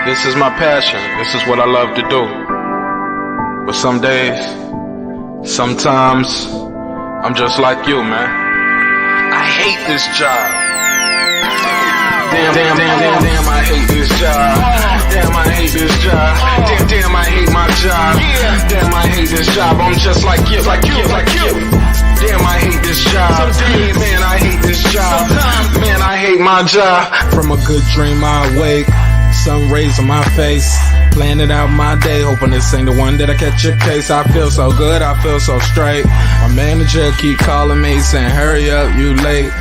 This is my passion. This is what I love to do. But some days, sometimes, I'm just like you, man. I hate this job. Damn, I hate this job. Damn, I hate this job. Damn, I hate my job. Damn, I hate this job. I'm just like you, like you, like you. Damn, I hate this job. Man, I hate this job. Man, I hate my job. From a good dream I awake, sun rays on my face, planning out my day, hoping this ain't the one that I catch a case. I feel so good, I feel so straight. My manager keep calling me saying, hurry up, you late.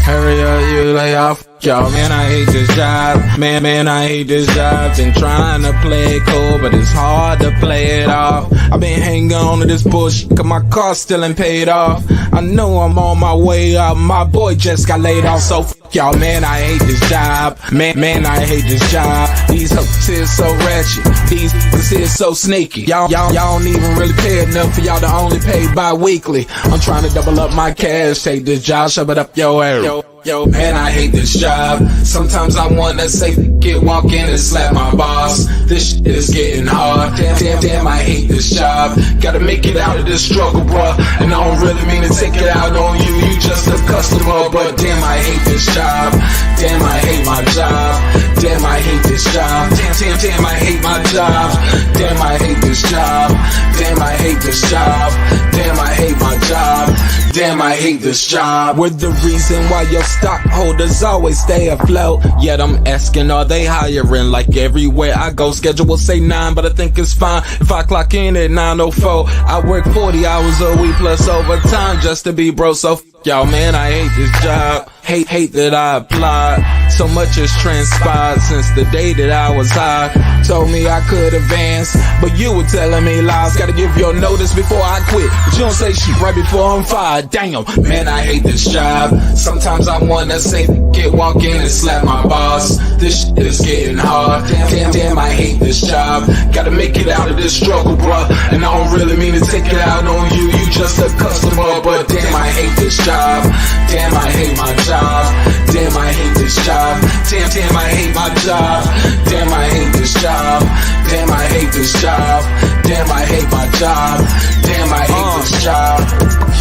Hurry up, you lay off. Y'all, man, I hate this job. Man, I hate this job. Been trying to play it cool, but it's hard to play it off. I've been hanging on to this bullshit, cause my car still ain't paid off. I know I'm on my way up, my boy just got laid off, so y'all, man, I hate this job. Man, I hate this job. These hoes is so ratchet. These hoes is so sneaky. Y'all don't even really pay enough for y'all to only pay bi-weekly. I'm trying to double up my cash. Take this job, shove it up your ass. Yo, man, I hate this job. Sometimes I wanna say, walk in and slap my boss. This shit is getting hard. Damn, I hate this job. Gotta make it out of this struggle, bruh. And I don't really mean to take it out on you. You just a customer, but damn, I hate this job. Damn, I hate my job. Damn, I hate this job. Damn, I hate my job. Damn, I hate this job. Damn, I hate this job. Damn, I hate my job. Damn, I hate this job. We're the reason why your stockholders always stay afloat. Yet I'm asking, are they hiring? Like everywhere I go, schedule will say 9, but I think it's fine if I clock in at 9:04. I work 40 hours a week plus overtime just to be bro. So y'all, man, I hate this job. Hate that I applied. So much has transpired since the day that I was high. Told me I could advance, but you were telling me lies. Gotta give your notice before I quit, but you don't say shit right before I'm fired. Damn, man, I hate this job. Sometimes I wanna say, walk in and slap my boss. This shit is getting hard. Damn, I hate this job. Gotta make it out of this struggle, bruh. And I don't really mean to take it out on you. You just a customer, but damn, I hate this job. Damn, I hate my job. Damn, I hate this job. Damn, I hate my job. Damn, I hate this job. Damn, I hate this job. Damn, I hate my job. Damn, I hate this job.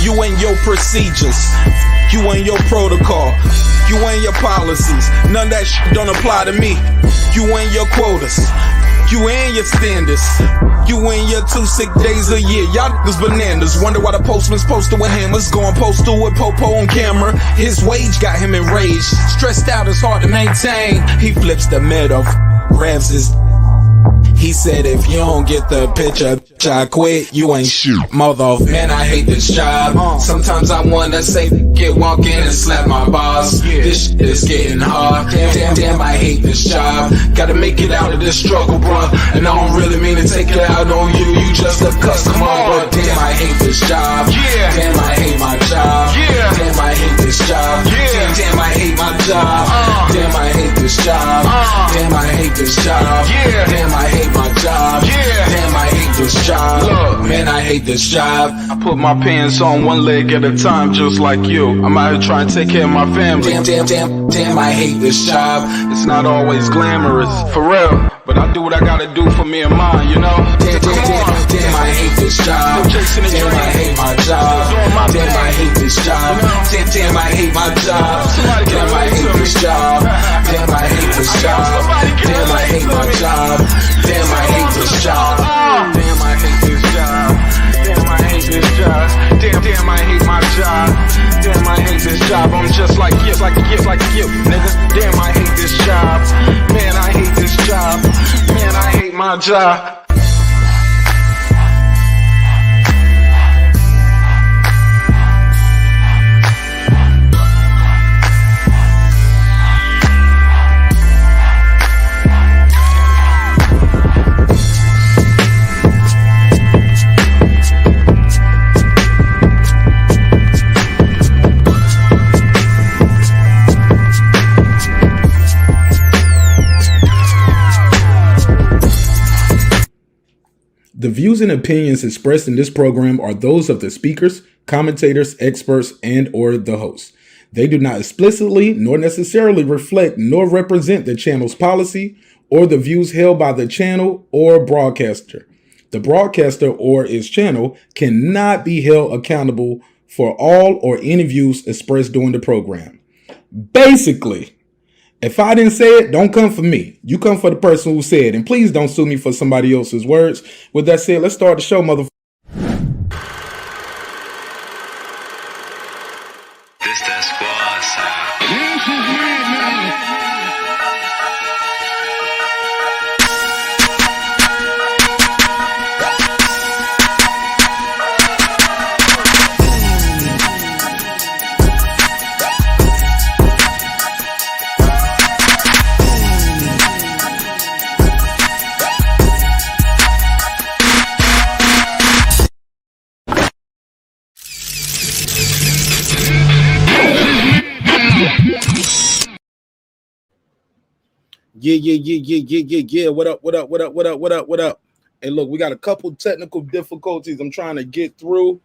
You and your procedures, you and your protocol, you and your policies, none of that shit don't apply to me. You and your quotas, you and your standards, you and your 2 sick days a year. Y'all niggas bananas. Wonder why the postman's posted with hammers, going postal with Popo on camera. His wage got him enraged, stressed out, it's hard to maintain. He flips the middle, grabs his. He said, if you don't get the picture, I quit, you ain't shoot. Mother, man, I hate this job. Sometimes I wanna say, walk in and slap my boss. This shit is getting hard. Damn, I hate this job. Gotta make it out of this struggle, bruh. And I don't really mean to take it out on you. You just a customer, but damn, I hate this job. Damn, I hate my job. Damn, I hate this job. Damn, I hate my job. Damn, I hate this job. Damn, I hate this job. Damn, I hate my job. Damn, I hate this job. Look, man, I hate this job. I put my pants on one leg at a time, just like you. I'm out here trying to take care of my family. Damn, I hate this job. It's not always glamorous, for real, but I do what I gotta do for me and mine, you know? Damn, I hate this job. Damn, I hate my job. Damn, I hate this job. Damn, I hate my job. Damn, I hate this job. Damn, I hate this job. Damn, I hate my job. Damn, I hate this job. Damn, I hate this job. Damn, I hate this job. Damn, I hate my job. Damn, I hate this job. I'm just like you, like you, nigga. Damn, I hate this job. Man, I hate this job. Man, I hate my job. The views and opinions expressed in this program are those of the speakers, commentators, experts, and/or the host. They do not explicitly nor necessarily reflect nor represent the channel's policy or the views held by the channel or broadcaster. The broadcaster or its channel cannot be held accountable for all or any views expressed during the program. Basically, if I didn't say it, don't come for me. You come for the person who said it. And please don't sue me for somebody else's words. With that said, let's start the show, motherfucker. This that squad sound. This is madness. Yeah. What up? Hey, look, we got a couple technical difficulties I'm trying to get through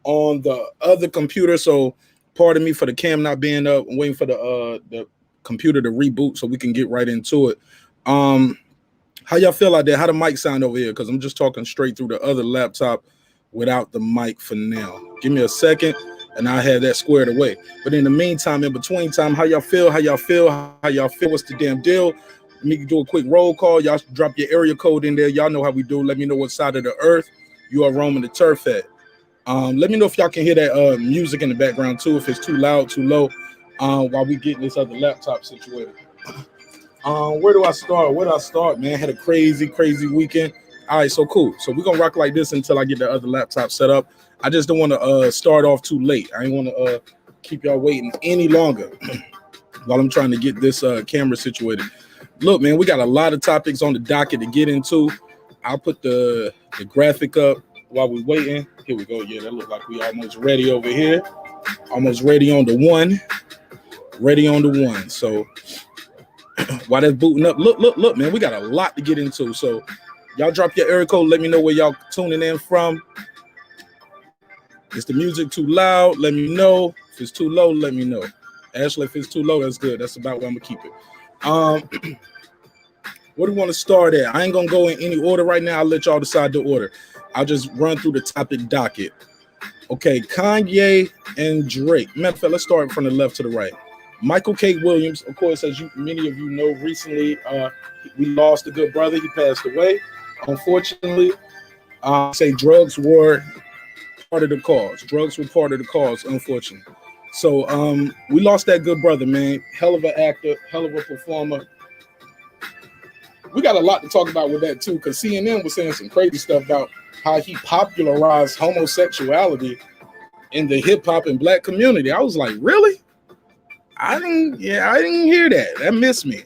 on the other computer. So pardon me for the cam not being up. I'm waiting for the computer to reboot so we can get right into it. How y'all feel out there? How the mic sound over here? Because I'm just talking straight through the other laptop without the mic for now. Give me a second and I have that squared away. But in the meantime, in between time, how y'all feel? What's the damn deal? Let me do a quick roll call. Y'all drop your area code in there. Y'all know how we do. Let me know what side of the earth you are roaming the turf at. Let me know if y'all can hear that music in the background too, if it's too loud, too low, while we getting this other laptop situated. Where do I start? Man, had a crazy weekend. All right, so cool. So we're gonna rock like this until I get the other laptop set up. I just don't want to start off too late. I ain't want to keep y'all waiting any longer while I'm trying to get this camera situated. Look, man, we got a lot of topics on the docket to get into. I'll put the graphic up while we're waiting. Here we go. Yeah, that looks like we almost ready over here. Almost ready on the one. So while that's booting up, look, man, we got a lot to get into. So y'all drop your area code. Let me know where y'all tuning in from. Is the music too loud? Let me know. If it's too low, let me know. Ashley, if it's too low, that's good. That's about where I'm gonna keep it. Where do we want to start at? I ain't gonna go in any order right now. I'll let y'all decide the order. I'll just run through the topic docket. Okay, Kanye and Drake. Matter of fact, let's start from the left to the right. Michael K. Williams, of course, as many of you know, recently we lost a good brother. He passed away. Unfortunately, say drugs were part of the cause. Unfortunately. So we lost that good brother, man. Hell of an actor, hell of a performer. We got a lot to talk about with that too, because CNN was saying some crazy stuff about how he popularized homosexuality in the hip hop and black community. I was like, really? I didn't hear that. That missed me.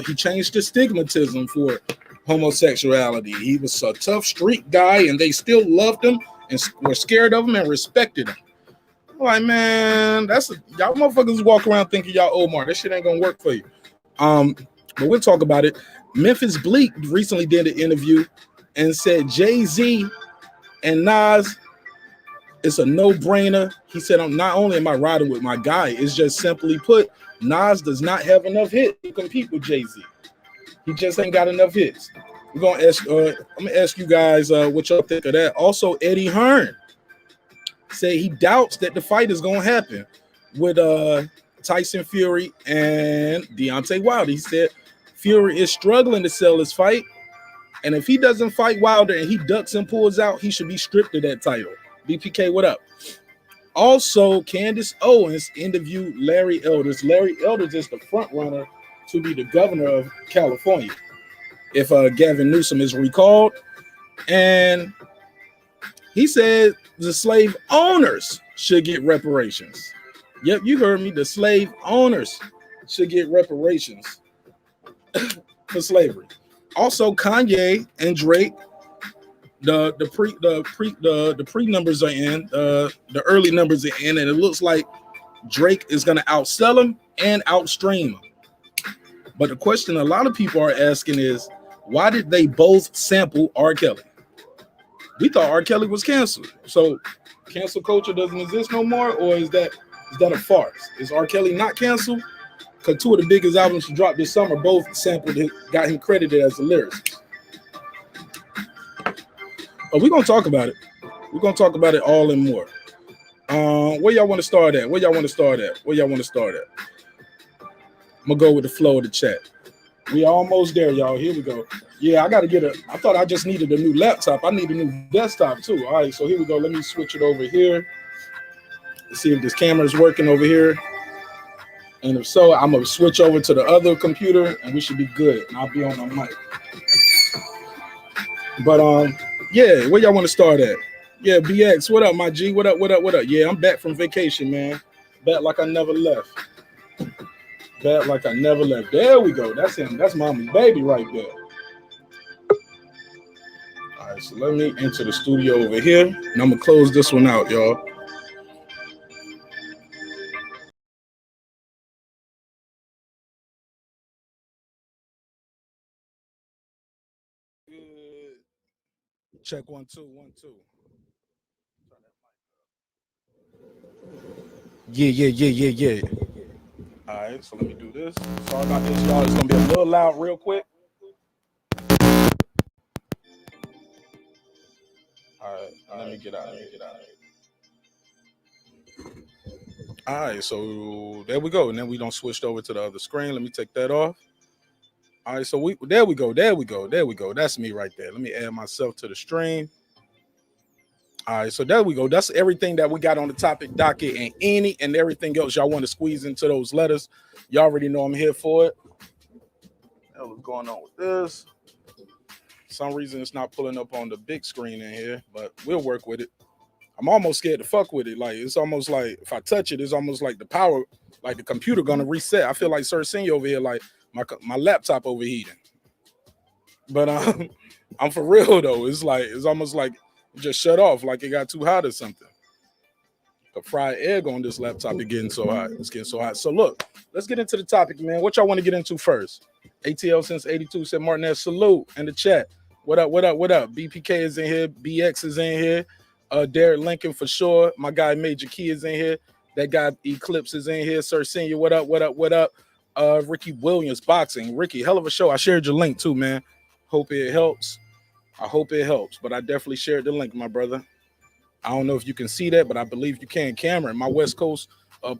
He changed the stigmatism for homosexuality. He was a tough street guy, and they still loved him and were scared of him and respected him. I'm like, man, y'all motherfuckers walk around thinking y'all Omar. That shit ain't gonna work for you. But we'll talk about it. Memphis Bleek recently did an interview and said Jay-Z and Nas, it's a no-brainer. He said, not only am I riding with my guy, it's just simply put, Nas does not have enough hits to compete with Jay-Z. He just ain't got enough hits. I'm gonna ask you guys what y'all think of that. Also, Eddie Hearn said he doubts that the fight is gonna happen with Tyson Fury and Deontay Wilder. He said Fury is struggling to sell his fight, and if he doesn't fight Wilder and he ducks and pulls out, he should be stripped of that title. BPK, what up? Also, Candace Owens interviewed Larry Elders. Larry Elders is the front runner to be the governor of California, if Gavin Newsom is recalled. And he said the slave owners should get reparations. Yep, you heard me. The slave owners should get reparations for slavery. Also, Kanye and Drake, the pre numbers are in, the early numbers are in, and it looks like Drake is going to outsell him and outstream him. But the question a lot of people are asking is, why did they both sample R.Kelly? We thought R.Kelly was canceled. So cancel culture doesn't exist no more, or is that Is that a farce? Is R.Kelly not canceled? Because two of the biggest albums he dropped this summer both sampled it, got him credited as the lyricist. But we're gonna talk about it. We're gonna talk about it all and more. Where y'all want to start at? Where y'all want to start at? I'm gonna go with the flow of the chat. We almost there, y'all. Here we go. Yeah, I gotta get I thought I just needed a new laptop. I need a new desktop too. All right, so here we go. Let me switch it over here. Let's see if this camera is working over here. And if so, I'm gonna switch over to the other computer and we should be good. And I'll be on my mic. But yeah, where y'all want to start at? Yeah, BX, what up, my G? What up? Yeah, I'm back from vacation, man. Back like I never left. There we go. That's him. That's mama's baby right there. All right, so let me enter the studio over here, and I'm gonna close this one out, y'all. Check 1 2 1 2. Yeah. All right, so let me do this. Sorry about this, y'all. It's gonna be a little loud real quick. All right, let me get out. All right, so there we go. And then we don't switched over to the other screen. Let me take that off. All right, so there we go. That's me right there. Let me add myself to the stream. All right, so there we go. That's everything that we got on the topic docket, and any and everything else y'all want to squeeze into those letters. Y'all already know I'm here for it. What's going on with this? For some reason it's not pulling up on the big screen in here, but we'll work with it. I'm almost scared to fuck with it. Like, it's almost like if I touch it, it's almost like the power, like the computer gonna reset. I feel like Sir Senior over here, like my laptop overheating. But I'm for real though. It's almost like it just shut off, like it got too hot or something. The fried egg on this laptop is getting so hot. It's getting so hot. So look, let's get into the topic, man. What y'all want to get into first? ATL since 82 said Marq Nash, salute in the chat. What up? BPK is in here. BX is in here. Derek Lincoln for sure. My guy Major Key is in here. That guy Eclipse is in here. Sir Senior, what up? Ricky Williams, boxing. Ricky, hell of a show. I shared your link too, man. Hope it helps. But I definitely shared the link, my brother. I don't know if you can see that, but I believe you can. Cameron, my West Coast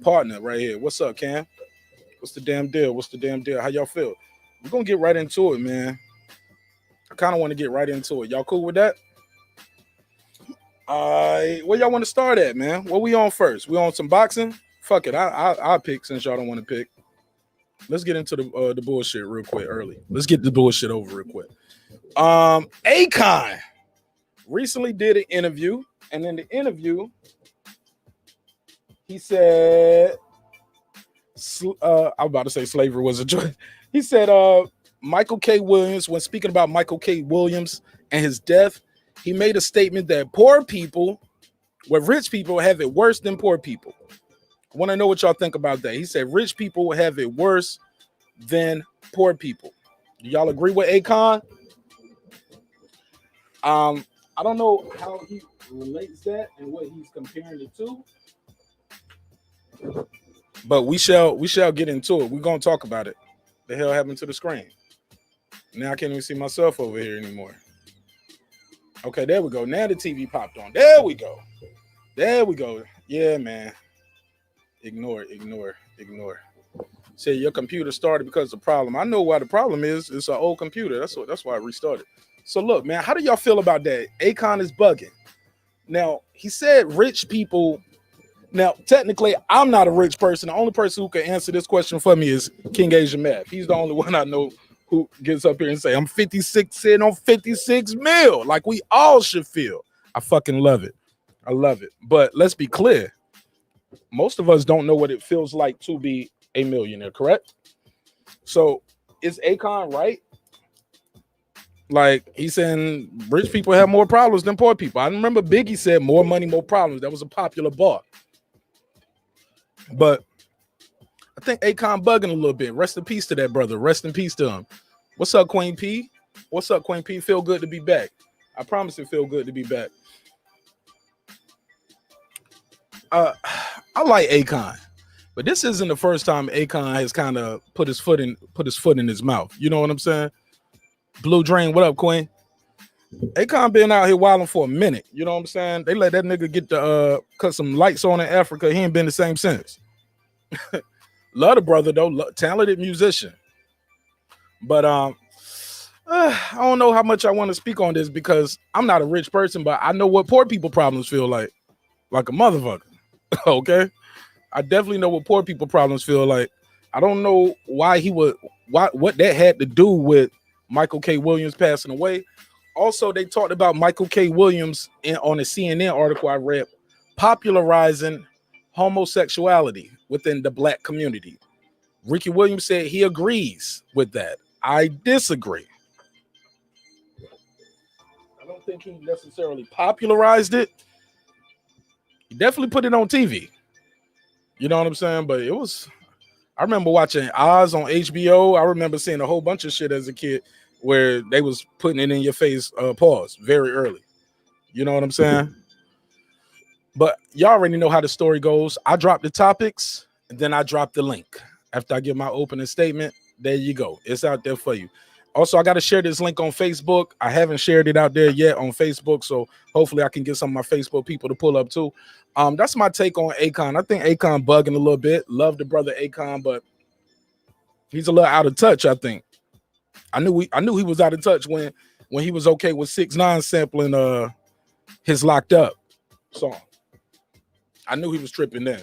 partner right here. What's up, Cam? What's the damn deal? How y'all feel? We're going to get right into it, man. I kind of want to get right into it. Y'all cool with that? Where y'all want to start at, man? What we on first? We on some boxing? Fuck it. I'll pick since y'all don't want to pick. Let's get into the bullshit real quick early. Let's get the bullshit over real quick. Akon recently did an interview, and in the interview, he said, I'm about to say slavery was a choice. He said, Michael K. Williams, when speaking about Michael K. Williams and his death, he made a statement that rich people have it worse than poor people. I want to know what y'all think about that. He said rich people have it worse than poor people. Do y'all agree with Akon? I don't know how he relates that and what he's comparing it to, but we shall get into it. We're gonna talk about it. The hell happened to the screen? Now I can't even see myself over here anymore. Okay, there we go. Now the TV popped on. There we go. Yeah, man. Ignore. Say your computer started because of the problem. I know why the problem is. It's an old computer. That's why I restarted. So look, man, how do y'all feel about that? Akon is bugging. Now, he said rich people. Now, technically, I'm not a rich person. The only person who can answer this question for me is King Asia Math. He's the only one I know who gets up here and say, I'm 56 sitting on 56 mil. Like we all should feel. I fucking love it. I love it. But let's be clear. Most of us don't know what it feels like to be a millionaire, correct? So is Akon right? Like he's saying rich people have more problems than poor people. I remember Biggie said more money, more problems. That was a popular bar. But I think Akon bugging a little bit. Rest in peace to that brother. Rest in peace to him. What's up, Queen P? Feel good to be back. I promise it feel good to be back. I like Akon, but this isn't the first time Akon has kind of put his foot in his mouth. You know what I'm saying? Blue Drain, what up, Queen? Akon been out here wilding for a minute. You know what I'm saying? They let that nigga get the cut some lights on in Africa. He ain't been the same since. Love the brother though, talented musician. But I don't know how much I want to speak on this because I'm not a rich person, but I know what poor people problems feel like a motherfucker. Okay, I definitely know what poor people problems feel like. I don't know what that had to do with Michael K. Williams passing away. Also, they talked about Michael K. Williams on a CNN article I read, popularizing homosexuality within the black community. Ricky Williams said he agrees with that. I disagree. I don't think he necessarily popularized it. He definitely put it on TV. You know what I'm saying? But I remember watching Oz on HBO. I remember seeing a whole bunch of shit as a kid where they was putting it in your face, pause, very early. You know what I'm saying? But y'all already know how the story goes. I drop the topics, and then I drop the link. After I give my opening statement, there you go. It's out there for you. Also, I got to share this link on Facebook. I haven't shared it out there yet on Facebook, so hopefully I can get some of my Facebook people to pull up too. That's my take on Akon. I think Akon bugging a little bit. Love the brother Akon, but he's a little out of touch, I think. I knew he was out of touch when he was okay with 6ix9ine sampling his Locked Up song. I knew he was tripping then.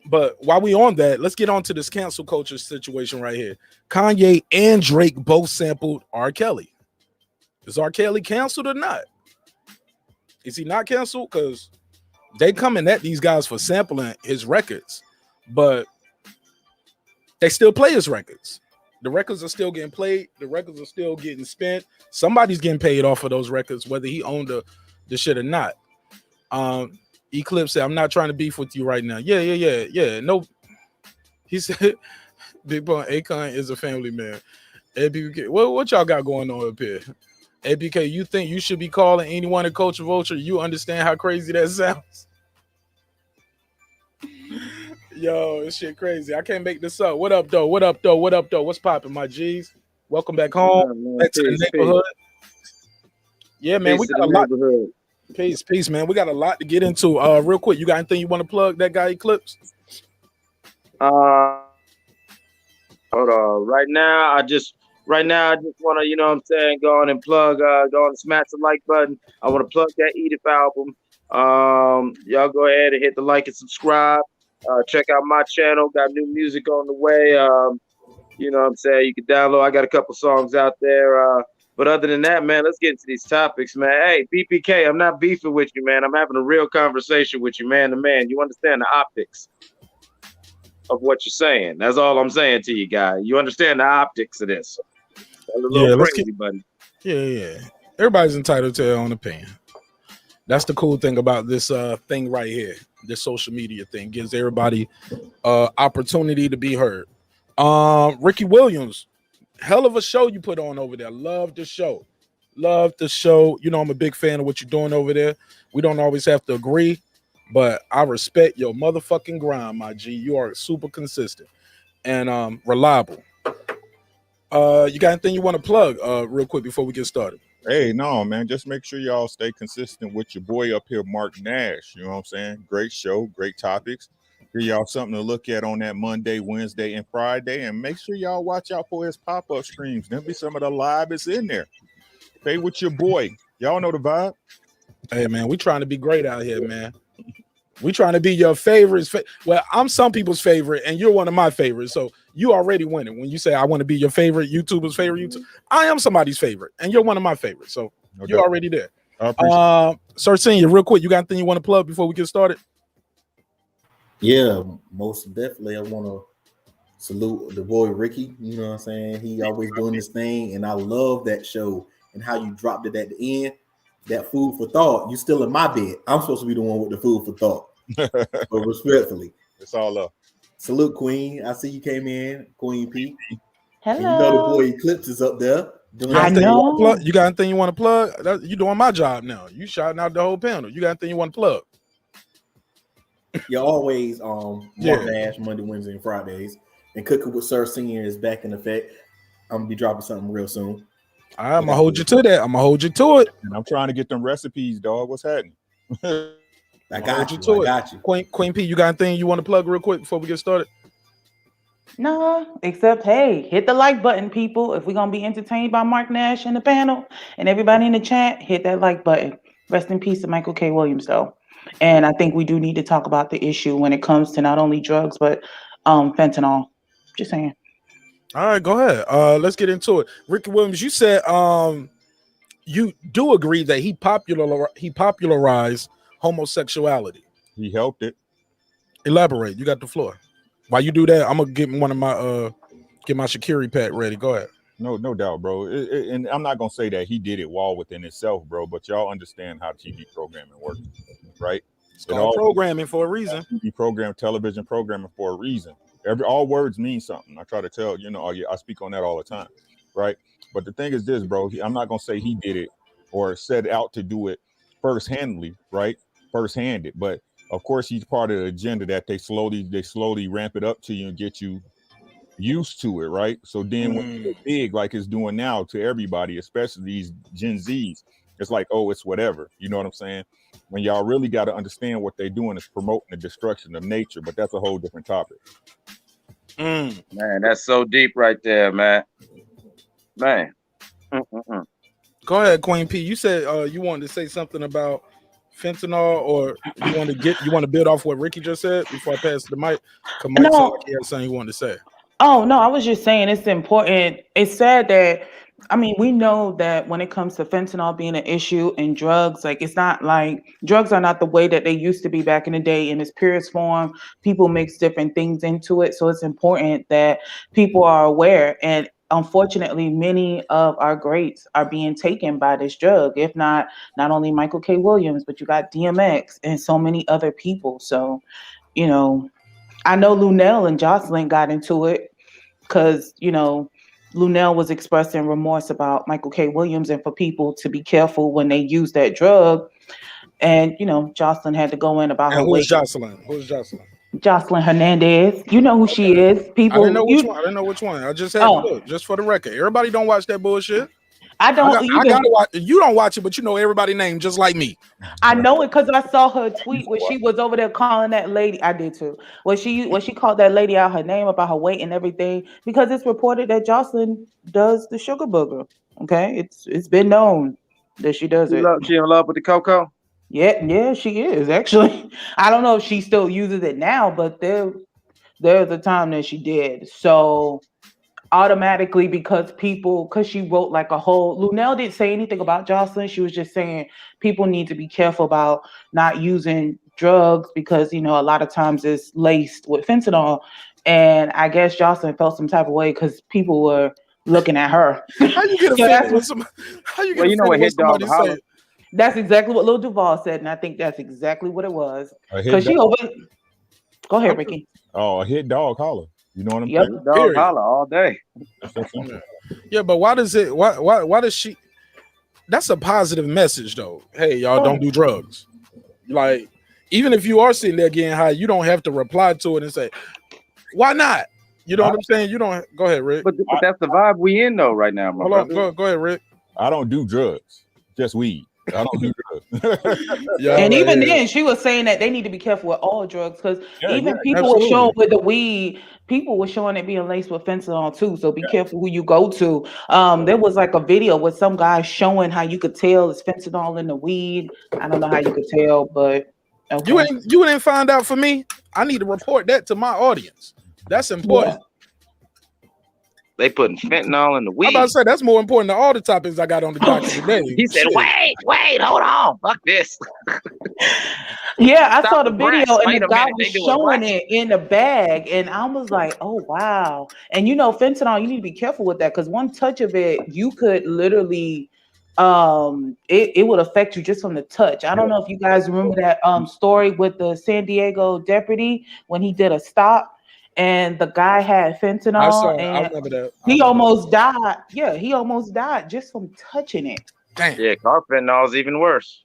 But while we on that, let's get on to this cancel culture situation right here. Kanye and Drake both sampled R.Kelly. Is R.Kelly canceled or not? Is he not canceled? Because they coming at these guys for sampling his records, but they still play his records. The records are still getting played. The records are still getting spent. Somebody's getting paid off of those records, whether he owned the shit or not. Eclipse said, I'm not trying to beef with you right now. Yeah. No, he said, Big Pun, Akon is a family man. ABK, what y'all got going on up here? ABK, you think you should be calling anyone a culture vulture? You understand how crazy that sounds? Yo, this shit crazy. I can't make this up. What up, though? What's popping, my G's? Welcome back home. Back to the neighborhood. Yeah, man, we got a lot. Peace, man. We got a lot to get into. Real quick, you got anything you want to plug? That guy Eclipse? Hold on. Right now, I just want to, you know what I'm saying, go on and plug, go on and smash the like button. I want to plug that Edith album. Y'all go ahead and hit the like and subscribe. Check out my channel. Got new music on the way. You know what I'm saying? You can download. I got a couple songs out there. But other than that, man, let's get into these topics, man. Hey, BPK, I'm not beefing with you, man. I'm having a real conversation with you, man to man. You understand the optics of what you're saying. That's all I'm saying to you, guy. You understand the optics of this. That's a little crazy, buddy. Yeah. Everybody's entitled to their own opinion. That's the cool thing about this thing right here. This social media thing gives everybody opportunity to be heard. Ricky Williams, hell of a show you put on over there. Love the show. You know, I'm a big fan of what you're doing over there. We don't always have to agree, but I respect your motherfucking grind, my G. You are super consistent and reliable. You got anything you want to plug real quick before we get started? Hey, no, man. Just make sure y'all stay consistent with your boy up here, Marq Nash. You know what I'm saying? Great show, great topics. Give y'all something to look at on that Monday, Wednesday, and Friday. And make sure y'all watch out for his pop-up streams. There'll be some of the live is in there. Stay with your boy. Y'all know the vibe. Hey, man, we trying to be great out here, man. We trying to be your favorites. Well, I'm some people's favorite, and you're one of my favorites. So you already winning. When you say I want to be your favorite YouTuber's favorite YouTuber, I am somebody's favorite, and you're one of my favorites. So okay. You're already there. Sir Senior, real quick, you got anything you want to plug before we get started? Yeah, most definitely. I want to salute the boy Ricky. You know what I'm saying? He always doing this thing, and I love that show and how you dropped it at the end. That food for thought. You still in my bed. I'm supposed to be the one with the food for thought. But respectfully, it's all up. Salute, Queen. I see you came in, Queen P. Hello. And you know the boy Eclipse is up there. I know. You got anything you want to plug? You doing my job now. You shouting out the whole panel. You got anything you want to plug? Yeah, always Yeah. Marq Nash Monday, Wednesday, and Fridays. And Cooking with Sir Senior is back in effect. I'm gonna be dropping something real soon. I'm gonna hold you to that. I'm gonna hold you to it. And I'm trying to get them recipes, dog. What's happening? I got you. To I it. got you. Queen P, you got anything you want to plug real quick before we get started? No, except hey, hit the like button, people. If we're gonna be entertained by Marq Nash in the panel and everybody in the chat, hit that like button. Rest in peace to Michael K. Williams, though. And I think we do need to talk about the issue when it comes to not only drugs but fentanyl. Just saying. All right, go ahead. Let's get into it. Ricky Williams, you said you do agree that he popularized homosexuality. He helped it. Elaborate. You got the floor. While you do that, I'm gonna get one of my get my security pack ready. Go ahead. No doubt, bro. And I'm not gonna say that he did it well within itself, bro. But y'all understand how TV programming works, right? It's called programming for a reason. TV program, television programming for a reason. All words mean something. I try to tell I speak on that all the time, right? But the thing is this, bro. I'm not gonna say he did it or set out to do it first-handedly, right? First-handed, but of course he's part of the agenda that they slowly ramp it up to you and get you used to it, right? So then when it's big like it's doing now to everybody, especially these Gen Zs, it's like, oh, it's whatever. You know what I'm saying? When y'all really got to understand what they're doing is promoting the destruction of nature, but that's a whole different topic. Man, that's so deep right there, man. Man. Go ahead, Queen P. You said you wanted to say something about fentanyl, or you want to build off what Ricky just said before I pass the mic? Because Mike sounded like he had something he wanted to say. Oh, no, I was just saying it's important. It's sad that, I mean, we know that when it comes to fentanyl being an issue and drugs, like it's not like drugs are not the way that they used to be back in the day in its purest form. People mix different things into it. So it's important that people are aware. And unfortunately, many of our greats are being taken by this drug. If not only Michael K. Williams, but you got DMX and so many other people. So, I know Lunel and Jocelyn got into it because, Lunel was expressing remorse about Michael K. Williams and for people to be careful when they use that drug. And, Jocelyn had to go in about her weight. Who's Jocelyn? Jocelyn Hernandez. You know who she is. People. I didn't know which one. I just had to look, just for the record. Everybody don't watch that bullshit. I don't. I gotta watch. You don't watch it, but you know everybody's name just like me. I know it because I saw her tweet where she was over there calling that lady. I did too. When she called that lady out her name about her weight and everything, because it's reported that Jocelyn does the sugar booger. Okay, it's been known that she does it. She in love with the cocoa? Yeah, she is actually. I don't know if she still uses it now, but there's a time that she did. So automatically, because she wrote like a whole, Lunel didn't say anything about Jocelyn. She was just saying people need to be careful about not using drugs because, a lot of times it's laced with fentanyl. And I guess Jocelyn felt some type of way because people were looking at her. How you get offended with somebody? How you get offended with somebody saying? That's exactly what Lil Duval said, and I think that's exactly what it was. Because she over. Go ahead, Ricky. Oh, a hit dog holler. You know what I'm saying? Dog holler all day. Yeah, but why does it? Why does she? That's a positive message, though. Hey, y'all, don't do drugs. Like, even if you are sitting there getting high, you don't have to reply to it and say, "Why not?" You know what I'm saying? You don't. Go ahead, Rick. But that's the vibe we in though right now, my brother. Go ahead, Rick. I don't do drugs, just weed. I don't do drugs. And even then, she was saying that they need to be careful with all drugs because people were showing with the weed, people were showing it being laced with fentanyl too. So be careful who you go to. There was like a video with some guy showing how you could tell it's fentanyl in the weed. I don't know how you could tell, but okay. You didn't find out for me. I need to report that to my audience. That's important. Yeah. They putting fentanyl in the weed. I'm about to say that's more important than all the topics I got on the docket today. He said, wait, hold on. Fuck this. Yeah, I saw the video and the guy was showing it in the bag. And I was like, oh, wow. And fentanyl, you need to be careful with that because one touch of it, you could literally, it would affect you just from the touch. I don't know if you guys remember that story with the San Diego deputy when he did a stop. And the guy had fentanyl. I remember that. He almost died. Yeah, he almost died just from touching it. Damn. Yeah, car fentanyl is even worse.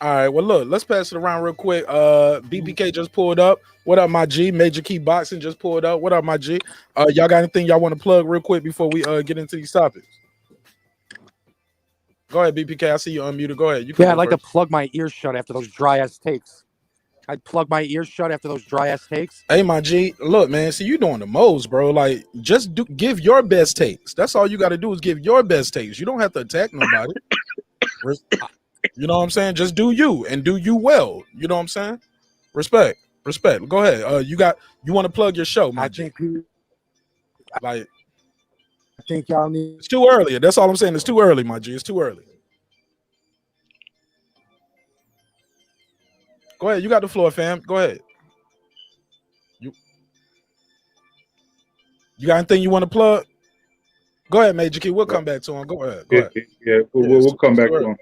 All right, well, look, let's pass it around real quick. BPK just pulled up. What up, my G? Major Key Boxing just pulled up. What up, my G? Y'all got anything y'all want to plug real quick before we get into these topics? Go ahead, BPK. I see you unmuted. Go ahead. You can Yeah, go I'd like to first. plug my ears shut after those dry ass takes. I'd plug my ears shut after those dry ass takes. Hey, my G, look, man. See, you doing the most, bro. Like, just give your best takes. That's all you got to do is give your best takes. You don't have to attack nobody. You know what I'm saying? Just do you and do you well. You know what I'm saying? Respect. Go ahead. You want to plug your show, my G. I think y'all need. It's too early. That's all I'm saying. It's too early, my G. It's too early. Go ahead. You got the floor, fam. Go ahead. You got anything you want to plug? Go ahead, Major Key. We'll come back to him. Go ahead. Yeah, we'll come back to him.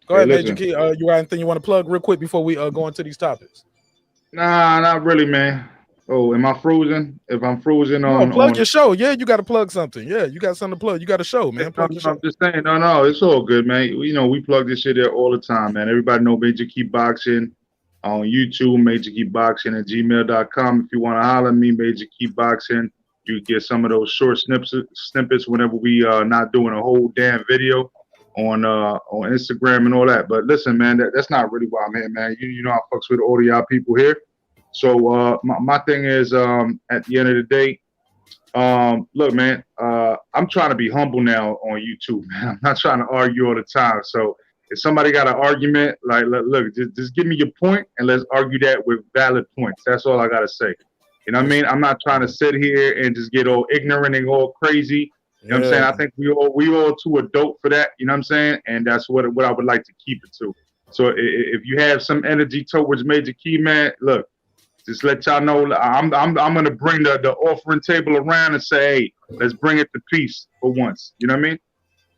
Go ahead, Major Key. You got anything you want to plug real quick before we go into these topics? Nah, not really, man. Oh, am I frozen? If I'm frozen plug your show. Yeah, you got to plug something. Yeah, you got something to plug. You got a show, man. I'm just saying, no, it's all good, man. You know, we plug this shit there all the time, man. Everybody know Major Key Boxing on YouTube, MajorKeyBoxing@gmail.com. If you want to holler at me, Major Key Boxing, you get some of those short snippets whenever we not doing a whole damn video on Instagram and all that. But listen, man, that's not really why I'm here, man. You know I fucks with all of y'all people here. So my thing is, at the end of the day, look, man, I'm trying to be humble now on YouTube, man. I'm not trying to argue all the time. So if somebody got an argument, like, look, just give me your point and let's argue that with valid points. That's all I got to say. You know what I mean? I'm not trying to sit here and just get all ignorant and all crazy. You know what I'm saying? I think we all too adult for that. You know what I'm saying? And that's what I would like to keep it to. So if you have some energy towards Major Key, man, look, just let y'all know I'm gonna bring the offering table around and say, hey, let's bring it to peace for once. You know what I mean?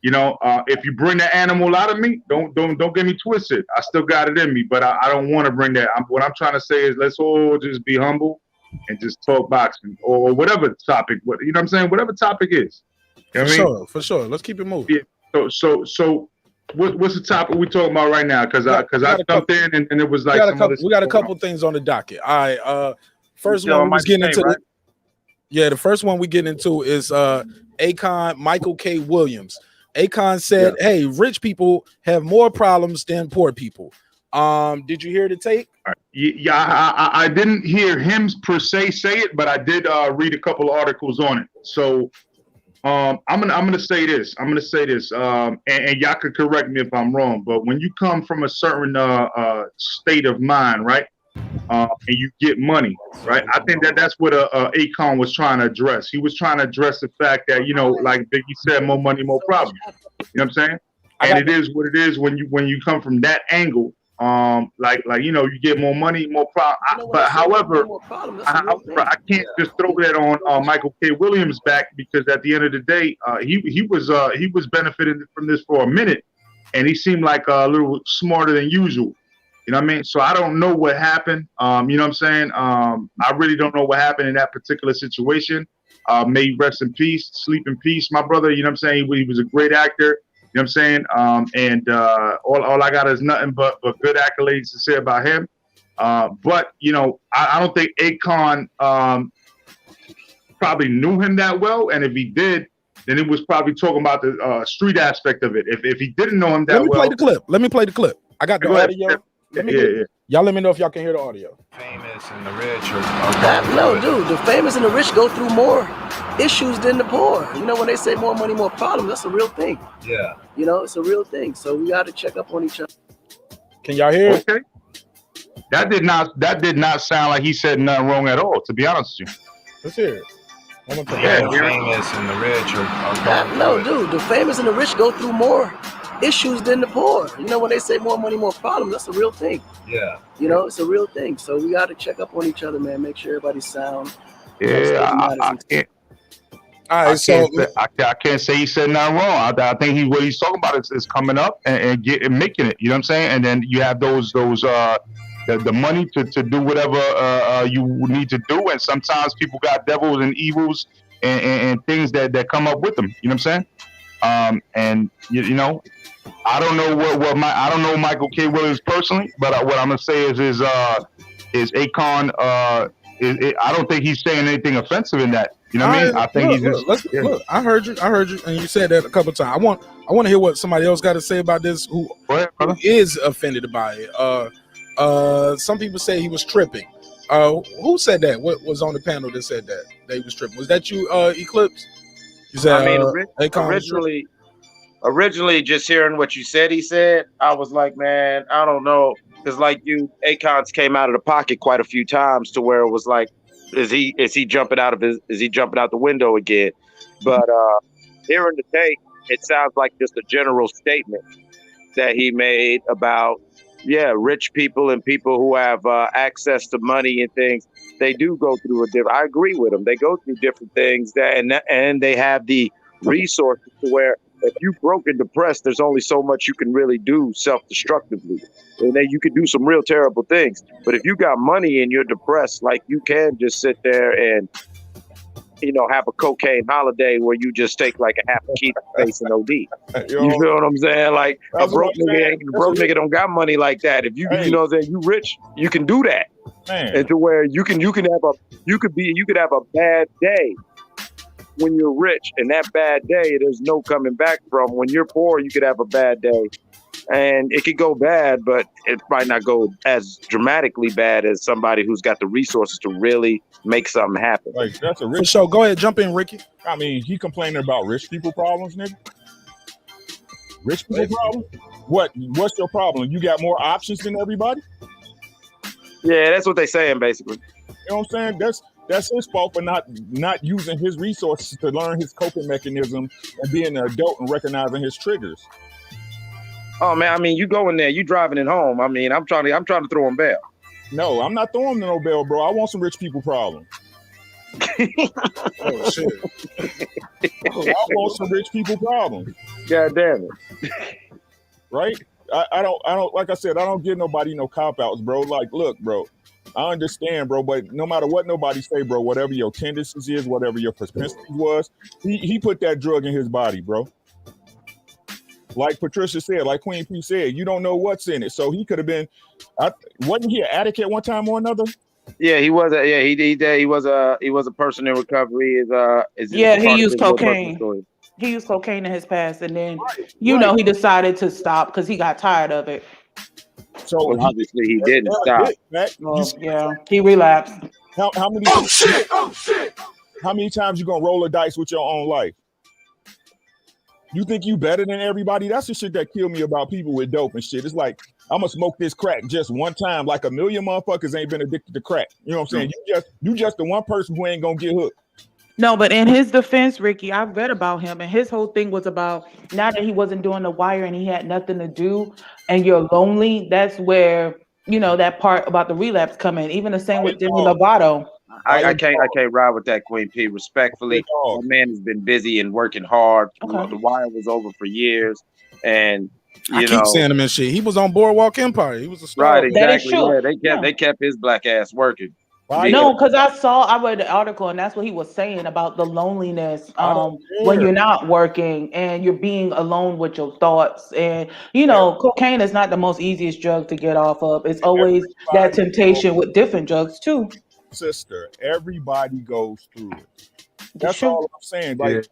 You know, if you bring the animal out of me, don't get me twisted. I still got it in me, but I don't want to bring that. What I'm trying to say is let's all just be humble and just talk boxing or whatever topic. You know what I'm saying? Whatever topic is. You know For sure. Let's keep it moving. Yeah. So what's the topic we talking about right now? Because I jumped in and it was like we got a couple things on the docket. All right. First one we was getting into right? The first one we get into is Akon Michael K. Williams. Akon said, hey, rich people have more problems than poor people. Did you hear the take? Yeah, I didn't hear him per se say it, but I did read a couple of articles on it. So I'm gonna say this. And y'all could correct me if I'm wrong, but when you come from a certain state of mind, right, and you get money, right, I think that's what Akon was trying to address. He was trying to address the fact that, you know, like Biggie said, more money, more problems. You know what I'm saying? And it is what it is when you come from that angle. Like you know, you get more money, more problem. But however, I can't just throw that on Michael K. Williams' back, because at the end of the day, he was benefiting from this for a minute, and he seemed like a little smarter than usual. You know what I mean? So I don't know what happened. You know what I'm saying? I really don't know what happened in that particular situation. May he rest in peace, sleep in peace, my brother. You know what I'm saying? He was a great actor. You know what I'm saying? All I got is nothing but good accolades to say about him. But, you know, I don't think Akon probably knew him that well. And if he did, then it was probably talking about the street aspect of it. If he didn't know him that well. Let me play the clip. I got the audio. Y'all let me know if y'all can hear the audio. Famous and the rich no, dude, the famous and the rich go through more issues than the poor. You know, when they say more money, more problems, that's a real thing. Yeah. You know, it's a real thing. So we got to check up on each other. Can y'all hear it? Okay. That did not sound like he said nothing wrong at all, to be honest with you. Let's hear it. The famous and the rich are no, dude, the famous and the rich go through more issues than the poor. You know, when they say more money, more problems, that's a real thing. Yeah. You know, it's a real thing. So we got to check up on each other, man. Make sure everybody's sound. Yeah, I can't. All right, I can't say he said nothing wrong. I think what he's talking about is coming up and making it. You know what I'm saying? And then you have those the money to do whatever you need to do. And sometimes people got devils and evils and things that come up with them. You know what I'm saying? And you know, I don't know I don't know Michael K. Williams personally, but what I'm gonna say is Akon. I don't think he's saying anything offensive in that. You know what I mean? I think he's just look. I heard you, and you said that a couple of times. I want to hear what somebody else got to say about this. Who is offended by it? Some people say he was tripping. Who said that? What was on the panel that said that he was tripping? Was that you, Eclipse? You said, I mean, originally, just hearing what you said, he said, I was like, man, I don't know, because like you, Akon's came out of the pocket quite a few times to where it was like, is he jumping out the window again? But hearing the tape, it sounds like just a general statement that he made about, rich people and people who have access to money and things. They do go through I agree with him. They go through different things and they have the resources to where if you broke and depressed, there's only so much you can really do self-destructively. And then you can do some real terrible things. But if you got money and you're depressed, like you can just sit there and, have a cocaine holiday where you just take like a half a key face and OD. You feel what I'm saying? Like a broke nigga don't got money like that. If you you rich, you can do that. Man. And to where you could have a bad day when you're rich, and that bad day there's no coming back from. When you're poor, you could have a bad day, and it could go bad, but it might not go as dramatically bad as somebody who's got the resources to really make something happen. Like that's a rich. For sure. Go ahead, jump in, Ricky. I mean, he complaining about rich people problems, nigga. Rich people problems? What's your problem? You got more options than everybody? Yeah, that's what they saying basically. You know what I'm saying? That's his fault for not using his resources to learn his coping mechanism and being an adult and recognizing his triggers. Oh man, I mean, you go in there, you driving it home. I mean, I'm trying to throw him bail. No, I'm not throwing him no bail, bro. I want some rich people problems. Oh shit! I want some rich people problems. God damn it! Right? I don't. Like I said, I don't give nobody no cop outs, bro. Like, look, bro. I understand, bro, but no matter what nobody say, bro, whatever your tendencies is, whatever your propensity was, he put that drug in his body, bro. Like Patricia said, like Queen P said, you don't know what's in it. So he could have been, wasn't he an addict at one time or another? Yeah, he was. He was a person in recovery. He used cocaine. He used cocaine in his past, and then he decided to stop because he got tired of it. So obviously he didn't stop. He relapsed. How many? Oh shit! How many times you gonna roll a dice with your own life? You think you better than everybody? That's the shit that killed me about people with dope and shit. It's like, I'm gonna smoke this crack just one time. Like a million motherfuckers ain't been addicted to crack. You know what I'm saying? You just the one person who ain't gonna get hooked. No, but in his defense, Ricky, I read about him, and his whole thing was about now that he wasn't doing the wire and he had nothing to do, and you're lonely. That's where that part about the relapse come in. Even the same with Demi Lovato. I can't ride with that, Queen P. Respectfully, my man has been busy and working hard. Okay. The wire was over for years, and I keep saying him and shit. He was on Boardwalk Empire. He was a star. Right, exactly. Yeah, they kept his black ass working. No, because I read the article, and that's what he was saying about the loneliness when you're not working and you're being alone with your thoughts. And cocaine is not the most easiest drug to get off of. It's always that temptation with different drugs too. Sister, everybody goes through it. That's all I'm saying. Like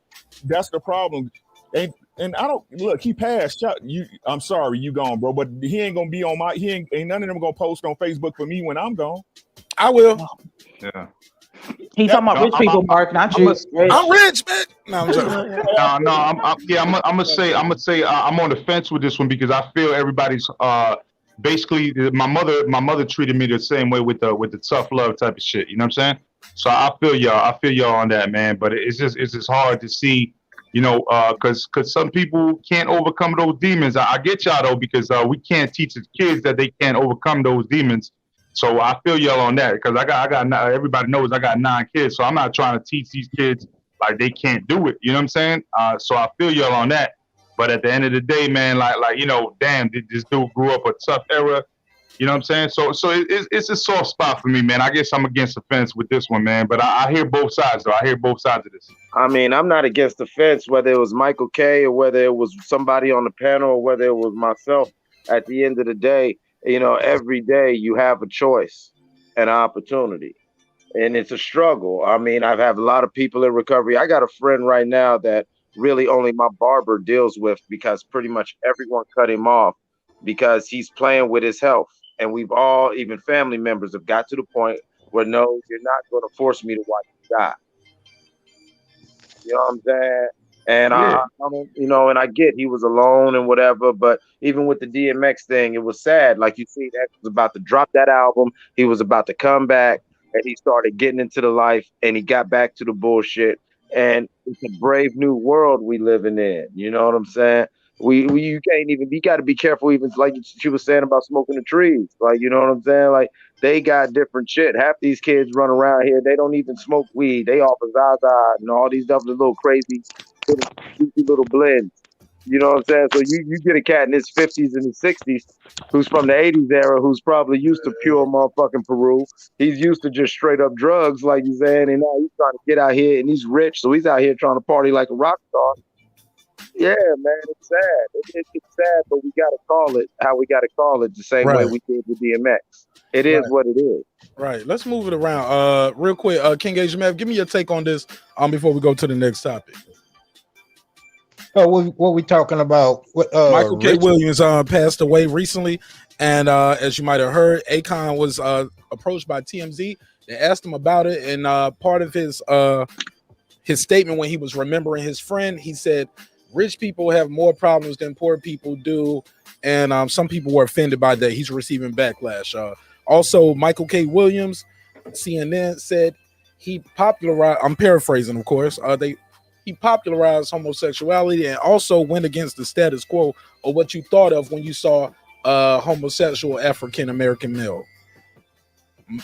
that's the problem. And I don't look. He passed. I'm sorry, you gone, bro. But he ain't gonna be on my. Ain't none of them gonna post on Facebook for me when I'm gone. I will. Yeah. He's talking about rich people, Mark, not you. I'm rich, man. No, I'm joking. I'm gonna say I'm on the fence with this one because I feel everybody's basically my mother treated me the same way with the tough love type of shit. You know what I'm saying? So I feel y'all on that, man. But it's just hard to see, because some people can't overcome those demons. I get y'all though, because we can't teach the kids that they can't overcome those demons. So I feel y'all on that because I got everybody knows I got 9 kids, so I'm not trying to teach these kids like they can't do it. You know what I'm saying? So I feel y'all on that. But at the end of the day, man, like damn, this dude grew up a tough era. You know what I'm saying? So it's a soft spot for me, man. I guess I'm against the fence with this one, man. But I hear both sides, though. I hear both sides of this. I mean, I'm not against the fence, whether it was Michael K or whether it was somebody on the panel or whether it was myself. At the end of the day, you know, every day you have a choice, an opportunity, and it's a struggle. I mean, I've had a lot of people in recovery. I got a friend right now that really only my barber deals with because pretty much everyone cut him off because he's playing with his health. And we've all, even family members, have got to the point where no, you're not going to force me to watch you die. You know what I'm saying? And Yeah. I don't, you know, and I get he was alone and whatever, but even with the DMX thing, it was sad. Like you see, that was about to drop that album. He was about to come back, and he started getting into the life, and he got back to the bullshit. And it's a brave new world we living in. You know what I'm saying? We you can't even. You got to be careful. Even like she was saying about smoking the trees. Like you know what I'm saying? Like they got different shit. Half these kids run around here. They don't even smoke weed. They offer Zaza and all these other little crazy little blends. You know what I'm saying? So you get a cat in his 50s and his 60s who's from the 80s era who's probably used to pure motherfucking Peru. He's used to just straight up drugs, like you're saying, and now he's trying to get out here and he's rich, so he's out here trying to party like a rock star. Yeah, man, it's sad. It's sad, but we got to call it how we got to call it the same way we did with DMX. It is what it is. Right. Let's move it around. Real quick, King Ajamev, give me your take on this before we go to the next topic. Oh, what we talking about? Michael K. Williams passed away recently, and as you might have heard, Akon was approached by TMZ. They asked him about it, and part of his statement when he was remembering his friend, he said, "Rich people have more problems than poor people do," and some people were offended by that. He's receiving backlash. Also, Michael K. Williams, CNN said he popularized. I'm paraphrasing, of course. He popularized homosexuality and also went against the status quo of what you thought of when you saw a homosexual African American male.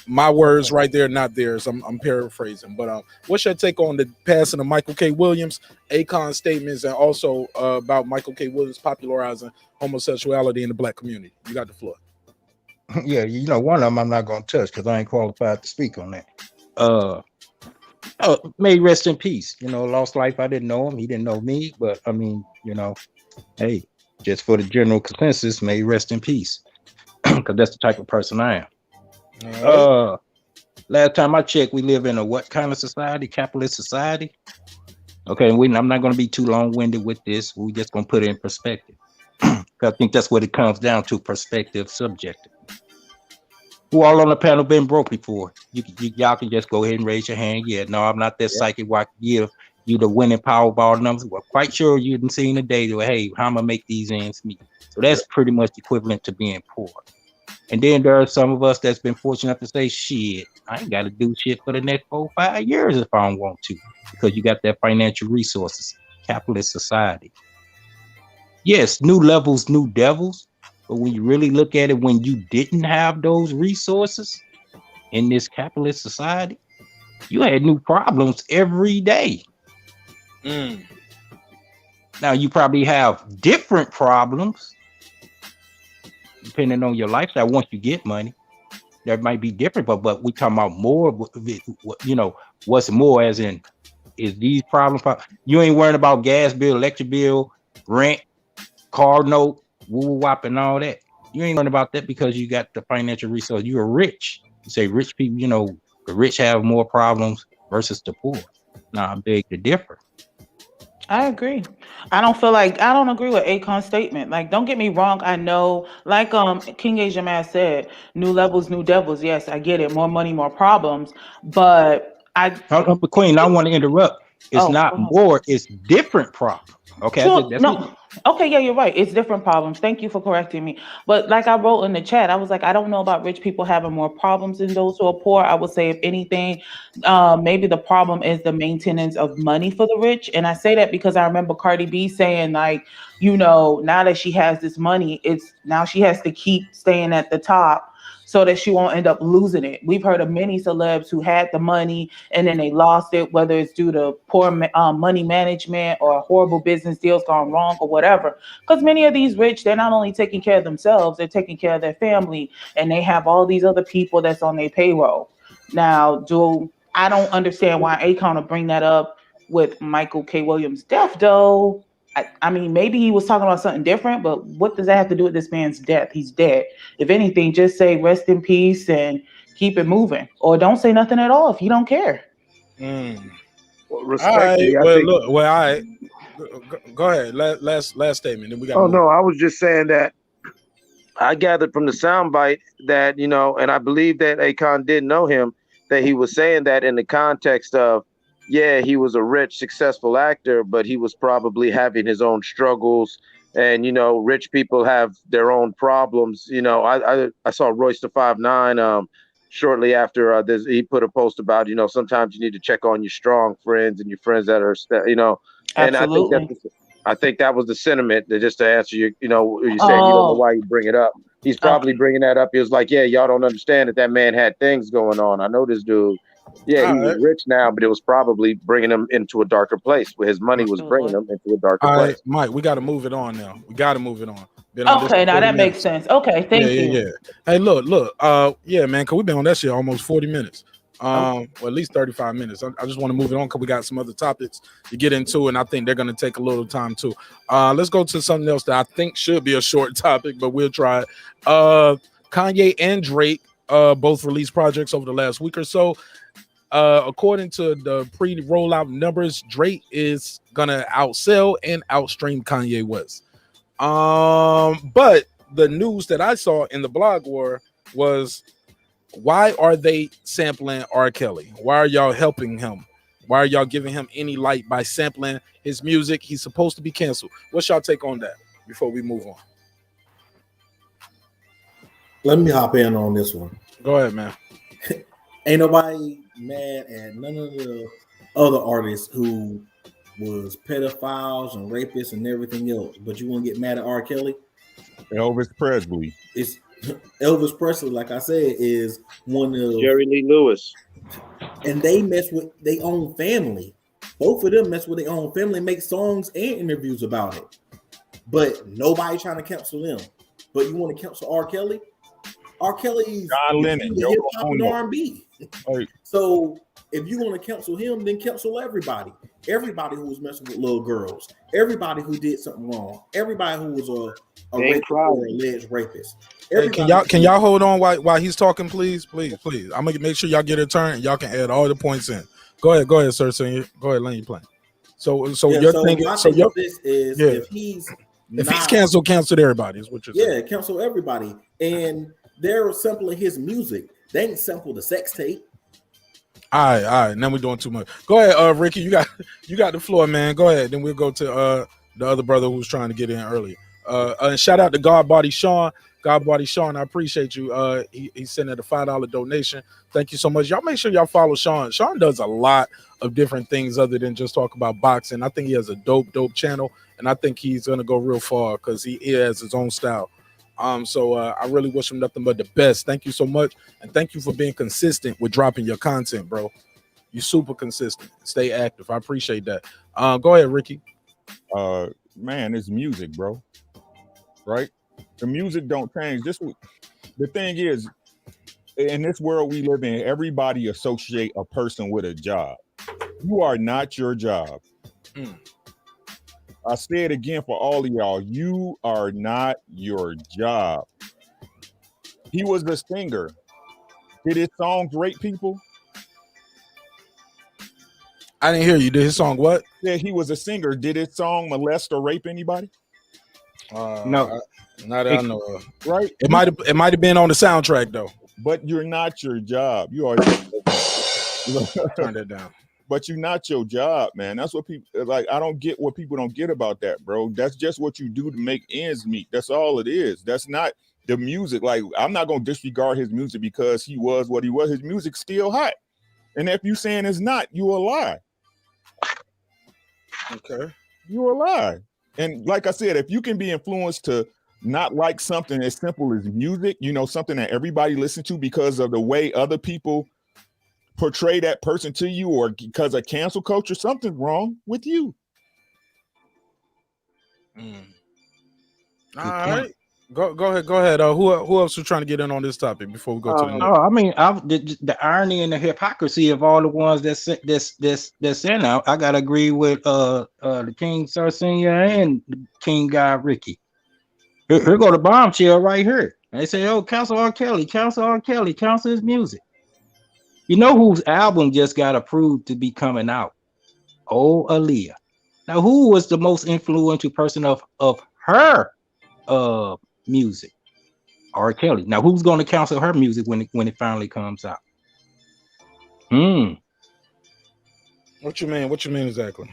My words right there, not theirs. I'm paraphrasing, but what's your take on the passing of Michael K. Williams, Akon statements, and also about Michael K. Williams popularizing homosexuality in the black community? You got the floor. Yeah, you know, one of them I'm not going to touch because I ain't qualified to speak on that. May rest in peace. You know, lost life. I didn't know him. He didn't know me. But I mean, you know, hey, just for the general consensus, may rest in peace. Because that's the type of person I am. Right. Last time I checked, we live in a what kind of society? Capitalist society. Okay, I'm not going to be too long-winded with this. We're just going to put it in perspective. I think that's what it comes down to: perspective, subjective. Who all on the panel been broke before? Y'all can just go ahead and raise your hand. Yeah, no, I'm not that psychic. Why give you the winning Powerball numbers? Well, quite sure you didn't see in the day. Hey, how am I gonna make these ends meet? So that's pretty much equivalent to being poor. And then there are some of us that's been fortunate enough to say, shit, I ain't got to do shit for the next 4 or 5 years if I don't want to, because you got that financial resources, capitalist society. Yes, new levels, new devils. But when you really look at it, when you didn't have those resources in this capitalist society, you had new problems every day. Now, you probably have different problems depending on your lifestyle. Once you get money, that might be different, but we talking about more, you know, what's more as in, is these problems, you ain't worrying about gas bill, electric bill, rent, car note, woo-wop and all that. You ain't worrying about that because you got the financial resource. You're rich. You say rich people, you know, the rich have more problems versus the poor. Now, I beg to differ. I agree. I don't agree with Akon's statement. Like, don't get me wrong. I know, like King Asia Man said, new levels, new devils. Yes, I get it. More money, more problems. But Queen, I want to interrupt. It's not more, it's different problems. Okay. Okay, yeah, you're right. It's different problems. Thank you for correcting me. But like I wrote in the chat, I was like, I don't know about rich people having more problems than those who are poor. I would say, if anything, maybe the problem is the maintenance of money for the rich. And I say that because I remember Cardi B saying, like, you know, now that she has this money, it's now she has to keep staying at the top. so that she won't end up losing it. We've heard of many celebs who had the money and then they lost it, whether it's due to poor money management or horrible business deals gone wrong or whatever. Because many of these rich, they're not only taking care of themselves, they're taking care of their family, and they have all these other people that's on their payroll. Now, I don't understand why Akon will bring that up with Michael K. Williams' death, though. I mean, maybe he was talking about something different, but what does that have to do with this man's death? He's dead. If anything, just say rest in peace and keep it moving, or don't say nothing at all if you don't care. Well, All right. respectfully, I Well, think. look. Well, all right. Go ahead. Last statement. Then we got to Oh move. no, I was just saying that I gathered from the soundbite that, and I believe that Akon did know him, that he was saying that in the context of, yeah, he was a rich, successful actor, but he was probably having his own struggles. And, rich people have their own problems. I saw Royce the 5'9" shortly after this, he put a post about, sometimes you need to check on your strong friends and your friends that are, and Absolutely. I think that was the sentiment. That just to answer you, you said you don't know Oh, why you bring it up. He's probably okay. bringing that up. He was like, yeah, y'all don't understand that man had things going on. I know this dude. Yeah, All he was right. rich now, but it was probably bringing him into a darker place where his money was bringing Absolutely. him into a darker All right, place. Mike. We got to move it on now. We got to move it on. Been on this Okay, for now 40 that makes minutes. sense. Okay, Yeah, thank yeah, you. yeah. Hey, look. Yeah, man. Cause we've been on that shit almost 40 minutes. Well, at least 35 minutes. I just want to move it on because we got some other topics to get into, and I think they're gonna take a little time too. Let's go to something else that I think should be a short topic, but we'll try it. Kanye and Drake both released projects over the last week or so. According to the pre-rollout numbers, Drake is gonna outsell and outstream Kanye West. But the news that I saw in the blog was why are they sampling R.Kelly? Why are y'all helping him? Why are y'all giving him any light by sampling his music? He's supposed to be canceled. What's y'all take on that before we move on? Let me hop in on this one. Go ahead, man. Ain't nobody mad at none of the other artists who was pedophiles and rapists and everything else, but you want to get mad at R. Kelly? Elvis Presley. It's Elvis Presley, like I said, is one of Jerry Lee Lewis, and they mess with their own family. Both of them mess with their own family, make songs and interviews about it. But nobody trying to cancel them. But you want to cancel R. Kelly? R. Kelly's John Lennon, hip hop and Yoko Ono. R&B. Right. So if you want to cancel him, then cancel everybody. Everybody who was messing with little girls. Everybody who did something wrong. Everybody who was a rapist or alleged rapist. Hey, can y'all hold on while he's talking, please? I'm gonna make sure y'all get a turn and y'all can add all the points in. Go ahead, sir. Go ahead, land your plane. So your thing this is if he's canceled, canceled everybody is what you're saying. Yeah, cancel everybody. And they're sampling his music. They ain't sampled the sex tape. All right. Now we're doing too much. Go ahead, Ricky. You got the floor, man. Go ahead. Then we'll go to the other brother who was trying to get in earlier. And shout out to Godbody Sean. Godbody Sean, I appreciate you. He sent a $5 donation. Thank you so much. Y'all make sure y'all follow Sean. Sean does a lot of different things other than just talk about boxing. I think he has a dope channel, and I think he's gonna go real far because he has his own style. So I really wish him nothing but the best. Thank you so much, and thank you for being consistent with dropping your content, bro. You super consistent. Stay active. I appreciate that. Go ahead, Ricky. Man, it's music, bro. Right? The music don't change. The thing is, in this world we live in, everybody associate a person with a job. You are not your job. I say it again for all of y'all. You are not your job. He was a singer. Did his songs rape people? I didn't hear you. Did his song what? Yeah, he was a singer. Did his song molest or rape anybody? No. Not that I know of. Right? It might have been on the soundtrack though. But you're not your job. You are turn that down. But you're not your job, man. That's what people like. I don't get what people don't get about that, bro. That's just what you do to make ends meet. That's all it is. That's not the music. Like, I'm not gonna disregard his music because he was what he was. His music's still hot. And if you saying it's not, you a lie. Okay. You a lie. And like I said, if you can be influenced to not like something as simple as music, you know, something that everybody listens to because of the way other people portray that person to you, or because of cancel culture, something's wrong with you. All right. Go ahead. Who else was trying to get in on this topic before we go to the next? I mean, the irony and the hypocrisy of all the ones that's in out. I gotta agree with the King Sir Senior and the King Guy Ricky. Here go the bombshell right here. They say, "Oh, cancel R. Kelly, cancel R. Kelly, cancel his music." You know whose album just got approved to be coming out? Oh, Aaliyah. Now, who was the most influential person of her music? R. Kelly. Now, who's going to cancel her music when it finally comes out? What you mean? What you mean exactly?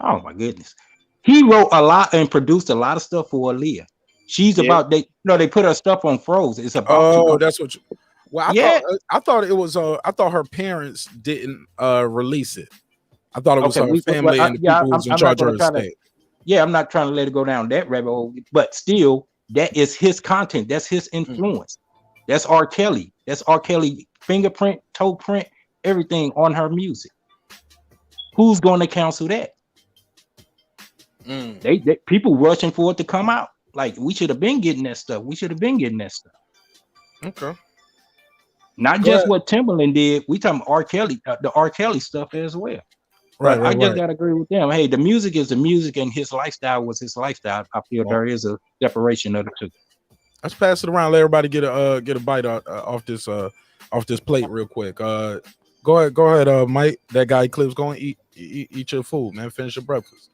Oh my goodness. He wrote a lot and produced a lot of stuff for Aaliyah. She's about they put her stuff on Froze. It's about that's what you. Well, I thought it was I thought her parents didn't release it. I thought it was her family and the people who was in charge of her estate. I'm not trying to let it go down that rabbit hole, but still, that is his content. That's his influence. That's R. Kelly. That's R. Kelly fingerprint, toe print, everything on her music. Who's going to cancel that? They people rushing for it to come out. Like, we should have been getting that stuff. Okay. Not just what Timberland did. We talking R. Kelly, the R. Kelly stuff as well. Right. I just gotta agree with them. Hey, the music is the music, and his lifestyle was his lifestyle. I feel there is a separation of the two. Let's pass it around. Let everybody get a bite off this plate real quick. Go ahead, Mike. That guy Clips, go and eat your food, man. Finish your breakfast.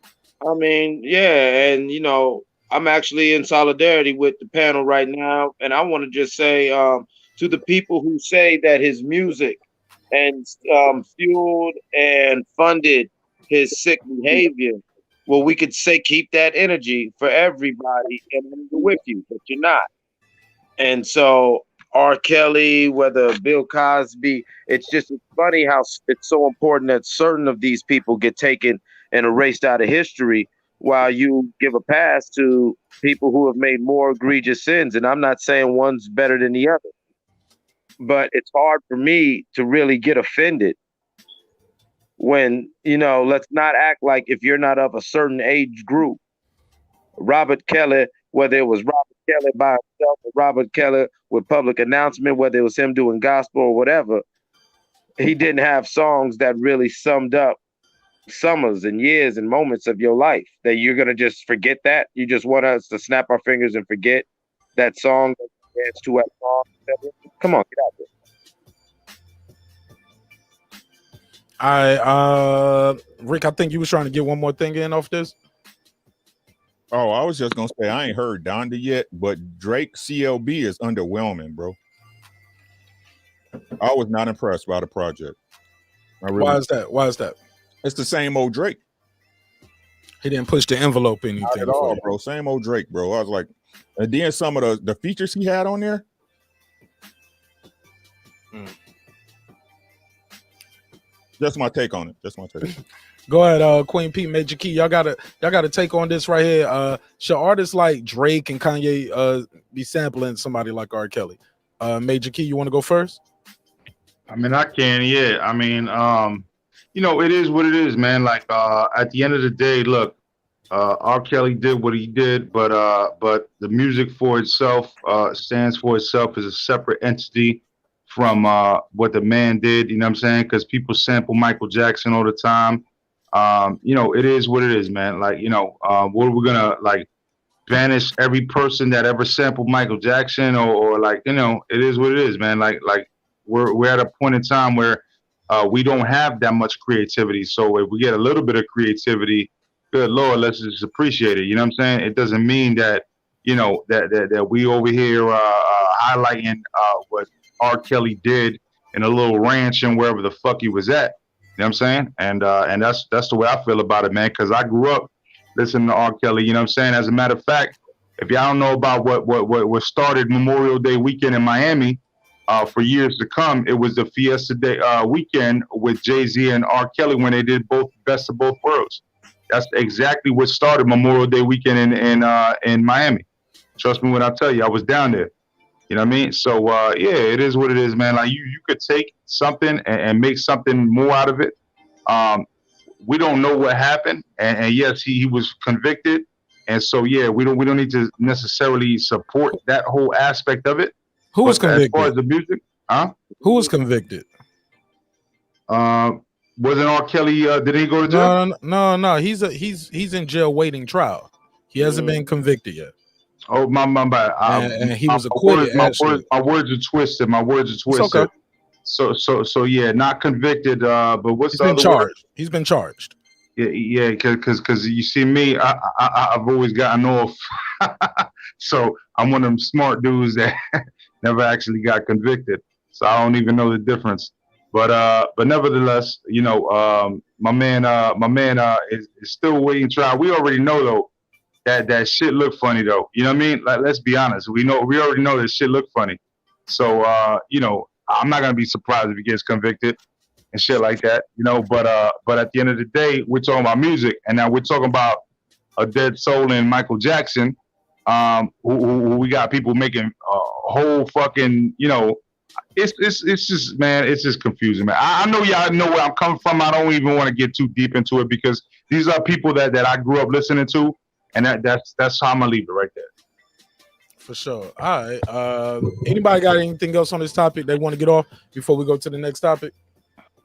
I mean, yeah, and you know, I'm actually in solidarity with the panel right now, and I want to just say to the people who say that his music and fueled and funded his sick behavior, well, we could say keep that energy for everybody and I'm with you, but you're not. And so R. Kelly, whether Bill Cosby, it's funny how it's so important that certain of these people get taken and erased out of history, while you give a pass to people who have made more egregious sins. And I'm not saying one's better than the other, but it's hard for me to really get offended when, you know, let's not act like if you're not of a certain age group. Robert Kelly, whether it was Robert Kelly by himself or Robert Kelly with public announcement, whether it was him doing gospel or whatever, he didn't have songs that really summed up summers and years and moments of your life that you're going to just forget that. You just want us to snap our fingers and forget that song that you dance to at song. Come on, get out there. All right, Rick, I think you was trying to get one more thing in off this. Oh, I was just gonna say I ain't heard Donda yet, but Drake CLB is underwhelming, bro. I was not impressed by the project. Why is that? It's the same old Drake. He didn't push the envelope anything not at all, bro. Same old Drake, bro. I was like, and then some of the features he had on there. Just my take on it. Go ahead, Queen P, Major Key. Y'all gotta take on this right here. Should artists like Drake and Kanye be sampling somebody like R. Kelly? Major Key, you want to go first? I mean, I can, yeah. I mean, you know, it is what it is, man. Like, at the end of the day, look, R. Kelly did what he did, but the music for itself stands for itself as a separate entity from what the man did. You know what I'm saying? Because people sample Michael Jackson all the time. You know, it is what it is, man. Like, you know, what are we gonna like banish every person that ever sampled Michael Jackson or like, you know, it is what it is, man. Like we're at a point in time where we don't have that much creativity. So if we get a little bit of creativity, good Lord, let's just appreciate it. You know what I'm saying? It doesn't mean that, you know, that we over here highlighting what R. Kelly did in a little ranch and wherever the fuck he was at. You know what I'm saying? And that's the way I feel about it, man, because I grew up listening to R. Kelly, you know what I'm saying? As a matter of fact, if y'all don't know about what started Memorial Day weekend in Miami for years to come, it was the Fiesta Day weekend with Jay-Z and R. Kelly when they did both Best of Both Worlds. That's exactly what started Memorial Day weekend in Miami. Trust me when I tell you, I was down there. You know what I mean? So yeah, it is what it is, man. Like you could take something and make something more out of it. We don't know what happened, and yes, he was convicted, and so yeah, we don't need to necessarily support that whole aspect of it. Who was convicted? As far as the music, Who was convicted? Wasn't R.Kelly? Did he go to jail? No. He's in jail waiting trial. He hasn't been convicted yet. Oh my bad. And he was acquitted. My words are twisted. My words are twisted. Okay. So yeah, not convicted. But what's the been other charged? word? He's been charged. Yeah, because you see me, I've always gotten off. So I'm one of them smart dudes that never actually got convicted. So I don't even know the difference. But nevertheless, you know, my man is still waiting trial. We already know though that shit look funny though. You know what I mean? Like, let's be honest. We already know that shit look funny. So you know, I'm not gonna be surprised if he gets convicted and shit like that. You know, but at the end of the day, we're talking about music, and now we're talking about a dead soul in Michael Jackson. Who we got people making whole fucking, you know. It's just, man, it's just confusing, man. I know y'all know where I'm coming from. I don't even want to get too deep into it because these are people that I grew up listening to, and that's how I'm gonna leave it right there. For sure. All right. Anybody got anything else on this topic they want to get off before we go to the next topic?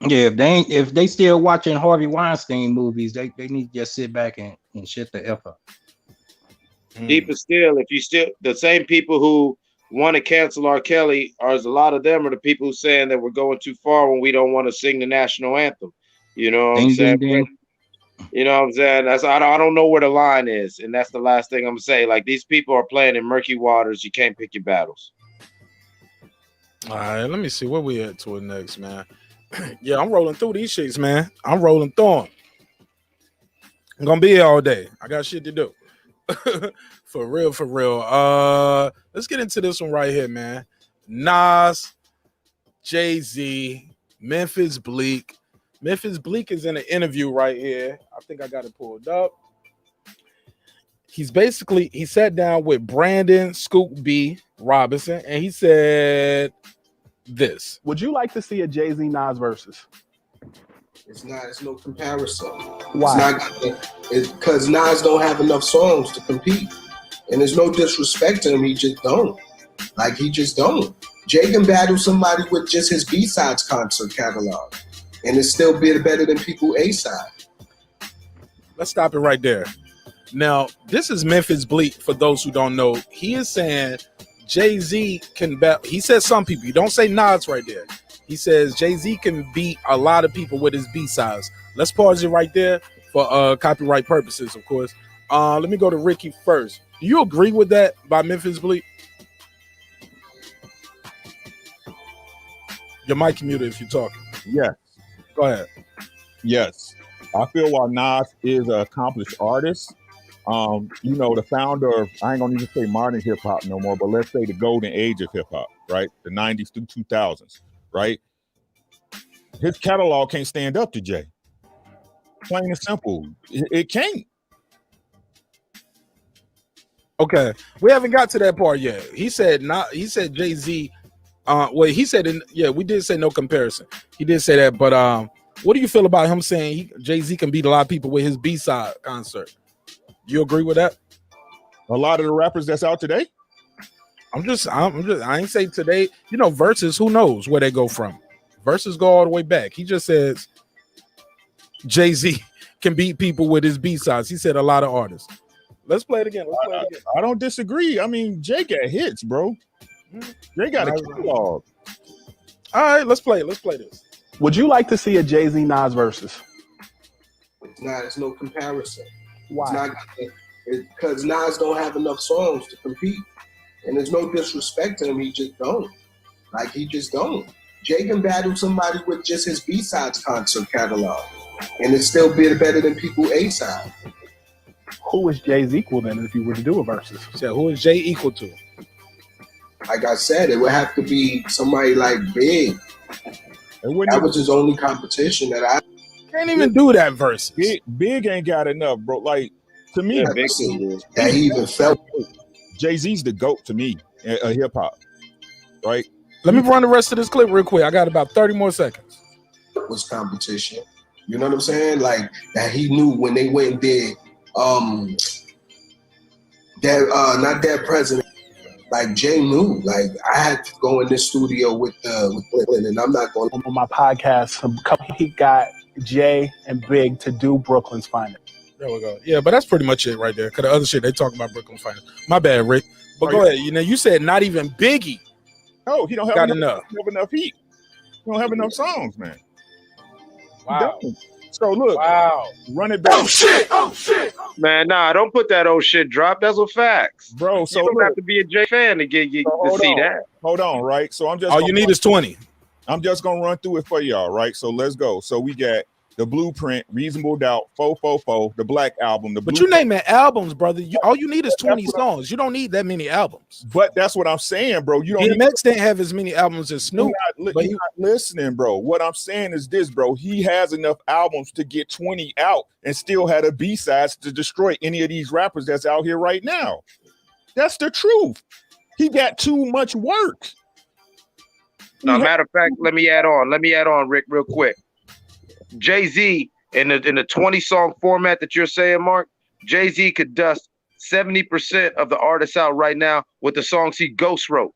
Yeah, if they still watching Harvey Weinstein movies, they need to just sit back and shut the F up. Deeper still, if you still the same people who want to cancel R. Kelly, or a lot of them are the people who saying that we're going too far when we don't want to sing the national anthem. You know what I'm saying? You know what I'm saying? I don't know where the line is, and that's the last thing I'm gonna say. Like, these people are playing in murky waters. You can't pick your battles. All right, let me see where we at to it next, man. Yeah, I'm rolling through these shits, man. I'm rolling through them. I'm gonna be here all day. I got shit to do. For real. Let's get into this one right here, man. Nas, Jay-Z, Memphis Bleek. Memphis Bleek is in an interview right here. I think I got it pulled up. He sat down with Brandon Scoop B Robinson, and he said this. Would you like to see a Jay-Z Nas versus? It's no comparison. Why? It's because Nas don't have enough songs to compete. And there's no disrespect to him, he just don't. Like, he just don't. Jay can battle somebody with just his B-sides concert catalog. And it's still better than people A-side. Let's stop it right there. Now, this is Memphis Bleek, for those who don't know. He is saying Jay-Z can battle. He says some people. You don't say Nas right there. He says Jay-Z can beat a lot of people with his B-sides. Let's pause it right there for copyright purposes, of course. Let me go to Ricky first. Do you agree with that by Memphis Bleek? Your mic muted if you're talking. Yes. Go ahead. Yes. I feel while Nas is an accomplished artist, you know, the founder of, I ain't gonna even say modern hip hop no more, but let's say the golden age of hip hop, right? The 90s through 2000s, right? His catalog can't stand up to Jay. Plain and simple. It can't. Okay, we haven't got to that part yet. He said Jay-Z. He said we did say no comparison. He did say that, but what do you feel about him saying Jay-Z can beat a lot of people with his B-side concert? You agree with that? A lot of the rappers that's out today? I ain't say today. You know, versus, who knows where they go from? Versus go all the way back. He just says Jay-Z can beat people with his B-sides. He said a lot of artists. Let's play it again. I don't disagree. I mean, Jay got hits, bro. Jay got a catalog. All right, let's play this. Would you like to see a Jay-Z Nas versus? It's no comparison. Why? Because Nas don't have enough songs to compete. And there's no disrespect to him, he just don't. Like, he just don't. Jay can battle somebody with just his B-sides concert catalog. And it's still better than people A-side. Who is Jay's equal then if you were to do a versus? Yeah, who is Jay equal to? Like I said, it would have to be somebody like Big. That was his only competition that I can't even do that versus. Big ain't got enough, bro. Like, to me, that he even felt. Jay-Z's the GOAT to me, hip hop, right? Let me run the rest of this clip real quick. I got about 30 more seconds. Was competition. You know what I'm saying? Like that he knew when they went and did not that president. Like Jay knew. Like I had to go in this studio with Brooklyn, and I'm not going on my podcast. He got Jay and Big to do Brooklyn's Finest. There we go. Yeah, but that's pretty much it right there. Cause the other shit they talk about Brooklyn's Finest. My bad, Rick. But go ahead. You know, you said not even Biggie. Oh, he don't have enough heat. He don't have enough songs, man. Wow. So look, run it back. Oh shit! Man, nah, don't put that old shit drop. That's what facts, bro. So you don't have to be a J fan to get you to see that. Hold on, right? So I'm just all you need is 20. I'm just gonna run through it for y'all, right? So let's go. So we got The Blueprint, Reasonable Doubt, 444, the Black Album. But you naming albums, brother. All you need is 20 songs. You don't need that many albums. But that's what I'm saying, bro. You don't. DMX didn't have as many albums as Snoop. You're not listening, bro. What I'm saying is this, bro. He has enough albums to get 20 out and still had a B-sides to destroy any of these rappers that's out here right now. That's the truth. He got too much work. No, matter of fact, let me add on, Rick, real quick. Jay-Z in the 20 song format that you're saying, Mark, Jay-Z could dust 70% of the artists out right now with the songs he ghost wrote.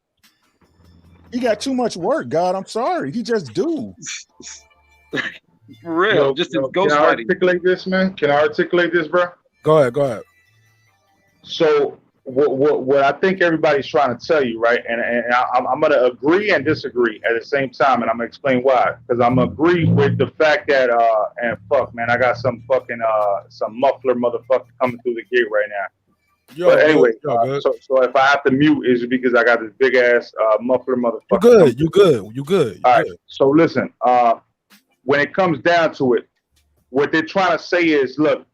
He got too much work, God. I'm sorry. He just do. For real, just his ghost can I writing. articulate this, man? Can I articulate this, bro? Go ahead. So what I think everybody's trying to tell you, right? And I'm going to agree and disagree at the same time, and I'm going to explain why. Because I'm agree with the fact that and fuck, man, I got some fucking some muffler motherfucker coming through the gate right now. But anyway, so if I have to mute, it's because I got this big ass muffler motherfucker. You good. All right. So listen, when it comes down to it, what they're trying to say is, look,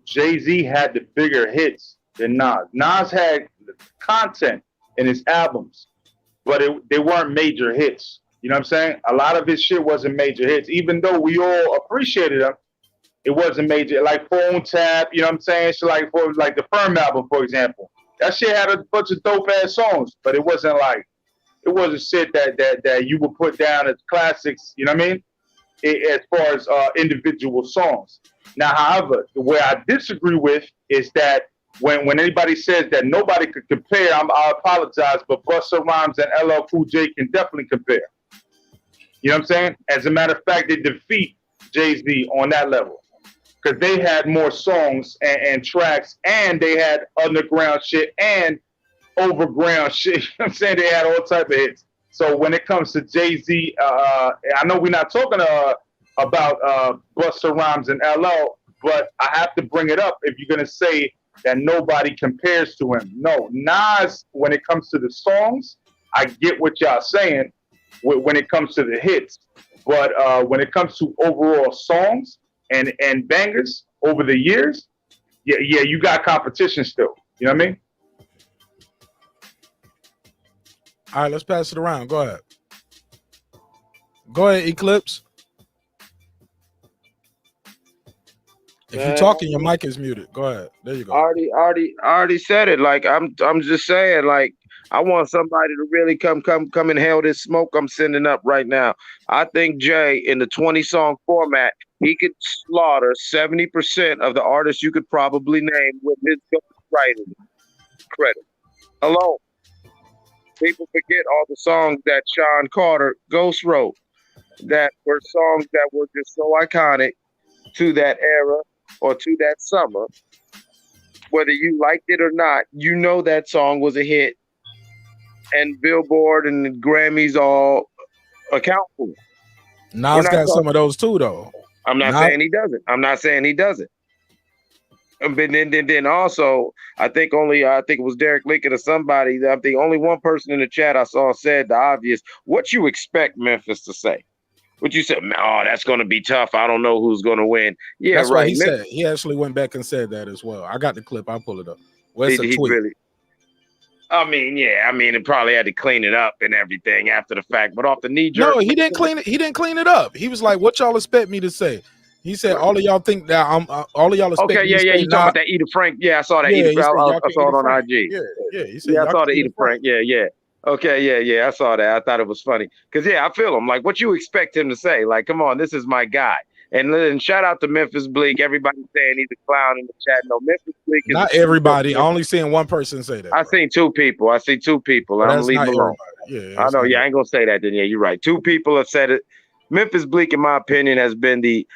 Jay-Z had the bigger hits than Nas. Nas had content in his albums, but they weren't major hits. You know what I'm saying? A lot of his shit wasn't major hits, even though we all appreciated him. It wasn't major, like Phone Tap. You know what I'm saying? So like for like the Firm album, for example, that shit had a bunch of dope ass songs, but it wasn't shit that you would put down as classics. You know what I mean? As far as individual songs. Now, however, where I disagree with is that when anybody says that nobody could compare, I apologize, but Busta Rhymes and LL Cool J can definitely compare. You know what I'm saying? As a matter of fact, they defeat Jay-Z on that level because they had more songs and tracks, and they had underground shit and overground shit. You know what I'm saying? They had all type of hits. So when it comes to Jay-Z, I know we're not talking about Busta Rhymes and LL, but I have to bring it up if you're going to say that nobody compares to him. No, Nas, when it comes to the songs, I get what y'all saying when it comes to the hits. But when it comes to overall songs and bangers over the years, yeah, you got competition still. You know what I mean? All right, let's pass it around. Go ahead. Go ahead, Eclipse. If you're talking, your mic is muted. Go ahead. There you go. I already said it. Like I'm just saying. Like I want somebody to really come and hail this smoke I'm sending up right now. I think Jay in the 20 song format, he could slaughter 70% of the artists you could probably name with his writing credit alone. People forget all the songs that Sean Carter ghost wrote that were songs that were just so iconic to that era or to that summer. Whether you liked it or not, you know that song was a hit, and Billboard and the Grammys all account for it. Nas got some of those too, though. I'm not saying he doesn't. But then also, I think it was Derek Lincoln or somebody. I think only one person in the chat I saw said the obvious. What you expect Memphis to say? What you said? Oh, that's going to be tough. I don't know who's going to win. Yeah, that's right. What he said. He actually went back and said that as well. I got the clip. I'll pull it up. Where's the tweet? Really, it probably had to clean it up and everything after the fact, but off the knee jerk. No, he didn't clean it. He didn't clean it up. He was like, "What y'all expect me to say?" He said all of y'all think that I'm all of y'all expect Okay, me yeah, to yeah. say You talking nah. about that Edith Frank? Yeah, I saw that. Yeah, Edith, he said y'all I can't saw eat it a on Frank. IG. Yeah. He said Yeah, I y'all saw the can't eat a Edith Frank. Yeah. Okay, yeah. I saw that. I thought it was funny because I feel him. Like, what you expect him to say? Like, come on, this is my guy. And then shout out to Memphis Bleek. Everybody saying he's a clown in the chat. No, Memphis Bleek is Not everybody. I only seen one person say that. I seen two people. I see two people. I'm gonna That's leave not them alone. everybody. Yeah, I know. Yeah, I ain't gonna say that. Then yeah, you're right. Two people have said it. Memphis Bleek, in my opinion, has been the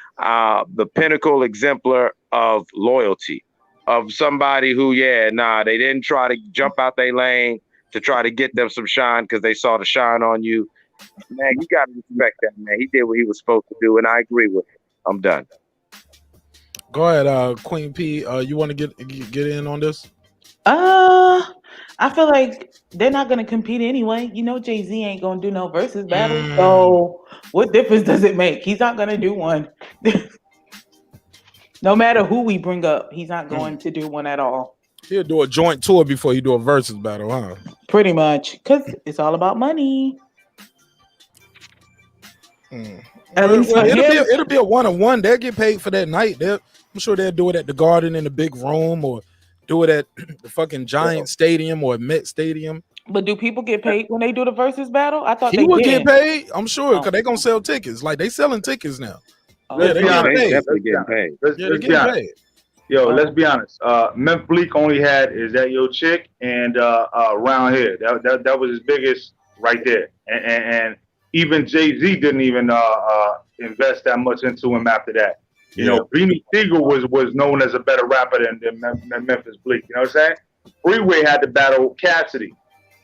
pinnacle exemplar of loyalty, of somebody who, they didn't try to jump out their lane to try to get them some shine because they saw the shine on you. Man, you gotta respect that, man. He did what he was supposed to do, and I agree with him. I'm done. Go ahead, Queen P. You want to get in on this? I feel like they're not gonna compete anyway. You know, Jay-Z ain't gonna do no versus battle. So what difference does it make? He's not gonna do one. No matter who we bring up, he's not going to do one at all. He'll do a joint tour before he do a versus battle, huh? Pretty much, because it's all about money. At least for him. It'll be a one-on-one. They'll get paid for that night. I'm sure they'll do it at the Garden in the big room, or do it at the fucking Giant Stadium or Met Stadium. But do people get paid when they do the versus battle? I thought he would get paid. I'm sure, because they're gonna sell tickets. Like they selling tickets now. Let's be honest. Definitely getting paid. Let's be honest. Yo, let's be honest. Memphis Bleek only had "Is That Your Chick" and "Round Here." That was his biggest right there. And even Jay-Z didn't even invest that much into him after that. You know, Beanie Siegel was known as a better rapper than Memphis Bleek. You know what I'm saying? Freeway had to battle Cassidy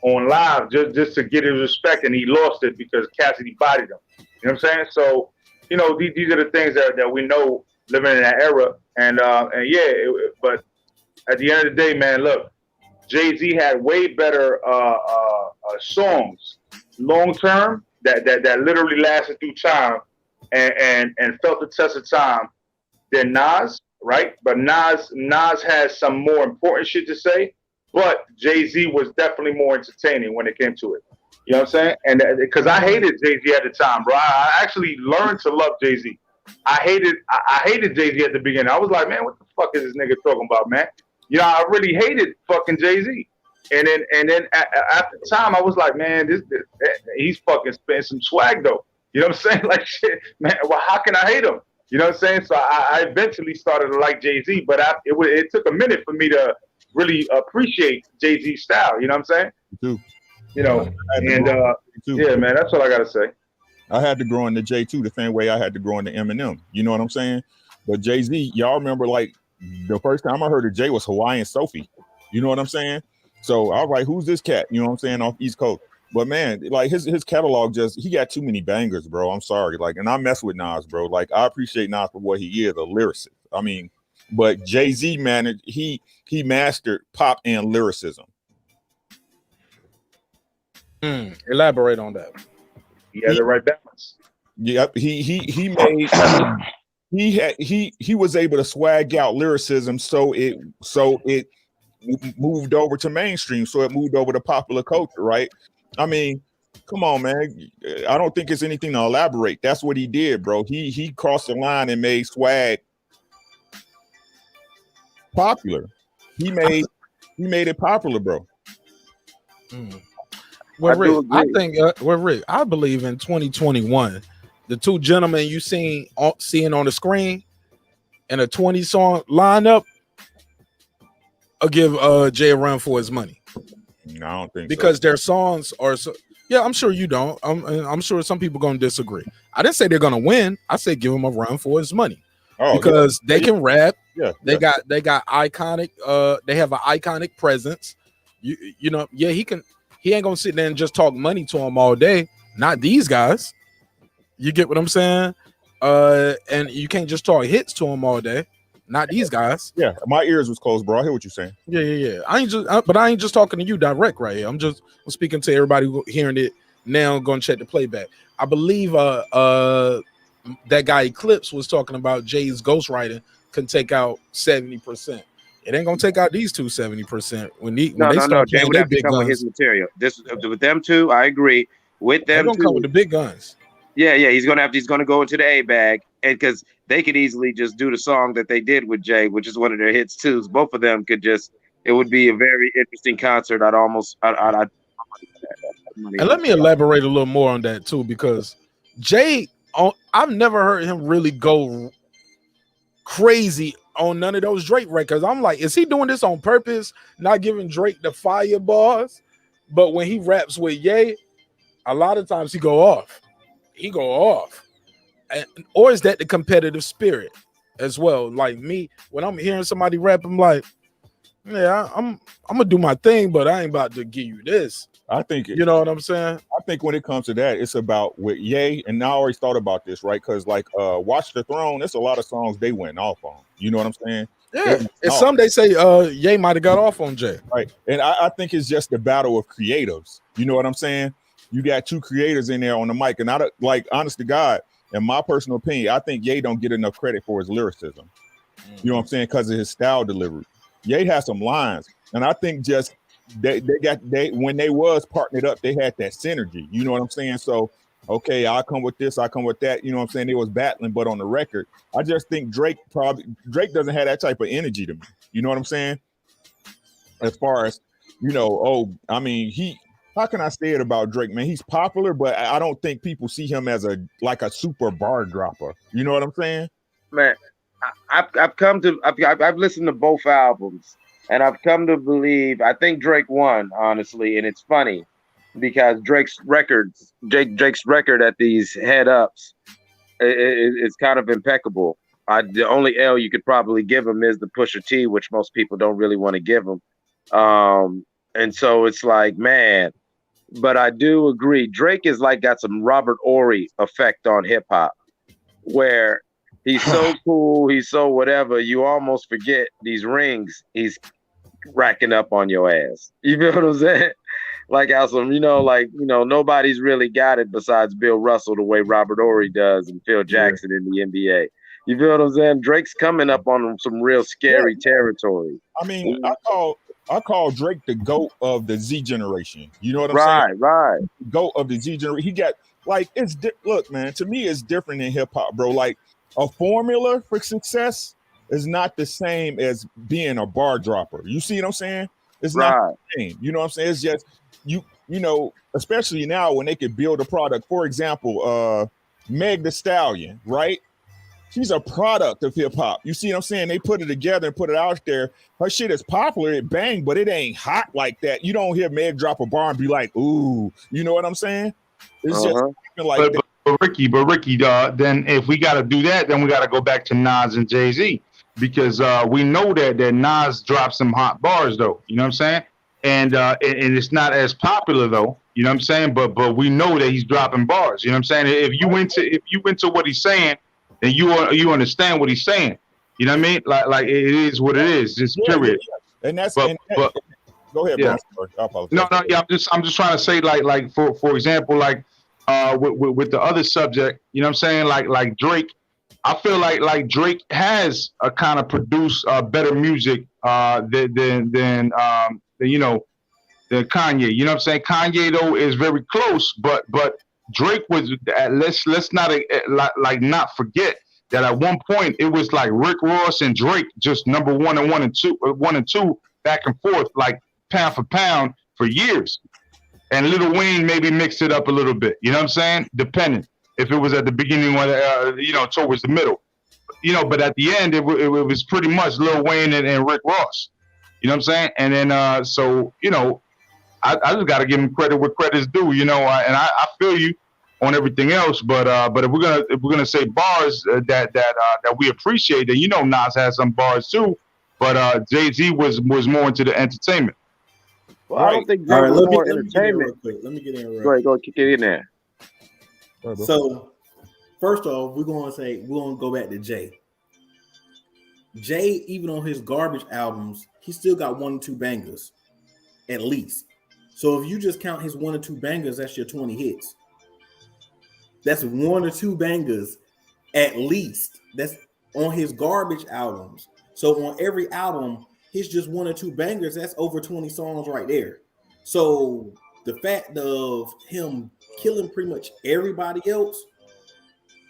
on live just to get his respect, and he lost it because Cassidy bodied him. You know what I'm saying? So, you know, these are the things that we know living in that era. But at the end of the day, man, look, Jay-Z had way better songs long term that literally lasted through time and felt the test of time than Nas, right? But Nas has some more important shit to say, but Jay-Z was definitely more entertaining when it came to it. You know what I'm saying? And because I hated Jay-Z at the time, bro. I actually learned to love Jay-Z. I hated Jay-Z at the beginning. I was like, man, what the fuck is this nigga talking about, man? You know, I really hated fucking Jay-Z. And then after time, I was like, man, he's fucking spitting some swag though. You know what I'm saying? Like, shit, man. Well, how can I hate him? You know what I'm saying? So I eventually started to like Jay-Z, but it took a minute for me to really appreciate Jay-Z's style. You know what I'm saying? Too. You know, yeah, man, that's all I gotta say. I had to grow into J too, the same way I had to grow into Eminem. You know what I'm saying? But Jay-Z, y'all remember like the first time I heard of Jay was Hawaiian Sophie. You know what I'm saying? So I was like, who's this cat? You know what I'm saying? Off East Coast. But man, like his catalog he got too many bangers, bro. I'm sorry. Like, and I mess with Nas, bro. Like, I appreciate Nas for what he is, a lyricist. I mean, but Jay-Z, man, he mastered pop and lyricism. Elaborate on that. He had the right balance. Yep, he made he was able to swag out lyricism, so it moved over to mainstream, so it moved over to popular culture, right? I mean, come on, man. I don't think it's anything to elaborate. That's what he did, bro. He crossed the line and made swag popular. He made it popular, bro. Well, Rick, Rick, I believe in 2021, the two gentlemen you seeing on the screen and a 20 song lineup, I'll give Jay a run for his money. No, I don't think because so. Their songs are so. Yeah, I'm sure you don't. I'm sure some people gonna disagree. I didn't say they're gonna win. I said give him a run for his money because they can rap. Yeah, they got iconic. They have an iconic presence. You know. Yeah, he can. He ain't gonna sit there and just talk money to him all day. Not these guys. You get what I'm saying? And you can't just talk hits to him all day. Not these guys. Yeah, my ears was closed, bro. I hear what you're saying. Yeah. But I ain't just talking to you direct right here. I'm speaking to everybody who hearing it now. Going to check the playback. I believe that guy Eclipse was talking about Jay's ghostwriting can take out 70%. It ain't gonna take out these two 70% when they start Jay playing would their have to big come guns. with his material. This with them two, I agree. With them They're gonna come with the big guns. Yeah. He's gonna go into the A bag because they could easily just do the song that they did with Jay, which is one of their hits too. So both of them could just. It would be a very interesting concert. I'd And let me elaborate a little more on that too, because Jay, I've never heard him really go crazy on none of those Drake records. I'm like, is he doing this on purpose, not giving Drake the fire bars? But when he raps with Ye, a lot of times he go off. Or is that the competitive spirit as well? Like me, when I'm hearing somebody rap, I'm like, yeah, I'm gonna do my thing, but I ain't about to give you this. I think you know what I'm saying. I think when it comes to that, it's about with Ye, and I always thought about this, right? Because like Watch the Throne, there's a lot of songs they went off on. You know what I'm saying? Yeah, and some they say Ye might have got off on Jay. Right. And I think it's just the battle of creatives. You know what I'm saying? You got two creators in there on the mic, and I like, honest to God, in my personal opinion, I think Ye don't get enough credit for his lyricism. You know what I'm saying? Because of his style delivery. Ye has some lines, and I think just they when they was partnered up, they had that synergy. You know what I'm saying? So okay, I'll come with this, I come with that. You know what I'm saying? They was battling, but on the record, I just think Drake doesn't have that type of energy to me. You know what I'm saying? As far as, you know, how can I say it about Drake, man? He's popular, but I don't think people see him as a super bar dropper. You know what I'm saying? Man, I've listened to both albums, and I've come to believe I think Drake won, honestly, and it's funny because Drake's record at these head ups is kind of impeccable. The only L you could probably give him is the Pusha T, which most people don't really want to give him. And so it's like, man, but I do agree. Drake is like got some Robert Horry effect on hip hop, where he's so cool, he's so whatever, you almost forget these rings he's racking up on your ass. You feel what I'm saying? Like how some, nobody's really got it besides Bill Russell the way Robert Horry does and Phil Jackson in the NBA. You feel what I'm saying? Drake's coming up on some real scary territory. I mean, I call Drake the GOAT of the Z generation. You know what I'm saying? Right. GOAT of the Z generation. He got look, man, to me it's different in hip hop, bro. Like a formula for success is not the same as being a bar dropper. You see what I'm saying? It's not the same. You know what I'm saying? It's just you know, especially now when they could build a product. For example, Meg Thee Stallion, right? She's a product of hip hop. You see what I'm saying? They put it together and put it out there. Her shit is popular, it bang, but it ain't hot like that. You don't hear Meg drop a bar and be like, ooh, you know what I'm saying? It's just like that. But Ricky, then if we got to do that, then we got to go back to Nas and Jay-Z, because we know that Nas dropped some hot bars though. You know what I'm saying? And it's not as popular though. You know what I'm saying? But we know that he's dropping bars. You know what I'm saying? If you into what he's saying, then you understand what he's saying. You know what I mean? Like it is what it is. Just period. And that's but go ahead, yeah. bro. I apologize. No, yeah. I'm just trying to say like for example, like with the other subject, you know what I'm saying? Like Drake, I feel like Drake has a kind of produced better music than Kanye. You know what I'm saying? Kanye though is very close, but Drake was let's not not forget that at one point it was like Rick Ross and Drake just number one and two back and forth like pound for pound for years. And Lil Wayne maybe mixed it up a little bit. You know what I'm saying? Depending if it was at the beginning or towards the middle. But at the end it was pretty much Lil Wayne and Rick Ross. You know what I'm saying? And then I just got to give him credit where credit's due. And I feel you on everything else. But if we're gonna say bars that we appreciate, then Nas has some bars too. But Jay-Z was more into the entertainment. Well, I don't think Drake was more entertainment. Let me get in real quick. Go kick it in there. So first off, we're gonna go back to Jay. Jay, even on his garbage albums, he still got 1 or 2 bangers, at least. So if you just count his 1 or 2 bangers, that's your 20 hits. That's 1 or 2 bangers, at least. That's on his garbage albums. So on every album, his just 1 or 2 bangers, that's over 20 songs right there. So the fact of him killing pretty much everybody else,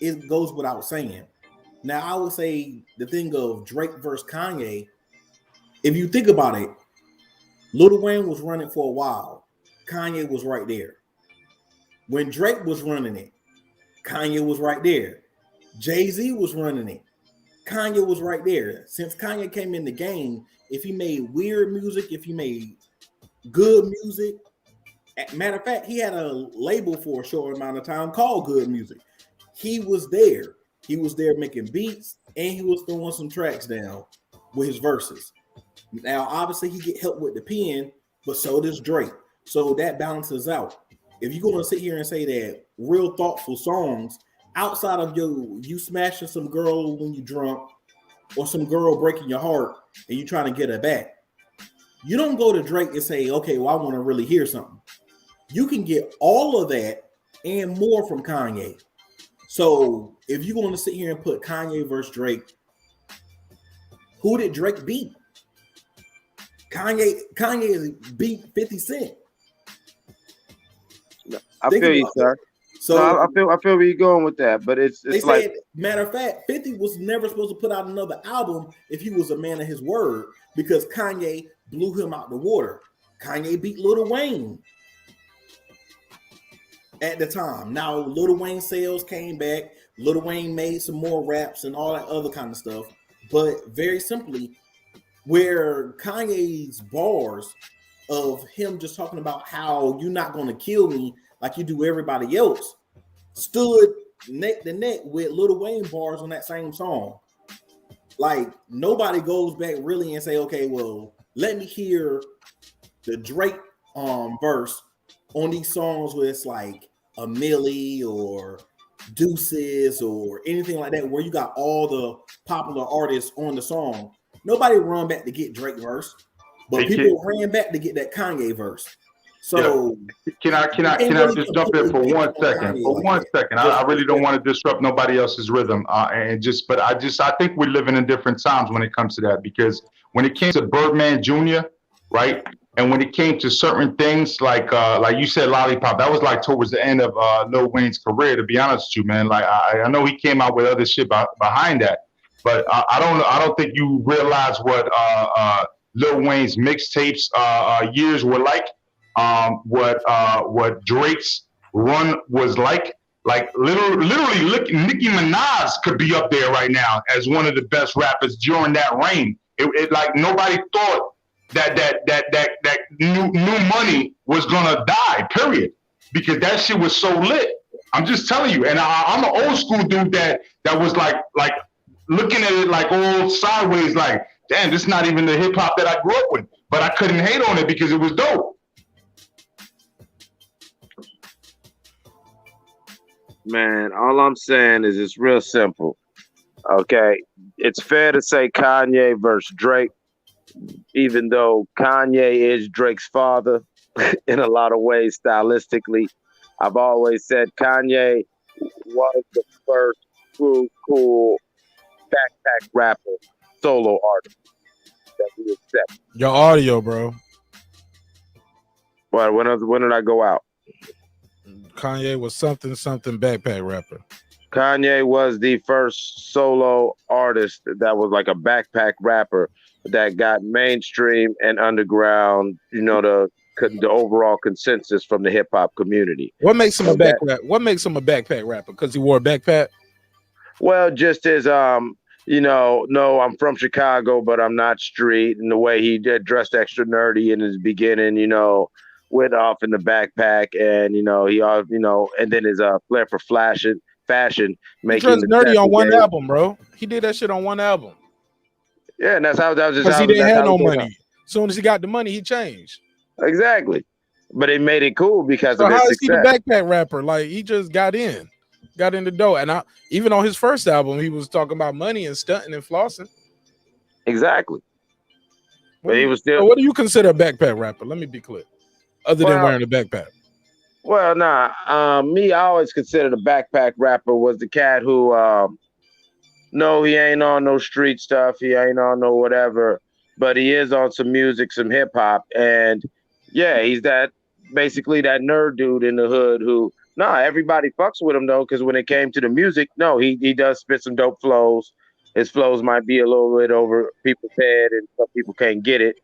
it goes without saying. Now, I would say the thing of Drake versus Kanye, if you think about it, Lil Wayne was running for a while. Kanye was right there. When Drake was running it, Kanye was right there. Jay-Z was running it. Kanye was right there. Since Kanye came in the game, if he made weird music, if he made good music, matter of fact, he had a label for a short amount of time called Good Music. He was there. He was there making beats, and he was throwing some tracks down with his verses. Now, obviously, he get help with the pen, but so does Drake. So that balances out. If you're going to sit here and say that real thoughtful songs outside of you smashing some girl when you drunk or some girl breaking your heart and you trying to get her back, you don't go to Drake and say, okay, well, I want to really hear something. You can get all of that and more from Kanye. So if you're going to sit here and put Kanye versus Drake, who did Drake beat? Kanye beat 50 Cent. I feel you, sir. So no, I feel where you're going with that, but it's they like said, matter of fact, 50 was never supposed to put out another album if he was a man of his word, because Kanye blew him out the water. Kanye beat Lil Wayne at the time. Now Lil Wayne sales came back. Lil Wayne made some more raps and all that other kind of stuff. But very simply, where Kanye's bars of him just talking about how you're not going to kill me like you do everybody else stood neck to neck with Lil Wayne bars on that same song. Like, nobody goes back really and say, okay, well, let me hear the Drake verse on these songs where it's like a Millie or Deuces or anything like that, where you got all the popular artists on the song. Nobody run back to get Drake verse, but people ran back to get that Kanye verse. So can I just jump in for 1 second? For 1 second, I really don't want to disrupt nobody else's rhythm, I think we're living in different times when it comes to that, because when it came to Birdman Jr., right, and when it came to certain things like you said, Lollipop, that was like towards the end of Lil Wayne's career. To be honest with you, man, like I know he came out with other shit behind that, but I don't think you realize what Lil Wayne's mixtapes years were like. What Drake's run was like literally Nicki Minaj could be up there right now as one of the best rappers during that reign. It like nobody thought that new money was gonna die, period, because that shit was so lit. I'm just telling you, and I'm an old school dude that was like looking at it like all sideways, like, damn, this is not even the hip hop that I grew up with, but I couldn't hate on it because it was dope. Man, all I'm saying is it's real simple. Okay, it's fair to say Kanye versus Drake, even though Kanye is Drake's father in a lot of ways stylistically. I've always said Kanye was the first cool backpack rapper solo artist that we accept. Your audio, bro. Well, when did I go out? Kanye was something backpack rapper. Kanye was the first solo artist that was like a backpack rapper that got mainstream and underground, you know, the overall consensus from the hip hop community. What makes him a backpack rapper? Because he wore a backpack? Well, just as you know, no, I'm from Chicago, but I'm not street, and the way he dressed extra nerdy in his beginning, you know, went off in the backpack, and you know, and then his flair for fashion, making he dressed nerdy on one album, bro. He did that shit on one album. Yeah, and that's how that was just because he didn't have no money. As soon as he got the money, he changed. Exactly, but it made it cool because of his how success. Is he the backpack rapper? Like, he just got in the door, and even on his first album, he was talking about money and stunting and flossing. Exactly, but he was still. So what do you consider a backpack rapper? Let me be clear. Other than wearing a backpack. Well, me, I always considered a backpack rapper was the cat who, no, he ain't on no street stuff. He ain't on no whatever, but he is on some music, some hip hop. And yeah, he's basically that nerd dude in the hood who Nah, everybody fucks with him though, because when it came to the music, no, he does spit some dope flows. His flows might be a little bit over people's head, and some people can't get it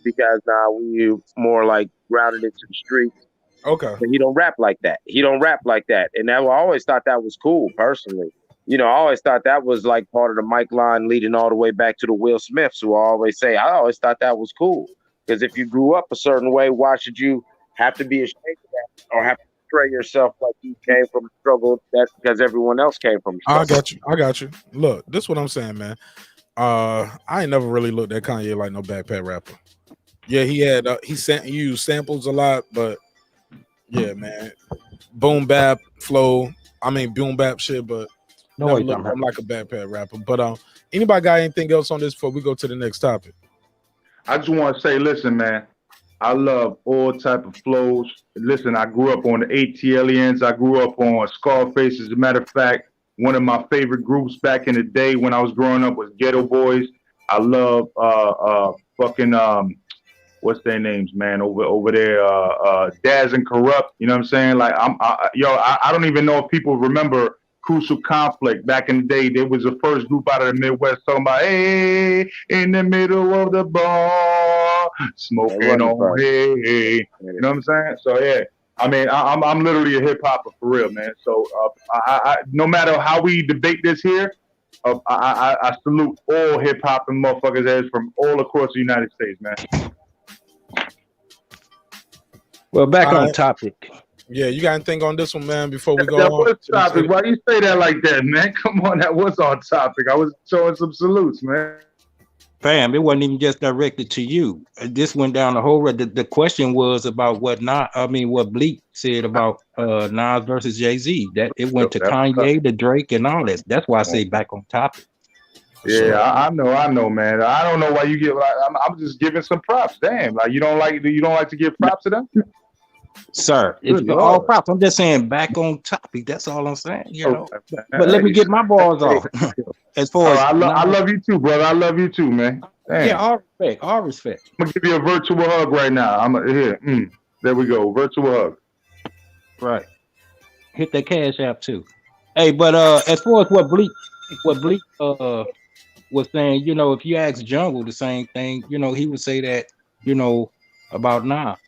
because now we more like grounded into the streets. Okay. But he don't rap like that. He don't rap like that, and I always thought that was cool personally. I always thought that was like part of the mic line leading all the way back to the Will Smiths, who always say, I always thought that was cool. Because if you grew up a certain way, why should you have to be ashamed of that or have to portray yourself like you came from a struggle that because everyone else came from a struggle? I got you. Look, this is what I'm saying, man. I ain't never really looked at Kanye like no backpack rapper. Yeah, he used samples a lot, but yeah, man, boom bap flow. I mean boom bap shit, but never looked at him like a backpack rapper. But anybody got anything else on this before we go to the next topic? I just want to say, listen, man, I love all type of flows. Listen, I grew up on the ATLians. I grew up on Scarface. As a matter of fact, one of my favorite groups back in the day when I was growing up was Ghetto Boys. I love what's their names, man, over there, Daz and Corrupt. You know what I'm saying? Like I don't even know if people remember Crucial Conflict. Back in the day, there was the first group out of the Midwest talking about, hey, in the middle of the bar, smoking on, hey. You know what I'm saying? So yeah, I mean, I'm literally a hip hopper for real, man. So I no matter how we debate this here, I salute all hip hop and motherfuckers heads from all across the United States, man. Well, back on topic. Yeah, you got anything on this one, man, before we go that on? Was topic. Why you say that like that, man? Come on, that was on topic. I was showing some salutes, man. Fam, it wasn't even just directed to you. This went down the whole road. The question was about what Bleek said about Nas versus Jay-Z. That it went to Kanye, to Drake, and all that. That's why I say back on topic. Yeah, sure. I know, man. I don't know why you get. Like, I'm just giving some props. Damn, like you don't like to give props to them, sir. It's all props. I'm just saying back on topic. That's all I'm saying. You know. But let me get my balls off. As far as I love you too, brother. I love you too, man. Damn. Yeah, all respect. I'm gonna give you a virtual hug right now. Here. There we go. Virtual hug. Right. Hit that Cash App too. Hey, but as far as what Bleek was saying, if you ask Jungle the same thing, he would say that, about Nas.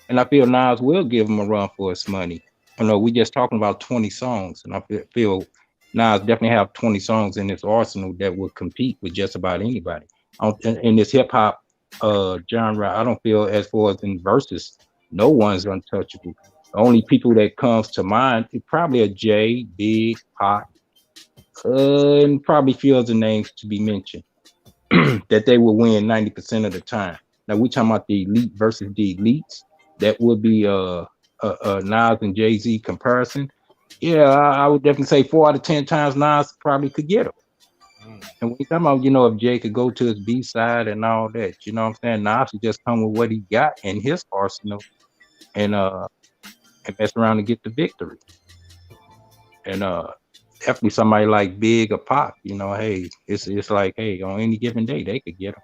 And I feel Nas will give him a run for his money. We just talking about 20 songs, and I feel Nas definitely have 20 songs in his arsenal that would compete with just about anybody. In this hip hop genre, I don't feel as far as in verses, no one's untouchable. The only people that comes to mind is probably a Jay, Big, Pac, and probably few other names to be mentioned that they will win 90% of the time. Now we talking about the elite versus the elites. That would be Nas and Jay-Z comparison. Yeah, I would definitely say 4 out of 10 times Nas probably could get him. And when you talking about, if Jay could go to his B-side and all that, you know what I'm saying? Nas would just come with what he got in his arsenal and mess around and get the victory. And definitely somebody like Big or Pop, hey, it's like, hey, on any given day they could get him.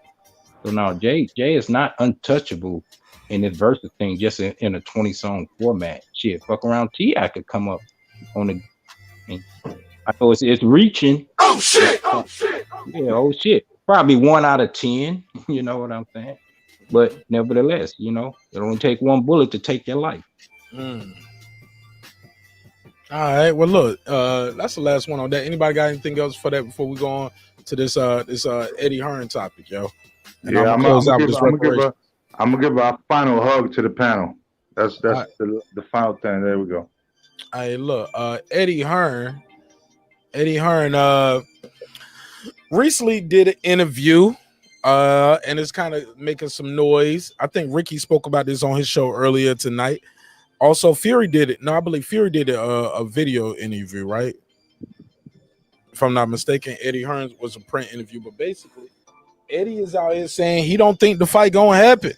So now Jay is not untouchable in this versus thing, just in a 20-song format. Shit, fuck around, T.I. could come up on the. I know it's reaching. Oh shit! Yeah, oh shit. Probably 1 out of 10. You know what I'm saying? But nevertheless, it only take one bullet to take your life. All right. Well, look, that's the last one on that. Anybody got anything else for that before we go on to this Eddie Hearn topic, yo? And yeah, I'm gonna give a final hug to the panel. That's right. the final thing. There we go. Hey, look, Eddie Hearn recently did an interview, and it's kind of making some noise. I think Ricky spoke about this on his show earlier tonight. Also, Fury did it. No, I believe Fury did a video interview, right? If I'm not mistaken, Eddie Hearn was a print interview, but basically, Eddie is out here saying he don't think the fight gonna happen,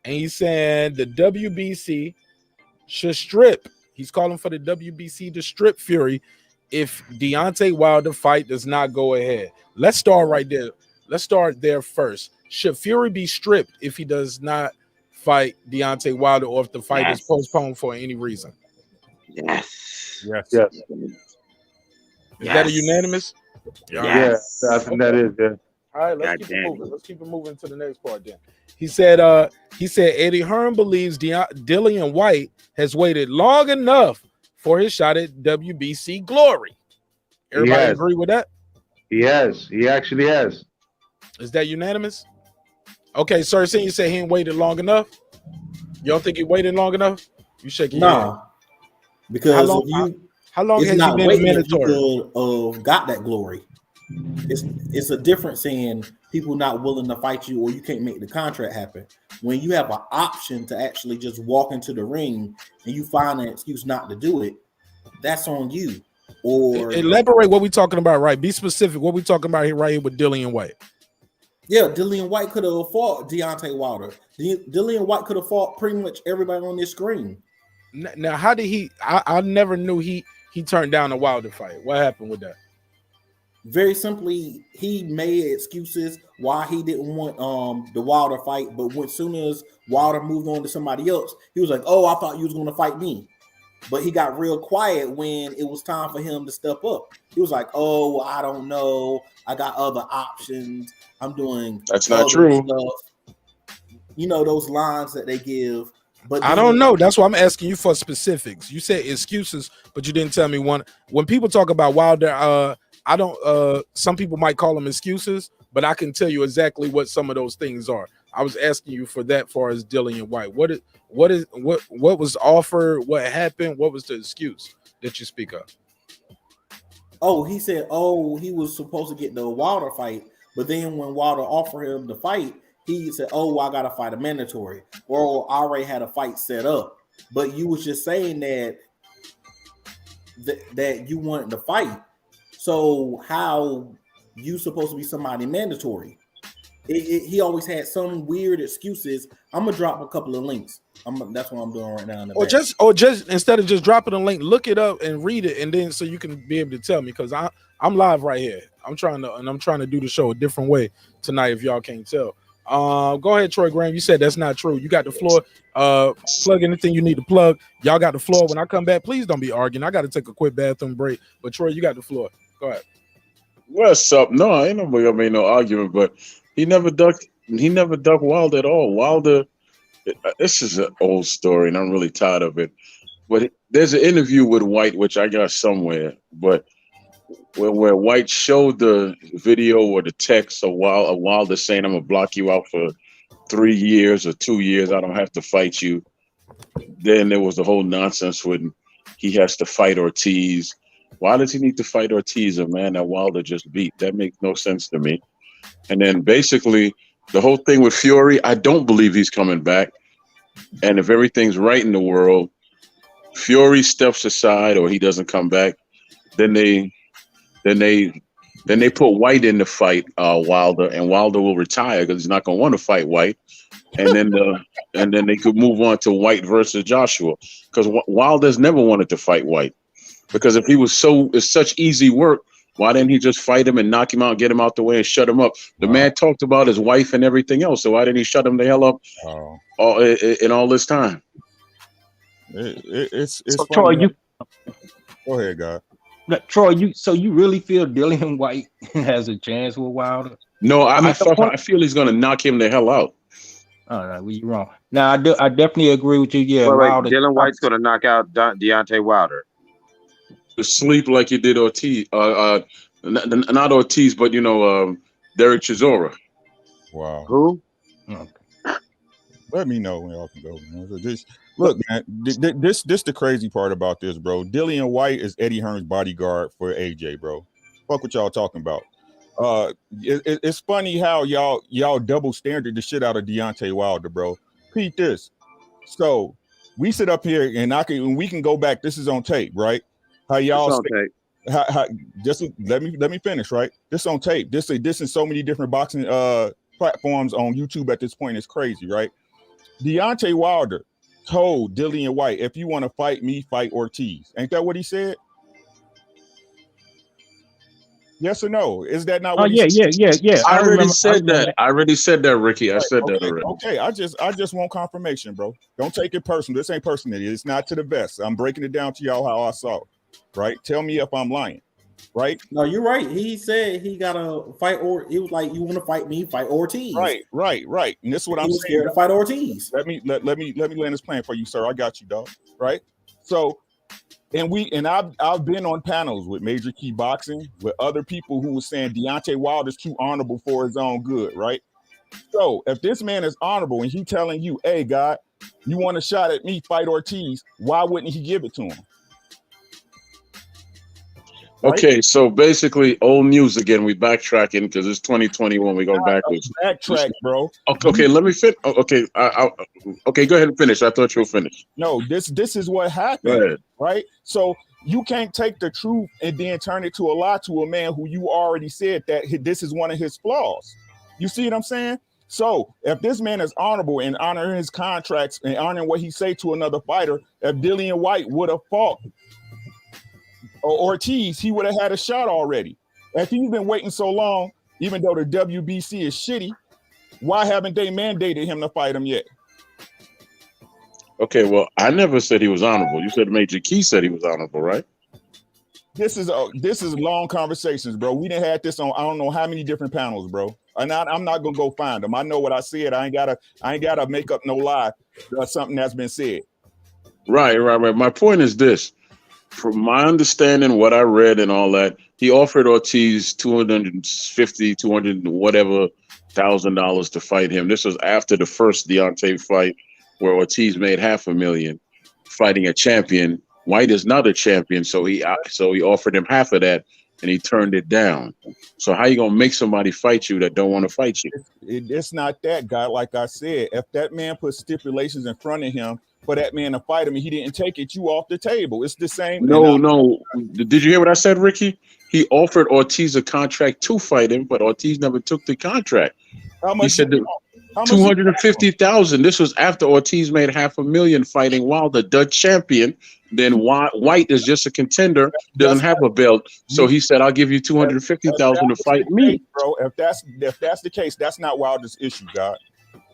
and he's saying the WBC should strip. He's calling for the WBC to strip Fury if Deontay Wilder fight does not go ahead. Let's start right there. Let's start there first. Should Fury be stripped if he does not fight Deontay Wilder, or if the fight is postponed for any reason? Yes. Yes. Yes. Is that a unanimous? Yeah, I think that is. Yeah. All right, let's God keep it damn moving. Let's keep it moving to the next part then. He said Eddie Hearn believes Dillian Whyte has waited long enough for his shot at WBC glory. Everybody has. agree with that? He has. He actually has. Is that unanimous? Okay, sir, you say he ain't waited long enough. You don't think he waited long enough? You shaking your head. Nah, because if you, how long it's has he not been waiting if you mandatory? could got that glory. It's a difference in people not willing to fight you or you can't make the contract happen. When you have an option to actually just walk into the ring and you find an excuse not to do it, that's on you. Or Elaborate what we talking about, right? Be specific. What we talking about here, right here with Dillian Whyte. yeah, Dillian Whyte could have fought Deontay Wilder. Dillian Whyte could have fought pretty much everybody on this screen. Now, how did he? I never knew he turned down a Wilder fight. What happened with that? Very simply, he made excuses why he didn't want the Wilder fight, but as soon as Wilder moved on to somebody else, he was like, "Oh, I thought you was going to fight me." But he got real quiet when it was time for him to step up. He was like, "Oh, I don't know. I got other options. I'm doing That's not true. Stuff." You know those lines that they give. But I don't know. That's why I'm asking you for specifics. You said excuses, but you didn't tell me one. When people talk about Wilder, I don't. Some people might call them excuses, but I can tell you exactly what some of those things are. I was asking you for that, far as Dillian Whyte. What was offered? What happened? What was the excuse that you speak of? Oh, he said, "Oh, he was supposed to get the Wilder fight, but then when Wilder offered him the fight, he said, "Oh, I got to fight a mandatory, or I already had a fight set up." But you was just saying that you wanted to fight. So how you supposed to be somebody mandatory? He always had some weird excuses. I'm gonna drop a couple of links. That's what I'm doing right now. Or just instead of just dropping a link, look it up and read it, and then so you can be able to tell me, because I'm live right here. I'm trying to do the show a different way tonight. If y'all can't tell, go ahead, Troy Graham. You said that's not true. You got the floor. Plug anything you need to plug. Y'all got the floor. When I come back, please don't be arguing. I got to take a quick bathroom break. But Troy, you got the floor. Go ahead. What's up? No, ain't nobody gonna make no argument, but he never ducked Wilder at all. Wilder, this is an old story, and I'm really tired of it. But there's an interview with Whyte, which I got somewhere, but where Whyte showed the video or the text of Wilder saying, "I'm gonna block you out for 3 years or 2 years. I don't have to fight you." Then there was the whole nonsense when he has to fight Ortiz. Why does he need to fight Ortiz, a man that Wilder just beat? That makes no sense to me. And then basically the whole thing with Fury, I don't believe he's coming back. And if everything's right in the world, Fury steps aside or he doesn't come back, then they put Whyte in the fight Wilder, and Wilder will retire because he's not going to want to fight Whyte. And then they could move on to Whyte versus Joshua, because Wilder's never wanted to fight Whyte. Because if he was it's such easy work, why didn't he just fight him and knock him out, get him out the way, and shut him up? The man talked about his wife and everything else, so why didn't he shut him the hell up in all this time? It's so funny. Troy, Go ahead, God. Troy, you really feel Dillian Whyte has a chance with Wilder? No, I feel he's going to knock him the hell out. All right, well, you're wrong. Now, I definitely agree with you. Yeah, wait, Wilder. Dillian Whyte's going to knock out Deontay Wilder. To sleep like you did Ortiz, not Ortiz, but Derek Chisora. Wow. Who? Okay. Let me know when y'all can go, man. So look, man, this the crazy part about this, bro. Dillian Whyte is Eddie Hearn's bodyguard for AJ, bro. Fuck what y'all talking about. It's funny how y'all double standard the shit out of Deontay Wilder, bro. Pete this. So we sit up here and we can go back. This is on tape, right? How y'all just let me finish, right? This on tape. This is so many different boxing platforms on YouTube at this point. It's crazy, right? Deontay Wilder told Dillian Whyte, "If you want to fight me, fight Ortiz." Ain't that what he said? Yes or no? Is that not Oh what he yeah, said? yeah. I already remember said that. that. I already said that, Ricky. I said that Okay, already. okay. I just want confirmation, bro. Don't take it personal. This ain't personal. It's not to the best. I'm breaking it down to y'all how I saw it. Right? Tell me if I'm lying. Right? No, you're right. He said he got to fight, or he was like, "You want to fight me? Fight Ortiz." Right. And this is what he I'm was saying. scared to fight Ortiz. Let me land this plan for you, sir. I got you, dog. Right? So, and I've been on panels with Major Key Boxing with other people who were saying Deontay Wilder's too honorable for his own good, right? So if this man is honorable and he telling you, hey, God, you want a shot at me, fight Ortiz, why wouldn't he give it to him? Right? Okay, so basically, old news again. We backtracking because it's 2021. We go backwards. Backtrack, bro. Okay, let me fit. Okay, okay, go ahead and finish. I thought you were finished. No, this is what happened, right? So you can't take the truth and then turn it to a lie to a man who you already said that this is one of his flaws. You see what I'm saying? So if this man is honorable and honoring his contracts and honoring what he say to another fighter, if Dillian Whyte would have fought Ortiz, he would have had a shot already. If he's been waiting so long, even though the WBC is shitty, why haven't they mandated him to fight him yet? Okay, well, I never said he was honorable. You said Major Key said he was honorable, right? This is long conversations, bro. We done had this on I don't know how many different panels, bro. And I'm not gonna go find them. I know what I said. I ain't gotta make up no lie. Something that's been said. Right. My point is this: from my understanding, what I read and all that, he offered Ortiz $250, $200 whatever $1,000 to fight him. This was after the first Deontay fight, where Ortiz made $500,000 fighting a champion. White is not a champion, so he offered him half of that, and he turned it down. So how you gonna make somebody fight you that don't want to fight you? It's not that, guy. Like I said, if that man put stipulations in front of him for that man to fight him and he didn't take it, you off the table. It's the same. No. Did you hear what I said, Ricky? He offered Ortiz a contract to fight him, but Ortiz never took the contract. How much? He said $250,000. This was after Ortiz made $500,000 fighting Wilder, the champion. Then White is just a contender, doesn't have a belt. So he said, "I'll give you $250,000 to fight me." Bro, if that's the case, that's not Wilder's issue, God.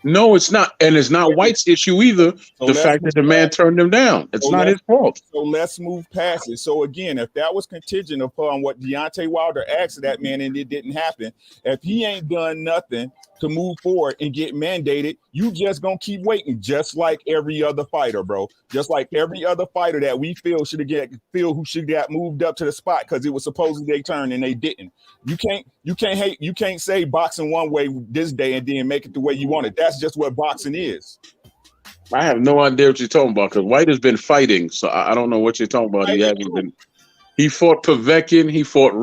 No, it's not, and it's not White's issue either. So the fact that the man turned him down, it's not his fault. So let's move past it. So again, if that was contingent upon what Deontay Wilder asked that man and it didn't happen, if he ain't done nothing to move forward and get mandated, you just gonna keep waiting, just like every other fighter, bro. Just like every other fighter that we feel who should have moved up to the spot because it was supposedly they turned and they didn't. You can't say boxing one way this day and then make it the way you want it. That's just what boxing is. I have no idea what you're talking about because White has been fighting, so I don't know what you're talking about. He hasn't been. He fought Povetkin, he fought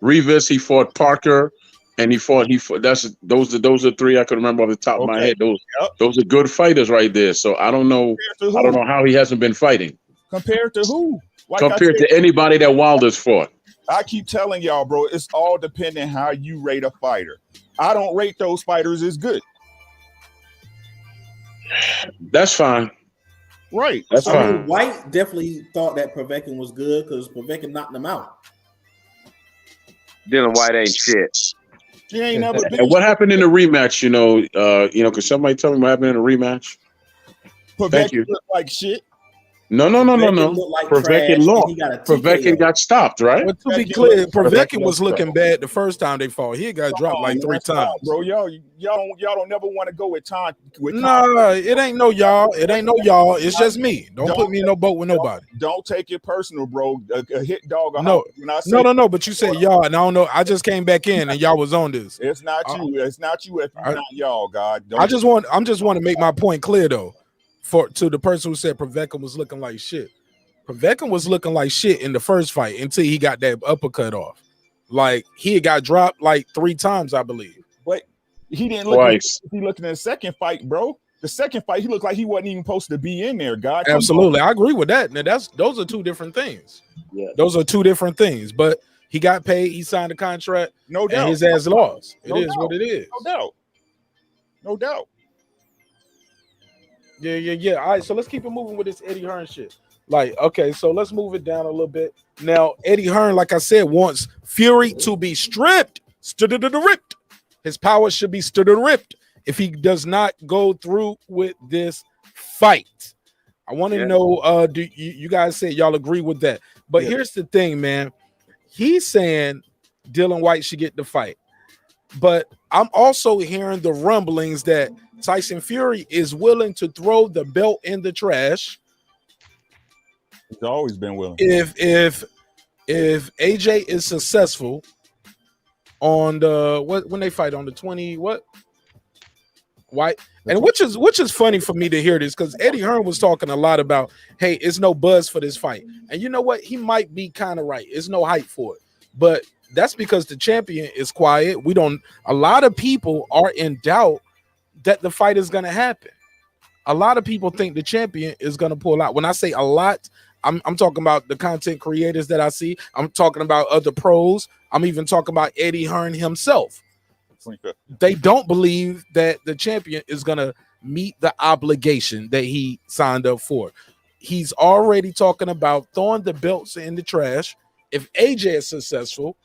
Rivas, he fought Parker, and he fought. Those are three I can remember off the top of my head. Those are good fighters right there. So I don't know. I don't know how he hasn't been fighting. Compared to who? Compared to anybody that Wilder's fought. I keep telling y'all, bro, it's all depending how you rate a fighter. I don't rate those fighters as good. That's fine. Right. That's fine. White definitely thought that Povetkin was good because Povetkin knocked him out. Dillian Whyte ain't shit. He ain't never been. And what happened in the rematch? Could somebody tell me what happened in the rematch? Thank you. Looked like shit. No. Povetkin lost. Povetkin got stopped, right? Well, to be clear, Povetkin was looking bad the first time they fought. He got dropped like 3 times. Bro, y'all don't never want to go with time. No, it ain't no y'all. It ain't no y'all. It's just me. Don't put me in no boat with nobody. Don't take it personal, bro. A hit dog. No. But you said y'all, and I don't know. I just came back in, and y'all was on this. It's not you. It's not you. If you're not y'all, God. I'm just want to make my point clear though. To the person who said Povetkin was looking like shit. Povetkin was looking like shit in the first fight until he got that uppercut off. Like he got dropped like 3 times, I believe. But he didn't look twice. He looked in the second fight, bro. The second fight, he looked like he wasn't even supposed to be in there, God. Absolutely. I agree with that. Now those are 2 different things. Yeah. Those are 2 different things. But he got paid, he signed a contract, no doubt. And his ass lost. It is what it is. No doubt. Yeah. All right, so let's keep it moving with this Eddie Hearn shit. Like, okay, so let's move it down a little bit. Now, Eddie Hearn, like I said, wants Fury to be stripped, ripped. His power should be ripped if he does not go through with this fight. I want to know, do you guys say y'all agree with that? But here's the thing, man. He's saying Dillian Whyte should get the fight. But I'm also hearing the rumblings that Tyson Fury is willing to throw the belt in the trash. He's always been willing. If AJ is successful on the when they fight on the 20 White, and which is funny for me to hear this, because Eddie Hearn was talking a lot about, hey, it's no buzz for this fight, and you know what, he might be kind of right. It's no hype for it, but that's because the champion is quiet. A lot of people are in doubt that the fight is going to happen. A lot of people think the champion is going to pull out. When I say a lot, I'm talking about the content creators that I see. I'm talking about other pros. I'm even talking about Eddie Hearn himself. They don't believe that the champion is going to meet the obligation that he signed up for. He's already talking about throwing the belts in the trash if AJ is successful,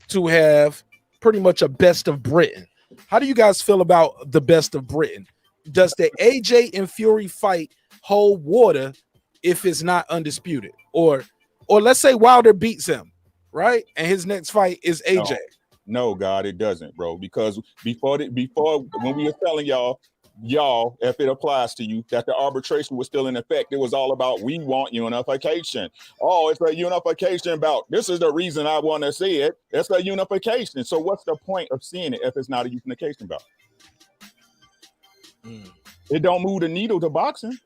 to have pretty much a best of Britain. How do you guys feel about the best of Britain? Does the AJ and Fury fight hold water if it's not undisputed? Or let's say Wilder beats him, right? And his next fight is AJ. No, God, it doesn't, bro. Because before when we were telling y'all, if it applies to you, that the arbitration was still in effect, it was all about, we want unification. Oh, it's a unification about, this is the reason I want to see it. It's a unification. So what's the point of seeing it if it's not a unification bout? It don't move the needle to boxing,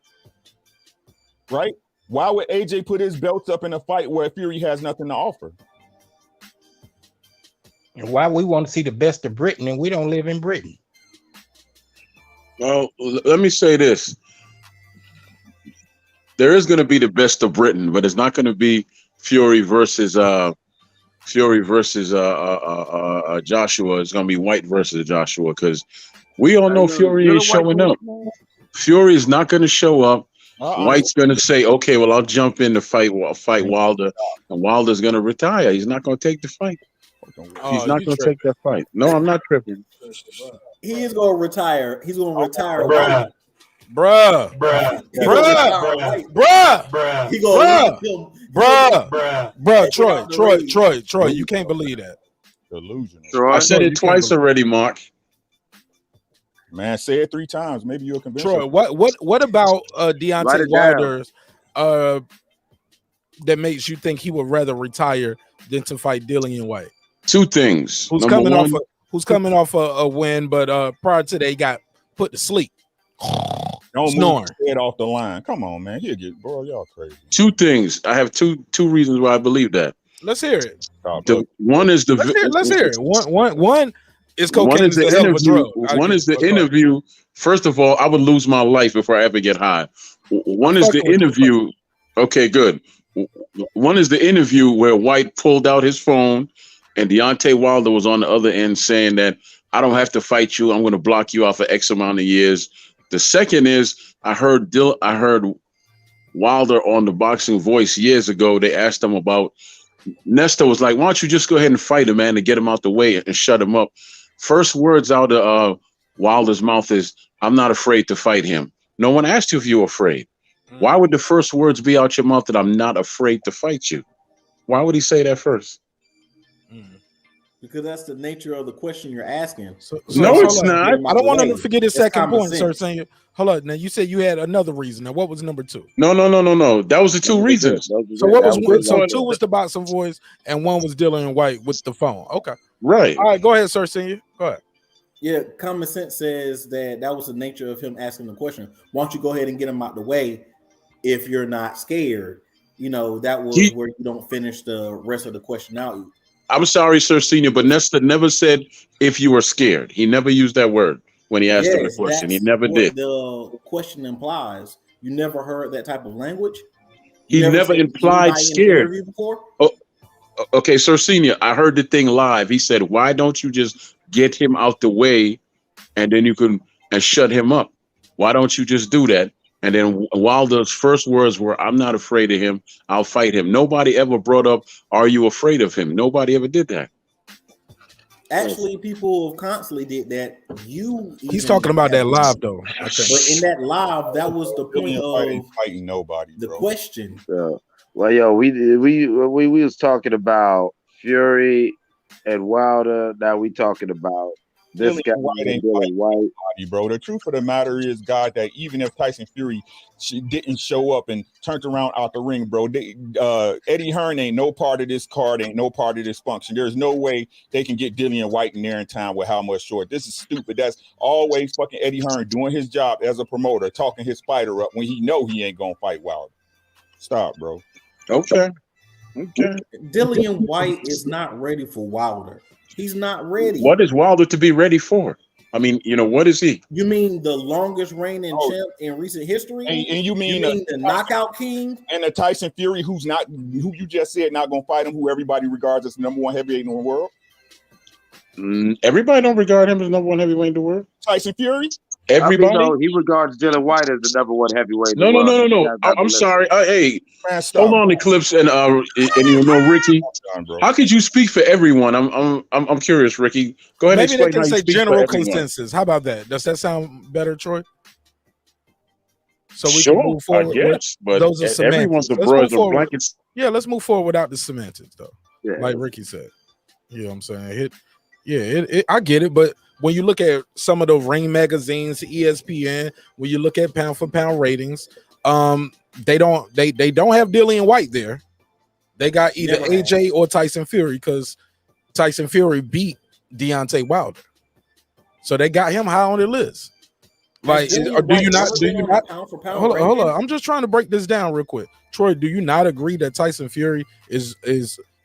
right? Why would AJ put his belts up in a fight where Fury has nothing to offer? And why we want to see the best of Britain and we don't live in Britain? Well, let me say this. There is going to be the best of Britain, but it's not going to be Fury versus Joshua. It's going to be White versus Joshua, because we all know Fury ain't showing up. Fury is not going to show up. White's going to say, okay, well, I'll jump in to fight Wilder, and Wilder's going to retire. He's not going to take the fight. He's not going to take that fight. No, I'm not tripping. He is going to retire. He's going to retire. Bruh. Troy, you can't believe that. Delusional. I said it twice already, Mark. Man, say it 3 times. Maybe you'll convince Troy, him. what about Deontay Wilder that makes you think he would rather retire than to fight Dillian Whyte? 2 things. Who's coming off a win, but prior to that, he got put to sleep. Don't move his head off the line. Come on, man. Bro, y'all crazy. 2 things. I have two reasons why I believe that. Let's hear it. One is the let's hear it. One is cocaine. One is the interview. One is the interview. First of all, I would lose my life before I ever get high. One is the interview. Okay, good. One is the interview where White pulled out his phone and Deontay Wilder was on the other end saying that I don't have to fight you. I'm going to block you off for X amount of years. The second is I heard Wilder on the Boxing Voice years ago. They asked him about, Nesta was like, why don't you just go ahead and fight him, man, and get him out the way and shut him up. First words out of Wilder's mouth is, I'm not afraid to fight him. No one asked you if you were afraid. Why would the first words be out your mouth that I'm not afraid to fight you? Why would he say that first? Because that's the nature of the question you're asking. No, it's not. I don't want to forget his second point, sir. Saying, hold on. Now you said you had another reason. Now what was number 2? No. That was the 2 reasons. So what was one? So 2 was the Boxing Voice, and 1 was Dillian Whyte with the phone. Okay. Right. All right. Go ahead, sir. Senior. Go ahead. Yeah, common sense says that was the nature of him asking the question. Why don't you go ahead and get him out the way if you're not scared? That was where you don't finish the rest of the question out. I'm sorry, Sir Senior, but Nesta never said if you were scared. He never used that word when he asked him the question. He never did. The question implies you never heard that type of language. He never implied scared. Oh, okay, Sir Senior, I heard the thing live. He said, why don't you just get him out the way and then you can shut him up? Why don't you just do that? And then Wilder's first words were, "I'm not afraid of him. I'll fight him." Nobody ever brought up, "Are you afraid of him?" Nobody ever did that. Actually, people constantly did that. He's talking about that live though. I think. But in that live, that was the point of fighting nobody. The question. Well, yo, we was talking about Fury and Wilder. Now we talking about this guy, Dillian Whyte. Bro, the truth of the matter is, God, that even if Tyson Fury didn't show up and turned around out the ring, bro, Eddie Hearn ain't no part of this card, ain't no part of this function. There's no way they can get Dillian Whyte in there in time with how much short. This is stupid. That's always fucking Eddie Hearn doing his job as a promoter, talking his fighter up when he know he ain't gonna fight Wilder. Stop, bro. Okay. Dillian Whyte is not ready for Wilder. He's not ready. What is Wilder to be ready for? I mean, what is he? You mean the longest reigning champ in recent history? And you mean the knockout king? And the Tyson Fury who you just said not gonna fight him, who everybody regards as the number one heavyweight in the world? Everybody don't regard him as number one heavyweight in the world. Tyson Fury? Everybody? No, he regards Dillian Whyte as the number one heavyweight. No. I'm sorry. Hey, hold on, Eclipse and Ricky. How could you speak for everyone? I'm curious, Ricky. Go ahead. Maybe and they can say general consensus. consensus. How about that? Does that sound better, Troy? So we Sure, can move forward. yes, but those are semantics. everyone's a Let's broad move of forward. blankets. Yeah, let's move forward without the semantics, though. Yeah. Like Ricky said. You know what I'm saying? I get it, but when you look at some of the Ring magazines, ESPN, when you look at pound for pound ratings, they don't have Dillian Whyte there. They got either AJ or Tyson Fury because Tyson Fury beat Deontay Wilder, so they got him high on the list. Like, do you not? Hold on. I'm just trying to break this down real quick. Troy, do you not agree that Tyson Fury is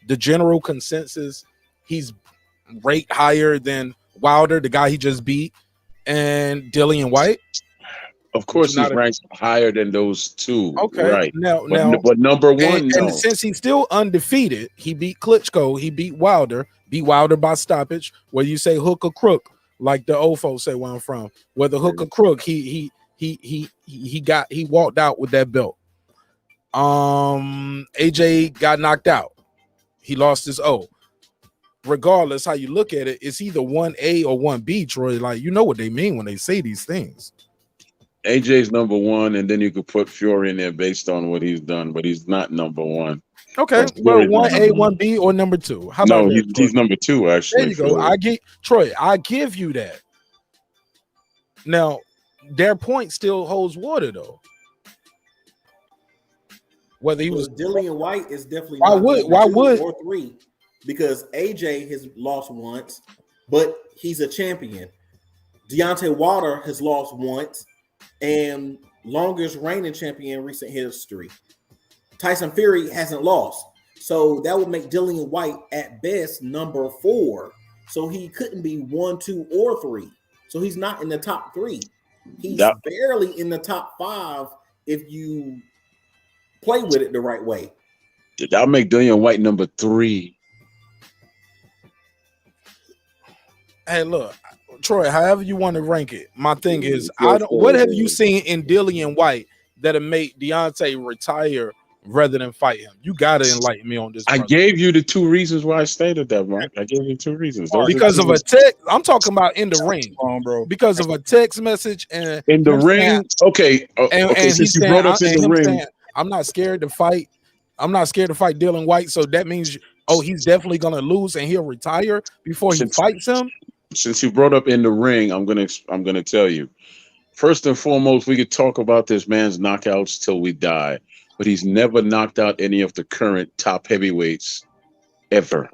the general consensus? He's rate higher than Wilder, the guy he just beat, and Dillian Whyte? Of course, he's ranked higher than those two. Okay, right. But number one, and since he's still undefeated, he beat Klitschko, he beat Wilder by stoppage. Whether you say hook or crook, like the old folks say where I'm from, whether hook or crook, he walked out with that belt. AJ got knocked out. He lost his O. Regardless how you look at it, it's either 1A or 1B, Troy. Like, you know what they mean when they say these things. AJ's number one, and then you could put Fury in there based on what he's done, but he's not number one. Okay, well, 1A, 1B, or number two. How about that, he's number two, actually. There you go. I give you that. Now, their point still holds water, though. Whether he was Dillian Whyte is definitely why would or three, because AJ has lost once, but he's a champion. Deontay Wilder has lost once and longest reigning champion in recent history. Tyson Fury hasn't lost, so that would make Dillian Whyte at best number 4. So he couldn't be 1, 2, or 3. So he's not in the top 3. He's barely in the top 5 if you play with it the right way. I'll make Dillian Whyte number 3. Hey, look, Troy, however you want to rank it. My thing is, what have you seen in Dillian Whyte that'll make Deontay retire rather than fight him? You gotta enlighten me on this. I gave you the 2 reasons why I stated that, Mark. I gave you 2 reasons. Because of a text. I'm talking about in the ring, bro. Because of a text message and in the ring. Okay. And since you brought up in the ring, saying, I'm not scared to fight. I'm not scared to fight Dillian Whyte. So that means, he's definitely gonna lose and he'll retire before he fights him. Since you brought up in the ring, I'm gonna tell you. First and foremost, we could talk about this man's knockouts till we die, but he's never knocked out any of the current top heavyweights ever.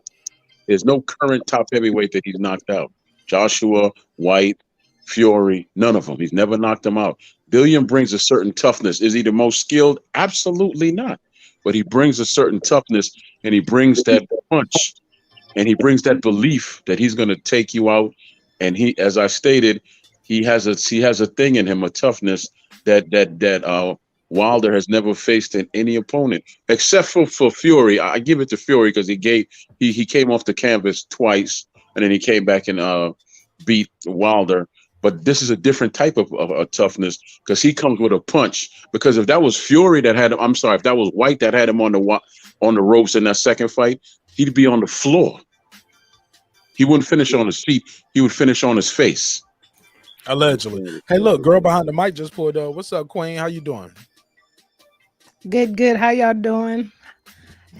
There's no current top heavyweight that he's knocked out. Joshua, White, Fury, none of them. He's never knocked them out. Dillian brings a certain toughness. Is he the most skilled? Absolutely not. But he brings a certain toughness, and he brings that punch, and he brings that belief that he's going to take you out. And he, as I stated, he has a thing in him, a toughness that Wilder has never faced in any opponent, except for Fury. I give it to Fury because he came off the canvas twice, and then he came back and beat Wilder. But this is a different type of a toughness because he comes with a punch. Because if that was Fury that had him, I'm sorry, if that was White that had him on the ropes in that second fight, he'd be on the floor. He wouldn't finish on his feet. He would finish on his face. Allegedly. Hey, look, girl behind the mic just pulled up. What's up, Queen? How you doing? Good. How y'all doing?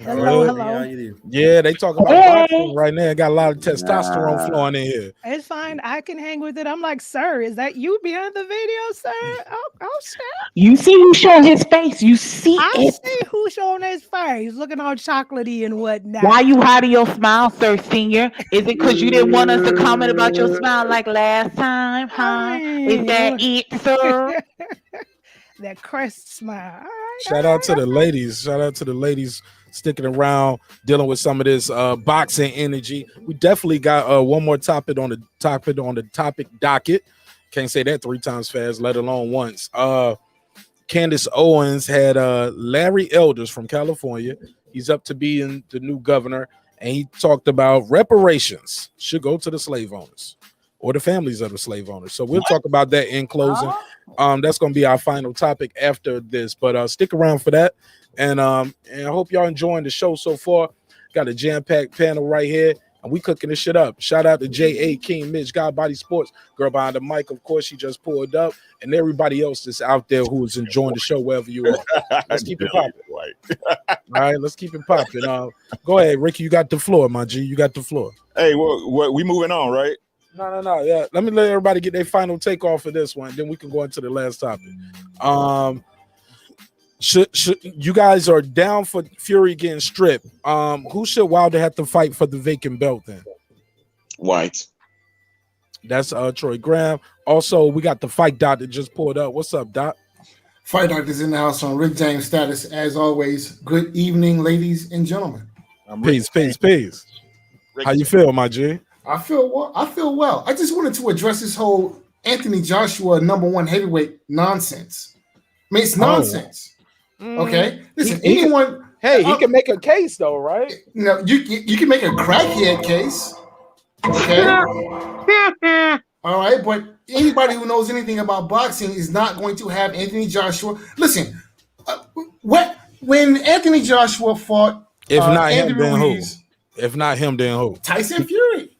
Hello. Yeah, they talking about boxing right now. Got a lot of testosterone flowing in here. It's fine. I can hang with it. I'm like, sir, is that you behind the video, sir? Oh snap. You see who's showing his face. You see I it. see who's showing his face, looking all chocolatey and whatnot. Why you hiding your smile, sir, senior? Is it because you didn't want us to comment about your smile like last time, huh? Is that it, sir? That crest smile. All right, Shout out to the ladies. Shout out to the ladies sticking around, dealing with some of this boxing energy. We definitely got one more topic on the topic docket. Can't say that 3 times fast, let alone once. Candace Owens had Larry Elders from California. He's up to being the new governor, and he talked about reparations should go to the slave owners or the families of the slave owners. So we'll talk about that in closing. That's going to be our final topic after this, but stick around for that. And I hope y'all enjoying the show so far. Got a jam-packed panel right here, and we cooking this shit up. Shout out to J.A. King, Mitch, God Body Sports, girl behind the mic. Of course, she just pulled up, and everybody else that's out there who is enjoying the show wherever you are. Let's keep it popping. All right, let's keep it popping. Go ahead, Ricky. You got the floor, my G. You got the floor. Hey, we moving on, right? No. Yeah, let everybody get their final take off of this one. Then we can go into the last topic. Should you guys are down for Fury getting stripped? Who should Wilder have to fight for the vacant belt then? White. That's Troy Graham. Also, we got the fight doc that just pulled up. What's up, Doc? Fight doctor's in the house on Rick James status as always. Good evening, ladies and gentlemen. Peace. How you feel, my G? I feel well. I just wanted to address this whole Anthony Joshua #1 heavyweight nonsense. I mean, it's nonsense. Okay, listen. He he can make a case though, right? No, you can make a crackhead case. Okay. All right, but anybody who knows anything about boxing is not going to have Anthony Joshua. Listen, when Anthony Joshua fought, if not Andy him, then Ruiz, who? If not him, then who? Tyson Fury.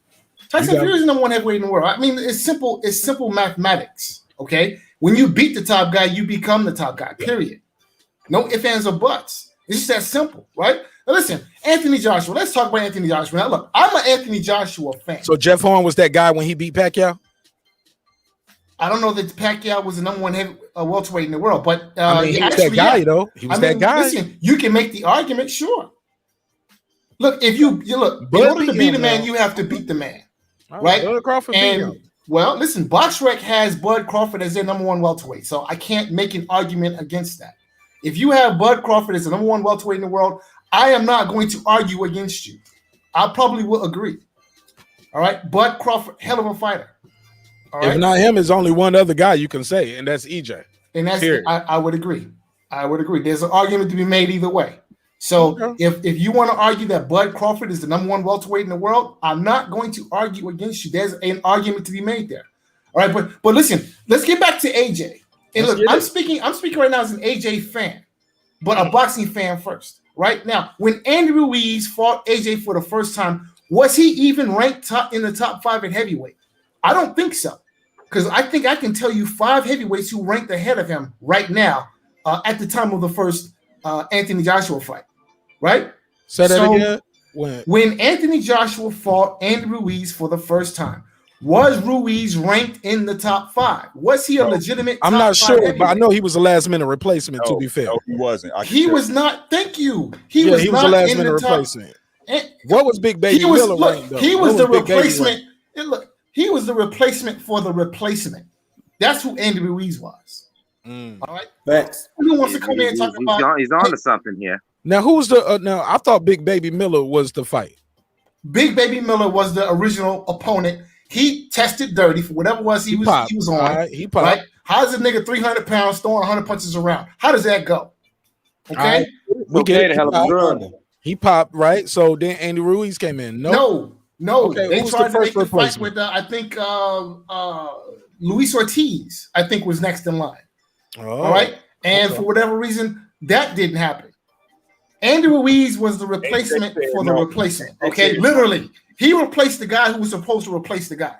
Tyson Fury is the #1 heavyweight in the world. I mean, it's simple. It's simple mathematics. Okay, when you beat the top guy, you become the top guy. Period. No ifs, ands, or buts. It's just that simple, right? Now listen, Anthony Joshua. Let's talk about Anthony Joshua. Now look, I'm an Anthony Joshua fan. So Jeff Horn was that guy when he beat Pacquiao? I don't know that Pacquiao was the #1 heavy welterweight in the world, but he was that guy though. He was that guy. Listen, you can make the argument, sure. Look, if you look, in order to beat a man, you have to beat the man, right? Bud Crawford beat him. Well, listen, BoxRec has Bud Crawford as their #1 welterweight, so I can't make an argument against that. If you have Bud Crawford as the #1 welterweight in the world, I am not going to argue against you. I probably will agree. All right, Bud Crawford, hell of a fighter. All right? If not him, there's only one other guy you can say, and that's EJ. And that's I would agree. I would agree. There's an argument to be made either way. So if you want to argue that Bud Crawford is the #1 welterweight in the world, I'm not going to argue against you. There's an argument to be made there. All right, but listen, let's get back to AJ. And look, I'm speaking right now as an AJ fan, but a boxing fan first. Right now, when Andy Ruiz fought AJ for the first time, was he even ranked in the top 5 at heavyweight? I don't think so, because I think I can tell you 5 heavyweights who ranked ahead of him right now at the time of the first Anthony Joshua fight. Right? Say that again. When Anthony Joshua fought Andy Ruiz for the first time, was Ruiz ranked in the top 5? Was he a legitimate? I'm not sure, but I know he was a last-minute replacement. To be fair, no, he wasn't. He was not. Thank you. He was a last-minute replacement. What was Big Baby Miller ranked though? He was the replacement. Look, he was the replacement for the replacement. That's who Andy Ruiz was. All right. Facts. Who wants to come in and talk about? He's on to something here. Now, who's the? Now, I thought Big Baby Miller was the fight. Big Baby Miller was the original opponent. He tested dirty for whatever it was he was on. Right, he popped. Right? How's a nigga 300 pounds throwing 100 punches around? How does that go? Okay. We get it. He popped, right? So then Andy Ruiz came in. No. Okay, They who's tried the to make first the fight replacement? with I think Luis Ortiz, I think, was next in line. Oh, all right. And for whatever reason, that didn't happen. Andy Ruiz was the replacement for the replacement. Okay. Literally, he replaced the guy who was supposed to replace the guy.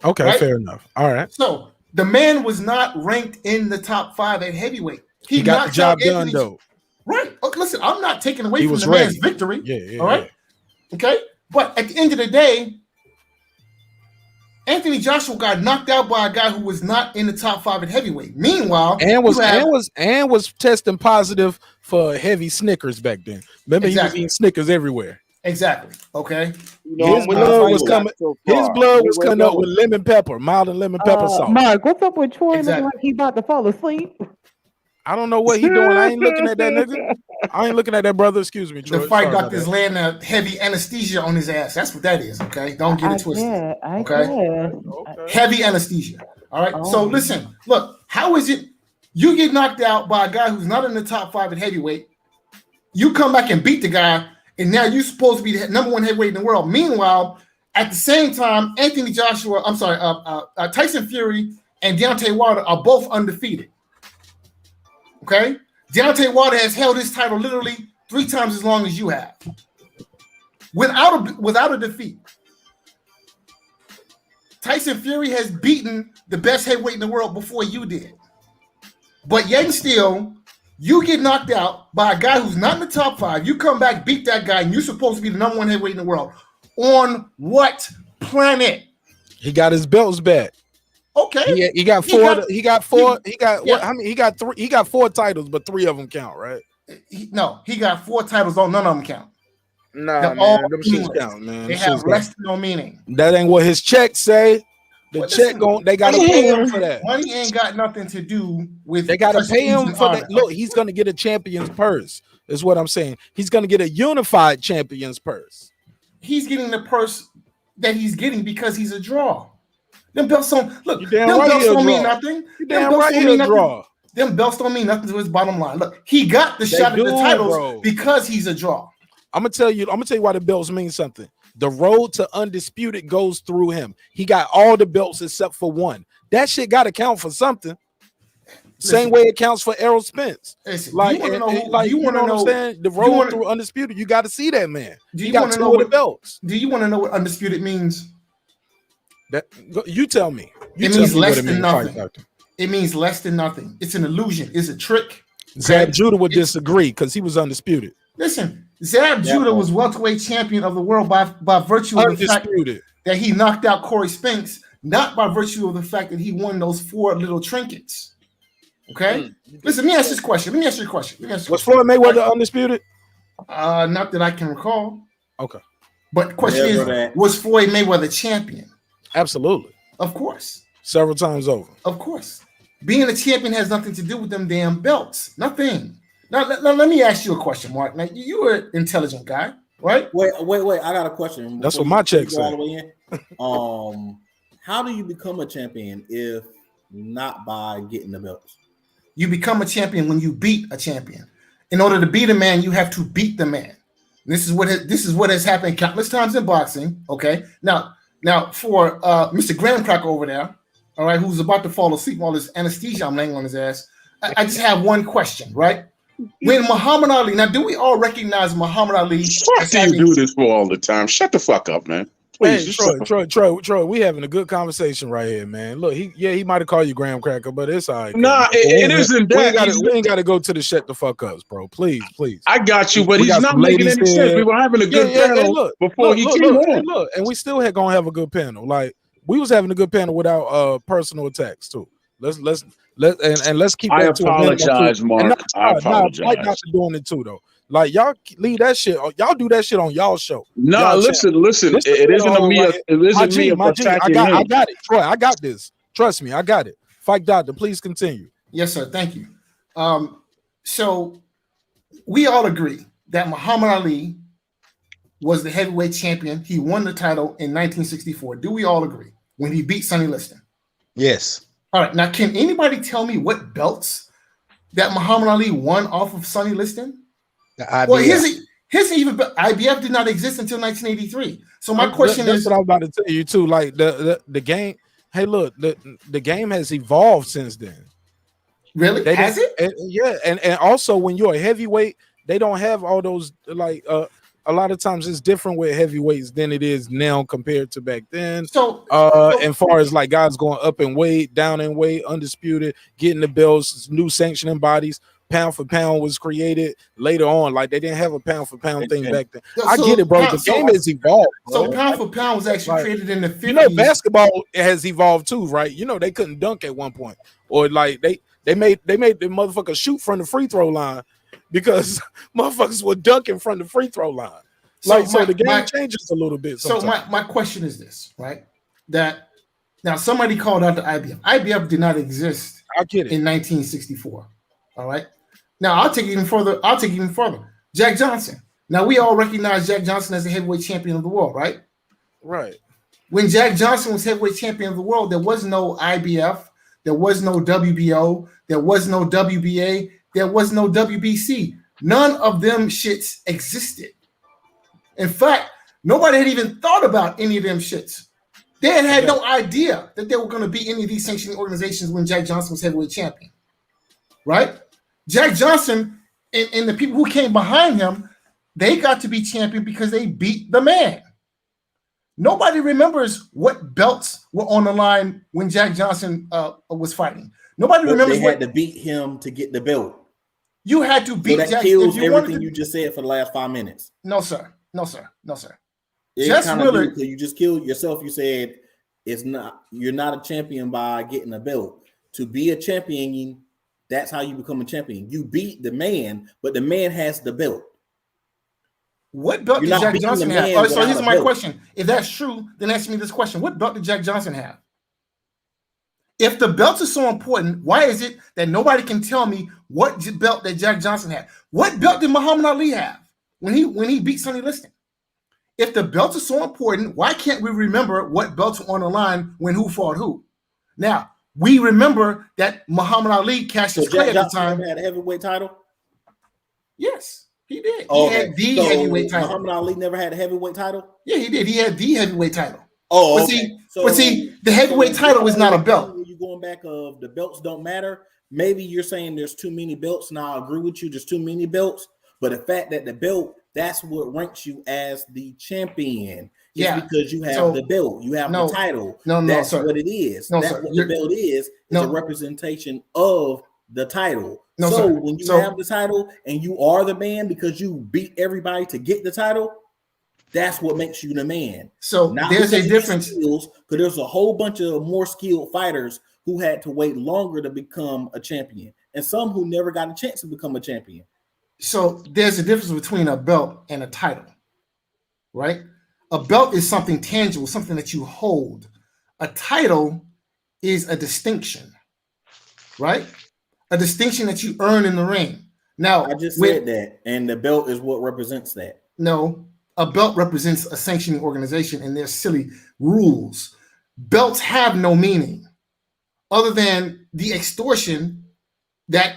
Okay, right? fair enough. All right. So the man was not ranked in the top 5 at heavyweight. He got the knocked job out done, Anthony- though. Right. Oh, listen, I'm not taking away He from was the man's ready. victory. Yeah, all right. Okay. But at the end of the day, Anthony Joshua got knocked out by a guy who was not in the top 5 at heavyweight. Meanwhile, And you have- was testing positive for heavy Snickers back then. Remember, he was Exactly. eating Snickers everywhere. Exactly. Okay. His blood was coming. His blood was coming up with lemon pepper, mild and lemon pepper sauce. Mark, what's up with Troy Exactly. looking like he about to fall asleep? I don't know what he doing. I ain't looking at that nigga. I ain't looking at that brother. Excuse me, Troy. The fight Sorry about doctor's that. laying a heavy anesthesia on his ass. That's what that is. Okay. Don't get it twisted. Okay. Heavy anesthesia. All right. So listen, look, how is it you get knocked out by a guy who's not in the top 5 at heavyweight? You come back and beat the guy, and now you're supposed to be the number 1 heavyweight in the world. Meanwhile, at the same time, Tyson Fury and Deontay Wilder are both undefeated. Okay. Deontay Wilder has held his title literally 3 times as long as you have, without a defeat. Tyson Fury has beaten the best heavyweight in the world before you did, but yet and still, you get knocked out by a guy who's not in the top 5. You come back, beat that guy, and you're supposed to be the number 1 heavyweight in the world. On what planet? He got his belts back. Okay. He got 4. He got 4 titles, but 3 of them count, right? He got 4 titles. None of them count. Nah, They're man, all them shits meaningless. count, man. They Them have shits less count. than no meaning. That ain't what his check say. The check they gotta pay him for that. Money ain't got nothing to do with. They gotta pay him prestige for and that. honor. Look, he's gonna get a champion's purse. Is what I'm saying. He's gonna get a unified champion's purse. He's getting the purse that he's getting because he's a draw. Them belts don't look. You Them damn right belts he a don't mean draw. nothing. You Them damn belts right don't he mean a nothing. draw. Them belts don't mean nothing to his bottom line. Look, he got the They shot at the do, titles bro. because he's a draw. I'm gonna tell you why the belts mean something. The road to undisputed goes through him. He got all the belts except for 1. That shit gotta count for something. Same way it counts for Errol Spence. Listen, Like, you want to know who? like, Do you you want know to what I'm know? saying? The do you road wanna- through undisputed, you got to see that man. Do He you got want to 2 know of the what belts. Do you want to know what undisputed means? You tell me. It means less than nothing. It means less than nothing. It's an illusion. It's a trick. Zab Judah would disagree because he was undisputed. Listen, Zab Judah was welterweight champion of the world by virtue of the fact Undisputed. that he knocked out Corey Spinks, not by virtue of the fact that he won those 4 little trinkets. Okay? Listen, let me ask you a question. Was Floyd Mayweather undisputed? Not that I can recall. Okay. But the question is, was Floyd Mayweather champion? Absolutely. Of course. Several times over. Of course. Being a champion has nothing to do with them damn belts. Nothing. Now, let me ask you a question, Mark. Now, you're an intelligent guy, right? Wait. I got a question. That's Before what my you check go all said. the way in. How do you become a champion if not by getting the belts? You become a champion when you beat a champion. In order to beat a man, you have to beat the man. This is what has happened countless times in boxing. Okay. Now for Mr. Graham Cracker over there, all right, who's about to fall asleep, all this anesthesia I'm laying on his ass. I just have one question, right? When Muhammad Ali, now do we all recognize Muhammad Ali? What do you do this for all the time? Shut the fuck up, man. Please, Hey, just shut the Troy, we having a good conversation right here, man. Look, he might have called you Graham Cracker, but it's all right. Nah, it isn't that. We ain't got to go to the shut the fuck ups, bro. Please. I got you, but We he's got not some making ladies any sense. here. We were having a good panel before he came on. Look, and we still gonna have a good panel. Like we was having a good panel without personal attacks too. Let's keep I that to a minimum, too. apologize, Mark. And I apologize. Mike got to doing it too, though. Like y'all leave that shit. Y'all do that shit on y'all show. No, Y'all listen. This It isn't on me. right here. It isn't me My G, attacking I him. got it, Troy. I got this. Trust me, I got it. Fight doctor, please continue. Yes, sir. Thank you. So we all agree that Muhammad Ali was the heavyweight champion. He won the title in 1964. Do we all agree? When he beat Sonny Liston. Yes. All right. Now, can anybody tell me what belts that Muhammad Ali won off of Sonny Liston? The IBF. Well, his even IBF did not exist until 1983. So my question that's is, what I was about to tell you too. Like the game, Hey, look, the game has evolved since then. Really? Has it? Yeah, and also when you're a heavyweight, they don't have all those like a lot of times it's different with heavyweights than it is now compared to back then. So as far as like guys going up in weight, down in weight, undisputed, getting the belts, new sanctioning bodies, pound for pound was created later on. Like they didn't have a pound for pound thing back then. I get it, bro. The game has evolved. Bro. So pound for pound was actually created in the 50s. You know, basketball has evolved too, right? You know, they couldn't dunk at one point, or like they made the motherfucker shoot from the free throw line because motherfuckers were dunking from the free throw line. So the game changes a little bit. So my question is this, right? That now somebody called out the IBF. IBF did not exist in 1964. All right. Now I'll take it even further. Jack Johnson. Now we all recognize Jack Johnson as the heavyweight champion of the world, right? Right. When Jack Johnson was heavyweight champion of the world, there was no IBF, there was no WBO, there was no WBA, there was no WBC. None of them shits existed. In fact, nobody had even thought about any of them shits. They had no idea that there were going to be any of these sanctioning organizations when Jack Johnson was heavyweight champion, right? Jack Johnson and the people who came behind him, they got to be champion because they beat the man. Nobody remembers what belts were on the line when Jack Johnson was fighting. Nobody remembers they had to beat him to get the belt. You had to beat Jack. Kills everything you just said for the last 5 minutes. No, sir. No, sir. No, sir. Just Willard, you just killed yourself. You said you're not a champion by getting a belt. To be a champion, that's how you become a champion. You beat the man, but the man has the belt. What belt did Jack Johnson have? So here's my question. If that's true, then ask me this question. What belt did Jack Johnson have? If the belts are so important, why is it that nobody can tell me what belt that Jack Johnson had? What belt did Muhammad Ali have when he beat Sonny Liston? If the belts are so important, why can't we remember what belts were on the line when who fought who? Now, we remember that Muhammad Ali cashed his clay at the time. Had a heavyweight title? Yes, he did. He had the heavyweight title. Muhammad Ali never had a heavyweight title? Yeah, he did. He had the heavyweight title. Oh, okay. But see, the heavyweight title is not a belt. When you're going back of the belts don't matter, maybe you're saying there's too many belts. Now I agree with you, there's too many belts. But the fact that the belt, that's what ranks you as the champion. It's because you have the belt, you have the title. That's what it is. That's what the belt is. It's a representation of the title. When you have the title and you are the man because you beat everybody to get the title, that's what makes you the man. So not there's a difference because there's a whole bunch of more skilled fighters who had to wait longer to become a champion, and some who never got a chance to become a champion. So there's a difference between a belt and a title, right? A belt is something tangible, something that you hold. A title is a distinction, right? A distinction that you earn in the ring. Now, I just said that, and the belt is what represents that. No, a belt represents a sanctioning organization, and there's silly rules. Belts have no meaning other than the extortion that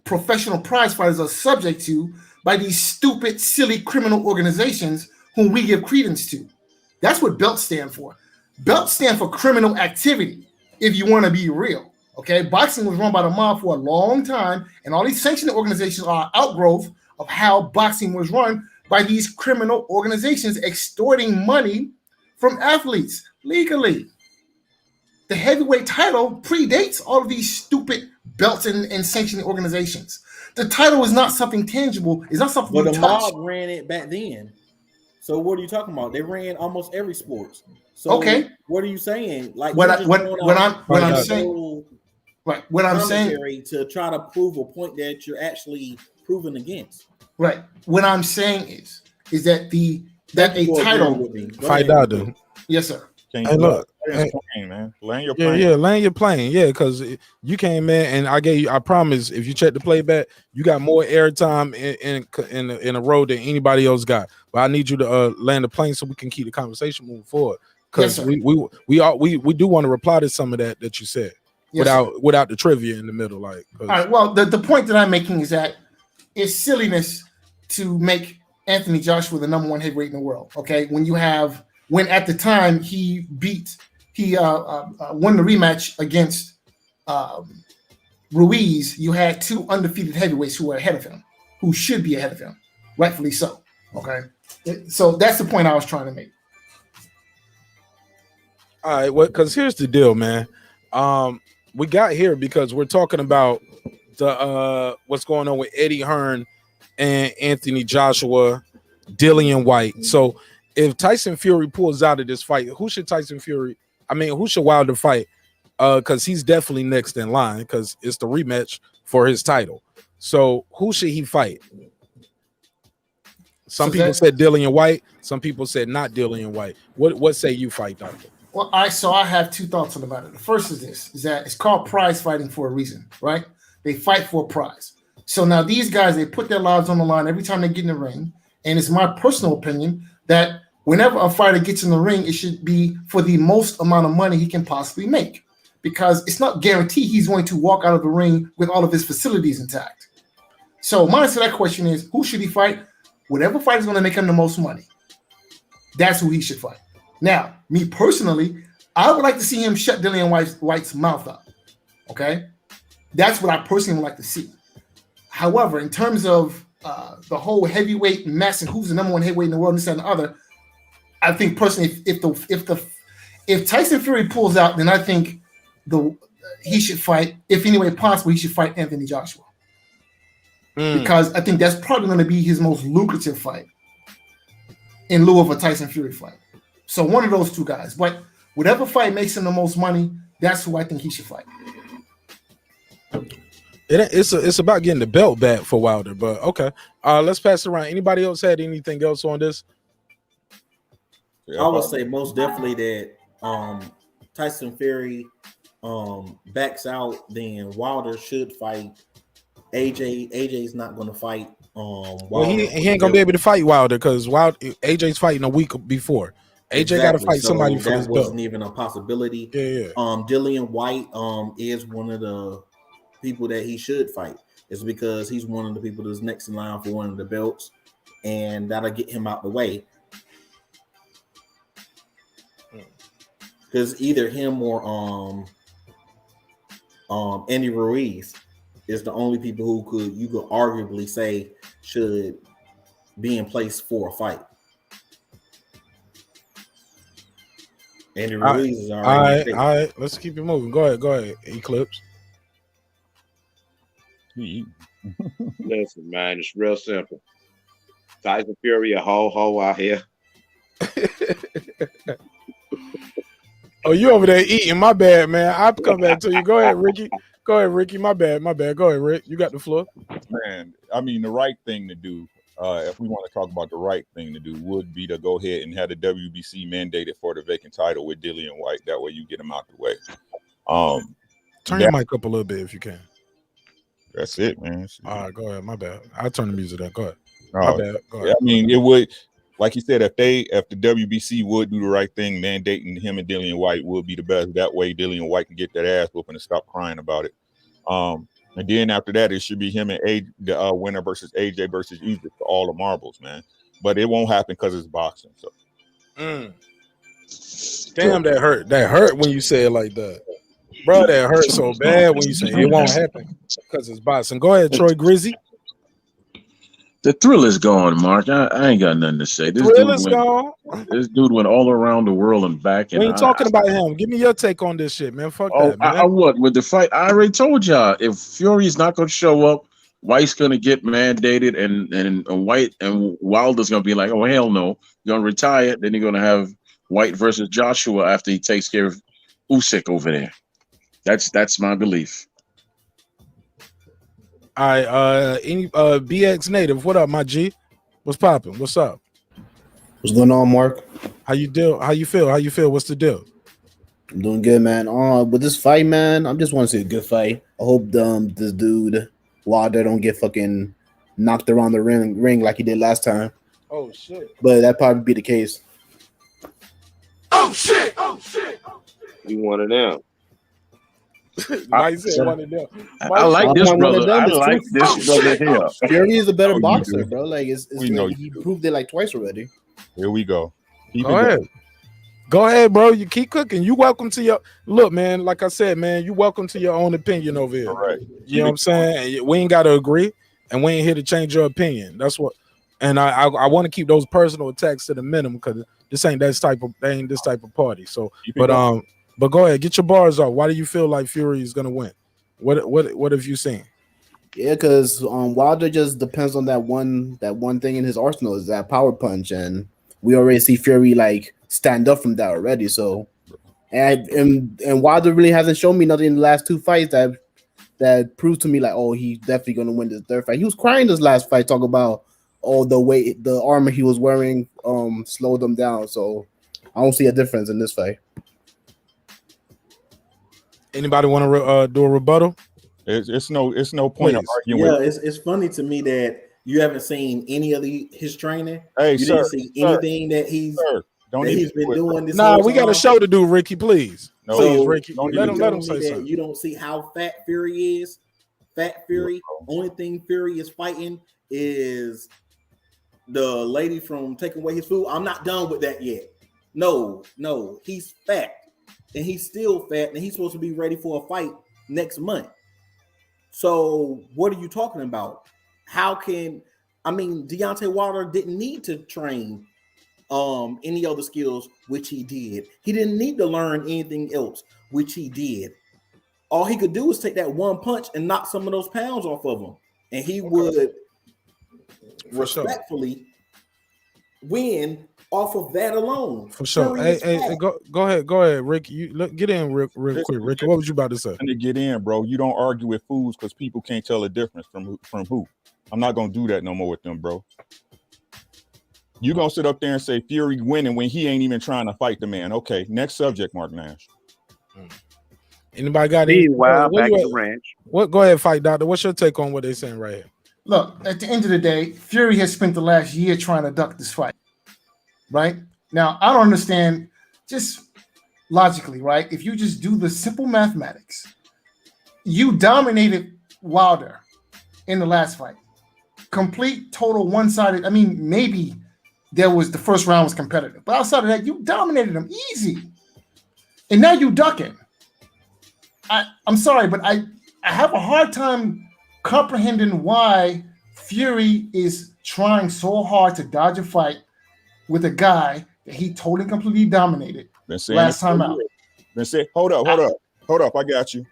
professional prize fighters are subject to by these stupid, silly criminal organizations whom we give credence to. That's what belts stand for. Belts stand for criminal activity, if you want to be real. Okay, boxing was run by the mob for a long time, and all these sanctioning organizations are an outgrowth of how boxing was run by these criminal organizations extorting money from athletes legally. The heavyweight title predates all of these stupid belts and sanctioning organizations. The title is not something tangible. It's not something. But the mob ran it back then. So what are you talking about? They ran almost every sport. So what are you saying? Like what I'm saying, right? What I'm saying to try to prove a point that you're actually proving against. Right. What I'm saying is that a title. Fight out, dude. Yes, sir. Hey, look, man. Land your plane. Yeah, land your plane. Yeah, because you came in and I promise, if you check the playback, you got more airtime in a row than anybody else got. But I need you to land the plane so we can keep the conversation moving forward. Because we do want to reply to some of that you said without the trivia in the middle. Like, all right. Well, the point that I'm making is that it's silliness to make Anthony Joshua the #1 heavyweight in the world. Okay, when at the time he beat he won the rematch against Ruiz, you had two undefeated heavyweights who were ahead of him, who should be ahead of him, rightfully so. Okay, so that's the point I was trying to make. All right, well, because here's the deal, man. We got here because we're talking about the what's going on with Eddie Hearn and Anthony Joshua, Dillian Whyte. So if Tyson Fury pulls out of this fight, who should Wilder fight? Because he's definitely next in line because it's the rematch for his title. So who should he fight? Some people said Dillian Whyte. Some people said not Dillian Whyte. What say you fight, doctor? Well, I have two thoughts on about it. The first is that it's called prize fighting for a reason, right? They fight for a prize. So now these guys, they put their lives on the line every time they get in the ring. And it's my personal opinion that whenever a fighter gets in the ring, it should be for the most amount of money he can possibly make, because it's not guaranteed he's going to walk out of the ring with all of his facilities intact. So my answer to that question is, who should he fight? Whatever fight is going to make him the most money, that's who he should fight. Now, me personally, I would like to see him shut Dillian Whyte's mouth up. Okay? That's what I personally would like to see. However, in terms of the whole heavyweight mess and who's the number one heavyweight in the world, and this and the other, I think personally, if Tyson Fury pulls out, then I think he should fight, if any way possible, he should fight Anthony Joshua. Because I think that's probably going to be his most lucrative fight in lieu of a Tyson Fury fight. So one of those two guys. But whatever fight makes him the most money, that's who I think he should fight. It's about getting the belt back for Wilder, but okay. Let's pass it around. Anybody else had anything else on this? I would say most definitely that Tyson Fury backs out, then Wilder should fight AJ. AJ's not going to fight Wilder. Well, he ain't going to be able to fight Wilder because AJ's fighting a week before. AJ got to fight somebody for his belt. That wasn't even a possibility. Yeah. Dillian Whyte is one of the people that he should fight. It's because he's one of the people that's next in line for one of the belts, and that'll get him out the way. Because either him or Andy Ruiz is the only people who you could arguably say should be in place for a fight. Andy Ruiz is already. All right. Let's keep it moving. Go ahead. Eclipse. Listen, man, it's real simple. Tyson Fury, a ho out here. Oh, you over there eating? My bad, man. I'll come back to you. Go ahead, Ricky. My bad. Go ahead, Rick. You got the floor. Man, I mean, the right thing to do, if we want to talk about the right thing to do, would be to go ahead and have the WBC mandated for the vacant title with Dillian Whyte. That way you get him out the way. Turn your mic up a little bit if you can. That's it, man. All right, go ahead. My bad. I'll turn the music up. Go ahead. My bad. Go ahead. I mean, it would, like you said, if the WBC would do the right thing, mandating him and Dillian Whyte would be the best. That way, Dillian Whyte can get that ass whooping and stop crying about it. And then after that, it should be him and the winner versus AJ versus Egypt for all the marbles, man. But it won't happen because it's boxing. So, damn, that hurt. That hurt when you say it like that, bro. That hurt so bad when you say it won't happen because it's boxing. Go ahead, Troy Grizzy. The thrill is gone, Mark. I ain't got nothing to say. This dude went all around the world and back. And we ain't talking about him. Give me your take on this shit, man. Fuck that, man. I would with the fight. I already told y'all, if Fury's not going to show up, White's going to get mandated, and Whyte and Wilder's going to be like, oh, hell no. You're going to retire. Then you're going to have Whyte versus Joshua after he takes care of Usyk over there. That's my belief. All right, BX Native, what up, my G? What's popping? What's up? What's going on, Mark? How you feel? How you feel? What's the deal? I'm doing good, man. With this fight, man, I just want to see a good fight. I hope this dude Wilder don't get fucking knocked around the ring like he did last time. Oh shit! But that probably be the case. Oh shit! You one of them. I said one of them. I like this brother. I like this brother here. Fury is a better boxer, bro. Like it's like he proved it like twice already. Here we go. Go ahead. Go ahead, bro. You keep cooking. You welcome to your look, man. Like I said, man, you welcome to your own opinion over here. Correct. You know what I'm saying? We ain't got to agree, and we ain't here to change your opinion. That's what. And I want to keep those personal attacks to the minimum because this ain't this type of party. So, but go ahead, get your bars off. Why do you feel like Fury is gonna win? What have you seen? Yeah, because Wilder just depends on that one thing in his arsenal is that power punch, and we already see Fury like stand up from that already. So, and Wilder really hasn't shown me nothing in the last two fights that proves to me like, oh, he's definitely gonna win this third fight. He was crying this last fight, talk about the armor he was wearing slowed him down. So I don't see a difference in this fight. Anybody want to do a rebuttal? It's no point of arguing. Yeah, it's funny to me that you haven't seen any of his training. Hey, you didn't see anything that he's been doing this. Nah, we got a show to do, Ricky. Please, No, please, Ricky. so Let him say something. You don't see how fat Fury is. Fat Fury. Only thing Fury is fighting is the lady from taking away his food. I'm not done with that yet. No, he's fat, and he's still fat, and he's supposed to be ready for a fight next month. So what are you talking about? Deontay Wilder didn't need to train any other skills, which he did. He didn't need to learn anything else, which he did. All he could do was take that one punch and knock some of those pounds off of him, and he would respectfully win off of that alone. For sure. Hey, go ahead, Rick. Get in real quick, Ricky. What was you about to say? To get in, bro. You don't argue with fools because people can't tell the difference from who. I'm not gonna do that no more with them, bro. You gonna sit up there and say Fury winning when he ain't even trying to fight the man? Okay, next subject, Marq Nash. Anybody got any? Meanwhile, back at the ranch. Go ahead, Fight Doctor. What's your take on what they're saying right here? Look, at the end of the day, Fury has spent the last year trying to duck this fight. Right? Now, I don't understand just logically, right? If you just do the simple mathematics, you dominated Wilder in the last fight. Complete, total, one-sided. I mean, maybe there was the first round was competitive, but outside of that, you dominated him easy. And now you ducking. I'm sorry, but I have a hard time comprehending why Fury is trying so hard to dodge a fight with a guy that he totally completely dominated last time out. Hold up. I got you.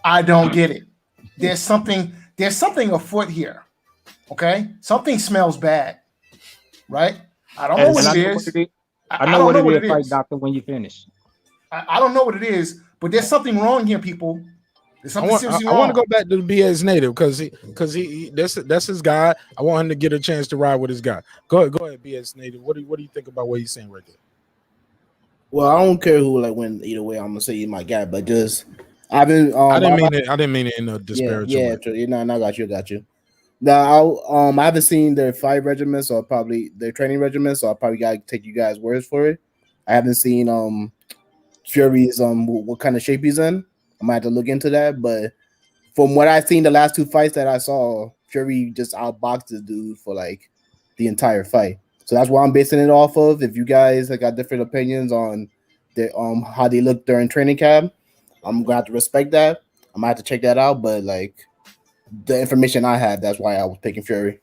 I don't get it. There's something afoot here. Okay, something smells bad, right? I don't know what it is. I know what it is, Fight Doctor, when you finish. I don't know what it is, but there's something wrong here, people. There's something seriously wrong. I want to go back to the BS native because that's his guy. I want him to get a chance to ride with his guy. Go ahead, BS native. What do you think about what he's saying right there? Well, I don't care who win either way. I'm gonna say he's my guy, but just I didn't mean it in a disparaging way. Yeah, no, I got you. Now, I haven't seen their fight regimens or probably their training regimens, so I probably gotta take you guys' words for it. I haven't seen Fury's what kind of shape he's in. I might have to look into that, but from what I've seen the last two fights that I saw, Fury just outboxed this dude for like the entire fight. So that's what I'm basing it off of. If you guys got different opinions on the how they look during training camp, I'm gonna have to respect that. I might have to check that out, but like the information I had, that's why I was picking Fury.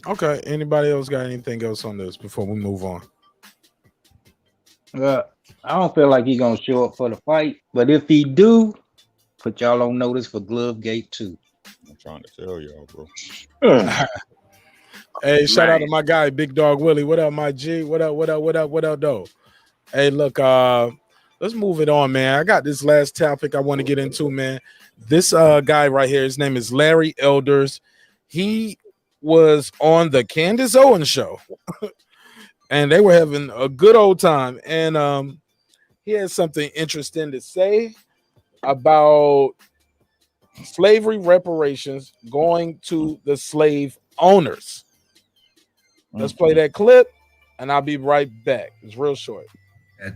Okay. Anybody else got anything else on this before we move on? I don't feel like he's gonna show up for the fight, but if he do, put y'all on notice for Glove Gate 2. I'm trying to tell y'all, bro. Hey, shout out to my guy, Big Dog Willie. What up, my G? What up, though? Hey, look, let's move it on, man. I got this last topic I want to get into, man. This guy right here, his name is Larry Elders. He was on the Candace Owens show, and they were having a good old time. And he had something interesting to say about slavery reparations going to the slave owners. Let's play that clip, and I'll be right back. It's real short.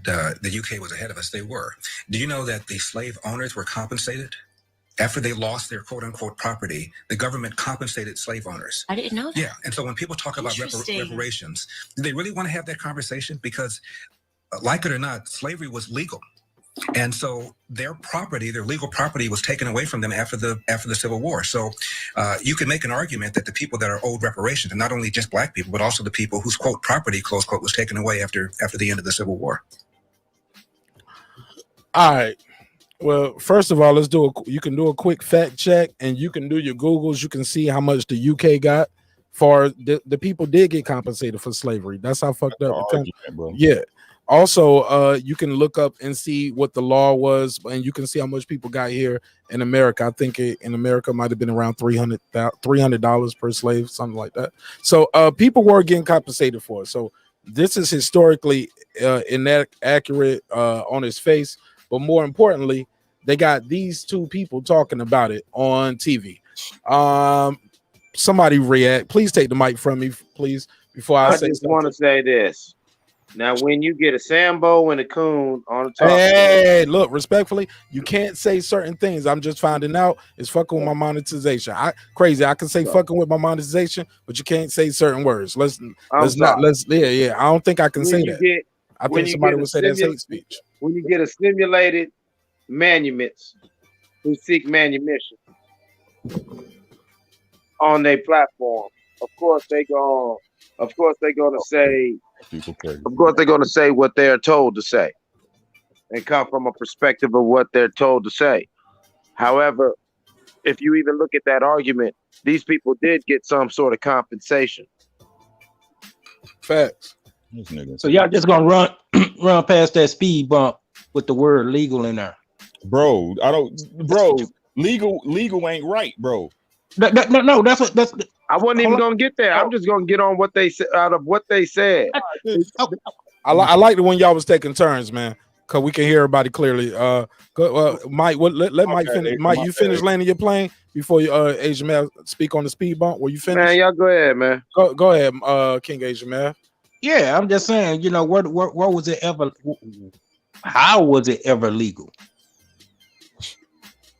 The UK was ahead of us. They were. Do you know that the slave owners were compensated After they lost their quote-unquote property, the government compensated slave owners. I didn't know that. Yeah, and so when people talk about Interesting. reparations, do they really want to have that conversation? Because, like it or not, slavery was legal. And so their property, their legal property, was taken away from them after the Civil War. So you can make an argument that the people that are owed reparations, and not only just black people, but also the people whose quote property, close quote, was taken away after the end of the Civil War. All right. Well, first of all, you can do a quick fact check, and you can do your Googles. You can see how much the UK got for the people did get compensated for slavery. That's how fucked up. Yeah. Also, you can look up and see what the law was, and you can see how much people got here in America. I think in America might have been around $300 per slave, something like that. So people were getting compensated for it. So this is historically inaccurate on its face. But more importantly, they got these two people talking about it on TV. Somebody react. Please take the mic from me, please, before I say just want to say this. Now, when you get a Sambo and a Coon on the top, hey, look, respectfully, you can't say certain things. I'm just finding out it's fucking with my monetization. I can say fucking with my monetization, but you can't say certain words. I don't think I can say that. I think somebody would say that's hate speech. When you get a simulated manumits who seek manumission on their platform, of course they're gonna say what they're told to say and come from a perspective of what they're told to say. However, if you even look at that argument, these people did get some sort of compensation. Facts. So y'all just gonna run past that speed bump with the word legal in there, bro? Legal ain't right, bro. No, that's I wasn't even gonna get there. I'm just gonna get on what they said out of what they said. I liked it when y'all was taking turns, man, because we can hear everybody clearly. Mike, let Mike finish. Mike, you finish landing your plane before you Asian man speak on the speed bump. Were you finished? Man, y'all go ahead, man. Go ahead, King Asian man. Yeah, I'm just saying, where was it ever? How was it ever legal?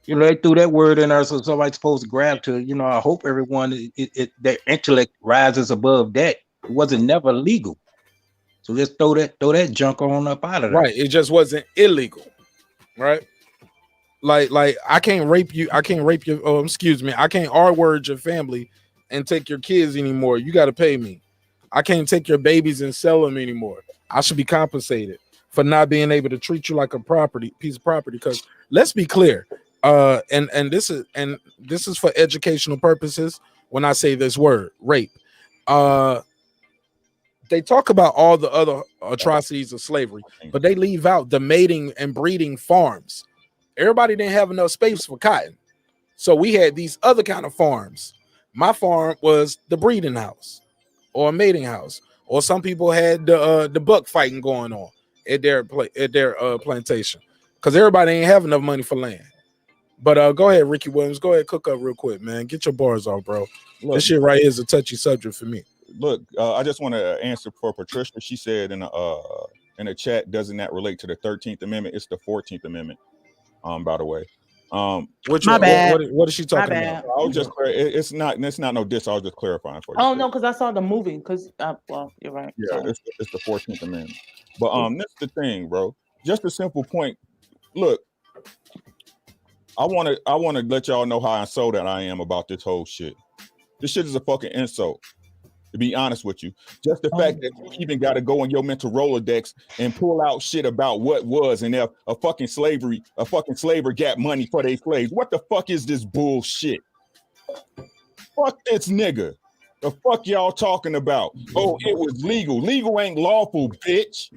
They threw that word in there, so somebody's supposed to grab to. I hope everyone their intellect rises above that. It wasn't never legal, so let's throw that junk on up out of there. Right, it just wasn't illegal, right? Like I can't rape you. I can't rape your. Oh, excuse me. I can't R-word your family and take your kids anymore. You got to pay me. I can't take your babies and sell them anymore. I should be compensated for not being able to treat you like a piece of property. Because let's be clear, and this is for educational purposes. When I say this word, rape, they talk about all the other atrocities of slavery, but they leave out the mating and breeding farms. Everybody didn't have enough space for cotton, so we had these other kind of farms. My farm was the breeding house or a mating house, or some people had the buck fighting going on at their plantation, because everybody ain't have enough money for land. But go ahead, Ricky Williams. Go ahead, cook up real quick, man. Get your bars off, bro. Look, this shit right here is a touchy subject for me. Look, I just want to answer for Patricia. She said in the chat, doesn't that relate to the 13th Amendment? It's the 14th Amendment. By the way. What is she talking about? I was just it's not no diss. I was just clarifying for you. Oh no, because I saw the movie. Because well, you're right. Yeah, it's the 14th Amendment. But that's the thing, bro. Just a simple point. Look, I want to let y'all know how insulted I am about this whole shit. This shit is a fucking insult. To be honest with you, just the fact that you even got to go in your mental Rolodex and pull out shit about what was and if a fucking slaver got money for their slaves. What the fuck is this bullshit? Fuck this nigga. The fuck y'all talking about? Oh, it was legal. Legal ain't lawful, bitch.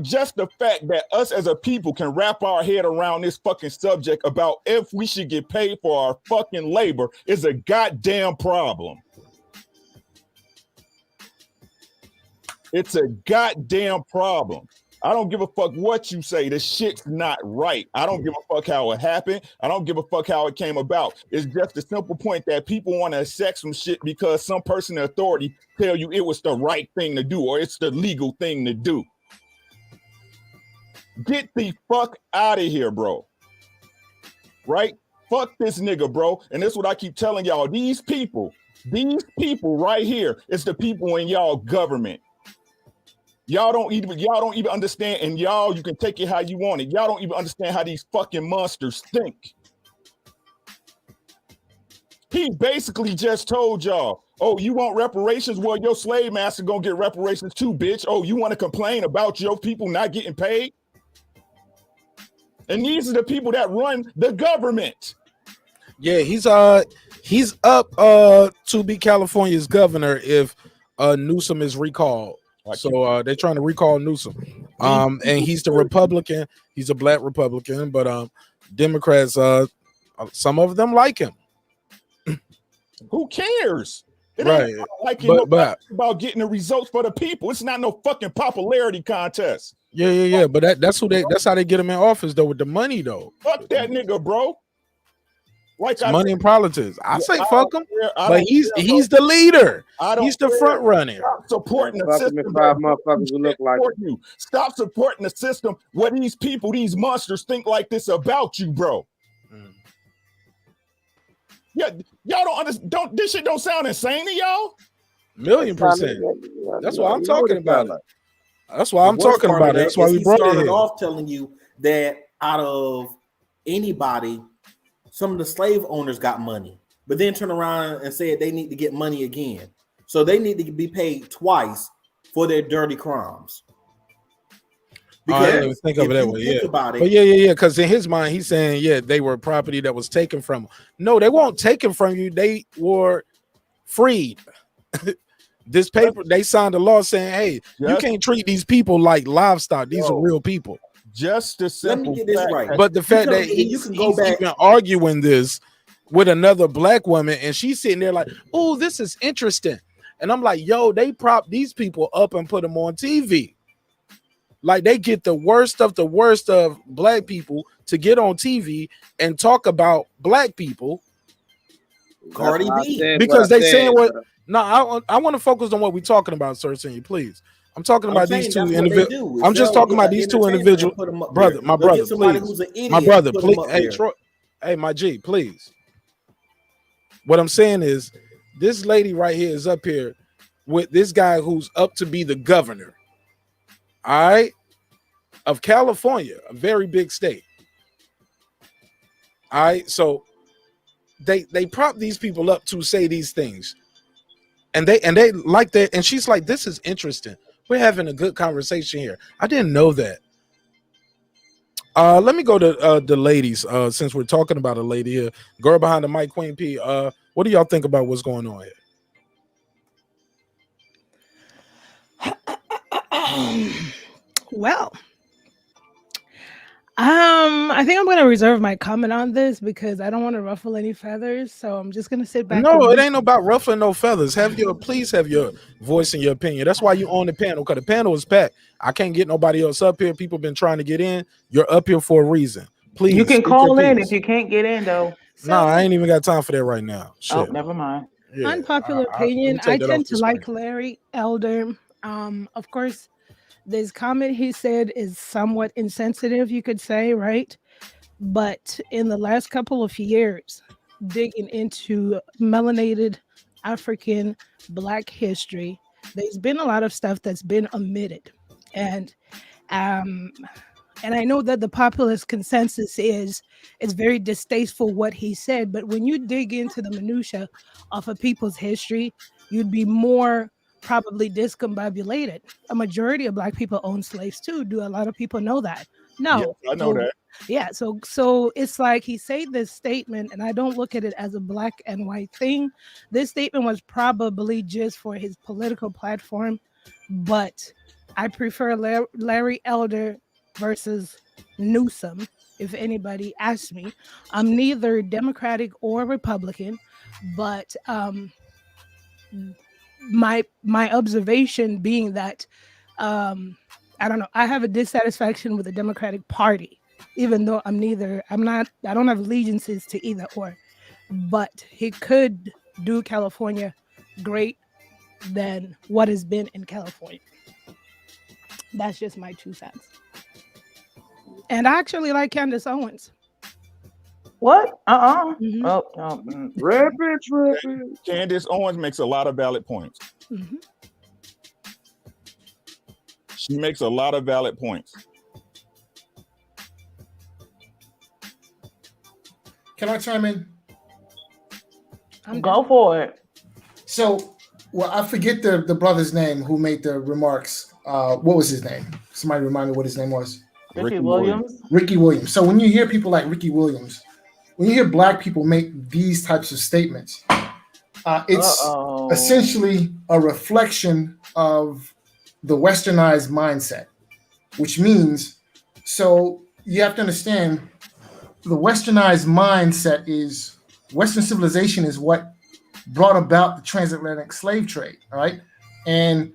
Just the fact that us as a people can wrap our head around this fucking subject about if we should get paid for our fucking labor is a goddamn problem. It's a goddamn problem. I don't give a fuck what you say. This shit's not right. I don't give a fuck how it happened. I don't give a fuck how it came about. It's just a simple point that people want to accept some shit because some person in authority tell you it was the right thing to do or it's the legal thing to do. Get the fuck out of here, bro. right? Fuck this nigga, bro. And this is what I keep telling y'all. These people right here is the people in y'all government. Y'all don't even understand, and you can take it how you want it. Y'all don't even understand how these fucking monsters think. He basically just told y'all, oh, you want reparations? Well, your slave master gonna get reparations too, bitch. Oh, you want to complain about your people not getting paid? And these are the people that run the government. Yeah, he's up to be California's governor if Newsom is recalled. So they're trying to recall Newsom. And he's the Republican. He's a black Republican, but Democrats, some of them like him. Who cares? It Right. ain't about getting the results for the people. It's not no fucking popularity contest. Yeah. But that's how they get him in office though, with the money though. Fuck that nigga, bro. Like money in politics. I say fuck him, but he's the leader. He's the front runner. Stop supporting the system. Stop supporting the system. What these people, these monsters, think like this about you, bro. Yeah, y'all don't understand. This shit don't sound insane to y'all. 1,000,000%. That's why I'm talking about it. That's why I'm talking about it. That's why we brought it started here. off telling you that out of anybody, some of the slave owners got money, but then turn around and said they need to get money again. So they need to be paid twice for their dirty crimes. I didn't even think of it that way. Yeah, but yeah. Because in his mind, he's saying, they were property that was taken from him. No, they weren't taken from you. They were freed. This paper, they signed a law saying, hey, you can't treat these people like livestock. These are real people. Just the simple. Let me get this right. But the fact that he's even arguing this with another black woman, and she's sitting there like, oh, this is interesting. And I'm like, yo, they prop these people up and put them on TV. Like they get the worst of black people to get on TV and talk about black people. Cardi B. Because they saying what? No, I want to focus on what we're talking about, Sir Senior, please. I'm talking about these two individuals. I'm just talking about these two individuals. Brother, my brother, please. My brother, please. Hey, Troy. Hey, my G, please. What I'm saying is, this lady right here is up here with this guy who's up to be the governor. All right, of California, a very big state. All right, so they prop these people up to say these things, and they like that. And she's like, "This is interesting. We're having a good conversation here. I didn't know that." Let me go to the ladies, since we're talking about a lady here. Girl behind the mic, Queen P. What do y'all think about what's going on here? Well, I think I'm going to reserve my comment on this because I don't want to ruffle any feathers. So I'm just going to sit back. No, it ain't about ruffling no feathers. Please have your voice and your opinion. That's why you on the panel, because the panel is packed. I can't get nobody else up here. People been trying to get in. You're up here for a reason. Please. You can call in if you can't get in, though. No, I ain't even got time for that right now. Shit. Oh, never mind. Yeah, unpopular opinion. I tend to like Larry Elder. Of course, this comment he said is somewhat insensitive, you could say, right? But in the last couple of years, digging into melanated African Black history, there's been a lot of stuff that's been omitted. And I know that the populist consensus is it's very distasteful what he said, but when you dig into the minutia of a people's history, you'd be more probably discombobulated. A majority of Black people own slaves too. Do a lot of people know that? No. Yes, I know that. Yeah, so it's like he said this statement, and I don't look at it as a black and white thing. This statement was probably just for his political platform, but I prefer Larry Elder versus Newsom. If anybody asks me, I'm neither Democratic or Republican, but my observation being that I don't know, I have a dissatisfaction with the Democratic Party, even though I don't have allegiances to either or, but he could do California great than what has been in California. That's just my 2 cents. And I actually like Candace Owens. What? Mhm. Oh, no. Reparations. Candace Owens makes a lot of valid points. Mhm. She makes a lot of valid points. Can I chime in? Go for it. So, well, I forget the brother's name who made the remarks. What was his name? Somebody remind me what his name was. Ricky Williams. Ricky Williams. So when you hear people like Ricky Williams, when you hear black people make these types of statements, it's essentially a reflection of the westernized mindset, which means, so you have to understand the westernized mindset is Western civilization is what brought about the transatlantic slave trade, all right? And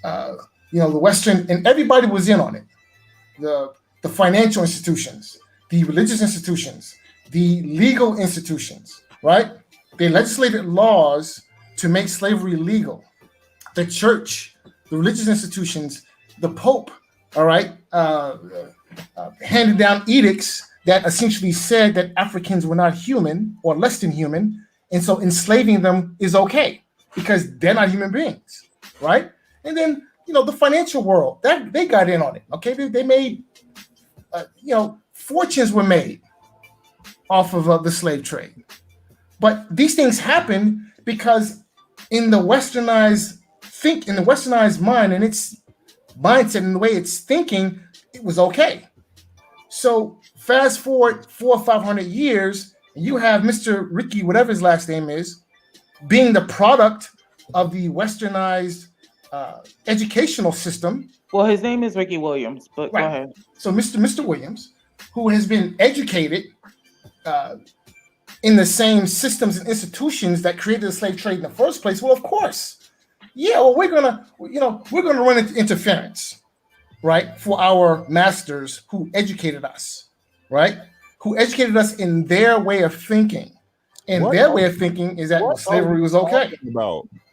the Western, and everybody was in on it. The financial institutions, the religious institutions, the legal institutions, right? They legislated laws to make slavery legal. The church, the religious institutions, the Pope, all right, handed down edicts that essentially said that Africans were not human or less than human, and so enslaving them is okay because they're not human beings, right? And then the financial world that they got in on it. Okay, they made fortunes were made off of the slave trade, but these things happen because in the westernized mind and its mindset and the way it's thinking, it was okay. So fast forward 400 or 500 years, and you have Mr. Ricky, whatever his last name is, being the product of the westernized educational system. Well, his name is Ricky Williams, but Right. go ahead. So Mr. Williams, who has been educated in the same systems and institutions that created the slave trade in the first place. Well, of course, yeah. Well, we're gonna run into interference, right, for our masters who educated us, right, who educated us in their way of thinking. And their way of thinking is that slavery was okay.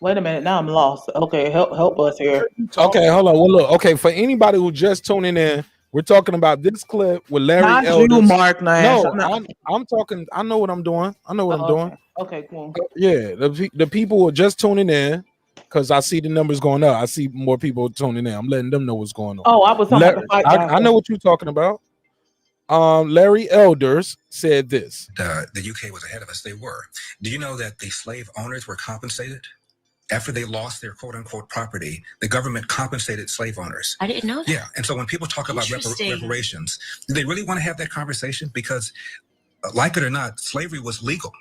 Wait a minute, now I'm lost. Okay, help us here. Okay, hold on. Well, look. Okay, for anybody who just tuning in, we're talking about this clip with Larry Not Elders. you, Marq Nash. No, I'm talking. I know what I'm doing. I know what I'm doing. Okay, cool. Yeah, the people who are just tuning in, because I see the numbers going up. I see more people tuning in. I'm letting them know what's going on. Oh, I was talking about the fight. I know what you're talking about. Larry Elders said this. The UK was ahead of us. They were. Do you know that the slave owners were compensated? After they lost their quote-unquote property, the government compensated slave owners. I didn't know that. Yeah, and so when people talk about reparations, do they really want to have that conversation? Because, like it or not, slavery was legal.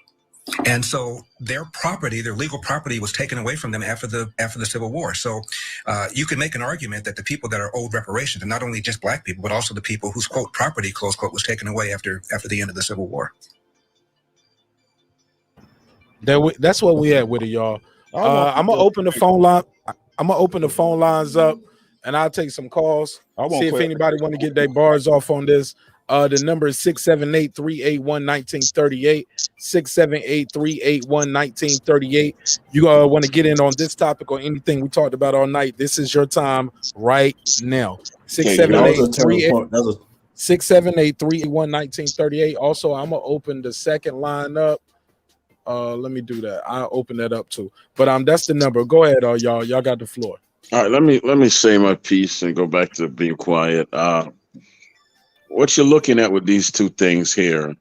And so their property, their legal property, was taken away from them after the Civil War. So you can make an argument that the people that are owed reparations, and not only just black people, but also the people whose quote property, close quote, was taken away after the end of the Civil War. That's what we had with it, y'all. I'm gonna open the phone line. I'm gonna open the phone lines up, and I'll take some calls. See if anybody want to get their bars off on this. The number is 678-381-1938. 678-381-1938. You want to get in on this topic or anything we talked about all night? This is your time right now. 678-381-1938. Also, I'm gonna open the second line up. Let me do that. I'll open that up too. But that's the number. Go ahead, y'all. Y'all got the floor. All right, let me say my piece and go back to being quiet. What you're looking at with these two things here,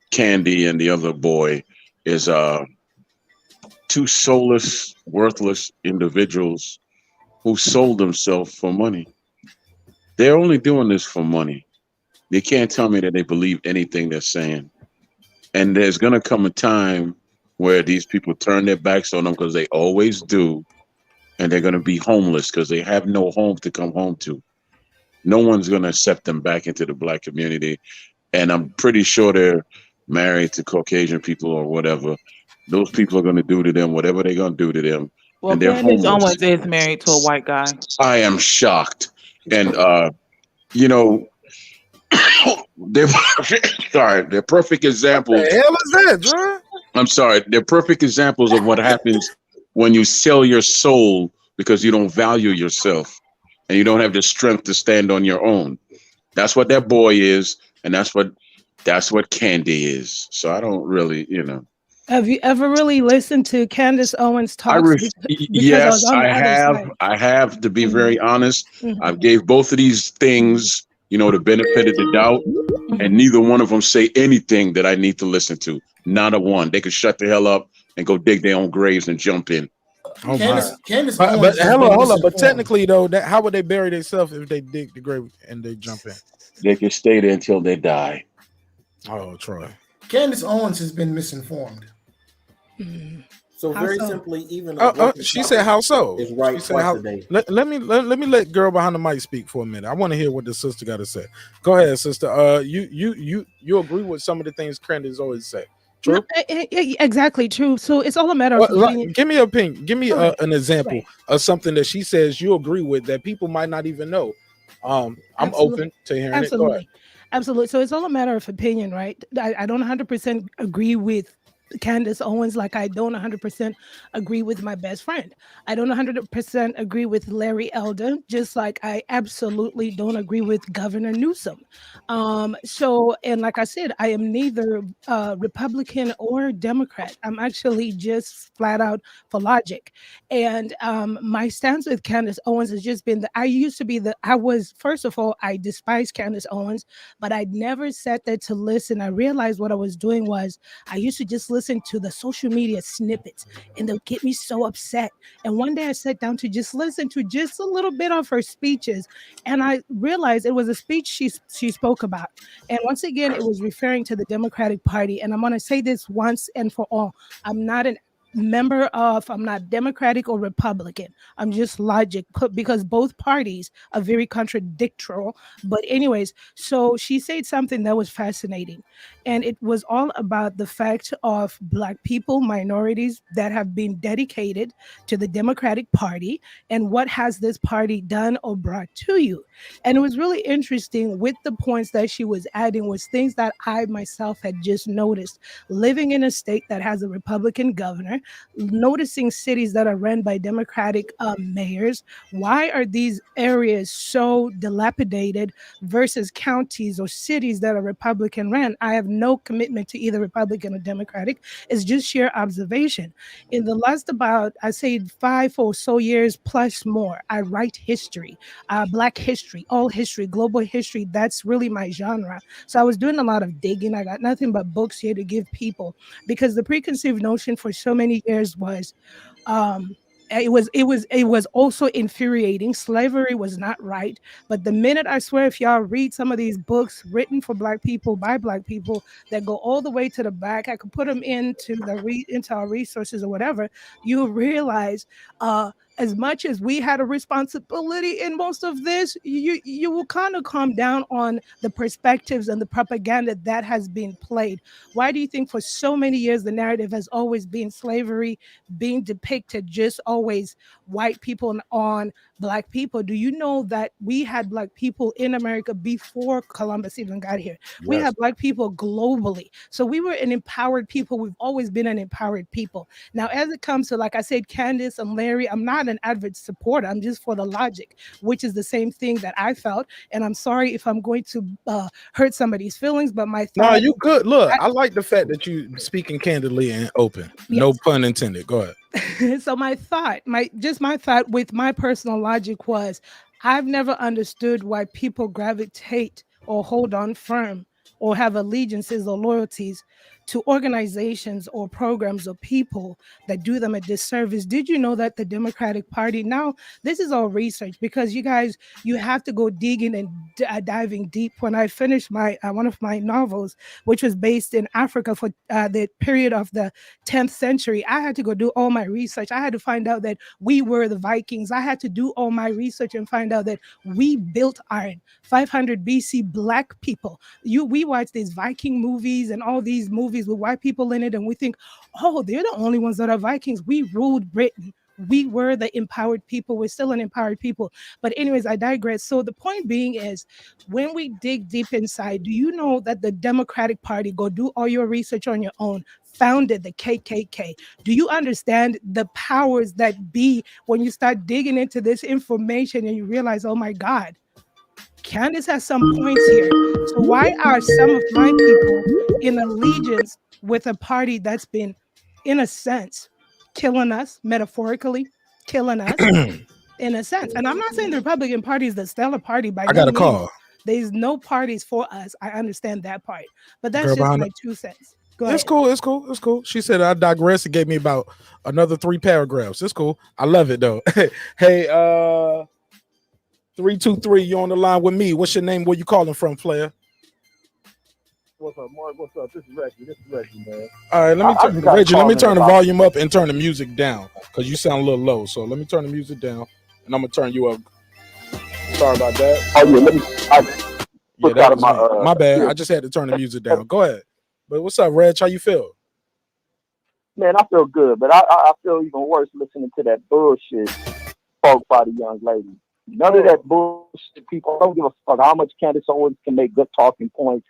Candy and the other boy, is two soulless, worthless individuals who sold themselves for money. They're only doing this for money. They can't tell me that they believe anything they're saying. And there's gonna come a time where these people turn their backs on them, because they always do, and they're gonna be homeless because they have no home to come home to. No one's gonna accept them back into the black community, and I'm pretty sure they're married to Caucasian people or whatever. Those people are gonna do to them whatever they're gonna do to them, Well, and they're Candace homeless. Owens is married to a white guy. I am shocked, and they're sorry. They're perfect examples. What the hell is that, John? I'm sorry. They're perfect examples of what happens when you sell your soul because you don't value yourself and you don't have the strength to stand on your own. That's what that boy is, and that's what That's what candy is. So I don't really, you know. Have you ever really listened to Candace Owens talks? Because I was Yes, on the I other have. side. I have, to be Mhm. very honest. Mhm. I've gave both of these things, you know, the benefit of the doubt, and neither one of them say anything that I need to listen to. Not a one. They could shut the hell up and go dig their own graves and jump in. Oh Candace, my. Candace But Owens has hold been on, hold on. But misinformed. technically though, that how would they bury themselves if they dig the grave and they jump in? They can stay there until they die. Oh, Troy. Candace Owens has been misinformed. So How very so? simply, even a working She said topic how so? is right She said twice how. a day. Let me let girl behind the mic speak for a minute. I want to hear what the sister got to say. Go ahead, sister. You agree with some of the things Candace always say? True. Exactly true. So it's all a matter of opinion. Give me an opinion. Give me Right. an example of something that she says you agree with that people might not even know. I'm open to hearing it. Go ahead. Absolutely. So it's all a matter of opinion, right? I don't 100% agree with Candace Owens, like I don't 100% agree with my best friend. I don't 100% agree with Larry Elder, just like I absolutely don't agree with Governor Newsom. So, and like I said, I am neither Republican or Democrat. I'm actually just flat out for logic. And my stance with Candace Owens has just been that I was, first of all, I despise Candace Owens, but I never sat there to listen. I realized what I was doing was I used to just listen to the social media snippets and they'll get me so upset. And one day I sat down to just listen to just a little bit of her speeches. And I realized it was a speech she spoke about. And once again, it was referring to the Democratic Party. And I'm going to say this once and for all. I'm not I'm not Democratic or Republican. I'm just logic because both parties are very contradictory. But anyways, so she said something that was fascinating. And it was all about the fact of Black people, minorities that have been dedicated to the Democratic Party and what has this party done or brought to you. And it was really interesting with the points that she was adding was things that I myself had just noticed living in a state that has a Republican governor, noticing cities that are run by Democratic mayors. Why are these areas so dilapidated versus counties or cities that are Republican ran? I have no commitment to either Republican or Democratic. It's just sheer observation. In the last about, I say 5 or so years plus more, I write history, Black history, all history, global history. That's really my genre. So I was doing a lot of digging. I got nothing but books here to give people because the preconceived notion for so many years was it was also infuriating. Slavery was not right. But the minute, I swear, if y'all read some of these books written for Black people by Black people that go all the way to the back, I could put them into into our resources or whatever, you realize as much as we had a responsibility in most of this, you will kind of calm down on the perspectives and the propaganda that has been played. Why do you think for so many years the narrative has always been slavery being depicted just always white people on Black people? Do you know that we had Black people in America before Columbus even got here? We Yes. had Black people globally. So we were an empowered people. We've always been an empowered people. Now, as it comes to, like I said, Candace and Larry, I'm not an avid supporter. I'm just for the logic, which is the same thing that I felt. And I'm sorry if I'm going to hurt somebody's feelings, but my No, thought. you good. Look, I like the fact that you speaking candidly and open. No pun intended. Go ahead. So my thought with my personal logic was I've never understood why people gravitate or hold on firm or have allegiances or loyalties to organizations or programs or people that do them a disservice. Did you know that the Democratic Party, now this is all research because you guys, you have to go digging and diving deep. When I finished my one of my novels, which was based in Africa for the period of the 10th century, I had to go do all my research. I had to find out that we were the Vikings. I had to do all my research and find out that we built iron. 500 BC, Black people. We watch these Viking movies and all these movies with white people in it, and we think, oh, they're the only ones that are Vikings. We ruled Britain. We were the empowered people. We're still an empowered people. But anyways, I digress. So the point being is, when we dig deep inside, do you know that the Democratic Party, go do all your research on your own, founded the KKK? Do you understand the powers that be when you start digging into this information and you realize, oh my God, Candace has some points here. So why are some of my people in allegiance with a party that's been, in a sense, killing us, metaphorically killing us, in a sense? And I'm not saying the Republican Party is the stellar party by I no got a means. call. There's no parties for us. I understand that part, but that's Girl just behind my it. 2 cents. Go It's ahead. cool. It's cool. It's cool. She said I digress. It gave me about another 3 paragraphs. It's cool. I love it though. Hey, 323, you on the line with me. What's your name? Where you calling from, player? What's up, Mark? What's up? This is Reggie, man. All right, let me I just got a Reggie, let me comment turn the about volume up and turn the music down because you sound a little low. So let me turn the music down and I'm gonna turn you up. Sorry about that. Oh yeah, let me. Yeah, that was my, me. My bad. yeah. I just had to turn the music down. Go ahead. But what's up, Reg? How you feel? Man, I feel good, but I feel even worse listening to that bullshit spoke by the young lady. None of that bullshit. People don't give a fuck how much Candace Owens can make good talking points.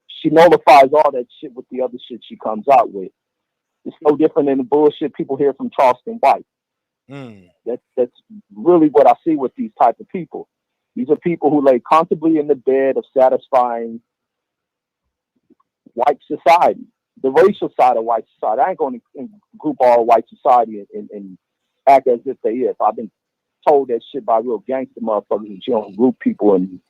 She nullifies all that shit with the other shit she comes out with. It's no different than the bullshit people hear from Charleston White. That's really what I see with these type of people. These are people who lay comfortably in the bed of satisfying white society, the racial side of white society. I ain't going to group all white society and act as if they is. I've been told that shit by real gangster motherfuckers that you don't group people in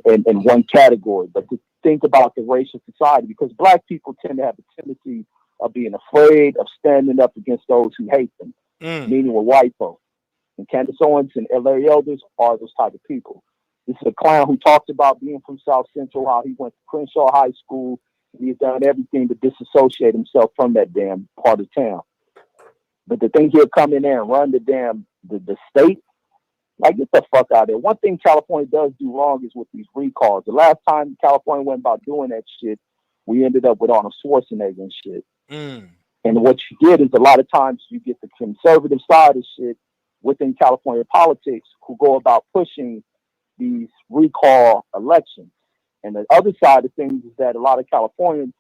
one category. But to think about the racial society, because black people tend to have a tendency of being afraid of standing up against those who hate them, meaning with white folks. And Candace Owens and Larry Elders are those type of people. This is a clown who talks about being from South Central, how he went to Crenshaw High School. He's done everything to disassociate himself from that damn part of town. But the thing he'll come in there and run the state, like, get the fuck out of there. One thing California does do wrong is with these recalls. The last time California went about doing that shit, we ended up with Arnold Schwarzenegger and shit. And what you get is a lot of times you get the conservative side of shit within California politics who go about pushing these recall elections. And the other side of things is that a lot of Californians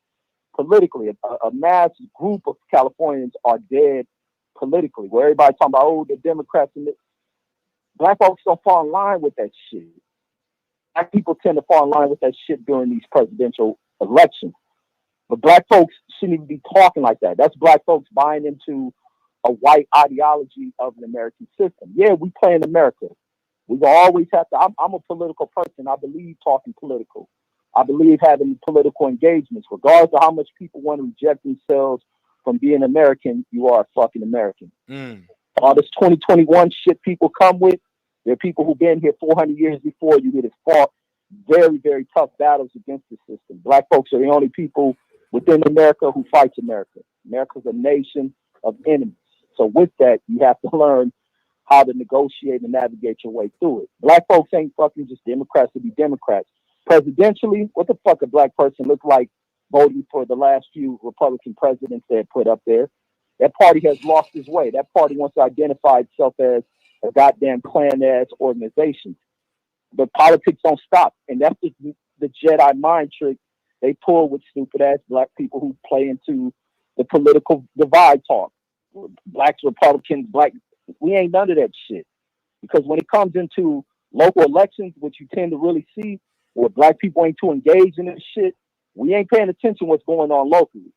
politically, a mass group of Californians are dead politically, where everybody's talking about, oh, the Democrats and black folks don't fall in line with that shit. Black people tend to fall in line with that shit during these presidential elections. But black folks shouldn't even be talking like that. That's black folks buying into a white ideology of an American system. Yeah, we play in America. We will always have to. I'm a political person. I believe talking political. I believe having political engagements, regardless of how much people want to reject themselves from being American. You are a fucking American. All this 2021 shit people come with, there are people who've been here 400 years before you that have fought very, very tough battles against the system. Black folks are the only people within America who fights America. America's a nation of enemies. So with that, you have to learn how to negotiate and navigate your way through it. Black folks ain't fucking just Democrats to be Democrats. Presidentially, what the fuck a black person look like voting for the last few Republican presidents they put up there? That party has lost its way. That party wants to identify itself as a goddamn Klan-ass organization. But politics don't stop. And that's the Jedi mind trick they pull with stupid-ass black people who play into the political divide talk. Blacks, Republicans, black, we ain't none of that shit. Because when it comes into local elections, which you tend to really see, where black people ain't too engaged in this shit, we ain't paying attention to what's going on locally.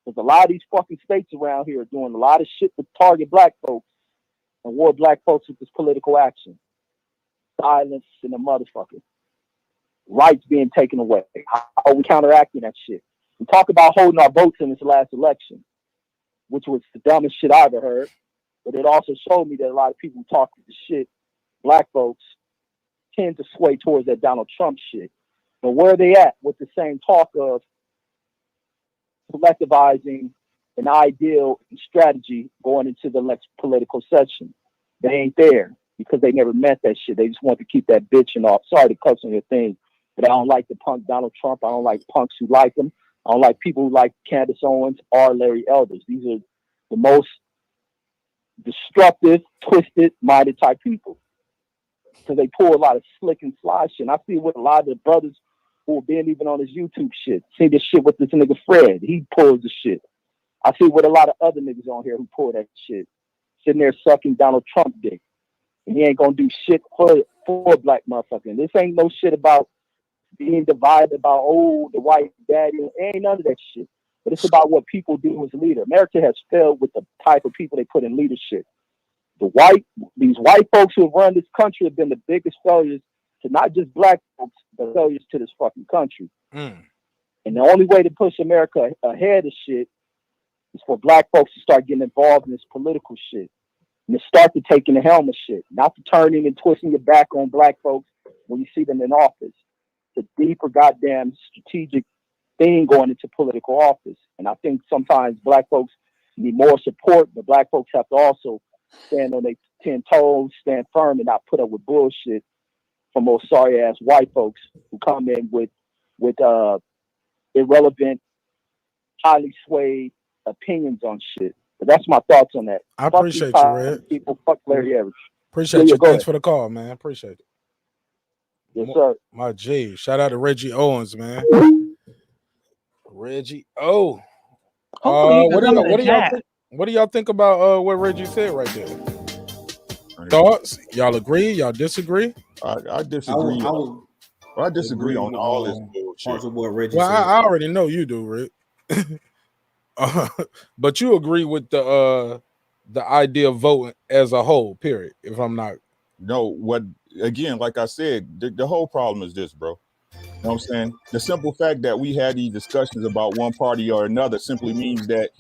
Because a lot of these fucking states around here are doing a lot of shit to target black folks and reward black folks with this political action. Silence and a motherfucker. Rights being taken away. How are we counteracting that shit? We talk about holding our votes in this last election, which was the dumbest shit I ever heard. But it also showed me that a lot of people who talk this shit, black folks, tend to sway towards that Donald Trump shit. But where are they at with the same talk of collectivizing an ideal and strategy going into the next political session? They ain't there because they never meant that shit. They just want to keep that bitching off. Sorry to cuss on your thing, but I don't like the punk Donald Trump. I don't like punks who like him. I don't like people who like Candace Owens or Larry Elders. These are the most destructive, twisted minded type people. Because they pull a lot of slick and sly shit. And I see it with a lot of the brothers who have been even on his YouTube shit. See this shit with this nigga Fred. He pulls the shit. I see it with a lot of other niggas on here who pull that shit. Sitting there sucking Donald Trump dick. and he ain't gonna do shit for a black motherfucker. And this ain't no shit about being divided about the white daddy. It ain't none of that shit. But it's about what people do as a leader. America has failed with the type of people they put in leadership. These white folks who have run this country have been the biggest failures to not just black folks, but failures to this fucking country. And the only way to push America ahead of shit is for black folks to start getting involved in this political shit and to start to taking the helm of shit, not to turning and twisting your back on black folks when you see them in office. It's a deeper goddamn strategic thing going into political office. And I think sometimes black folks need more support, but black folks have to also stand on their 10 toes, stand firm, and not put up with bullshit from those sorry ass white folks who come in with irrelevant, highly swayed opinions on shit. But that's my thoughts on that. I appreciate you, Red. People, fuck Larry Evans. Appreciate you. Thanks for the call, man. Appreciate it. Yes, sir. My G. Shout out to Reggie Owens, man. Reggie O. What do y'all think about what Reggie said right there? Thoughts? Y'all agree? Y'all disagree? I disagree. I disagree on all this bullshit. What Reggie well, said. I already know you do, Rick. But you agree with the idea of voting as a whole, period. If I'm not. No, again, like I said, the whole problem is this, bro. You know what I'm saying? The simple fact that we had these discussions about one party or another simply means that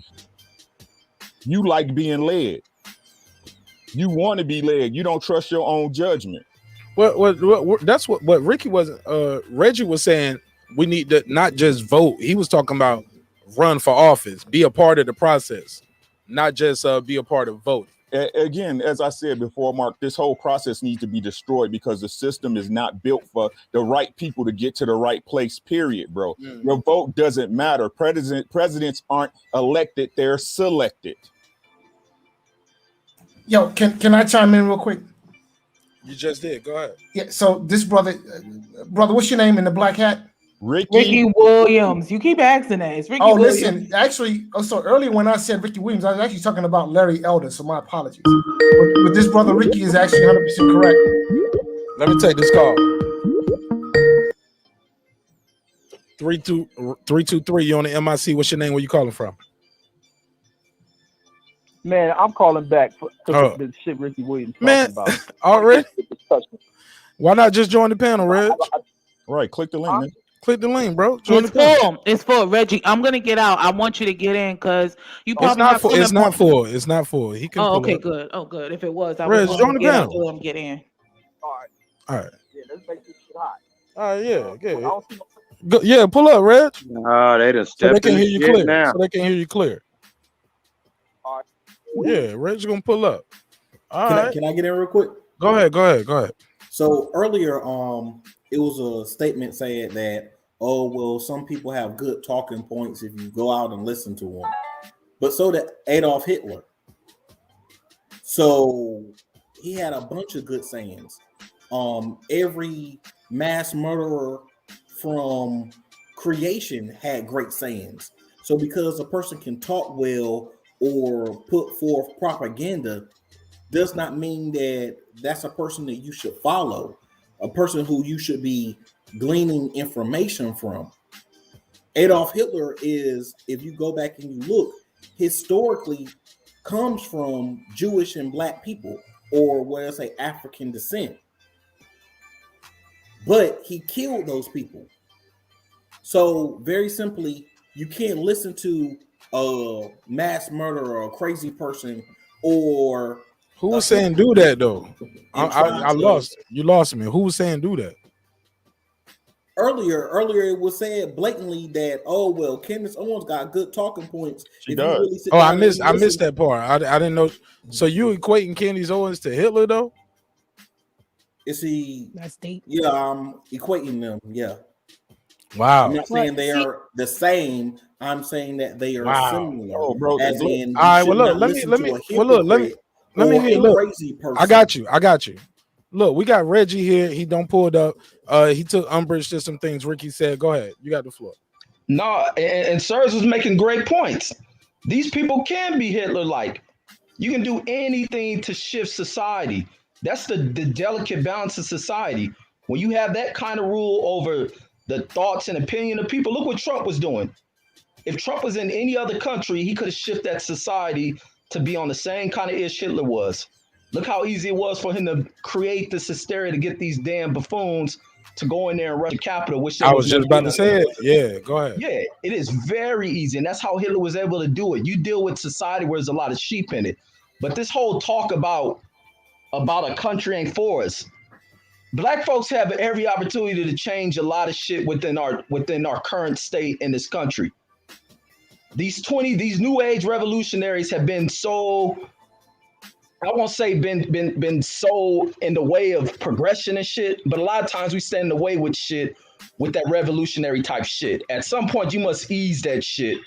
you like being led. You want to be led. You don't trust your own judgment. Well, that's what Ricky was. Reggie was saying we need to not just vote. He was talking about run for office, be a part of the process, not just be a part of voting. Again, as I said before, Mark, this whole process needs to be destroyed because the system is not built for the right people to get to the right place, period, bro. Your vote doesn't matter. Presidents aren't elected, they're selected. Yo, can I chime in real quick? You just did. Go ahead. Yeah, so this brother, what's your name in the black hat? Ricky Williams. You keep asking that. It's Ricky Williams. Listen, actually, so earlier when I said Ricky Williams, I was actually talking about Larry Elder, so my apologies. But this brother Ricky is actually 100% correct. Let me take this call. 323, you on the MIC. What's your name? Where you calling from? Man, I'm calling back for the shit Ricky Williams talking about. Already? Why not just join the panel, Reg? Right, click the link, man. Click the link, bro. It's full. Reggie, I'm gonna get out. I want you to get in because you probably It's not full. It's not full. He can. Oh, okay, good. Oh, good. If it was, I Reg, would join the panel. Let him get in. All right. Yeah, let's make this shit hot. All right, yeah. Yeah, pull up, Reg. They just so they stepped can in hear you shit clear. now. So they can hear you clear. All right. Yeah, Reg's gonna pull up. All right. Can I get in real quick? Go ahead. So earlier, it was a statement saying that, some people have good talking points if you go out and listen to them. But so did Adolf Hitler. So he had a bunch of good sayings. Every mass murderer from creation had great sayings. So because a person can talk well or put forth propaganda does not mean that that's a person that you should follow, a person who you should be gleaning information from. Adolf Hitler is, if you go back and you look, historically comes from Jewish and black people, or what I say, African descent. But he killed those people. So very simply, you can't listen to a mass murderer or a crazy person or who was saying do that though? I lost. You lost me. Who was saying do that? Earlier it was said blatantly that Candace Owens got good talking points. She does. Really I missed that part. I didn't know. So you equating Candace Owens to Hitler though? Is he? That's deep. Yeah, I'm equating them. Yeah. Wow. I'm not saying they are the same. I'm saying that they are similar. Oh, bro. As in, all right. Well, look. Let me hear. Look, crazy person. I got you. Look, we got Reggie here. He don't pulled up. He took umbrage to some things Ricky said. Go ahead. You got the floor. No, and Sirs was making great points. These people can be Hitler-like. You can do anything to shift society. That's the delicate balance of society. When you have that kind of rule over the thoughts and opinion of people, look what Trump was doing. If Trump was in any other country, he could have shifted that society to be on the same kind of ish Hitler was. Look how easy it was for him to create this hysteria to get these damn buffoons to go in there and rush the Capitol. Which I was just about to say it. Yeah, go ahead. Yeah, it is very easy, and that's how Hitler was able to do it. You deal with society where there's a lot of sheep in it, but this whole talk about a country ain't for us. Black folks have every opportunity to change a lot of shit within our current state in this country. These new age revolutionaries have been so, I won't say been so in the way of progression and shit, but a lot of times we stand in the way with shit with that revolutionary type shit. At some point you must ease that shit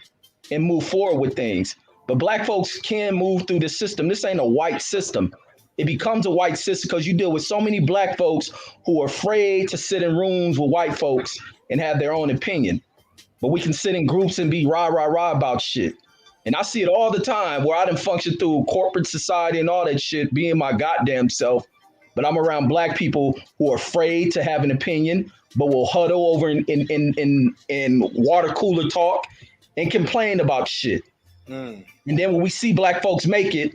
and move forward with things. But black folks can move through the system. This ain't a white system. It becomes a white system because you deal with so many black folks who are afraid to sit in rooms with white folks and have their own opinion. But we can sit in groups and be rah, rah, rah about shit. And I see it all the time where I done function through corporate society and all that shit, being my goddamn self. But I'm around black people who are afraid to have an opinion, but will huddle over in water cooler talk and complain about shit. And then when we see black folks make it,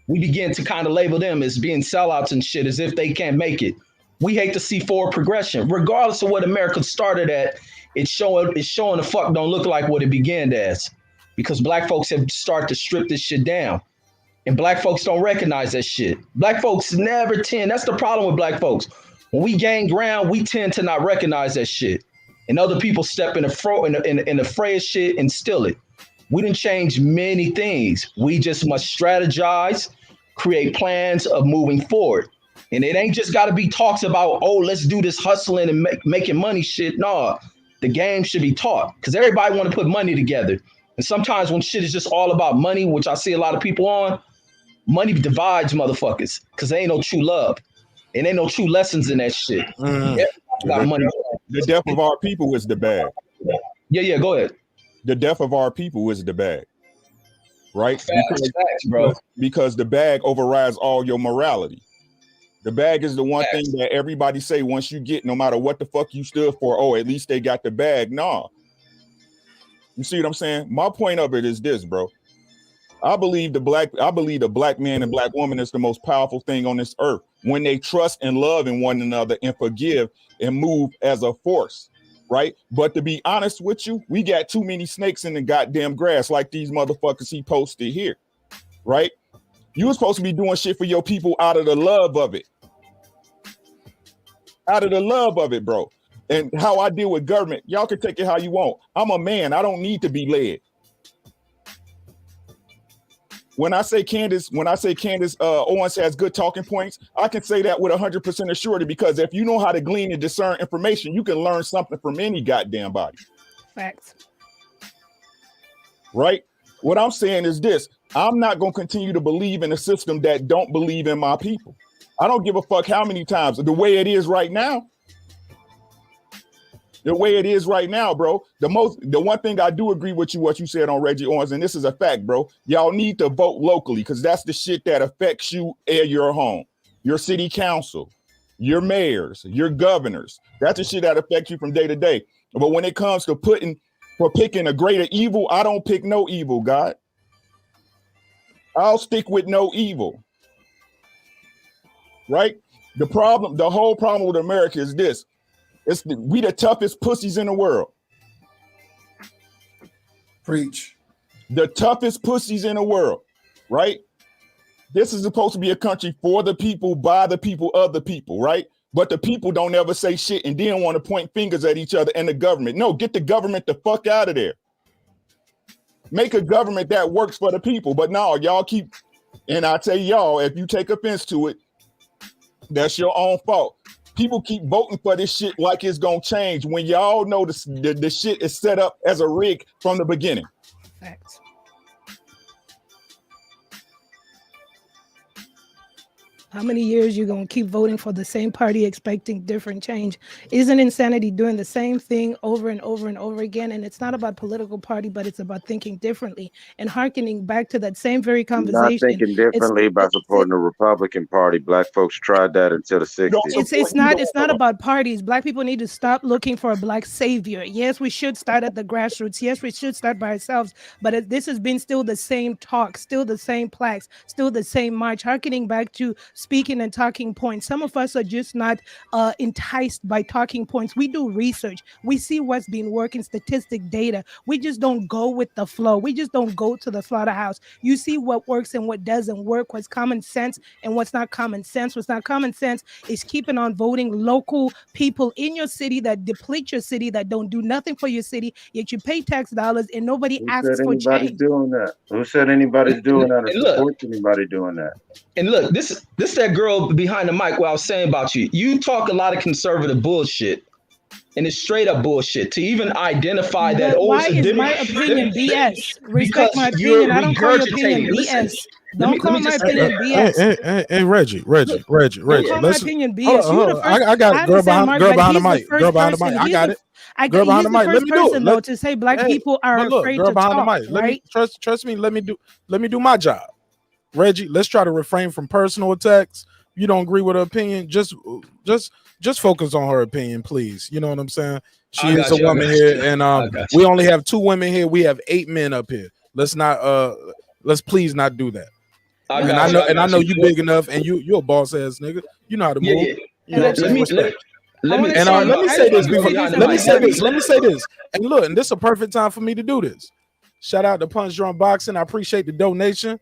we begin to kind of label them as being sellouts and shit as if they can't make it. We hate to see forward progression. Regardless of what America started at, it's showing the fuck don't look like what it began as. Because black folks have started to strip this shit down. And black folks don't recognize that shit. Black folks never tend, that's the problem with black folks. When we gain ground, we tend to not recognize that shit. And other people step in the fray of shit and steal it. We didn't change many things. We just must strategize, create plans of moving forward. And it ain't just got to be talks about, oh, let's do this hustling and making money shit. No, the game should be taught because everybody want to put money together. And sometimes when shit is just all about money, which I see a lot of people on, money divides motherfuckers because there ain't no true love. And ain't no true lessons in that shit. Got money. The death of our people is the bag. Yeah, go ahead. The death of our people is the bag, right? Facts, bro. Because the bag overrides all your morality. The bag is the one thing that everybody say once you get, no matter what the fuck you stood for, oh, at least they got the bag. Nah. You see what I'm saying? My point of it is this, bro. I believe the black man and black woman is the most powerful thing on this earth when they trust and love in one another and forgive and move as a force. Right? But to be honest with you, we got too many snakes in the goddamn grass like these motherfuckers he posted here. Right? You were supposed to be doing shit for your people out of the love of it. Out of the love of it, bro. And how I deal with government, y'all can take it how you want. I'm a man. I don't need to be led. When I say Candace Owens has good talking points, I can say that with 100% of surety because if you know how to glean and discern information, you can learn something from any goddamn body. Facts. Right? What I'm saying is this. I'm not going to continue to believe in a system that don't believe in my people. I don't give a fuck how many times. The way it is right now, bro. The one thing I do agree with you, what you said on Reggie Owens, and this is a fact, bro. Y'all need to vote locally because that's the shit that affects you at your home, your city council, your mayors, your governors. That's the shit that affects you from day to day. But when it comes to picking a greater evil, I don't pick no evil, God. I'll stick with no evil. Right? The whole problem with America is this. We the toughest pussies in the world. Preach. The toughest pussies in the world, right? This is supposed to be a country for the people, by the people, of the people, right? But the people don't ever say shit and then want to point fingers at each other and the government. No, get the government the fuck out of there. Make a government that works for the people. But no, y'all keep, and I tell y'all, if you take offense to it, that's your own fault. People keep voting for this shit like it's gonna change when y'all know the shit is set up as a rig from the beginning. Facts. How many years you gonna keep voting for the same party expecting different change? Isn't insanity doing the same thing over and over and over again? And it's not about political party, but it's about thinking differently and hearkening back to that same very You're not conversation. thinking differently by supporting the Republican Party. Black folks tried that until the 60s. It's not about parties. Black people need to stop looking for a black savior. Yes, we should start at the grassroots. Yes, we should start by ourselves. But this has been still the same talk, still the same plaques, still the same march, hearkening back to speaking and talking points. Some of us are just not enticed by talking points. We do research. We see what's been working, statistic data. We just don't go with the flow. We just don't go to the slaughterhouse. You see what works and what doesn't work, what's common sense and what's not common sense. What's not common sense is keeping on voting local people in your city that deplete your city, that don't do nothing for your city, yet you pay tax dollars and nobody asks for change. Doing that? Who said anybody's doing that or supports anybody doing that? And look, this that girl behind the mic. What I was saying about you. You talk a lot of conservative bullshit, and it's straight up bullshit. To even identify that. Why is my opinion BS? Respect my opinion. I don't call your opinion BS. Don't call my opinion BS. Hey, Reggie. Don't call my opinion BS. Hold on. I got it. Girl behind the mic. Girl behind the mic. I got it. Girl behind the mic. Let me do it. Though, to say black people are afraid to talk, right? Let me trust me. Let me do my job. Reggie, let's try to refrain from personal attacks. You don't agree with her opinion, just focus on her opinion, please. You know what I'm saying? She is a woman here, and we only have 2 women here. We have 8 men up here. Let's please not do that. I know you big enough, and you're a boss ass nigga. You know how to move. Let me say this. And look, and this is a perfect time for me to do this. Shout out to Punch Drunk Boxing. I appreciate the donation.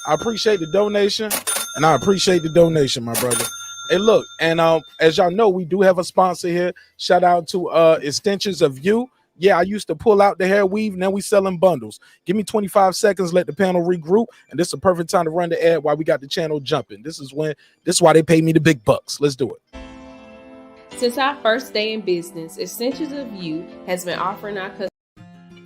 And I appreciate the donation, my brother. Hey, look, and as y'all know, we do have a sponsor here. Shout out to Extensions of You. Yeah, I used to pull out the hair weave. Now we selling bundles. Give me 25 seconds. Let the panel regroup, and this is a perfect time to run the ad while we got the channel jumping. This is why they pay me the big bucks. Let's do it. Since our first day in business, Extensions of You has been offering our customers.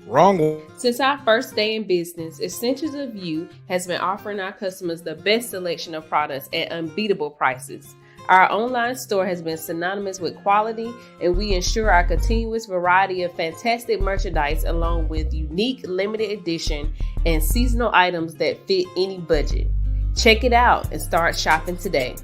Wrong one. Since our first day in business, Extensions of You has been offering our customers the best selection of products at unbeatable prices. Our online store has been synonymous with quality, and we ensure our continuous variety of fantastic merchandise along with unique limited edition and seasonal items that fit any budget. Check it out and start shopping today.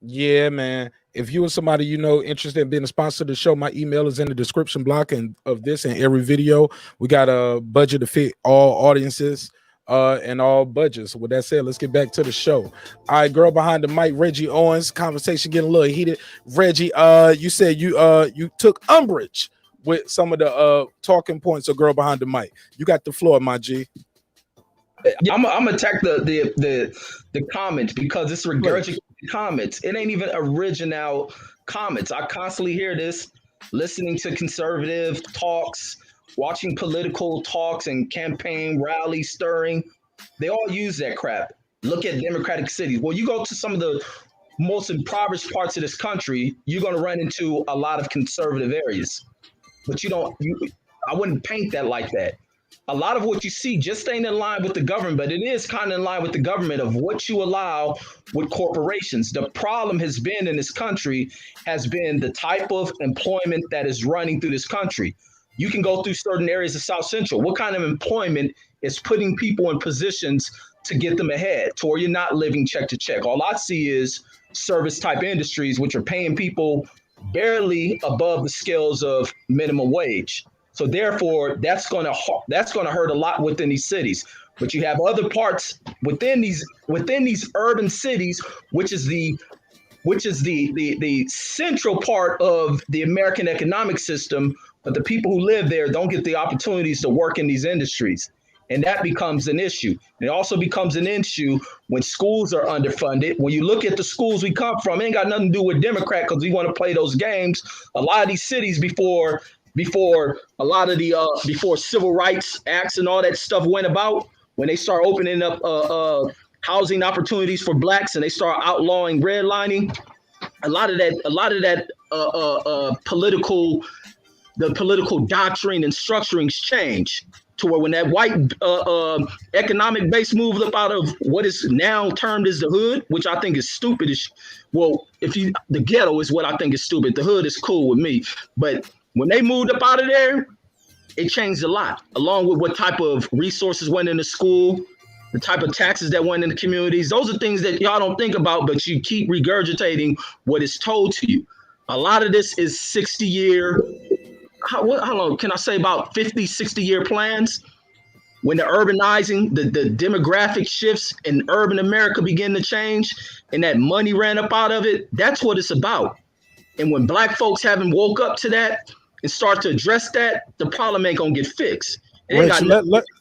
Yeah, man. If you or somebody you know interested in being a sponsor of the show, my email is in the description block and of this and every video. We got a budget to fit all audiences and all budgets. With that said, let's get back to the show. All right, girl behind the mic, Reggie Owens. Conversation getting a little heated. Reggie, you said you took umbrage with some of the talking points of girl behind the mic. You got the floor, my G. I'm gonna attack the comments because it's regurgitated comments. It ain't even original comments. I constantly hear this, listening to conservative talks, watching political talks and campaign rally stirring. They all use that crap. Look at democratic cities. Well, you go to some of the most impoverished parts of this country, you're gonna run into a lot of conservative areas. But I wouldn't paint that like that. A lot of what you see just ain't in line with the government, but it is kind of in line with the government of what you allow with corporations. The problem has been in this country has been the type of employment that is running through this country. You can go through certain areas of South Central. What kind of employment is putting people in positions to get them ahead to where you're not living check to check? All I see is service type industries, which are paying people barely above the scales of minimum wage. So therefore, that's going to hurt a lot within these cities. But you have other parts within these urban cities, which is the central part of the American economic system. But the people who live there don't get the opportunities to work in these industries. And that becomes an issue. It also becomes an issue when schools are underfunded. When you look at the schools we come from, it ain't got nothing to do with Democrat because we want to play those games. A lot of these cities before civil rights acts and all that stuff went about, when they start opening up housing opportunities for blacks and they start outlawing redlining, a lot of that political doctrine and structurings change to where when that white economic base moved up out of what is now termed as the hood, which I think is stupid. Well, the ghetto is what I think is stupid. The hood is cool with me. But when they moved up out of there, it changed a lot, along with what type of resources went into school, the type of taxes that went into communities. Those are things that y'all don't think about, but you keep regurgitating what is told to you. A lot of this is 60-year, how long can I say, about 50, 60-year plans. When the urbanizing, the demographic shifts in urban America begin to change and that money ran up out of it, that's what it's about. And when black folks haven't woke up to that and start to address that, the problem ain't gonna get fixed. Reg,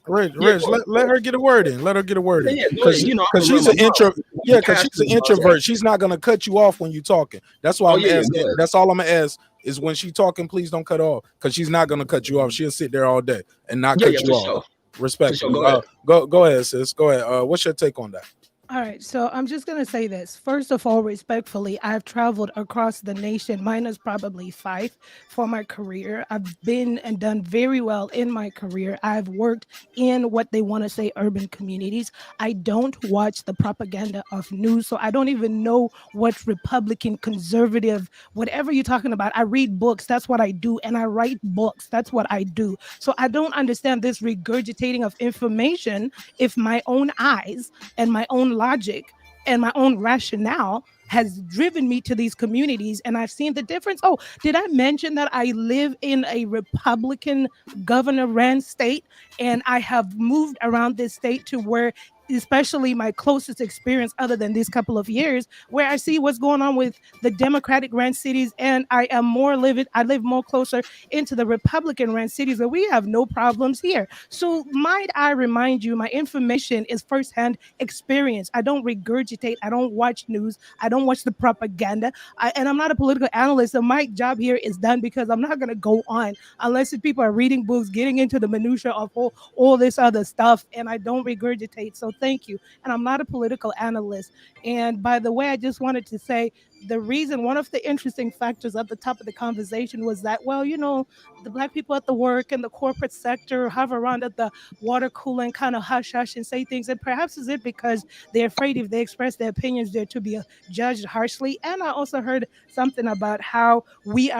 let her get a word in. Let her get a word in. Because she's an introvert. She's not gonna cut you off when you're talking. That's why I'm asking. That's all I'm gonna ask is when she's talking, please don't cut off, because she's not gonna cut you off. She'll sit there all day and not cut you off. Respectfully. Go ahead, sis. Go ahead. What's your take on that? All right, so I'm just going to say this. First of all, respectfully, I've traveled across the nation, minus probably 5 for my career. I've been and done very well in my career. I've worked in what they want to say urban communities. I don't watch the propaganda of news, so I don't even know what's Republican, conservative, whatever you're talking about. I read books. That's what I do. And I write books. That's what I do. So I don't understand this regurgitating of information if my own eyes and my own logic and my own rationale has driven me to these communities, and I've seen the difference. Oh, did I mention that I live in a Republican governor ran state, and I have moved around this state to where, especially my closest experience other than these couple of years, where I see what's going on with the Democratic ran cities, and I live more closer into the Republican ran cities where we have no problems here. So might I remind you, my information is firsthand experience. I don't regurgitate. I don't watch news. I don't watch the propaganda. And I'm not a political analyst. So my job here is done because I'm not going to go on unless people are reading books, getting into the minutia of all this other stuff, and I don't regurgitate. So thank you. And I'm not a political analyst. And by the way, I just wanted to say one of the interesting factors at the top of the conversation was that, well, the black people at the work and the corporate sector hover around at the water cooler and kind of hush and say things. And perhaps is it because they're afraid if they express their opinions, they're to be judged harshly. And I also heard something about how we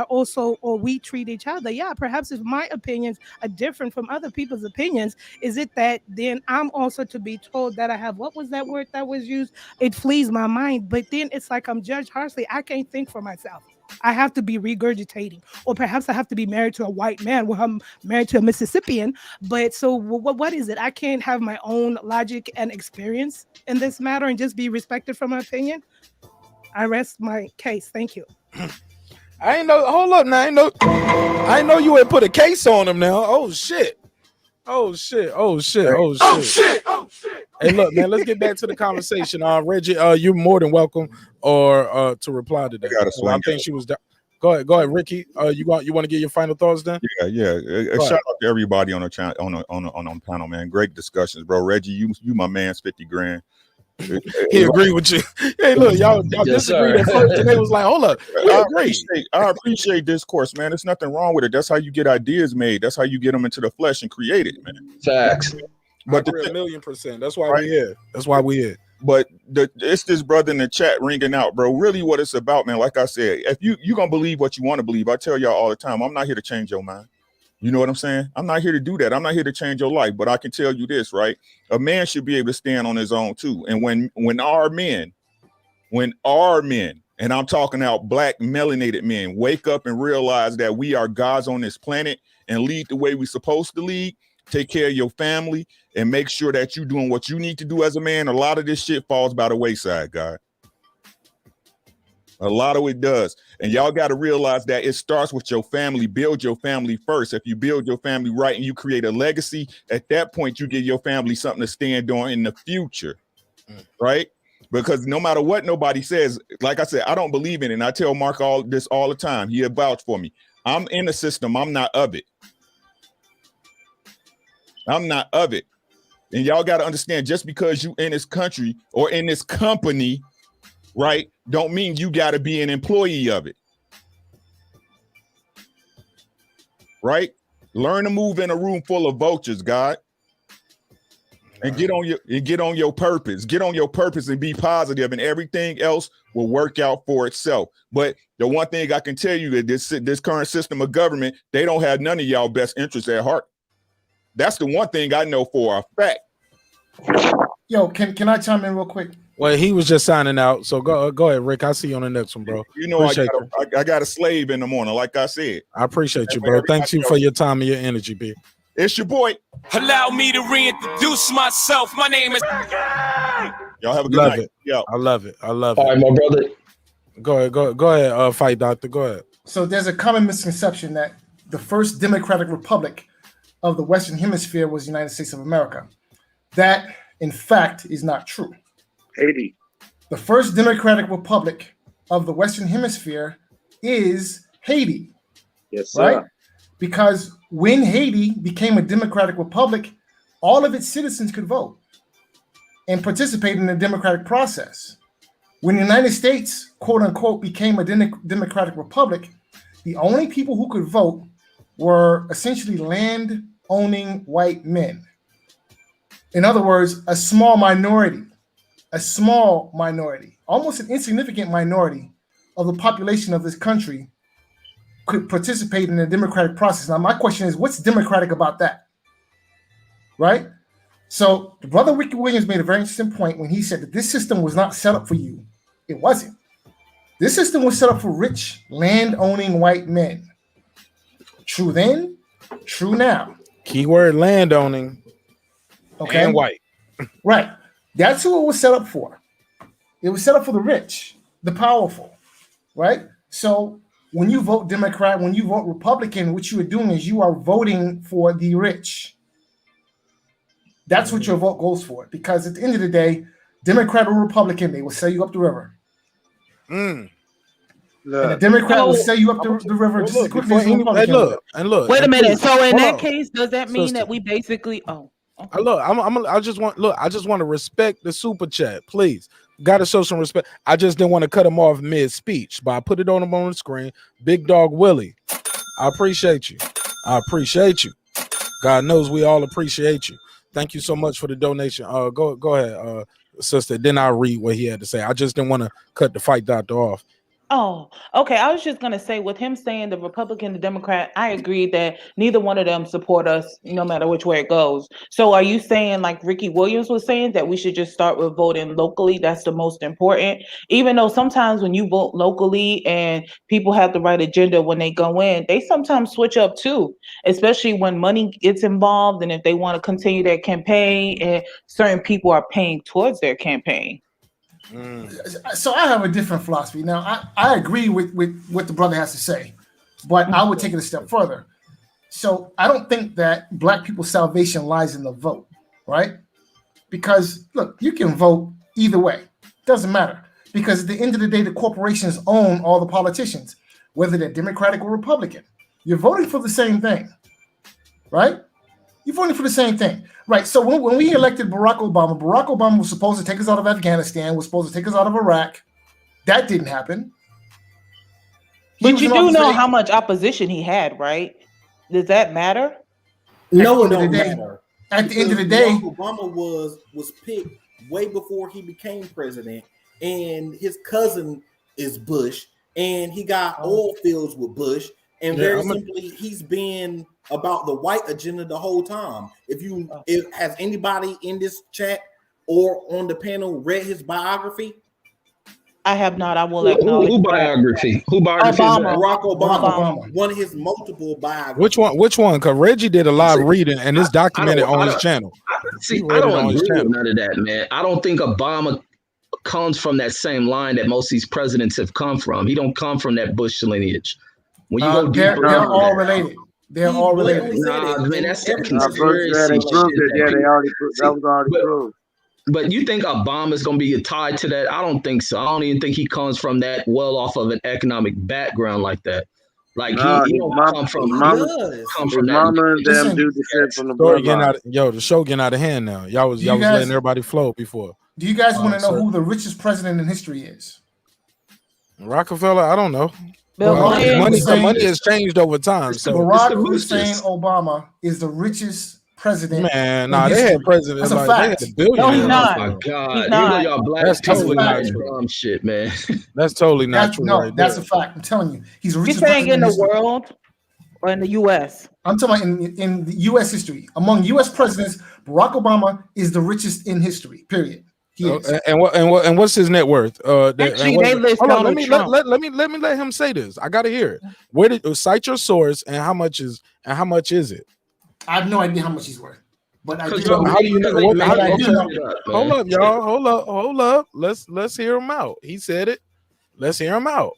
treat each other. Yeah, perhaps if my opinions are different from other people's opinions, is it that then I'm also to be told that I have, what was that word that was used? It flees my mind. But then it's like I'm judged harshly. I can't think for myself. I have to be regurgitating, or perhaps I have to be married to a white man where I'm married to a Mississippian. But so what is it? I can't have my own logic and experience in this matter and just be respected for my opinion. I rest my case. Thank you. I ain't know. Hold up now. I know you had put a case on him now. Oh shit. Hey, look, man, let's get back to the conversation. Reggie, you're more than welcome to reply to that. I think she was down. Go ahead, Ricky. You want to get your final thoughts then? Yeah. Shout out to everybody on the channel, on the panel, man. Great discussions, bro. Reggie, you my man's 50 grand. He agreed with you. Hey, look, y'all disagreed at first, and they was like, "Hold up." I appreciate discourse, man. There's nothing wrong with it. That's how you get ideas made. That's how you get them into the flesh and create it, man. Facts. But 1,000,000%. That's why we're here. But it's this brother in the chat ringing out, bro. Really, what it's about, man. Like I said, if you gonna believe what you want to believe, I tell y'all all the time, I'm not here to change your mind. You know what I'm saying? I'm not here to do that. I'm not here to change your life, but I can tell you this, right? A man should be able to stand on his own too. And when our men, and I'm talking about black melanated men, wake up and realize that we are gods on this planet and lead the way we're supposed to lead, take care of your family, and make sure that you're doing what you need to do as a man, a lot of this shit falls by the wayside, God. A lot of it does. And y'all got to realize that it starts with your family. Build your family first. If you build your family right and you create a legacy, at that point, you give your family something to stand on in the future, right? Because no matter what nobody says, like I said, I don't believe in it. And I tell Mark all the time. He vouch for me. I'm in the system. I'm not of it. I'm not of it. And y'all got to understand, just because you in this country or in this company, right, don't mean you got to be an employee of it. Right? Learn to move in a room full of vultures, God. And get on your purpose. Get on your purpose and be positive, and everything else will work out for itself. But the one thing I can tell you that this current system of government, they don't have none of y'all best interests at heart. That's the one thing I know for a fact. Yo, can I chime in real quick? Well, he was just signing out, so go ahead, Rick. I'll see you on the next one, bro. You know, I got a slave in the morning, like I said. I appreciate you, bro. Thanks you for your time and your energy, B. It's your boy. Allow me to reintroduce myself. My name is. Y'all have a good Love night. it. Yo. I love it. I love All right, it. my brother. Go ahead, Fight Doctor. Go ahead. So there's a common misconception that the first democratic republic of the Western Hemisphere was the United States of America. That, in fact, is not true. Haiti. The first democratic republic of the Western Hemisphere is Haiti. Yes, sir. Right? Because when Haiti became a democratic republic, all of its citizens could vote and participate in the democratic process. When the United States, quote unquote, became a democratic republic, the only people who could vote were essentially land-owning white men. In other words, a small minority, almost an insignificant minority of the population of this country could participate in the democratic process. Now, my question is, what's democratic about that? Right? So the brother Ricky Williams made a very interesting point when he said that this system was not set up for you. It wasn't. This system was set up for rich, land-owning white men. True then, true now. Keyword land-owning. Okay. And white. Right. That's who it was set up for. It was set up for the rich, the powerful. Right? So when you vote Democrat, when you vote Republican, what you are doing is you are voting for the rich. That's what your vote goes for. Because at the end of the day, Democrat or Republican, they will sell you up the river. And the Democrat will sell you up the river just as quickly as the Republican. Look. Wait a minute. So in that on. case, does that mean Sister. that we basically? I just want to respect the super chat, please. Got to show some respect. I just didn't want to cut him off mid-speech, but I put it on him on the screen. Big Dog Willie, I appreciate you. God knows we all appreciate you. Thank you so much for the donation. Go ahead, sister. Then I'll read what he had to say. I just didn't want to cut the Fight Doctor off. Oh, okay. I was just going to say, with him saying the Republican, the Democrat, I agree that neither one of them support us, no matter which way it goes. So are you saying, like Ricky Williams was saying, that we should just start with voting locally? That's the most important. Even though sometimes when you vote locally and people have the right agenda when they go in, they sometimes switch up too, especially when money gets involved and if they want to continue their campaign and certain people are paying towards their campaign. So I have a different philosophy. Now, I agree with what the brother has to say, but I would take it a step further. So I don't think that Black people's salvation lies in the vote, right? Because, look, you can vote either way. Doesn't matter. Because at the end of the day, the corporations own all the politicians, whether they're Democratic or Republican. You're voting for the same thing, right? You're voting for the same thing. Right. So when we elected Barack Obama was supposed to take us out of Afghanistan, was supposed to take us out of Iraq. That didn't happen. But you do know how much opposition he had, right? Does that matter? No, it don't matter. At the end of the day, Obama was picked way before he became president, and his cousin is Bush, and he got oil fields with Bush, and very simply, he's been about the white agenda the whole time. If has anybody in this chat or on the panel read his biography? I have not. I will acknowledge. Who biography? Who biography? Obama. Barack Obama. One of his multiple biographies. Which one? Because Reggie did a lot of reading and it's documented on his channel. I don't agree with none of that, man. I don't think Obama comes from that same line that most of these presidents have come from. He don't come from that Bush lineage. When you go deeper, they're all related. They're all related. Nah, man, that's that conspiracy That was already proved. But you think Obama's going to be tied to that? I don't think so. I don't even think he comes from that well off of an economic background like that. Like he don't come from that. Mama and them do the shit from the bloodline. The show getting out of hand now. Y'all was letting everybody flow before. Do you guys want to know who the richest president in history is? Rockefeller? I don't know. Bill Money has changed over time. So Barack Hussein Obama is the richest president. Man, in nah, they history. had presidents That's a like fact. they had a billionaire. No, he's not. Oh my God! He's Here not. go y'all black That's people totally with not that true. dumb shit, man. That's totally not true, right That's there. a fact. I'm telling you, he's the You richest saying president in the history. world or in the U.S.? I'm talking about in the U.S. history. Among U.S. presidents, Barack Obama is the richest in history. Period. He is. And what's his net worth? Actually, they list hold on, Donald Trump. let me let him say this. I gotta hear it. Where did cite your source and how much is it? I have no idea how much he's worth, but I do So know. how do you know? Okay. Hold up, y'all. Hold up. Let's hear him out. He said it. Let's hear him out.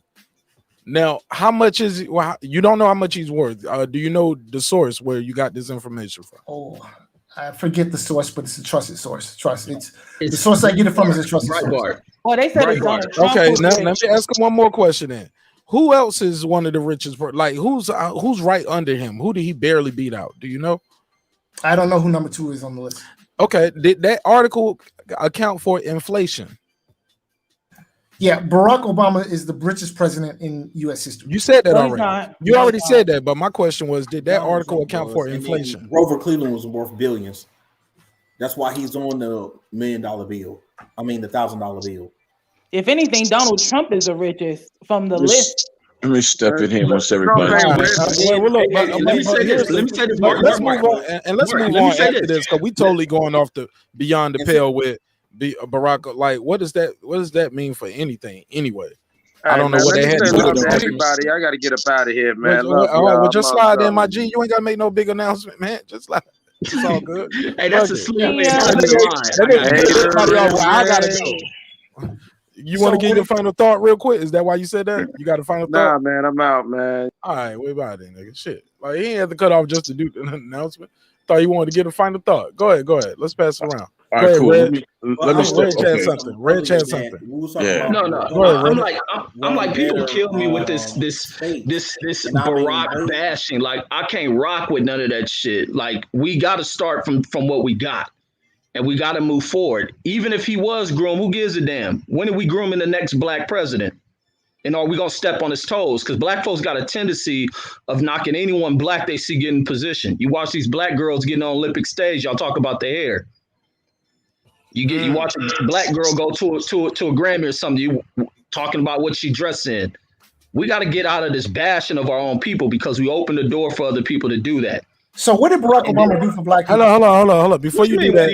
Now, how much is it? Well, you don't know how much he's worth. Do you know the source where you got this information from? Oh, I forget the source, but it's a trusted source. It's the source I get it from is a trusted source. Well, they said it's Donald Trump. Okay, now let me ask him one more question then. Who else is one of the richest? Like who's right under him? Who did he barely beat out? Do you know? I don't know who number 2 is on the list. Okay, did that article account for inflation? Yeah, Barack Obama is the richest president in U.S. history. You said that No, he's already. not. You No, already he's said that, but my question was, did that Donald article Trump account was, for and then inflation? Grover Cleveland was worth billions. That's why he's on the $1 million bill. I mean, the $1,000 bill. If anything, Donald Trump is the richest from the list. Let me step in here once everybody. Let me say this. Let's move on, and let's move on after this because we totally going off the beyond the pale with Barack. Like, what does that mean for anything anyway? I don't know what they had to do with everybody. I got to get up out of here, man. Well, just slide in, my G. You ain't got to make no big announcement, man. Just like it's all good. Hey, that's a slim man. I gotta go. You want to give your final thought real quick? Is that why you said that? You got a final thought? Nah, man, I'm out, man. All right, wait about it, nigga. Shit, like he ain't have to cut off just to do an announcement. Thought you wanted to get a final thought. Go ahead. Let's pass it around. All right, cool. Let me step. Red something. Red chat something. Yeah. No. I'm like people kill me with this Barack bashing. Like I can't rock with none of that shit. Like we got to start from what we got, and we got to move forward. Even if he was groomed, who gives a damn? When are we grooming the next black president? And are we gonna step on his toes? Because black folks got a tendency of knocking anyone black they see get in position. You watch these black girls getting on Olympic stage, y'all talk about their hair. You watch a black girl go to a Grammy or something, you talking about what she dressed in. We got to get out of this bashing of our own people because we open the door for other people to do that. So what did Barack Obama do for black people? Hold on. Before you do that,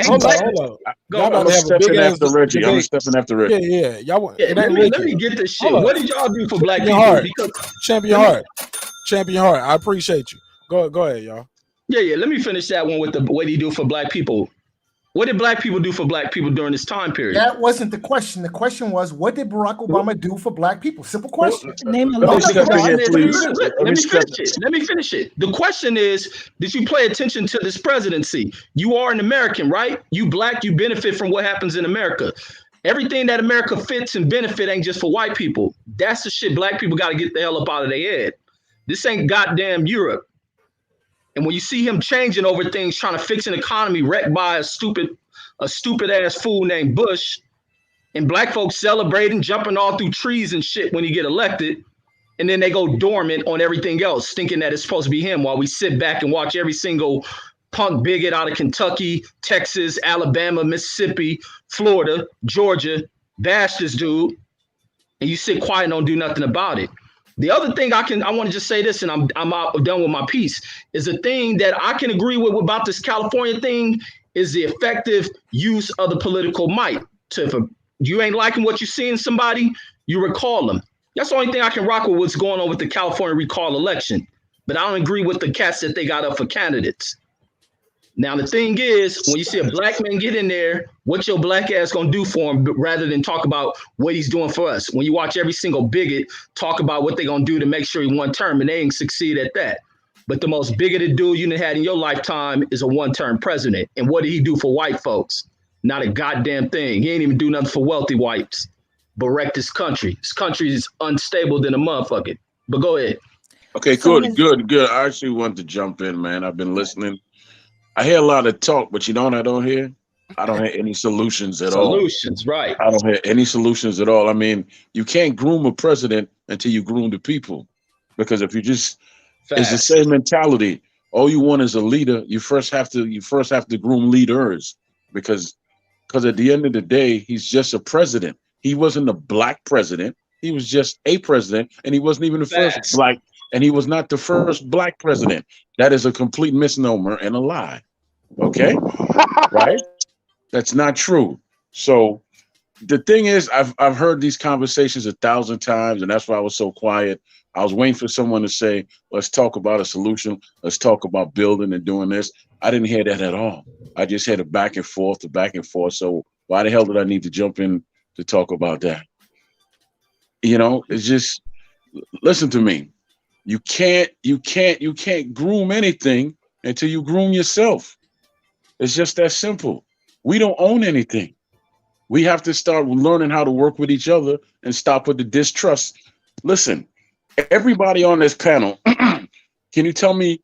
hold on. I'm stepping after Reggie. Yeah. Y'all. Let me get this shit. What did y'all do for black people? Champion Heart. I appreciate you. Go ahead, y'all. Yeah. Let me finish that one with what he do for black people. What did black people do for black people during this time period? That wasn't the question. The question was, what did Barack Obama do for black people? Simple question. Name a Let me finish it. The question is, did you pay attention to this presidency? You are an American, right? You black, you benefit from what happens in America. Everything that America fits and benefit ain't just for white people. That's the shit black people got to get the hell up out of their head. This ain't goddamn Europe. And when you see him changing over things, trying to fix an economy wrecked by a stupid ass fool named Bush, and black folks celebrating, jumping all through trees and shit when he get elected, and then they go dormant on everything else, thinking that it's supposed to be him while we sit back and watch every single punk bigot out of Kentucky, Texas, Alabama, Mississippi, Florida, Georgia, bash this dude, and you sit quiet and don't do nothing about it. The other thing I want to just say this, and I'm out, done with my piece, is the thing that I can agree with about this California thing is the effective use of the political might. So if you ain't liking what you see in somebody, you recall them. That's the only thing I can rock with what's going on with the California recall election. But I don't agree with the cats that they got up for candidates. Now, the thing is, when you see a black man get in there, what your black ass gonna do for him rather than talk about what he's doing for us? When you watch every single bigot talk about what they gonna do to make sure he one term, and they ain't succeed at that. But the most bigoted dude you had in your lifetime is a one-term president. And what did he do for white folks? Not a goddamn thing. He ain't even do nothing for wealthy whites, but wrecked this country. This country is unstable than a motherfucker. But go ahead. Okay, good. I actually wanted to jump in, man. I've been listening. I hear a lot of talk, but you know what I don't hear? I don't have any solutions at all. Solutions, right? I don't have any solutions at all. I mean, you can't groom a president until you groom the people, because if you just, it's the Facts. same mentality. All you want is a leader. You first have to groom leaders, because at the end of the day, he's just a president. He wasn't a black president. He was just a president, and he wasn't even the first Facts. black, and he was not the first black president. That is a complete misnomer and a lie. Okay, right? That's not true. So the thing is, I've heard these conversations 1,000 times, and that's why I was so quiet. I was waiting for someone to say, let's talk about a solution. Let's talk about building and doing this. I didn't hear that at all. I just had a back and forth, the back and forth. So why the hell did I need to jump in to talk about that? You know, it's just, listen to me. You can't groom anything until you groom yourself. It's just that simple. We don't own anything. We have to start learning how to work with each other and stop with the distrust. Listen, everybody on this panel, can you tell me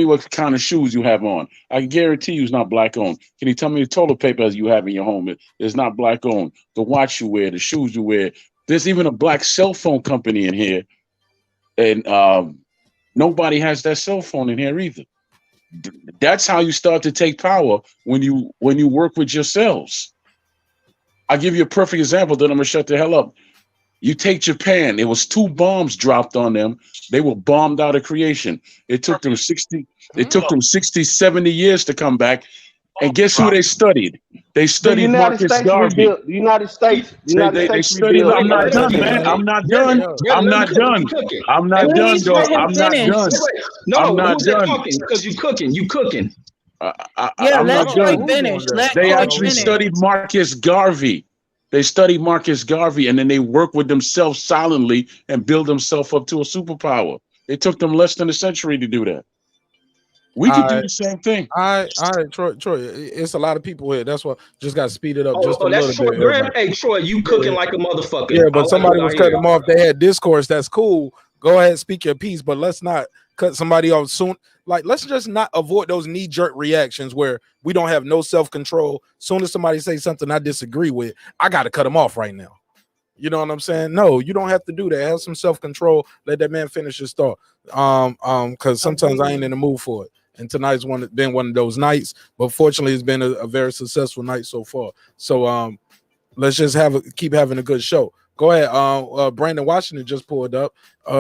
what kind of shoes you have on? I can guarantee you it's not black owned. Can you tell me the toilet paper you have in your home is not black owned? The watch you wear, the shoes you wear. There's even a black cell phone company in here, and nobody has that cell phone in here either. That's how you start to take power, when you work with yourselves. I'll give you a perfect example, then I'm gonna shut the hell up. You take Japan, it was 2 bombs dropped on them. They were bombed out of creation. It took them 60, 70 years to come back. And guess who they studied? They studied Marcus Garvey. The United States. They studied. I'm not done, man. I'm not done. I'm not done. I'm not done, though. I'm not done. No, I'm not who's that done. talking? Because you cooking. I'm not done. They actually studied Marcus Garvey. They studied Marcus Garvey, and then they worked with themselves silently and build themselves up to a superpower. It took them less than a century to do that. We could do the same thing. All right, Troy. It's a lot of people here. That's why just got to speed it up just a that's little Troy bit. Graham. everybody. Hey, Troy, you cooking like a motherfucker. Yeah, but I somebody like was it cutting out them off. They had discourse. That's cool. Go ahead, speak your piece, but let's not cut somebody off soon. Like, let's just not avoid those knee-jerk reactions where we don't have no self-control. Soon as somebody says something I disagree with, I got to cut them off right now. You know what I'm saying? No, you don't have to do that. Have some self-control. Let that man finish his thought. Because sometimes I ain't in the mood for it. And tonight's been one of those nights, but fortunately, it's been a very successful night so far. So let's just keep having a good show. Go ahead. Brandon Washington just pulled up.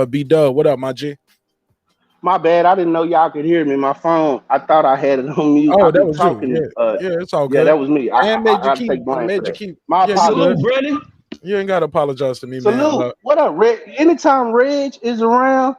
B-Dub, what up, my G? My bad. I didn't know y'all could hear me. My phone, I thought I had it on mute. Oh, I've that been was talking. you. Yeah, it's all good. Yeah, that was me. I made you gotta take blame for that. My yeah, apologies. Brandon. You ain't gotta apologize to me, Salute. man. What up, Reg? Anytime Reg is around,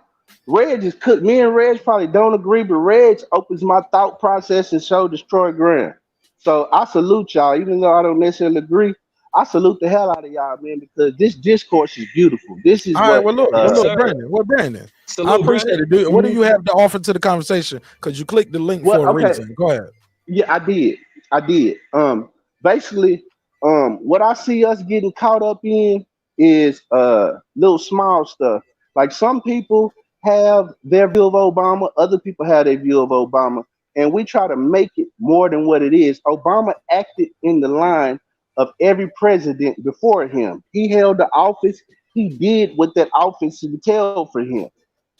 Reg is cooked. Me and Reg probably don't agree, but Reg opens my thought process and so does Troy Graham. So I salute y'all, even though I don't necessarily agree. I salute the hell out of y'all, man, because this discourse is beautiful. This is All right, well, look, Brandon. What, Brandon? I appreciate it, dude. What do you have to offer to the conversation? Because you clicked the link for a reason. Go ahead. Yeah, I did. Basically, what I see us getting caught up in is little small stuff. Like, some people have their view of Obama, other people have their view of Obama, and we try to make it more than what it is. Obama acted in the line of every president before him. He held the office. He did what that office entailed for him.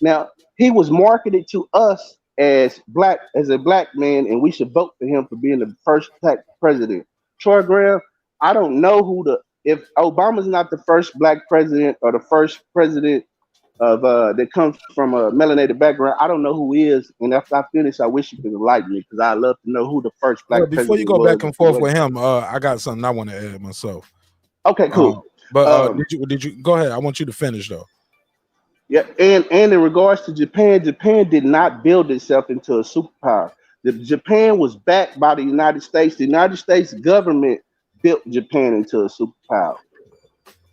Now, he was marketed to us as a black man, and we should vote for him for being the first black president. Troy Graham, I don't know if Obama's not the first black president or the first president of that comes from a melanated background, I don't know who is. And after I finish, I wish you could enlighten me, because I'd love to know who the first black president was. Before you go back and forth with him, I got something I want to add myself. Okay, cool. But did you go ahead? I want you to finish though. Yeah, and in regards to Japan, Japan did not build itself into a superpower. Japan was backed by the United States. The United States government built Japan into a superpower.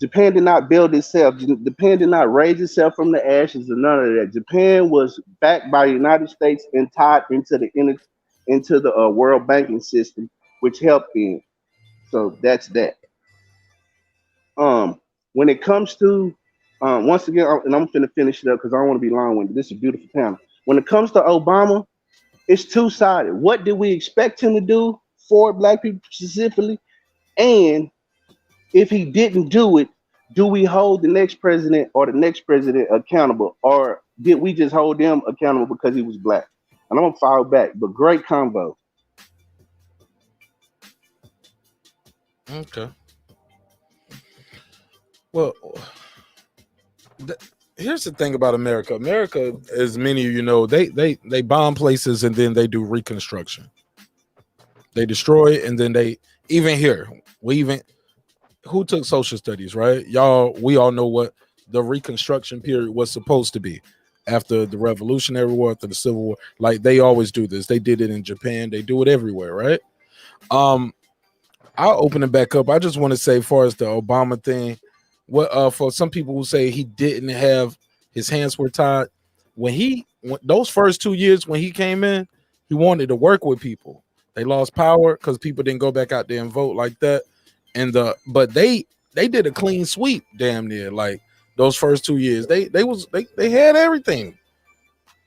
Japan did not build itself. Japan did not raise itself from the ashes or none of that. Japan was backed by the United States and tied into the world banking system, which helped them. So that's that. When it comes to once again, and I'm finna finish it up because I don't want to be long-winded. This is a beautiful panel. When it comes to Obama, it's two-sided. What did we expect him to do? for black people specifically? And if he didn't do it, do we hold the next president or the next president accountable, or did we just hold them accountable because he was black? And I'm gonna file back, but great convo. Okay. Well, here's the thing about America. America, as many of you know, they bomb places and then they do reconstruction. They destroy it, and then they even here. Who took social studies, right? We all know what the Reconstruction period was supposed to be after the Revolutionary War, after the Civil War. Like, they always do this. They did it in Japan. They do it everywhere, right? I'll open it back up. I just want to say, as far as the Obama thing, what for some people who say he didn't have his hands were tied, when those first 2 years when he came in, he wanted to work with people. They lost power because people didn't go back out there and vote like that. But they did a clean sweep, damn near, like those first 2 years. They had everything.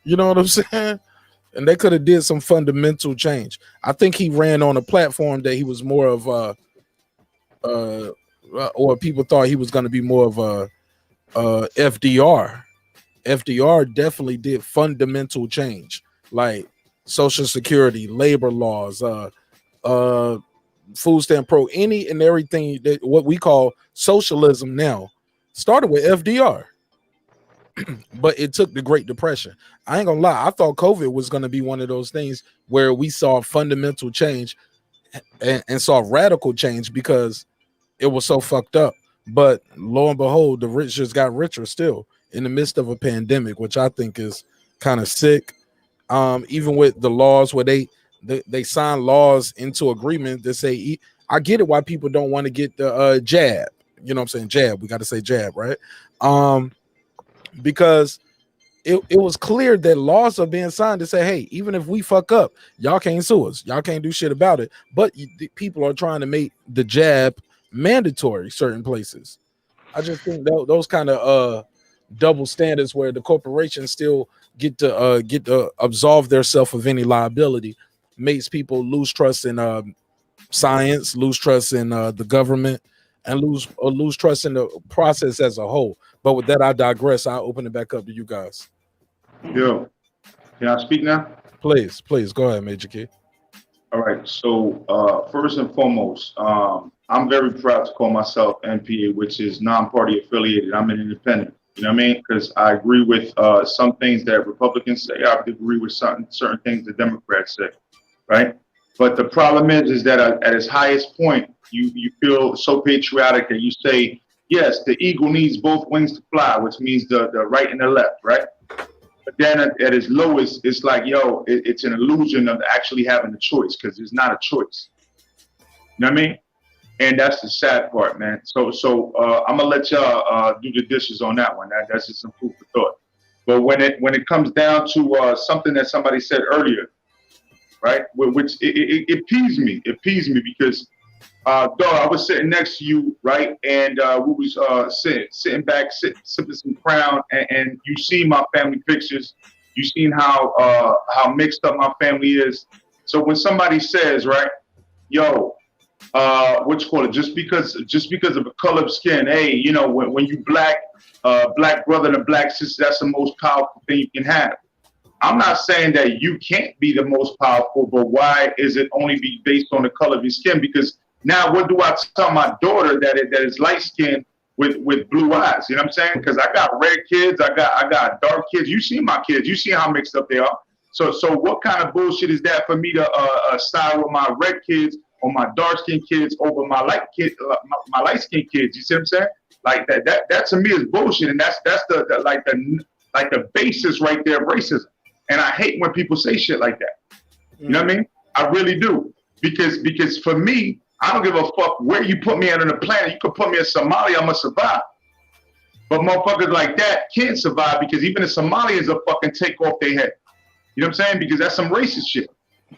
You know what I'm saying? And they could have did some fundamental change. I think he ran on a platform that he was more of or people thought he was going to be more of a FDR. FDR definitely did fundamental change, like Social Security, labor laws, food stamp pro, any and everything that what we call socialism now started with FDR. But it took the Great Depression. I ain't gonna lie, I thought COVID was gonna be one of those things where we saw fundamental change and saw radical change because it was so fucked up. But lo and behold, the rich just got richer still in the midst of a pandemic, which I think is kind of sick. Even with the laws where they sign laws into agreement that say, I get it why people don't want to get the jab. You know what I'm saying? Jab. We got to say jab, right? Because it was clear that laws are being signed to say, hey, even if we fuck up, y'all can't sue us. Y'all can't do shit about it. But people are trying to make the jab mandatory certain places. I just think those kind of double standards where the corporations still get to absolve themselves of any liability makes people lose trust in science, lose trust in the government, and lose trust in the process as a whole. But with that, I digress. I'll open it back up to you guys. Yo, can I speak now? Please go ahead, Major Key. All right. So first and foremost, I'm very proud to call myself NPA, which is non-party affiliated. I'm an independent. You know what I mean? Because I agree with some things that Republicans say. I agree with certain things that Democrats say, right? But the problem is that at its highest point, you feel so patriotic that you say, yes, the eagle needs both wings to fly, which means the right and the left, right? But then at its lowest, it's like, yo, it's an illusion of actually having a choice because it's not a choice. You know what I mean? And that's the sad part, man. So I'm gonna let y'all do the dishes on that one. That's just some food for thought. But when it comes down to something that somebody said earlier, right? Which it peeves me. It peeves me because, dog, I was sitting next to you, right? And we was sitting back, sipping some Crown, and you see my family pictures. You seen how mixed up my family is. So when somebody says, right, yo, what you call it? Just because of a color of skin, hey, you know, when you black brother and a black sister, that's the most powerful thing you can have. I'm not saying that you can't be the most powerful, but why is it only be based on the color of your skin? Because now what do I tell my daughter that is light skinned with blue eyes? You know what I'm saying? Because I got red kids, I got dark kids. You see my kids, you see how mixed up they are. So what kind of bullshit is that for me to side with my red kids or my dark skinned kids over my light skinned kids? You see what I'm saying? Like that to me is bullshit, and that's the basis right there of racism. And I hate when people say shit like that. You know what I mean? I really do. Because for me, I don't give a fuck where you put me on the planet. You could put me in Somalia, I'm gonna survive. But motherfuckers like that can't survive because even the Somalians will fucking take off their head. You know what I'm saying? Because that's some racist shit. You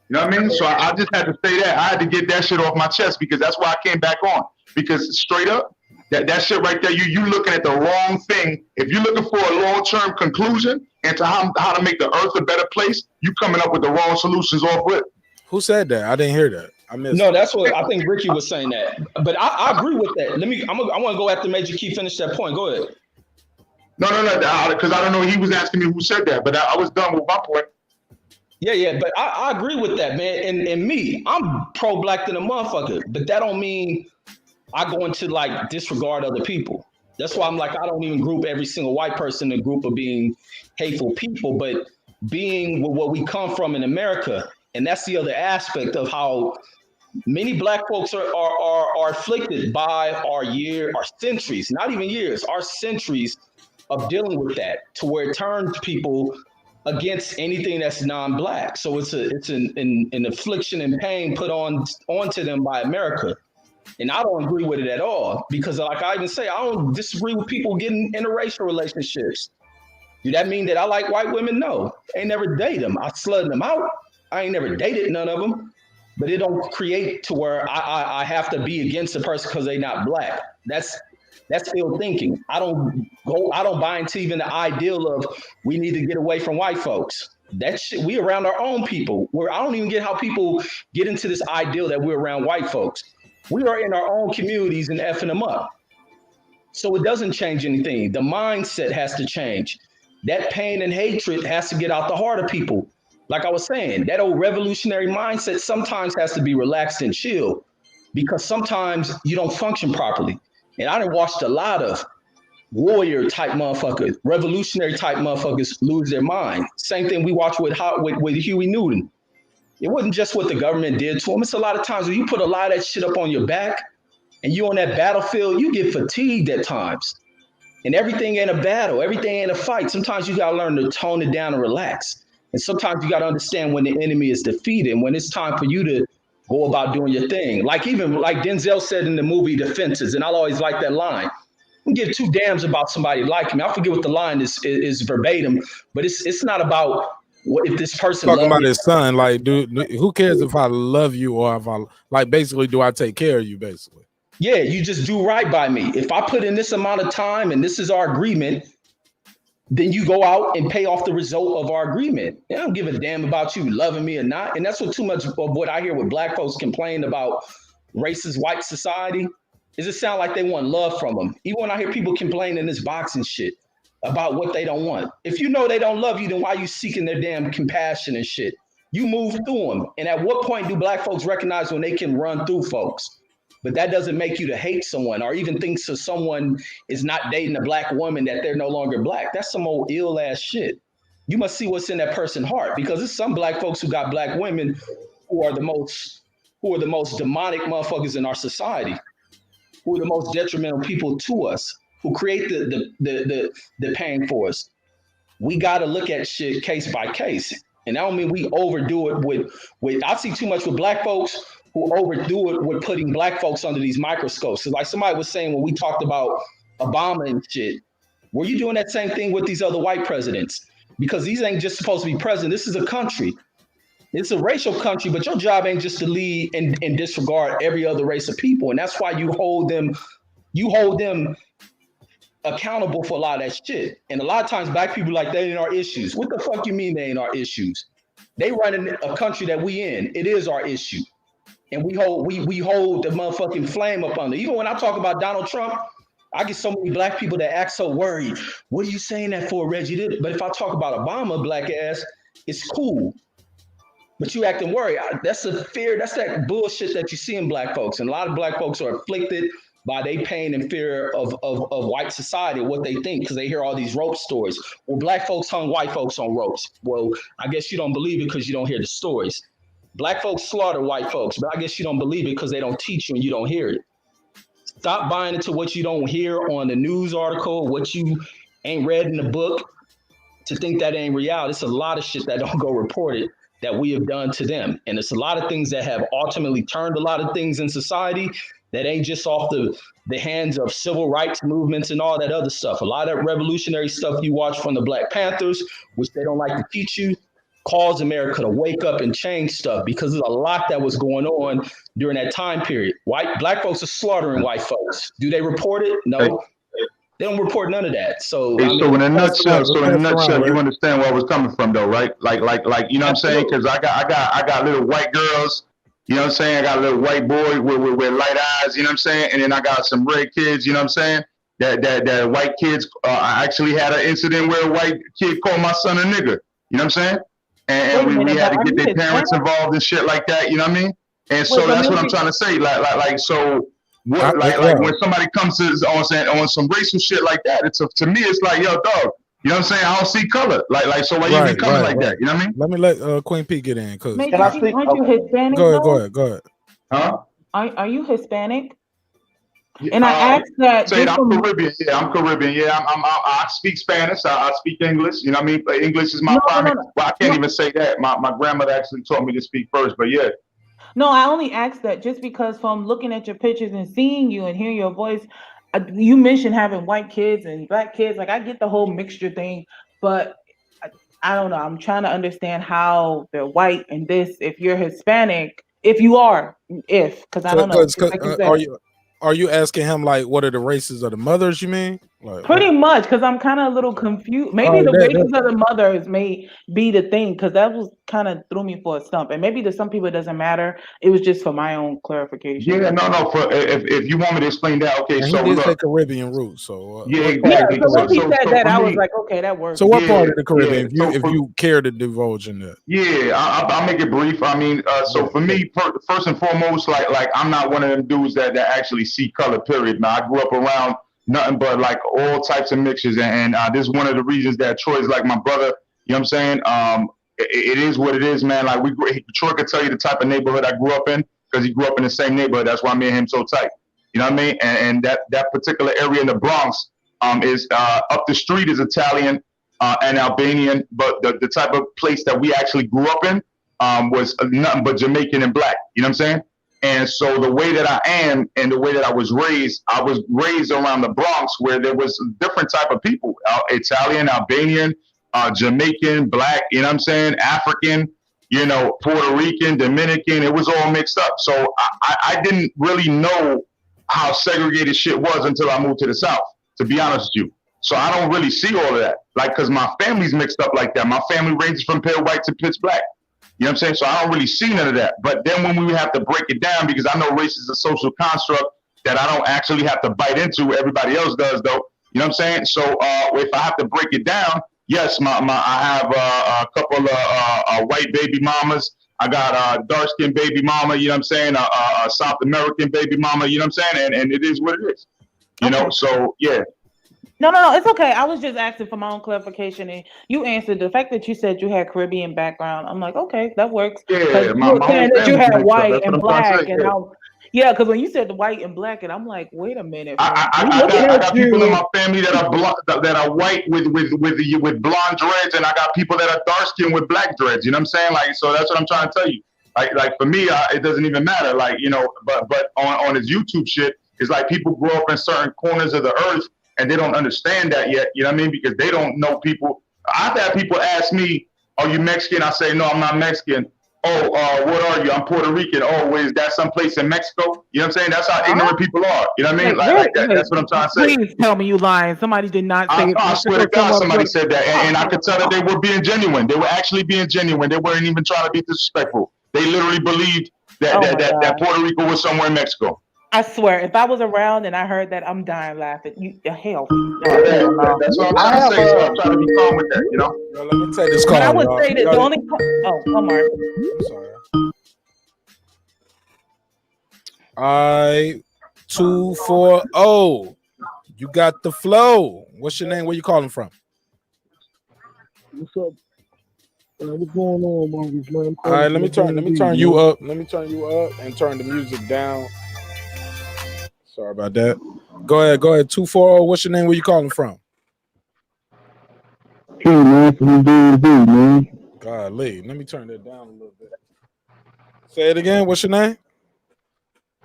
know what I mean? So I just had to say that. I had to get that shit off my chest because that's why I came back on. Because straight up, that shit right there, you looking at the wrong thing. If you're looking for a long-term conclusion into how to make the earth a better place, you coming up with the wrong solutions off with. Who said that? I didn't hear that. I missed. No, that's what I think Ricky was saying that. But I agree with that. I want to go after Major Key finish that point. Go ahead. No, because I don't know. He was asking me who said that, but I was done with my point. Yeah, but I agree with that, man. And me, I'm pro-black than a motherfucker, but that don't mean I go into like disregard other people. That's why I'm like, I don't even group every single white person in a group of being hateful people, but being with what we come from in America. And that's the other aspect of how many black folks are afflicted by our centuries, not even years, our centuries of dealing with that, to where it turns people against anything that's non-black. So it's an affliction and pain put onto them by America. And I don't agree with it at all, because like I even say, I don't disagree with people getting interracial relationships. Do that mean that I like white women? No, I ain't never dated them. I slutted them out. I ain't never dated none of them. But it don't create to where I have to be against a person because they not black. That's ill thinking. I don't buy into even the ideal of we need to get away from white folks. That shit, we around our own people. Where I don't even get how people get into this ideal that we're around white folks. We are in our own communities and effing them up. So it doesn't change anything. The mindset has to change. That pain and hatred has to get out the heart of people. Like I was saying, that old revolutionary mindset sometimes has to be relaxed and chill, because sometimes you don't function properly. And I done watched a lot of warrior type motherfuckers, revolutionary type motherfuckers lose their mind. Same thing we watched with Huey Newton. It wasn't just what the government did to him. It's a lot of times when you put a lot of that shit up on your back and you on that battlefield, you get fatigued at times. And everything ain't a battle. Everything ain't a fight. Sometimes you got to learn to tone it down and relax. And sometimes you got to understand when the enemy is defeated and when it's time for you to go about doing your thing. Like Denzel said in the movie The Fences, and I'll always like that line. I don't give two damns about somebody liking me. I forget what the line is verbatim, but it's not about what if this person talking about me. his son. Like, dude, who cares if I love you or if I basically do I take care of you basically? Yeah, you just do right by me. If I put in this amount of time and this is our agreement, then you go out and pay off the result of our agreement. I don't give a damn about you loving me or not. And that's what too much of what I hear with black folks complain about racist white society is it sound like they want love from them. Even when I hear people complain in this boxing shit about what they don't want. If you know they don't love you, then why are you seeking their damn compassion and shit? You move through them. And at what point do black folks recognize when they can run through folks? But that doesn't make you to hate someone or even think so someone is not dating a black woman that they're no longer black. That's some old ill ass shit. You must see what's in that person's heart, because there's some black folks who got black women who are the most demonic motherfuckers in our society, who are the most detrimental people to us, who create the pain for us. We got to look at shit case by case. And I don't mean we overdo it with I see too much with black folks who overdo it with putting black folks under these microscopes. So like somebody was saying when we talked about Obama and shit, were you doing that same thing with these other white presidents? Because these ain't just supposed to be president. This is a country. It's a racial country, but your job ain't just to lead and disregard every other race of people. And that's why you hold them accountable for a lot of that shit. And a lot of times black people like, they ain't our issues. What the fuck you mean they ain't our issues? They run a country that we in. It is our issue. And we hold the motherfucking flame up under. Even when I talk about Donald Trump, I get so many black people that act so worried. What are you saying that for, Reggie? But if I talk about Obama, black ass, it's cool. But you acting worried. That's a fear. That's that bullshit that you see in black folks. And a lot of black folks are afflicted by their pain and fear of white society, what they think, because they hear all these rope stories. Well, black folks hung white folks on ropes. Well, I guess you don't believe it because you don't hear the stories. Black folks slaughter white folks, but I guess you don't believe it because they don't teach you and you don't hear it. Stop buying into what you don't hear on the news article, what you ain't read in the book, to think that ain't reality. It's a lot of shit that don't go reported that we have done to them. And it's a lot of things that have ultimately turned a lot of things in society that ain't just off the hands of civil rights movements and all that other stuff. A lot of that revolutionary stuff you watch from the Black Panthers, which they don't like to teach you, caused America to wake up and change stuff, because there's a lot that was going on during that time period. Black folks are slaughtering white folks. Do they report it? No. They don't report none of that. So Hey, I so mean, in a Pass it around. nutshell, Let's pass it around, you Ray. understand where I was coming from, though, right? Like, you know what I'm saying? absolutely. Because I got little white girls. You know what I'm saying? I got a little white boy with light eyes. You know what I'm saying? And then I got some red kids. You know what I'm saying? That white kids. I actually had an incident where a white kid called my son a nigger. You know what I'm saying? Wait And a we minute, had but to are get you their Hispanic? parents involved and shit like that. You know what I mean? And Wait, so but that's what I'm maybe trying to say. So what Yeah. when somebody comes to on some racial shit like that, to me it's like, yo, dog, you know what I'm saying? I don't see color. Like so why you even coming like that? You know what I mean? Let me let Queen P get in, cause Can I Major P, speak? aren't you Okay. Hispanic go though? ahead. Huh? Are you Hispanic? And I asked that Say just I'm from Caribbean. Yeah, I'm Caribbean. Yeah, I speak Spanish. I speak English. You know what I mean? But English is my primary. Well, I can't no. even say that. My grandmother actually taught me to speak first. But yeah. No, I only asked that just because from looking at your pictures and seeing you and hearing your voice, you mentioned having white kids and black kids. Like I get the whole mixture thing, but I don't know. I'm trying to understand how they're white and this. If you're Hispanic, if you are, because I don't know. 'Cause like you said, are you asking him like what are the races of the mothers? You mean like pretty what? much, because I'm kind of a little confused. All Maybe right, the races of the mothers may be the thing, because that was kind of threw me for a stump. And maybe to some people it doesn't matter. It was just for my own clarification. Yeah, no. If you want me to explain that, okay. And he So did say look. Caribbean roots. So Yeah, what part of the exactly. So once he Caribbean? said So that, for I was me, like, okay, that works. So what yeah, part of the Caribbean? yeah. If you care to divulge in that? Yeah, I'll make it brief. I mean, so for me, first and foremost, like I'm not one of them dudes that actually see color. Period. Now I grew up around nothing but like all types of mixtures, and this is one of the reasons that Troy's like my brother. You know what I'm saying? It is what it is, man. Like Troy could tell you the type of neighborhood I grew up in because he grew up in the same neighborhood. That's why me and him so tight. You know what I mean? And that particular area in the Bronx is up the street is Italian. And Albanian, but the type of place that we actually grew up in was nothing but Jamaican and black. You know what I'm saying? And so the way that I am and the way that I was raised around the Bronx where there was different type of people, Italian, Albanian, Jamaican, black, you know what I'm saying? African, you know, Puerto Rican, Dominican, it was all mixed up. So I didn't really know how segregated shit was until I moved to the South, to be honest with you. So I don't really see all of that. Like, cause my family's mixed up like that. My family ranges from pale white to pitch black. You know what I'm saying? So I don't really see none of that. But then when we have to break it down, because I know race is a social construct that I don't actually have to bite into, everybody else does though. You know what I'm saying? So if I have to break it down, yes, I have a couple of white baby mamas. I got a dark skinned baby mama, you know what I'm saying? A South American baby mama, you know what I'm saying? And it is what it is. You know, so yeah. No, it's okay. I was just asking for my own clarification, and you answered. The fact that you said you had Caribbean background, I'm like, okay, that works. Because Yeah, you my were saying whole that you family's had mixed up. white That's what and I'm trying to black, say. and Yeah. because when you said the white and black, and I'm like, wait a minute. I got people in my family that are that are white with blonde dreads, and I got people that are dark skinned with black dreads. You know what I'm saying? Like, so that's what I'm trying to tell you. Like for me, it doesn't even matter. Like, you know, but on his YouTube shit, it's like people grow up in certain corners of the earth and they don't understand that yet. You know what I mean? Because they don't know people. I've had people ask me, "Are you Mexican?" I say, "No, I'm not Mexican." Oh, what are you? I'm Puerto Rican. Oh, is that someplace in Mexico? You know what I'm saying? That's how ignorant people are. You know what I mean? Like that. That's what I'm trying to say. Please tell me you lying. Somebody did not say it. I swear to God, somebody said that, and I could tell that they were being genuine. They were actually being genuine. They weren't even trying to be disrespectful. They literally believed that Puerto Rico was somewhere in Mexico. I swear, if I was around and I heard that, I'm dying laughing. Hell. That's what I'm trying to say. So I'm trying to be calm with that, you know? Yo, let me take this call. But I would say that the only. Mark. I'm sorry. I 240. You got the flow. What's your name? Where you calling from? What's up? What's going on, Marcus, man? All right, let me turn you up. Let me turn you up and turn the music down. Sorry about that. Go ahead. 240. What's your name? Where you calling from? Hey, man, from DMV, man. Golly, let me turn that down a little bit. Say it again. What's your name?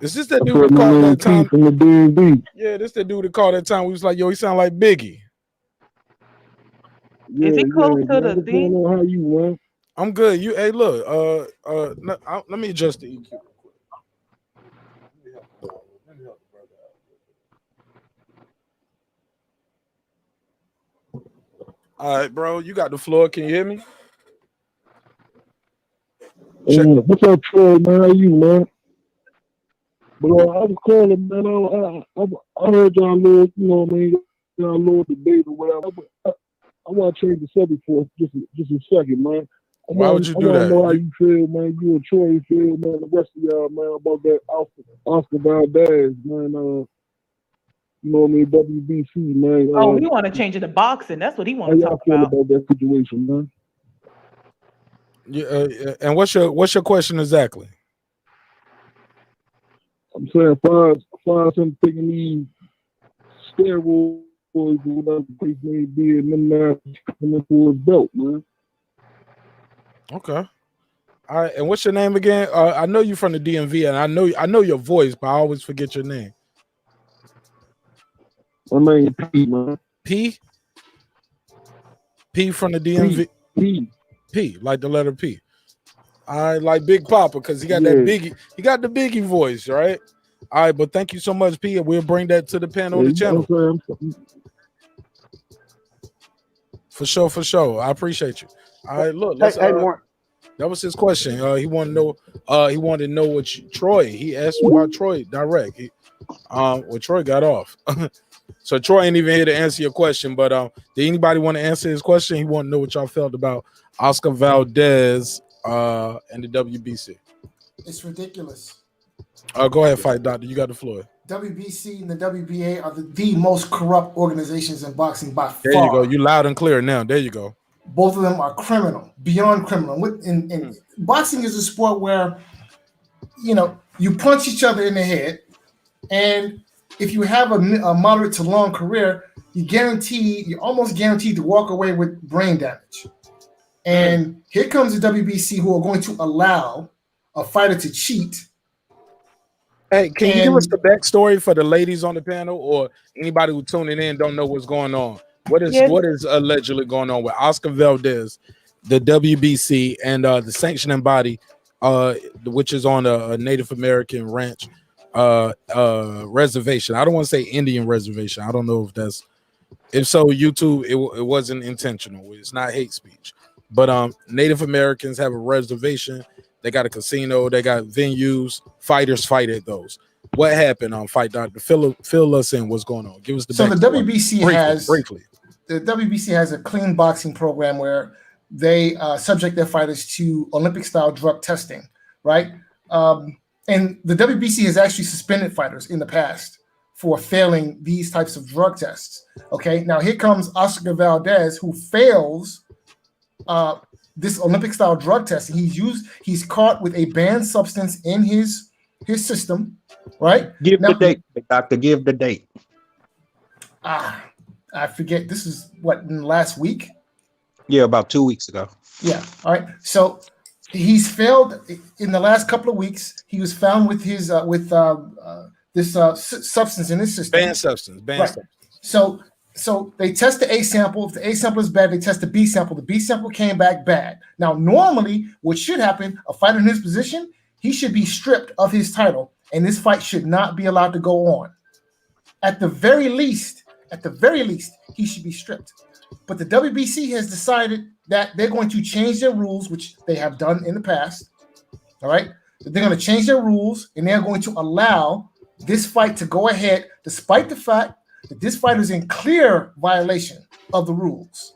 Is this that dude that called that time? From the DMV. Yeah, this that dude that called that time. We was like, yo, he sound like Biggie. Yeah, is he close to the what's thing? going on? How you, man? I'm good. You, hey, look, let me adjust the EQ. All right, bro. You got the floor. Can you hear me? What's up, Troy, man? How you, man? But I was calling, man. I heard y'all little, you know what I mean, y'all little debate or whatever. I want to change the subject for just a second, man. Why would you I do want to know how that? you feel, man. You and Troy feel, man. The rest of y'all, man, about that Oscar Valdez, man. You know what I mean? WBC, man. Oh, he want to change it to boxing. That's what he How want to y'all talk feel about. about that situation, man? Yeah, and what's your question exactly? I'm saying, far as him taking these steroids or whatever the case may be, and then now coming for his belt, man. Okay. All right, and what's your name again? I know you from the DMV, and I know your voice, but I always forget your name. My name P, man. P. P from the DMV. P, like the letter P. I like Big Papa because he got that biggie. He got the biggie voice, right? All right, but thank you so much, P. And we'll bring that to the panel on the channel. For sure. I appreciate you. All right, look, let's. That was his question. He wanted to know. He wanted to know what Troy. He asked about Troy direct. Well, Troy got off, so Troy ain't even here to answer your question. But did anybody want to answer his question? He wanted to know what y'all felt about Oscar Valdez and the WBC. It's ridiculous. Go ahead, fight doctor. You got the floor. WBC and the WBA are the most corrupt organizations in boxing by far. There you go. You loud and clear now. There you go. Both of them are criminal, beyond criminal. And boxing is a sport where, you punch each other in the head, and if you have a moderate to long career, you're almost guaranteed to walk away with brain damage. And here comes the WBC, who are going to allow a fighter to cheat. Hey, can you give us the backstory for the ladies on the panel, or anybody who tuning in don't know what's going on? What is allegedly going on with Oscar Valdez, the WBC, and the sanctioning body, which is on a Native American ranch reservation? I don't want to say Indian reservation. I don't know if so, YouTube, it wasn't intentional. It's not hate speech. But Native Americans have a reservation. They got a casino. They got venues. Fighters fight at those. What happened on Fight Doctor? Fill us in. What's going on? Give us the backstory. So the WBC briefly. The WBC has a clean boxing program where they subject their fighters to Olympic-style drug testing, right? And the WBC has actually suspended fighters in the past for failing these types of drug tests. Okay, now here comes Oscar Valdez, who fails this Olympic-style drug testing. He's caught with a banned substance in his system, right? Give the date, doctor. Give the date. I forget. This is last week? Yeah, about 2 weeks ago. Yeah. All right. So he's failed in the last couple of weeks. He was found with his this substance in his system. Banned substance. So they test the A sample. If the A sample is bad, they test the B sample. The B sample came back bad. Now, normally, what should happen, a fighter in his position, he should be stripped of his title, and this fight should not be allowed to go on. At the very least, he should be stripped. But the WBC has decided that they're going to change their rules, which they have done in the past. All right? They're going to change their rules, and they're going to allow this fight to go ahead, despite the fact that this fight is in clear violation of the rules.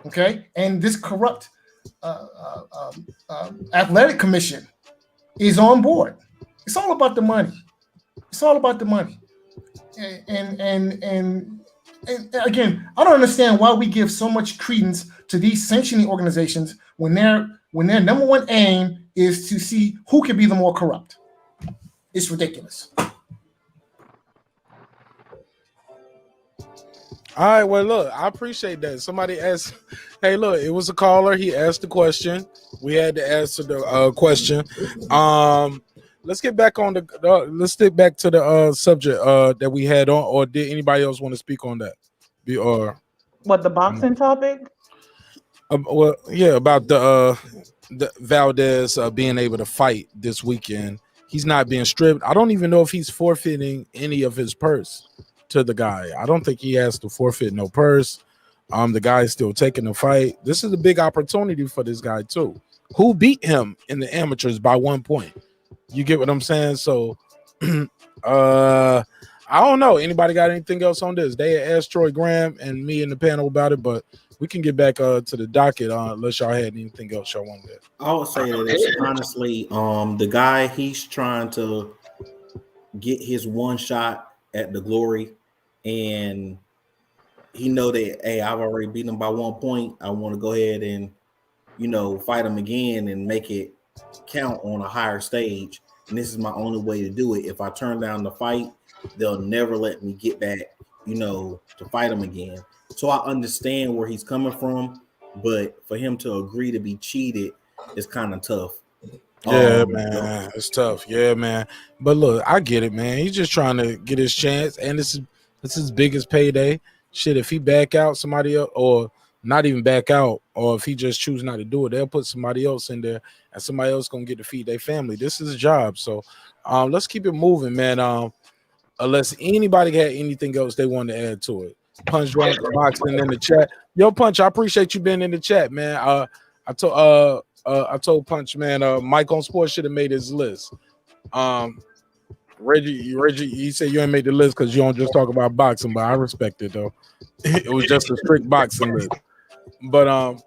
Okay? And this corrupt athletic commission is on board. It's all about the money. And again, I don't understand why we give so much credence to these sanctioning organizations when their number one aim is to see who can be the more corrupt. It's ridiculous. All right, well, look, I appreciate that. Somebody asked, hey, look, it was a caller. He asked the question. We had to answer the question. Let's get back on let's stick back to the subject that we had on, or did anybody else want to speak on that? What, the boxing topic? Well, yeah, about the Valdez being able to fight this weekend. He's not being stripped. I don't even know if he's forfeiting any of his purse to the guy. I don't think he has to forfeit no purse. The guy is still taking the fight. This is a big opportunity for this guy too. Who beat him in the amateurs by 1 point? You get what I'm saying? So, I don't know. Anybody got anything else on this? They asked Troy Graham and me in the panel about it, but we can get back to the docket unless y'all had anything else y'all wanted to. I would say that it's honestly, the guy, he's trying to get his one shot at the glory, and he know that, hey, I've already beaten him by 1 point. I want to go ahead and, fight him again and make it count on a higher stage. And this is my only way to do it. If I turn down the fight, they'll never let me get back, to fight him again. So I understand where he's coming from, but for him to agree to be cheated is kind of tough. Yeah, man, it's tough. Yeah, man. But look, I get it, man. He's just trying to get his chance, and this is his biggest payday. Shit, if he back out somebody else, or not even back out, or if he just choose not to do it, they'll put somebody else in there, and somebody else gonna get to feed their family. This is a job, so let's keep it moving, man. Unless anybody had anything else they want to add to it. Punch Drunk Boxing in the chat. Yo, Punch, I appreciate you being in the chat, man. I told Punch, man, Mike on Sports should have made his list. Reggie, he said you ain't made the list because you don't just talk about boxing, but I respect it though. It was just a strict boxing list. But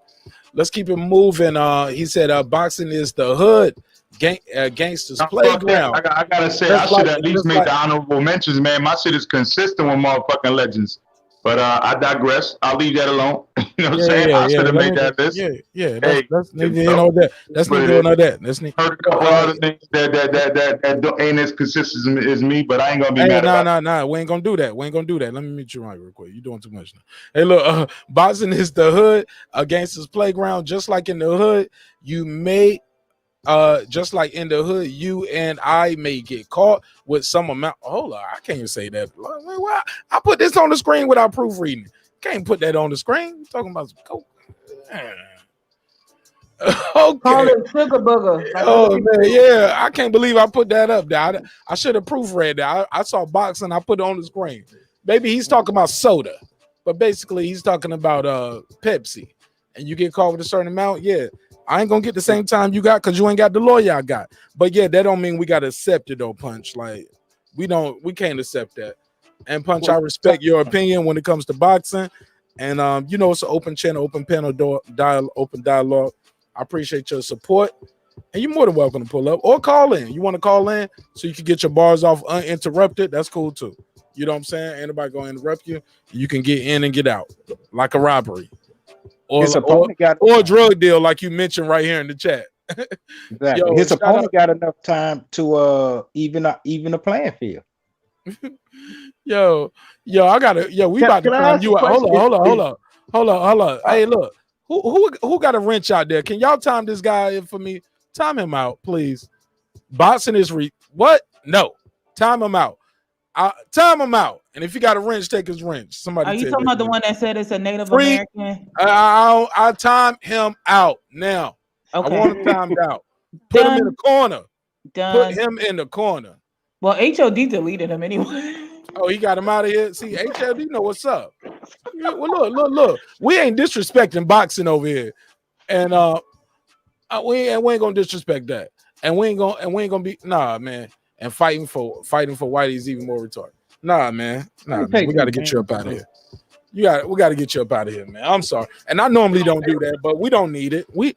let's keep it moving. He said boxing is the hood, gangsters playground. I gotta say, I should at least make the honorable mentions, man. My shit is consistent with motherfucking legends. But I digress. I'll leave that alone. You know what I'm saying? I should have made that list. That's neither here nor there. That's neither here nor there. That's neither. Heard a couple other things that ain't as consistent as me, but I ain't gonna be mad about it. Nah. We ain't gonna do that. Let me meet you right real quick. You're doing too much now. Hey, look, boxing is the hood, a gangster's playground. Just like in the hood, you may just like in the hood, you and I may get caught with some amount. Hold on, I can't even say that. Why? I put this on the screen without proofreading. Can't put that on the screen. You're talking about some coke. Okay. Call it sugar booger. Oh man, yeah. I can't believe I put that up there. I should have proofread that. I saw boxing. I put it on the screen. Maybe he's talking about soda, but basically he's talking about Pepsi. And you get caught with a certain amount. Yeah. I ain't gonna get the same time you got because you ain't got the lawyer I got. But yeah, that don't mean we gotta accept it though, Punch. Like we can't accept that. And Punch, I respect your opinion when it comes to boxing. And it's an open channel, open panel, open dialogue. I appreciate your support. And you're more than welcome to pull up or call in. You want to call in so you can get your bars off uninterrupted? That's cool too. You know what I'm saying? Ain't nobody gonna interrupt you. You can get in and get out like a robbery. Or a drug deal, like you mentioned right here in the chat. Exactly. Yo, his opponent got enough time to even a playing field. Yo, we about to time you out. Hold on. Hey, look, who got a wrench out there? Can y'all time this guy in for me? Time him out, please. Boxing is what? No, time him out. Time him out. And if you got a wrench, take his wrench. Somebody. Are you talking about the one that said it's a Native American? I time him out now. Okay. I want him timed out. Put him in the corner. Put him in the corner. Well, HOD deleted him anyway. Oh, he got him out of here. See, HOD know what's up. Well, look. We ain't disrespecting boxing over here, and we ain't gonna disrespect that, and we ain't gonna be man. And fighting for Whitey is even more retarded. Nah, man. We got to get you up out of here. We got to get you up out of here, man. I'm sorry. And I normally don't do that, but we don't need it. We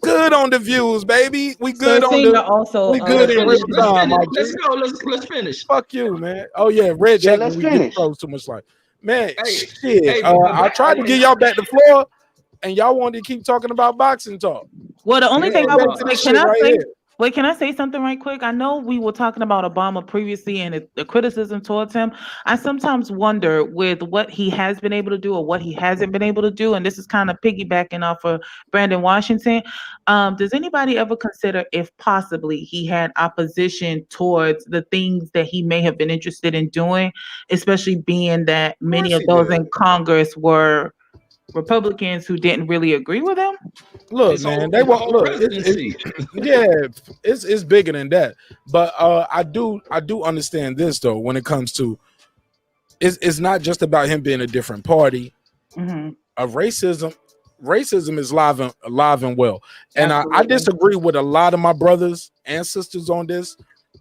good on the views, baby. We good on the. Also, we good in real time. Let's go. Let's finish. Fuck you, man. Oh yeah, Reg. Yeah, let's finish. Too much like, man. Shit. I tried to get y'all back the floor, and y'all wanted to keep talking about boxing talk. Well, the only thing I would say, can I say something right quick? I know we were talking about Obama previously and the criticism towards him. I sometimes wonder with what he has been able to do or what he hasn't been able to do, and this is kind of piggybacking off of Brandon Washington. Does anybody ever consider if possibly he had opposition towards the things that he may have been interested in doing, especially being that many of those in Congress were Republicans who didn't really agree with him? Look, man, they won't look. It's bigger than that. But I do understand this though. When it comes to, it's not just about him being a different party. Mm-hmm. Racism is alive and well, and I Absolutely. disagree with a lot of my brothers and sisters on this.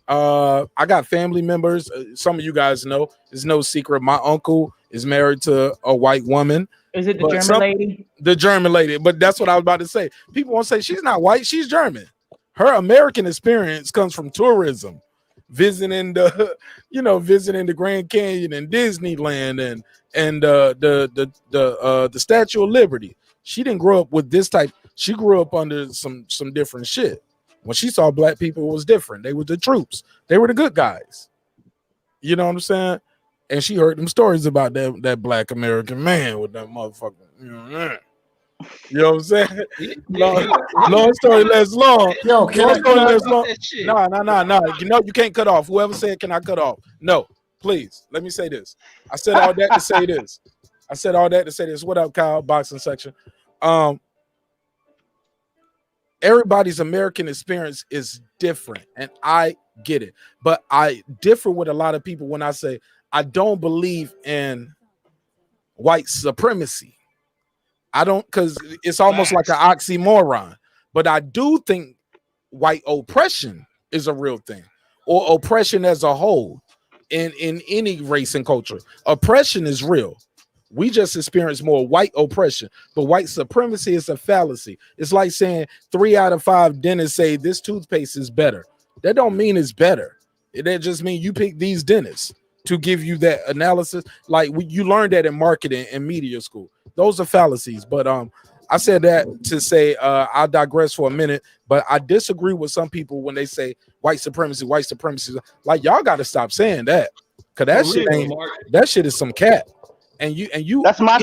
I got family members. Some of you guys know. It's no secret. My uncle is married to a white woman. Is it the But German lady? The German lady. But that's what I was about to say. People won't say she's not white. She's German. Her American experience comes from tourism, visiting visiting the Grand Canyon and Disneyland and the Statue of Liberty. She didn't grow up with this type. She grew up under some different shit. When she saw black people, it was different. They were the troops. They were the good guys. You know what I'm saying? And she heard them stories about that black American man with that motherfucker. You know what I'm saying? Long story less long. Yo, can I story less long. No. You know you can't cut off. Whoever said can I cut off? No, please. Let me say this. I said all that to say this. What up, Kyle? Boxing section. Everybody's American experience is different, and I get it. But I differ with a lot of people when I say I don't believe in white supremacy. I don't, because it's almost like an oxymoron. But I do think white oppression is a real thing, or oppression as a whole in any race and culture. Oppression is real. We just experience more white oppression, but white supremacy is a fallacy. It's like saying 3 out of 5 dentists say this toothpaste is better. That don't mean it's better. That just means you pick these dentists to give you that analysis. Like you learned that in marketing and media school. Those are fallacies. But I said that to say I'll digress for a minute, but I disagree with some people when they say white supremacy. Like y'all got to stop saying that, because that shit is some cat. And you that's my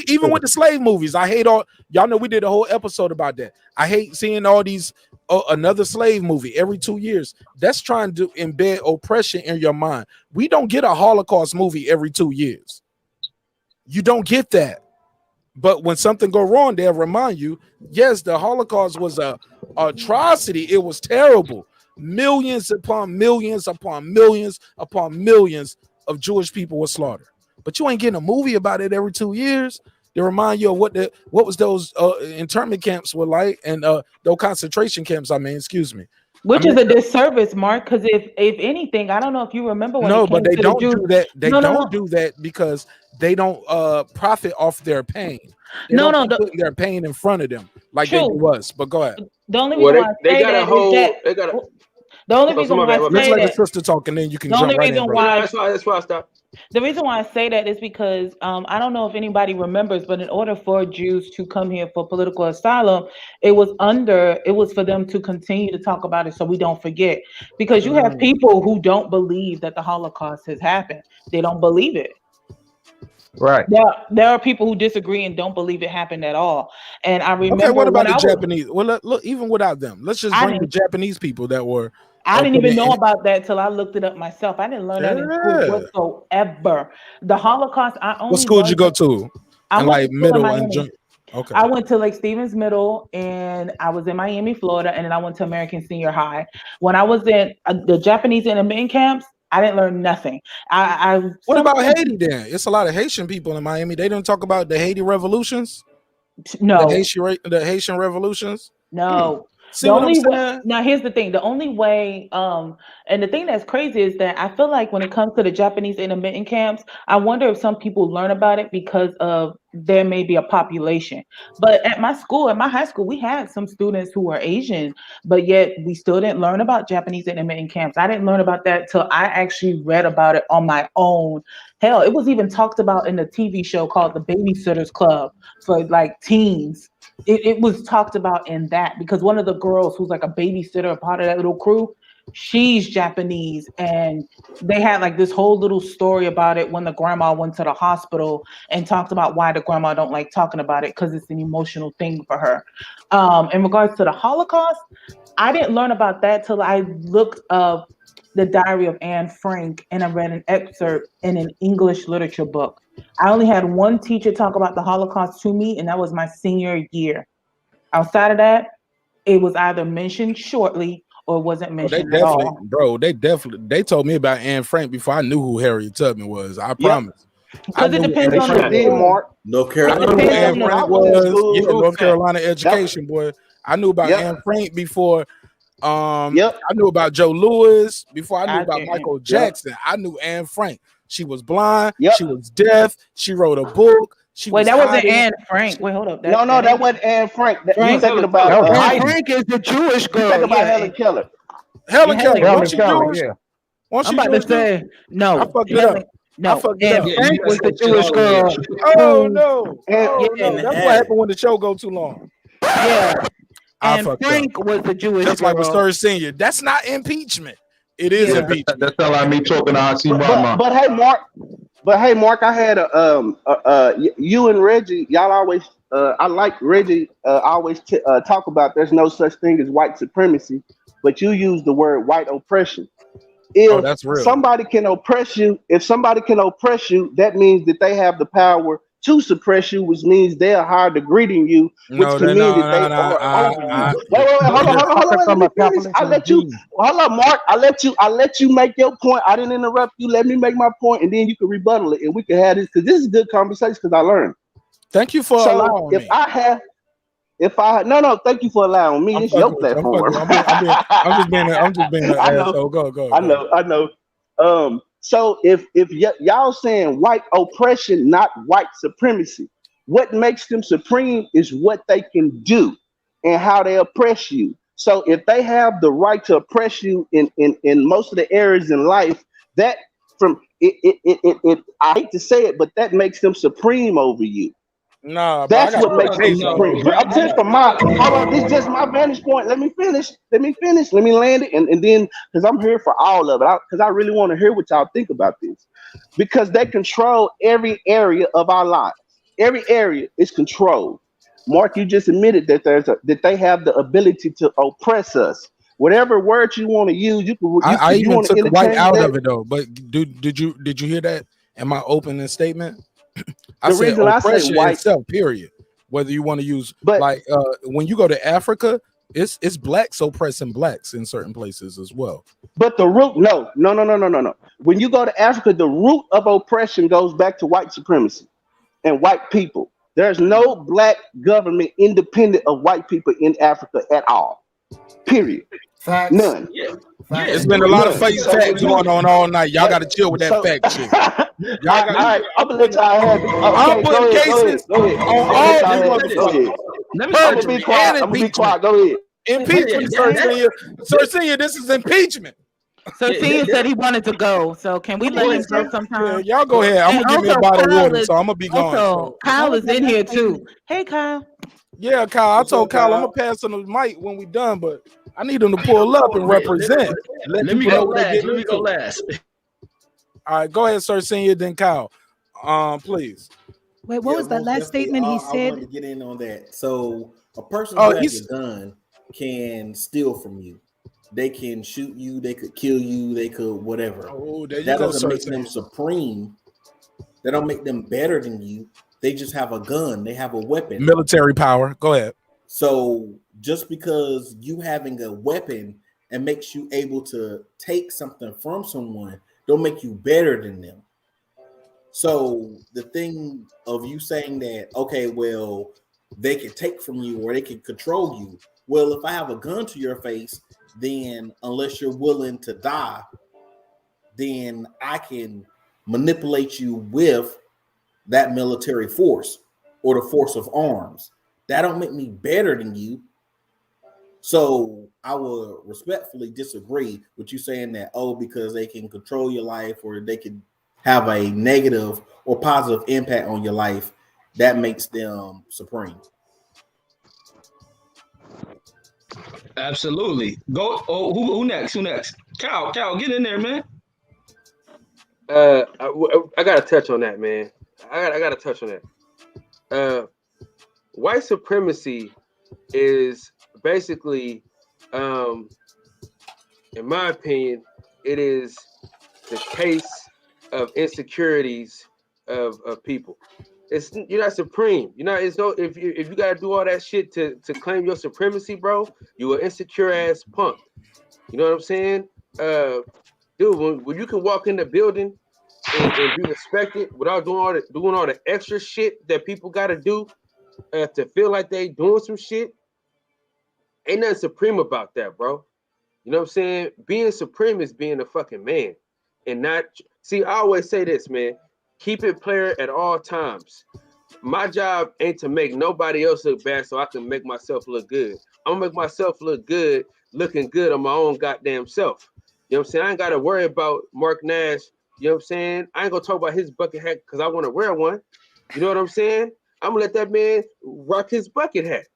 even with the slave movies. I hate all y'all know we did a whole episode about that. I hate seeing all these another slave movie every 2 years. That's trying to embed oppression in your mind. We don't get a Holocaust movie every 2 years. You don't get that. But when something go wrong, they'll remind you, yes, the Holocaust was a atrocity. It was terrible. Millions upon millions upon millions upon millions of Jewish people were slaughtered. But you ain't getting a movie about it every 2 years. They remind you of what was those internment camps were like, and those concentration camps. Excuse me. Which is a disservice, Mark, because if anything, I don't know if you remember when but they don't do that. They don't do that because they don't profit off their pain. They don't put their pain in front of them like they do us. But go ahead. The only reason why I say that is that the only reason why I say let's let that, the sister talk, and then you can the jump only right reason in. why That's why I stopped. The reason why I say that is because I don't know if anybody remembers, but in order for Jews to come here for political asylum, it was for them to continue to talk about it so we don't forget. Because you have people who don't believe that the Holocaust has happened. They don't believe it. Right. There are people who disagree and don't believe it happened at all. And I remember. Okay, what about the Japanese? Well, look, even without them, let's just bring the Japanese people that were. I didn't even know about that till I looked it up myself. I didn't learn that in school whatsoever. The Holocaust. What school did you go to? I went to middle and junior. Okay. I went to Lake Stevens Middle, and I was in Miami, Florida, and then I went to American Senior High. When I was in the Japanese intermittent camps, I didn't learn nothing. What about Haiti then? It's a lot of Haitian people in Miami. They don't talk about the Haiti revolutions. No. The Haitian revolutions. No. See what I'm saying? Now here's the thing. The only way, and the thing that's crazy is that I feel like when it comes to the Japanese intermittent camps, I wonder if some people learn about it because of there may be a population. But at my high school, we had some students who were Asian, but yet we still didn't learn about Japanese intermittent camps. I didn't learn about that till I actually read about it on my own. Hell, it was even talked about in a TV show called The Babysitters Club for like teens. It was talked about in that because one of the girls who's like a babysitter, part of that little crew, she's Japanese, and they had like this whole little story about it when the grandma went to the hospital and talked about why the grandma don't like talking about it because it's an emotional thing for her. In regards to the Holocaust, I didn't learn about that till I looked up the Diary of Anne Frank and I read an excerpt in an English literature book. I only had one teacher talk about the Holocaust to me, and that was my senior year. Outside of that, it was either mentioned shortly or it wasn't mentioned at all. They told me about Anne Frank before I knew who Harriet Tubman was. I promise. Because it depends on the did, school. Mark. North I Carolina. knew who Anne When I Frank was in was. school, Yeah, North Carolina Yep. education, boy. I knew about Anne Frank before. Yep. I knew about Joe Louis before I knew I about didn't. Michael Yep. Jackson. I knew Anne Frank. She was blind. Yep. She was deaf. She wrote a book. She Wait, was that wasn't hiding. Anne Frank. Wait, hold up. No, that wasn't Anne Frank. You Frank. thinking about That was Anne Heidi. Frank is the Jewish you girl. thinking about Yeah, Helen Keller. Helen Keller. Helen Wasn't she Keller, Jewish? yeah. Wasn't I'm she about to Jewish too? say I no. fucked it Helen, up. I no. fucked it Anne up. Yeah, you Frank guys was the spoke too Jewish long over girl. there. Oh Who? no. And, Oh Yeah, no. That's what happened when the show go too long. yeah. I And fucked up. Frank was the Jewish Just like with girl. Sir Senior. That's not impeachment. It is Yeah. impeachment. That sound like me talking to Auntie Mama. but hey, Mark, I had you and Reggie, y'all always, I like Reggie, always talk about there's no such thing as white supremacy, but you use the word white oppression. Oh, If that's real. somebody can oppress you, that means that they have the power to suppress you, which means they are higher degree than you, which No, can mean that they are over you. Wait, hold on, let me finish. I let you. Hold on, Mark. I let you make your point. I didn't interrupt you. Let me make my point, and then you can rebuttal it, and we can have this because this is a good conversation because I learned. Thank you for allowing me. No, thank you for allowing me. I'm It's your fucking with you. platform. I'm just being an I know. asshole. Go. I know. So if y'all saying white oppression, not white supremacy, what makes them supreme is what they can do and how they oppress you. So if they have the right to oppress you in most of the areas in life, that from it I hate to say it, but that makes them supreme over you. Nah, but That's what makes them No, supreme. I'm just from my hold on, this is just my vantage point. Let me finish. Let me land it, and then because I'm here for all of it. Because I really want to hear what y'all think about this. Because they control every area of our lives. Every area is controlled. Mark, you just admitted that that they have the ability to oppress us. Whatever word you want to use, I if you even want to took white interchange out that. of it though. But did you hear that in my opening statement? I The said reason I say oppression white, itself, period. Whether you want to use but when you go to Africa, it's blacks oppressing blacks in certain places as well. But the root, no. When you go to Africa, the root of oppression goes back to white supremacy and white people. There's no black government independent of white people in Africa at all. Period. Facts. None. Yeah. It's been a lot of fake facts going on all night. Y'all got to chill with that fact shit. Y'all all right, I'm gonna let y'all have it. I'm Okay, putting cases go ahead. on I'm all gonna you let y'all have it. Go motherfuckers. ahead. Let me I'm gonna be quiet. And I'm gonna be quiet. impeachment. Go ahead. Impeachment, Sir Senior. Sir Senior, this is impeachment. So Senior said he wanted to go. So can we let him go sometime? Yeah, y'all go ahead. I'm And gonna give me a also, bottle of Kyle water, is so I'm gonna be gone. So. Kyle is in here too. Hey, Kyle. Yeah, Kyle. I told Kyle I'm gonna pass on the mic when we done, but I need him to pull up and represent. Let me people know go what they last. getting Let me go into. last. All right, go ahead, Sir Senior, then Kyle. Please. Wait, what was that last statement he I said? wanted to get in on that. So a person who has a gun can steal from you. They can shoot you. They could kill you. They could whatever. Oh, there you that go, doesn't Sir make Senior. them supreme. That don't make them better than you. They just have a gun. They have a weapon. Military power. Go ahead. So just because you having a weapon and makes you able to take something from someone, don't make you better than them. So the thing of you saying that, okay, well, they can take from you or they can control you. Well, if I have a gun to your face, then unless you're willing to die, then I can manipulate you with that military force or the force of arms. That don't make me better than you. So I will respectfully disagree with you saying that, oh, because they can control your life or they can have a negative or positive impact on your life, that makes them supreme. Absolutely. Go. Oh, who next? Who next? Cal, get in there, man. I gotta touch on that, man. I gotta touch on that. White supremacy is basically, in my opinion, it is the case of insecurities of people. You're not supreme. You're not. It's no. If you gotta do all that shit to claim your supremacy, bro, you an insecure ass punk. You know what I'm saying? Dude, when you can walk in the building and be respected without doing all the extra shit that people got to do to feel like they doing some shit. Ain't nothing supreme about that, bro. You know what I'm saying? Being supreme is being a fucking man, and not. See, I always say this, man. Keep it player at all times. My job ain't to make nobody else look bad so I can make myself look good. I'm gonna make myself look good, looking good on my own goddamn self. You know what I'm saying? I ain't gotta worry about Marq Nash. You know what I'm saying? I ain't gonna talk about his bucket hat because I want to wear one. You know what I'm saying? I'm gonna let that man rock his bucket hat.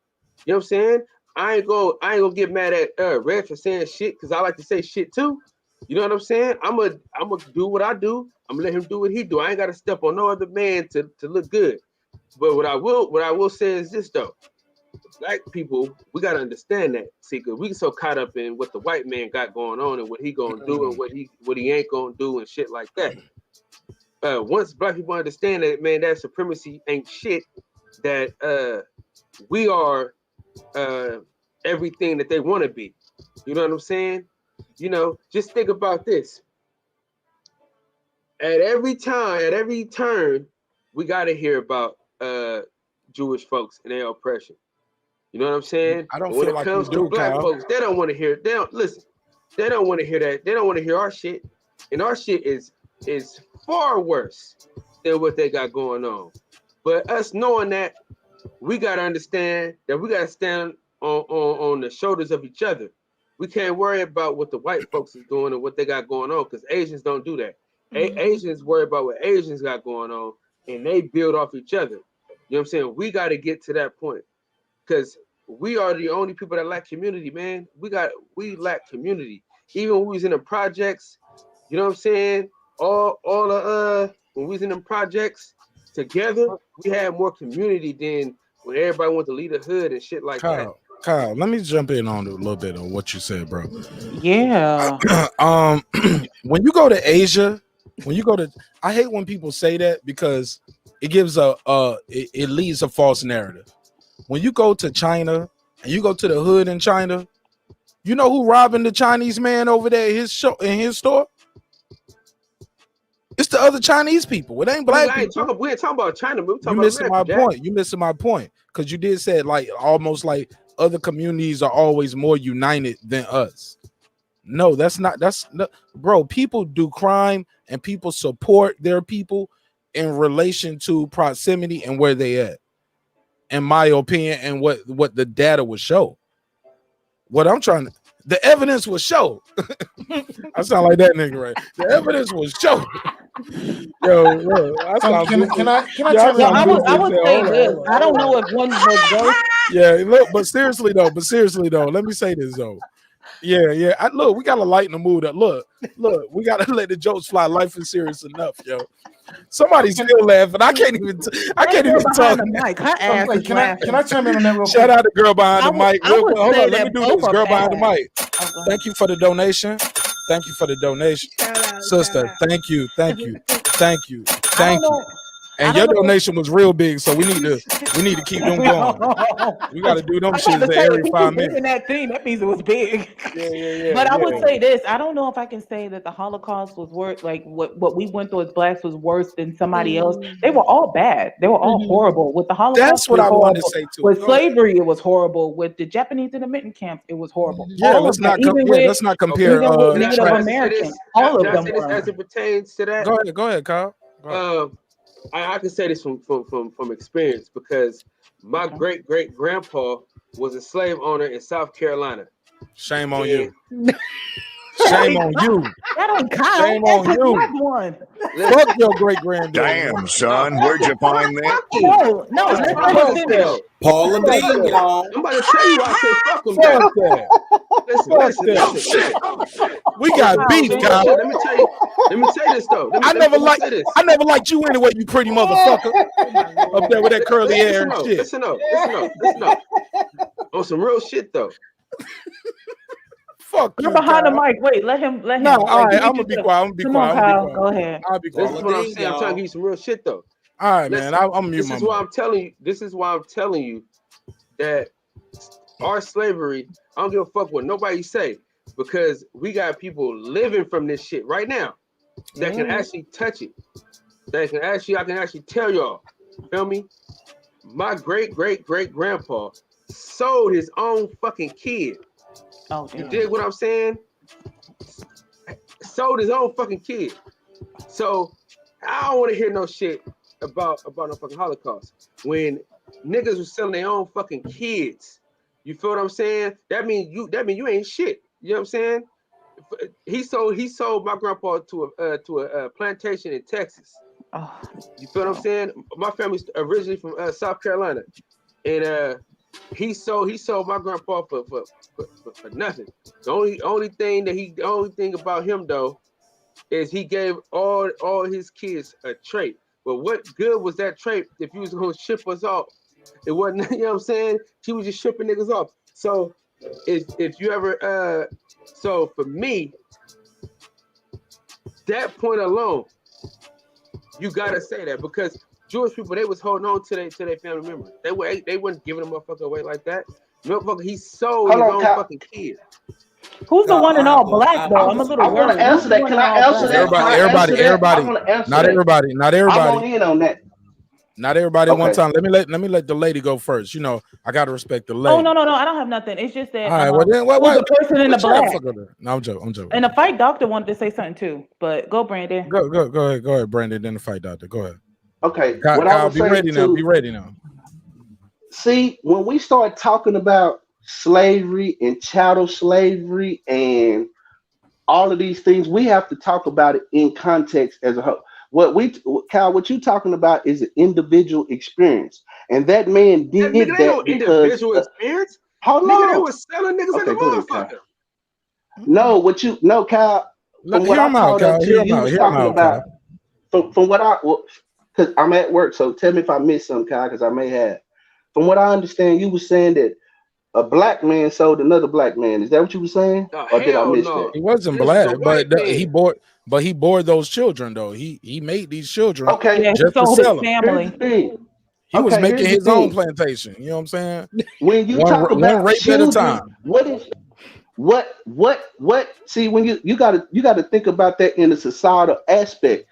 You know what I'm saying? I ain't gonna get mad at Red for saying shit because I like to say shit too. You know what I'm saying? I'm gonna do what I do. I'm gonna let him do what he do. I ain't gotta step on no other man to look good. But what I will say is this though. Black people, we gotta understand that. See, cause we so caught up in what the white man got going on and what he gonna do and what he ain't gonna do and shit like that. Once black people understand that, man, that supremacy ain't shit, that we are everything that they want to be. You know what I'm saying? You know, just think about this. At every turn, we gotta hear about Jewish folks and their oppression. You know what I'm saying? I don't When feel it like comes you to do, black Kyle. folks, they don't want to hear. They don't listen. They don't want to hear that. They don't want to hear our shit. And our shit is far worse than what they got going on. But us knowing that, we gotta understand that we gotta stand on the shoulders of each other. We can't worry about what the white folks is doing and what they got going on because Asians don't do that. Asians worry about what Asians got going on and they build off each other. You know what I'm saying? We got to get to that point because we are the only people that lack community, man. We lack community. Even when we was in the projects, you know what I'm saying? All when we was in them projects together, we had more community than when everybody went to lead a hood and shit like that. Kyle, let me jump in on a little bit on what you said, bro. Yeah. When you go to Asia, I hate when people say that because it gives it leads a false narrative. When you go to China and you go to the hood in China, you know who robbing the Chinese man over there in his store? It's the other Chinese people. It ain't black people. We ain't talking about China, but we're talking You about missing America, my Jack. point. You missing my point because you did say it like almost like other communities are always more united than us. No, that's not. Bro. People do crime and people support their people in relation to proximity and where they at. In my opinion, and what the data would show. The evidence will show. I sound like that nigga, right? The evidence will show. Yo, I sound can I yeah, tell you? I would say this. I don't know if one was worse. Yeah, look, but seriously though, let me say this though. Yeah. Look, we gotta lighten the mood up. Look, we gotta let the jokes fly. Life is serious enough, yo. Somebody's still laughing. I can't even talk. The mic. Her ass is Can I chime in on that real quick? Shout out to girl behind the mic. Hold on, let me do this. Girl behind the mic. Thank you for the donation. Thank you for the donation, sister. Thank you. And your donation was real big, so we need to keep them going. We got to do them shits every 5 minutes. That thing, that means it was big. Yeah. But I would say this: I don't know if I can say that the Holocaust was worse. Like what we went through as blacks was worse than somebody else. They were all bad. They were all horrible. With the Holocaust, that's what I wanted to say too. With slavery, it was horrible. With the Japanese internment camps, it was horrible. Yeah, let's not compare. Native Americans, all of them. As it pertains to that. Go ahead, Kyle. I can say this from experience because my great grandpa was a slave owner in South Carolina. Shame on you. Shame on you. That ain't Kyle. Shame on you. One. Fuck your great granddad. Damn, son, where'd you find that? No. Paula Dean, y'all. I'm about to tell you why I say fuck them. Listen. We got beef, Kyle. Let me tell you this though. I never liked you anyway, you pretty motherfucker. Up there with that curly hair and shit. Listen up. On some real shit though. Fuck You're behind the mic. Wait, let him. No, all right, I'm gonna be quiet. Come on, Kyle. Go ahead. I'll be quiet. This is what I'm saying. I'm trying to give you some real shit though. All right, man. I'm mute. This is why I'm telling you that our slavery, I don't give a fuck what nobody say, because we got people living from this shit right now. that can actually touch it. I can actually tell y'all. Feel me? My great grandpa sold his own fucking kid. Oh, you damn. dig what I'm saying? Sold his own fucking kid. So I don't want to hear no shit about no fucking Holocaust. When niggas was selling their own fucking kids, you feel what I'm saying? That mean you ain't shit. You know what I'm saying? He sold my grandpa to a plantation in Texas. Oh. You feel what I'm saying? My family's originally from South Carolina, and he sold my grandpa for nothing. The only thing about him though is he gave all his kids a trait. But what good was that trait if you was gonna ship us off? It wasn't. You know what I'm saying? He was just shipping niggas off. So if you ever so for me, that point alone, you gotta say that because Jewish people, they was holding on to their family members. They wasn't giving a motherfucker away like that. Motherfucker, he sold his own fucking kid. Who's the one in all black though? I'm a little I want worried. to answer that. Can I answer that? Everybody. I want to answer Not that. everybody. Not I everybody. want in on that. Not everybody at one Okay. time. Let me let the lady go first. You know, I gotta respect the lady. Oh no, I don't have nothing. It's just that All right, well then, who's the person in the black? No, I'm joking. And the fight doctor wanted to say something too, but go, Brandon. Go ahead, Brandon. Then the fight doctor. Go ahead. Okay. Kyle, what I was be saying ready now. too- Be ready now. See, when we start talking about slavery and chattel slavery and all of these things, we have to talk about it in context as a whole. Kyle, what you talking about is an individual experience, and that man did Nigga, that they no because. individual experience. Hold Nigga, they on. was selling niggas like a Okay, go ahead, Kyle. motherfucker. No, Kyle. No, From what hear I him out, caught up Kyle. to, Hear him you out. was Hear him talking out, about. Kyle. From what because I'm at work, so tell me if I missed something, Kyle, because I may have. From what I understand, you were saying that a black man sold another black man. Is that what you were saying, or did I hell miss no. that? He wasn't This is a black, white but man. he bore those children though. He made these children Okay, Yeah, he just to sold his sell them. family. here's the thing. He was Okay, making here's the his own thing. plantation. You know what I'm saying? When you One talk about rape at a children, time. what is what? See, when you gotta think about that in a societal aspect.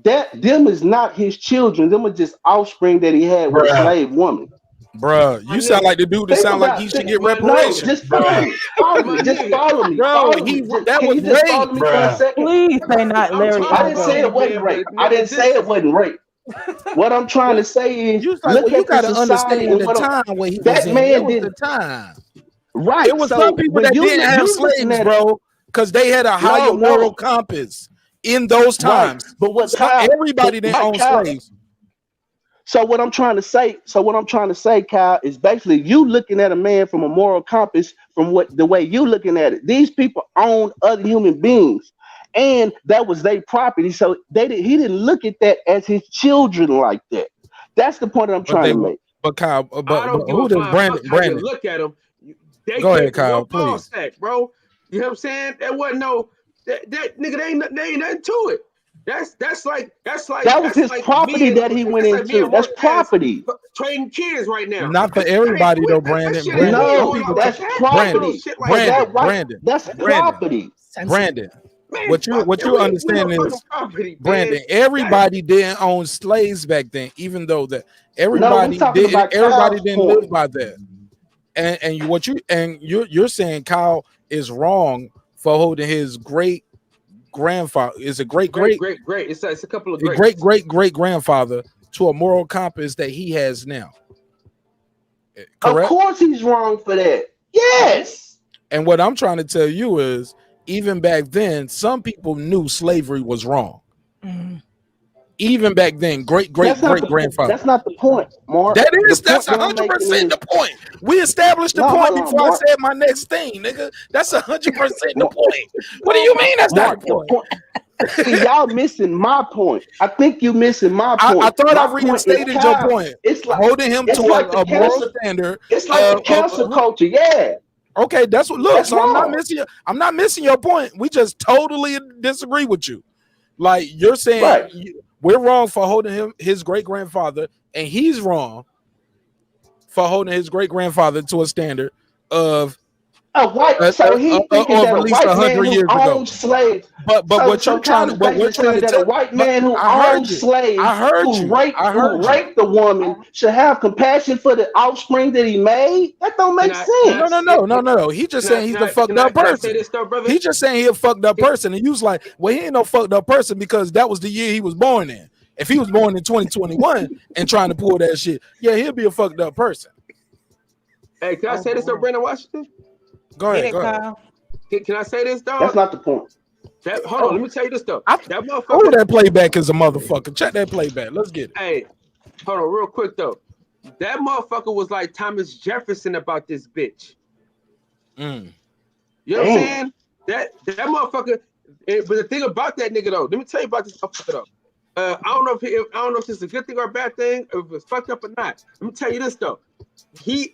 That them is not his children. Them are just offspring that he had with a Bruh. slave woman. Bruh, you sound like the dude that Think sound like about he should think, get My no, reparations. just follow me. Follow My me. Just nigga. follow me. Bro, Follow me. that Can was you just follow rape. me for a second? Please say not I'm Larry I didn't talking say to Elder. it wasn't man, rape. but I nigga, didn't say it wasn't rape. What I'm trying to say is You like, look well, you at the gotta society understand and the what time where he was that in. It man was did the time. right. It was some So people when that didn't have you looking slaves, at it, bro, because they had a higher moral compass in those right. times. But what So Kyle? everybody didn't own Kyle. slaves. So what I'm trying to say, Kyle, is basically you looking at a man from a moral compass from the way you looking at it. These people own other human beings, and that was their property. So he didn't look at that as his children like that. That's the point that I'm But trying they to were, make. but Kyle, I but don't give who a does flying fuck how you Brandon? look at them. They Go came ahead, from Kyle, one ball please. sack, bro. You know what I'm saying? That wasn't no that nigga. They ain't nothing to it. That's like That was his property that he went that's like me into. and That's Mark Nash property. trading kids right now. Not for That everybody though, that Brandon. shit ain't Brandon, some No, going people, out like that's that. Brandon, No property. shit So like that. that right, Brandon, that's Brandon, property. Brandon. Man, What fuck that. you We understand motherfucking is, property, man. Brandon, everybody didn't own slaves back then, even though that No, we talking about everybody Kyle's didn't live point. by that. And you're saying Kyle is wrong for holding his great grandfather, is a great It's a couple of great greats. great grandfather to a moral compass that he has now. Of Correct? course he's wrong for that. Yes. And what I'm trying to tell you is, even back then, some people knew slavery was wrong. Even back then, great grandfather. That's not the point, Mark. That's The point that I'm 100% making is the point. We established the no. point Hold on, before I Mark. said my next thing, nigga. That's 100% the point. What do you mean that's not Mark, the point? See, y'all missing my point. I think you missing my point. I thought My I point is reinstated your Kyle. point. It's like Holding him to the a moral cancel. standard. It's like the cancel culture. Yeah, Okay, that's what. Look, that's so I'm not wrong. missing your point. We just totally disagree with you. Like you're saying, Right. we're wrong for holding his great grandfather, and he's wrong for holding his great grandfather to a standard of A white, so he thinking or that a released white man 100 who years ago. owned slaves. But what So you're trying to Candace basically saying that a tell, white but man who I heard owned you. slaves, I heard you. who raped the woman, should have compassion for the offspring that he made. That don't make sense. No. He just saying he's a fucked up Can I say person. this though, brother? He just saying he a fucked up person, and you was like, well, he ain't no fucked up person because that was the year he was born in. If he was born in 2021 and trying to pull that shit, yeah, he'll be a fucked up person. Hey, can I say this though, Brandon Washington? Go ahead. Can I say this, dog? That's not the point. Hold on, let me tell you this though. That motherfucker. Oh, that playback is a motherfucker. Check that playback. Let's get it. Hey, hold on, real quick though. That motherfucker was like Thomas Jefferson about this bitch. You know what I'm saying? That motherfucker. But the thing about that nigga though, let me tell you about this motherfucker though. I don't know if this is a good thing or a bad thing, or if it's fucked up or not. Let me tell you this though.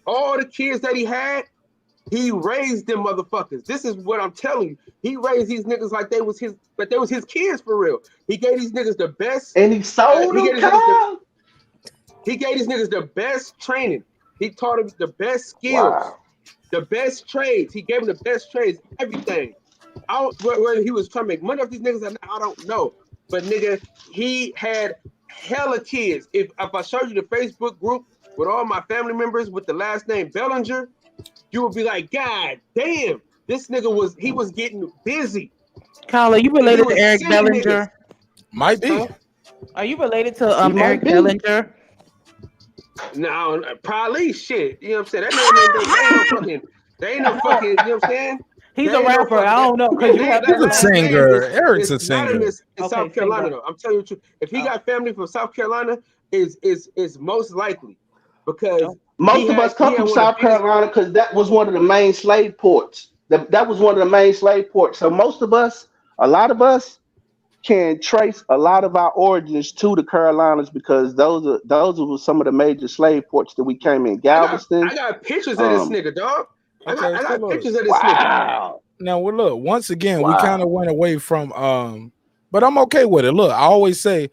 All the kids that he had, he raised them motherfuckers. This is what I'm telling you. He raised these niggas like they was his kids for real. He gave these niggas the best. And he sold them, he gave these niggas the best training. He taught them the best skills, the best trades. He gave them the best trades, everything. Whether he was trying to make money off these niggas or not, I don't know. But nigga, he had hella kids. If I showed you the Facebook group with all my family members with the last name Bellinger, you would be like, God damn, this nigga was getting busy. Kyle, are you related to Eric Bellinger? Niggas. Might be. Huh? Are you related to Eric Bellinger? No, probably shit. You know what I'm saying? That they ain't no fucking, you know what I'm saying? He's a rapper. I don't know because you have He's a singer. Eric's a singer. In South Carolina though. I'm telling you the truth. If he got family from South Carolina, is most likely because most of us come from South Carolina because that was one of the main slave ports. That was one of the main slave ports. So most of us, a lot of us, can trace a lot of our origins to the Carolinas because those were some of the major slave ports that we came in. Galveston. I got pictures of this nigga, dog. I got pictures of this nigga. Now, well, look, once again, we kind of went away from, but I'm okay with it. Look, I always say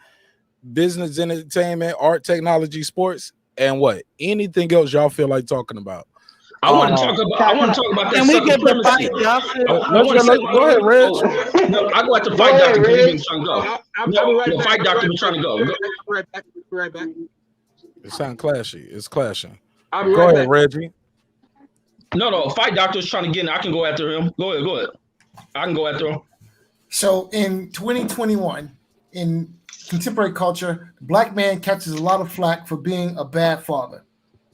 business, entertainment, art, technology, sports, and what? Anything else y'all feel like talking about? I want to talk about that. Can we get the fight? Go ahead, Reg. No, I go at the fight doctor because we've been trying to go. The fight doctor been trying to go. Right back. It sounds clashy. It's clashing. Go ahead, Reggie. No, fight doctor is trying to get in. I can go after him. Go ahead. I can go after him. So in 2021, in contemporary culture, black man catches a lot of flack for being a bad father,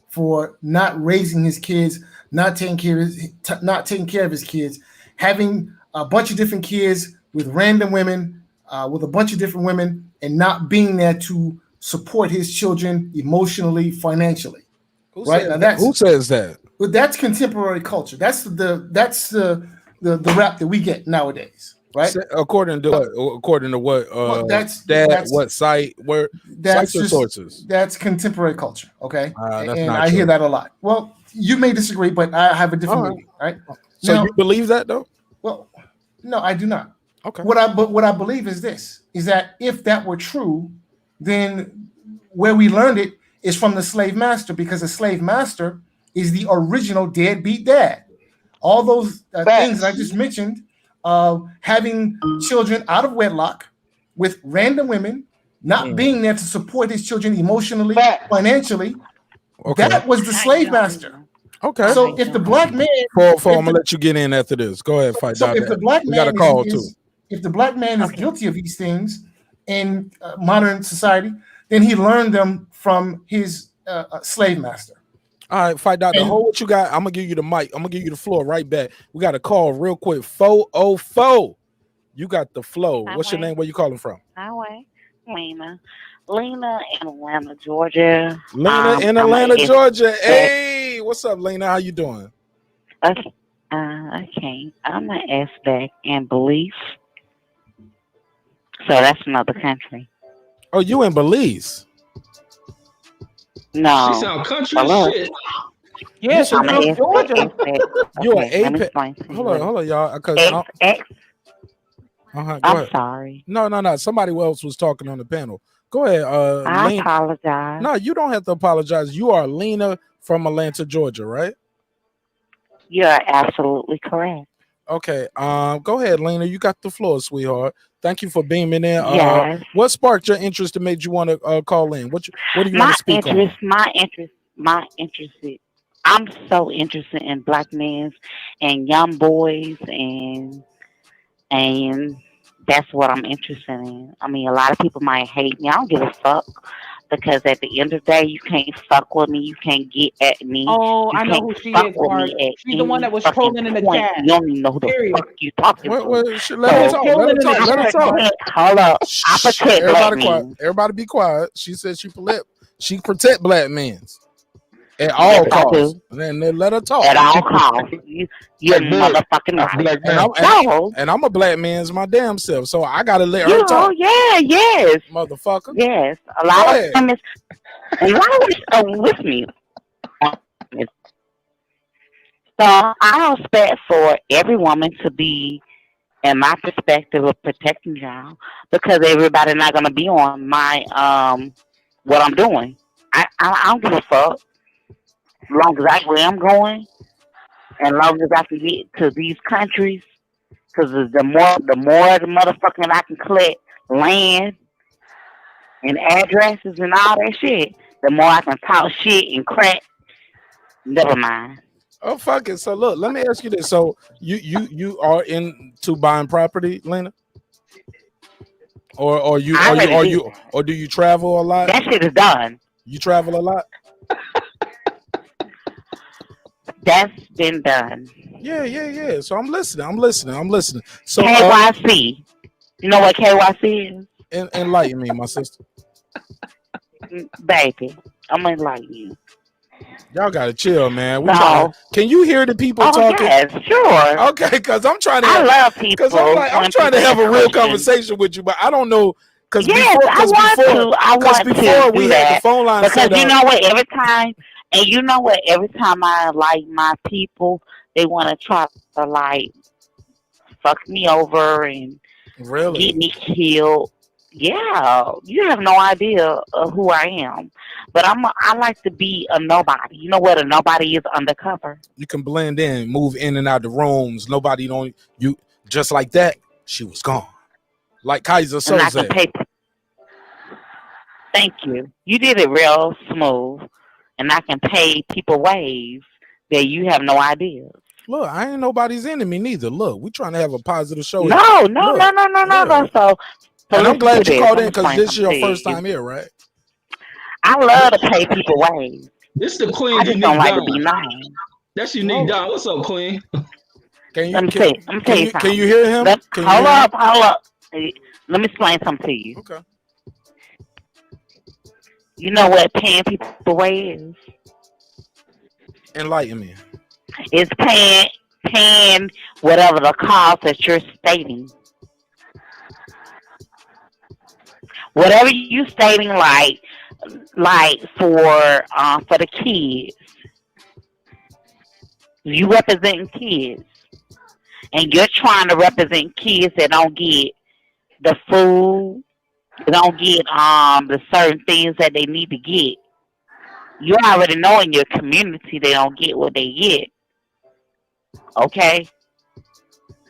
for not raising his kids, not taking care of his kids, having a bunch of different kids with random women, with a bunch of different women, and not being there to support his children emotionally, financially. Who says that? Well, that's contemporary culture. That's the rap that we get nowadays, right? According to what? What site? Where? Sites or sources? That's contemporary culture. Okay, and I hear that a lot. Well, you may disagree, but I have a different meaning, right? So now, you believe that though? Well, no, I do not. Okay. What I believe is this: is that if that were true, then where we learned it is from the slave master, because the slave master is the original deadbeat dad. All those things that I just mentioned, having children out of wedlock with random women, not being there to support his children emotionally, financially, that was the slave master. Okay. So if the black man, I'm gonna let you get in after this. Go ahead, fight. So if the black man got a call too. If the black man is guilty of these things in modern society, then he learned them from his slave master. All right, fight doctor. Hold what you got. I'm gonna give you the mic. I'm gonna give you the floor right back. We got a call real quick. 404. You got the flow. What's your name? Where you calling from? Highway. Lena in Atlanta, Georgia. Lena in Atlanta, Georgia. Hey, what's up, Lena? How you doing? Okay. I'm an S-back in Belize. So that's another country. Oh, you in Belize? No. She sound country as shit. Yes, I'm in Georgia. You an APEC? Hold on, y'all. I'm sorry. No. Somebody else was talking on the panel. Go ahead. I apologize. No, you don't have to apologize. You are Lena from Atlanta, Georgia, right? You are absolutely correct. Okay. Go ahead, Lena. You got the floor, sweetheart. Thank you for beaming in. Yes. What sparked your interest to make you want to call in? What do you want to speak on? My interest is, I'm so interested in black men and young boys, and that's what I'm interested in. I mean, a lot of people might hate me. I don't give a fuck, because at the end of the day, you can't fuck with me. You can't get at me. Oh, You I know can't who she fuck is, with Mark. me at She's the one any that was fucking trolling in the point. chat. You don't even know who the Period. fuck you talking to. Let her So, talk. Let her talk. Let her talk. Let her talk. hold up. I protect black Everybody quiet. men. Everybody be quiet. She said she protect black men at all Yes, I costs. do. And then let her talk. At all costs. You're motherfucking That's right. black man. So, And I'm a black man's my damn self, so I gotta let you her know, talk, yes. motherfucker. Yes. A Go lot of ahead. women, with me. So I expect for every woman to be, in my perspective, of protecting y'all, because everybody not gonna be on my what I'm doing. I don't give a fuck. As long as I where I'm going, and as long as I can get to these countries, because the more the motherfucking I can collect land and addresses and all that shit, the more I can talk shit and crack. Never mind. Oh fuck it. So look, let me ask you this. So you are into buying property, Lena? Or do you travel a lot? That shit is done. You travel a lot? That's been done. Yeah. So I'm listening. So KYC. You know what KYC is? Enlighten me, my sister. Baby, I'm gonna enlighten you. Y'all gotta chill, man. No. Can you hear the people Oh, talking? yes, sure. Okay, because I'm trying to. I love people. Because I'm trying to have a real conversation with you, but I don't know. Because Yes, I want to we do had that, the phone line because set you up. know what? Every time I like my people, they want to try to like fuck me over and Really? get me killed. Yeah, you have no idea of who I am, but I like to be a nobody. You know what a nobody is? Undercover. You can blend in, move in and out the rooms. Nobody don't you just like that. She was gone, like Kaiser And I can Soze. pay. Thank you. You did it real smooth, and I can pay people ways that you have no idea. Look, I ain't nobody's enemy neither. Look, we trying to have a positive show. No. So And I'm listen glad to you this. called I'm in, because explain this is something your to first you. time here, right? I love to pay people ways. This the Queen I just don't Unique like to Don. be known. That's Unique Don. What's up, Queen? Let me tell you something. Can you hear him? Hold up. Let me explain something to you. Okay. You know what paying people way is? Enlighten me. It's paying whatever the cost that you're stating. Whatever you stating, like for the kids, you representing kids, and you're trying to represent kids that don't get the food, they don't get the certain things that they need to get. You already know in your community they don't get what they get. Okay?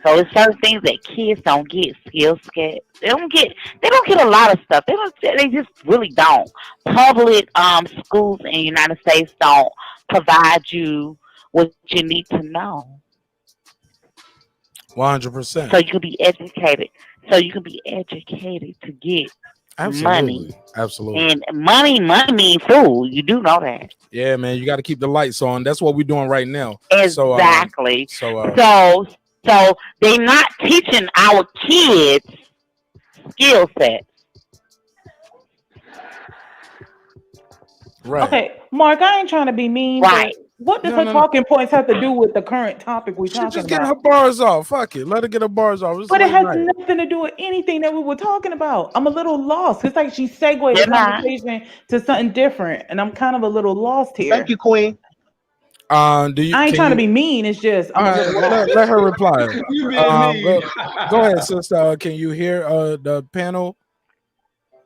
So it's certain things that kids don't get, skill set. They don't get a lot of stuff. They just really don't. Public schools in the United States don't provide you what you need to know. 100%. So you can be educated. To get money. Absolutely. And money means food. You do know that. Yeah, man, you got to keep the lights on. That's what we're doing right now. Exactly. So they're not teaching our kids skill sets. Right. Okay, Mark, I ain't trying to be mean, right. But what does her talking points have to do with the current topic we're talking about? She's just getting her bars off. Fuck it. Let her get her bars off. But it has nothing to do with anything that we were talking about. I'm a little lost. It's like she segued the conversation to something different, and I'm kind of a little lost here. Thank you, Queen. I ain't trying to be mean. It's just let her reply. You being mean. Go ahead, sister. Can you hear the panel?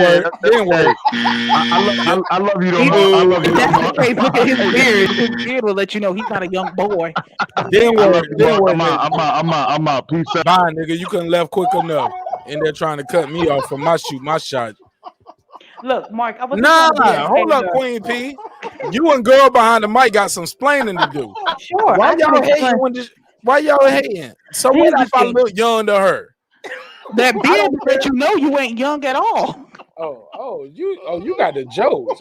work. Didn't work. I love you, though. He- I love you, if that's the though. case, look at his beard. His beard will let you know he's not a young boy. Didn't I work. love you, Didn't Mark. work. I'm out. Peace out. Bye, nigga. You couldn't left quick enough. And they're trying to cut me off from my shot. Look, Mark, I wasn't Nah, trying to be a hold up, hater. Queen P. You and girl behind the mic got some splaining to do. Sure, Why I can y'all hating explain. when this? Why y'all hating? So Here's what the if I thing. look young to her? That I beard don't let care. you know you ain't young at all. You got the jokes.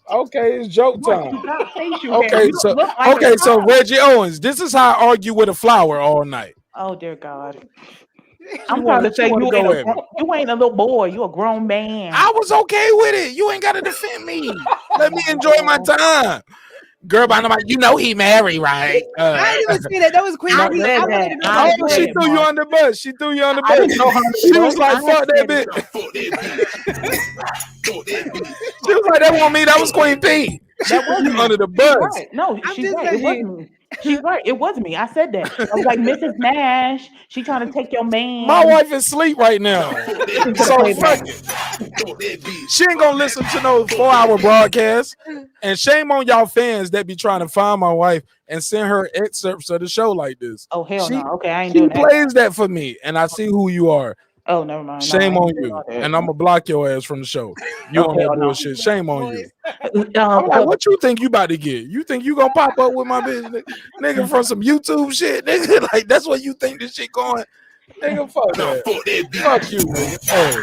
Okay, it's joke Mark, time. you got facial hair. Okay, You don't look like a so child. Reggie Owens, this is how I argue with a flower all night. Oh dear God. She I'm trying to say wanna go at me. you ain't a little boy. You a grown man. I was okay with it. You ain't got to defend me. Let me enjoy my time. Girl behind the mic, you know he married, right? I didn't even see that. That was Queen I P. said I wanted that. to know I that. Oh, said she it, threw you Mark. on the bus. She threw you on the I bus. didn't know her on the She was bus. like, I fuck that said bitch. She was like, that wasn't me. That was Queen P. She That threw was you me. under the She's bus. right. No, I'm she's just right. It was saying. me. She's right. It was me. I said that. I was like, Mrs. Nash, she trying to take your man. My wife is asleep right now. She's gonna So play fuck back. it. She ain't gonna listen to no 4-hour broadcast. And shame on y'all fans that be trying to find my wife and send her excerpts of the show like this. Oh hell no. Okay, I ain't She doing that. plays that for me, and I see who you are. Oh, never mind. No, I Shame ain't on doing you. all that. And I'm gonna block your ass from the show. You Oh on that hell no. bullshit. Shame on you. I'm like, Because what you think you about to get? You think you gonna pop up with my bitch, nigga, from some YouTube shit, nigga? Like that's what you think this shit going? Nigga, fuck that. Fuck you, nigga. Hey.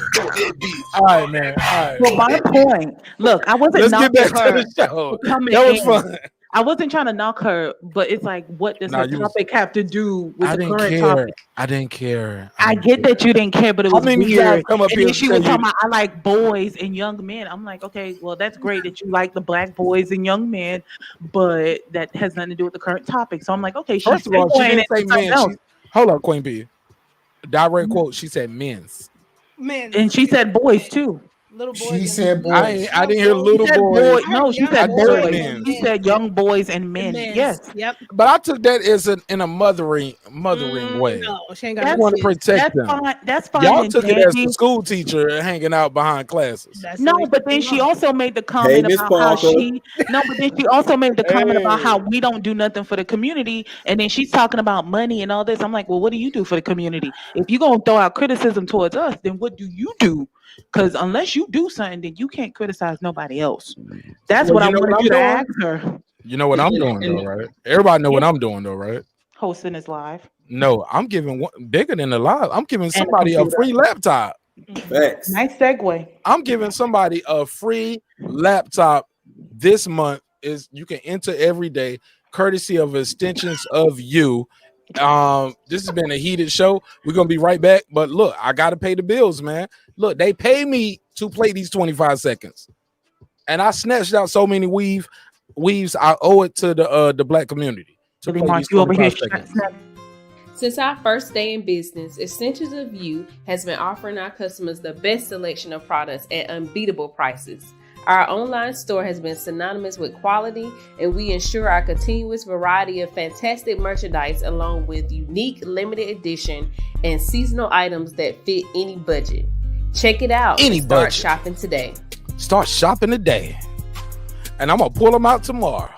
All right, man. All right. well, my point. Look, I wasn't Let's get knocking back to her the show. for coming That was in. fun. I wasn't trying to knock her, but it's like, what does Nah, her you was. topic have to do with I the didn't current care. topic? I didn't care. I get that you didn't care, but it How was many times weird. come up And here then and she tell was you? talking about I like boys and young men. I'm like, okay, well, that's great that you like the black boys and young men, but that has nothing to do with the current topic. So I'm like, okay, she's First of all, she segueing didn't say into something men. else. Hold up, Queen P. Direct quote. She said men's. Men. And she said boys too. Little boys. She said I boys. didn't hear little She said boys. No, she Young said I just heard boys boys. men's. She said young boys and men. Men. Yes. Yep. But I took that as in a mothering way. No, she ain't got You no want to kids. protect That's them. fine. That's fine Y'all and took it as the dandy. school teacher hanging out behind classes. That's No, the way but then people she are. also made the Hey, comment Miss about how Parker. but then she also made the comment about Hey. how we don't do nothing for the community. And then she's talking about money and all this. I'm like, well, what do you do for the community? If you're going to throw out criticism towards us, then what do you do? Because unless you do something, then you can't criticize nobody else. That's Well, what I you know what wanted I'm you to doing? ask her. You know what I'm doing though, right? Everybody know what I'm doing though, right? Hosting is live. No, I'm giving one bigger than the live. I'm giving And a somebody a computer. free laptop. Facts. Nice segue. I'm giving somebody a free laptop this month. Is you can enter every day, courtesy of extensions of you. This has been a heated show. We're gonna be right back, but look, I gotta pay the bills, man. Look, they pay me to play these 25 seconds, and I snatched out so many weaves. I owe it to the black community to Really, play Mark, these you over here 25 seconds. Since our first day in business, Extensions of You has been offering our customers the best selection of products at unbeatable prices. Our online store has been synonymous with quality, and we ensure our continuous variety of fantastic merchandise along with unique limited edition and seasonal items that fit any budget. Check it out Any and start budget. shopping today. Start shopping today, and I'm gonna pull them out tomorrow.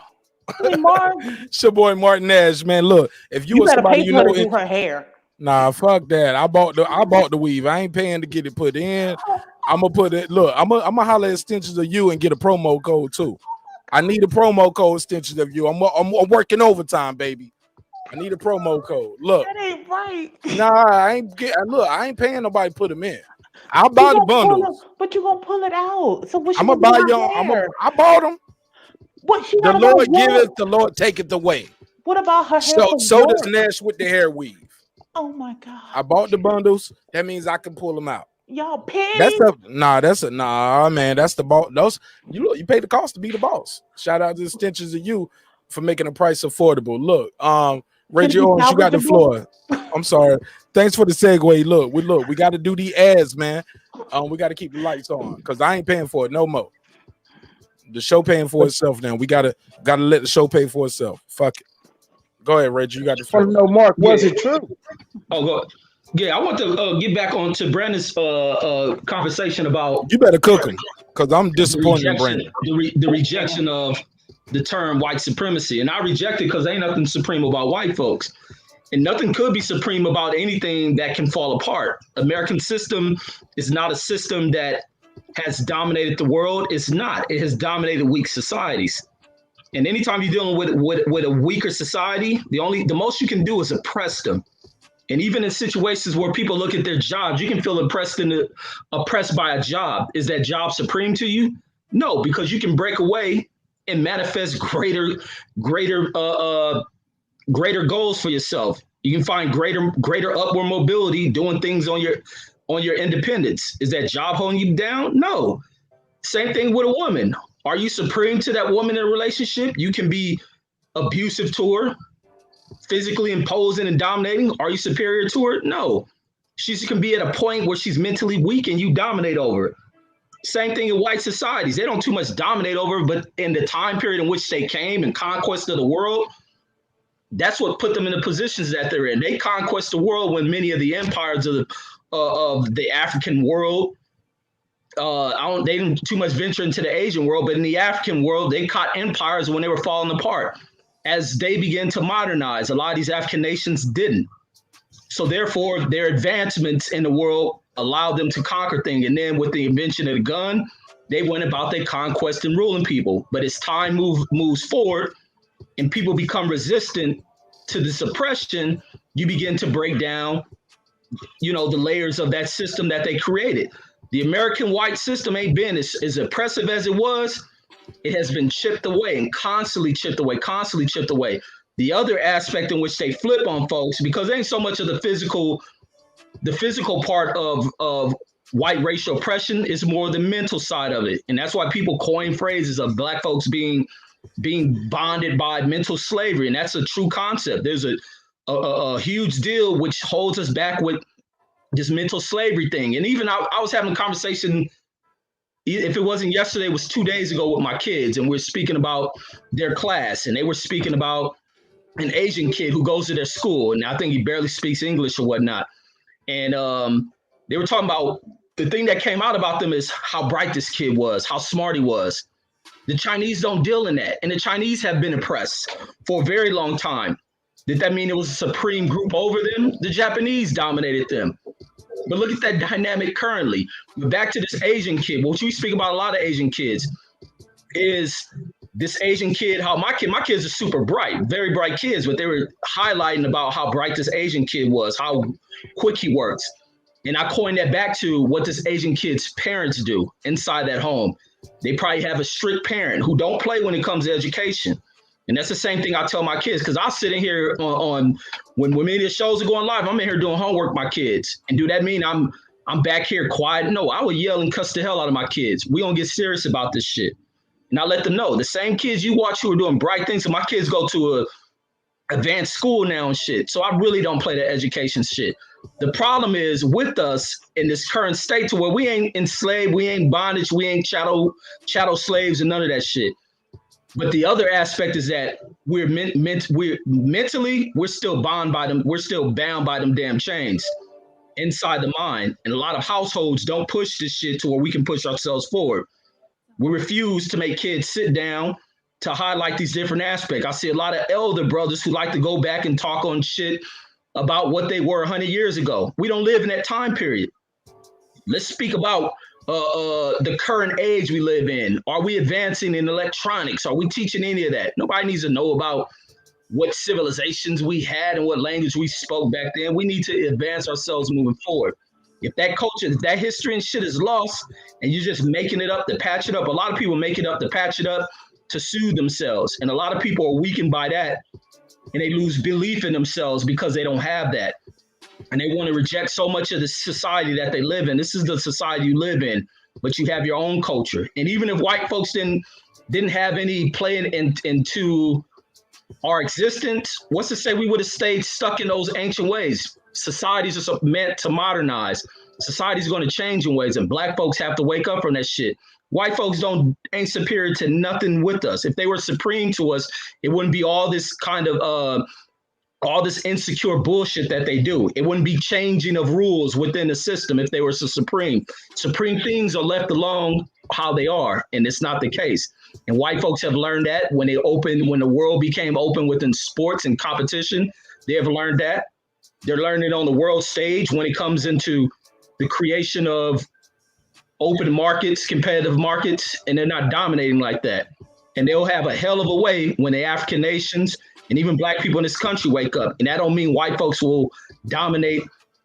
Hey, Mark, It's your boy Marq Nash, man. Look, if you you was better somebody pay you for her know, to do her hair. nah, fuck that. I bought the weave. I ain't paying to get it put in. I'm gonna put it. Look, I'm gonna holler at Extensions of You and get a promo code too. I need a promo code, Extensions of You. I'm working overtime, baby. I need a promo code. Look, That ain't right. nah, I ain't paying nobody to put them in. I'll You buy the gonna pull bundles. it, but you gonna pull it out. So what she I'm gonna gonna buy do with y'all. her hair? I bought them. What she The gotta go Lord giveth, work? the Lord taketh away. What about her hair for So does work? Nash with the hair weave. Oh my god. I bought the bundles. That means I can pull them out. Y'all petty. Man. That's the boss. Those you pay the cost to be the boss. Shout out to Extensions of You for making the price affordable. Look, Reggie Owens, you got the floor. I'm sorry. Thanks for the segue. We got to do the ads, man. We got to keep the lights on because I ain't paying for it no more. The show paying for itself now. We gotta let the show pay for itself. Fuck it. Go ahead, Reggie. You got the floor. No, Mark, was it true? Oh, go. Yeah, I want to get back on to Brandon's conversation about. You better cook them because I'm disappointed in Brandon. The rejection of the term white supremacy, and I reject it because ain't nothing supreme about white folks, and nothing could be supreme about anything that can fall apart. American system is not a system that has dominated the world. It's not. It has dominated weak societies. And anytime you're dealing with a weaker society, the most you can do is oppress them. And even in situations where people look at their jobs, you can feel oppressed by a job. Is that job supreme to you? No, because you can break away and manifest greater goals for yourself. You can find greater upward mobility doing things on your independence. Is that job holding you down? No. Same thing with a woman. Are you supreme to that woman in a relationship? You can be abusive to her, physically imposing and dominating. Are you superior to her? No. She can be at a point where she's mentally weak and you dominate over her. Same thing in white societies. They don't too much dominate over her, but in the time period in which they came and conquest of the world, that's what put them in the positions that they're in. They conquest the world when many of the empires of the African world, they didn't too much venture into the Asian world, but in the African world, they caught empires when they were falling apart. As they began to modernize, a lot of these African nations didn't. So therefore, their advancements in the world allowed them to conquer things. And then with the invention of the gun, they went about their conquest and ruling people. But as time moves forward and people become resistant to the suppression, you begin to break down, the layers of that system that they created. The American white system ain't been as oppressive as it was. It has been chipped away and constantly chipped away. The other aspect in which they flip on folks, because there ain't so much of the physical part of white racial oppression, is more the mental side of it. And that's why people coin phrases of Black folks being bonded by mental slavery. And that's a true concept. There's a huge deal which holds us back with this mental slavery thing. And even I was having a conversation, if it wasn't yesterday, it was 2 days ago with my kids, and we're speaking about their class, and they were speaking about an Asian kid who goes to their school, and I think he barely speaks English or whatnot. And they were talking about the thing that came out about them is how bright this kid was, how smart he was. The Chinese don't deal in that, and the Chinese have been oppressed for a very long time. Did that mean it was a supreme group over them? The Japanese dominated them. But look at that dynamic currently. Back to this Asian kid, which we speak about a lot of Asian kids, is this Asian kid, how my kids are super bright, very bright kids, but they were highlighting about how bright this Asian kid was, how quick he works. And I coined that back to what this Asian kid's parents do inside that home. They probably have a strict parent who don't play when it comes to education. And that's the same thing I tell my kids, because I'll sit in here on when many of the shows are going live, I'm in here doing homework with my kids. And do that mean I'm back here quiet? No, I would yell and cuss the hell out of my kids. We don't get serious about this shit. And I let them know, the same kids you watch who are doing bright things, and my kids go to a advanced school now and shit. So I really don't play the education shit. The problem is with us in this current state to where we ain't enslaved, we ain't bondage, we ain't chattel slaves and none of that shit. But the other aspect is that we're mentally, we're still bound by them. We're still bound by them damn chains inside the mind. And a lot of households don't push this shit to where we can push ourselves forward. We refuse to make kids sit down to highlight these different aspects. I see a lot of elder brothers who like to go back and talk on shit about what they were 100 years ago. We don't live in that time period. Let's speak about the current age we live in. Are we advancing in electronics? Are we teaching any of that? Nobody needs to know about what civilizations we had and what language we spoke back then. We need to advance ourselves moving forward. If that culture, if that history and shit is lost and you're just making it up to patch it up, a lot of people make it up to patch it up to soothe themselves. And a lot of people are weakened by that, and they lose belief in themselves because they don't have that. And they want to reject so much of the society that they live in. This is the society you live in, but you have your own culture. And even if white folks didn't have any play into our existence, what's to say we would have stayed stuck in those ancient ways? Societies are meant to modernize. Society's going to change in ways, and black folks have to wake up from that shit. White folks ain't superior to nothing with us. If they were supreme to us, it wouldn't be all this kind of all this insecure bullshit that they do. It wouldn't be changing of rules within the system if they were so supreme. Supreme things are left alone how they are, and it's not the case. And white folks have learned that when the world became open within sports and competition, they have learned that. They're learning on the world stage when it comes into the creation of open markets, competitive markets, and they're not dominating like that. And they'll have a hell of a way when the African nations and even black people in this country wake up. And that don't mean white folks will dominate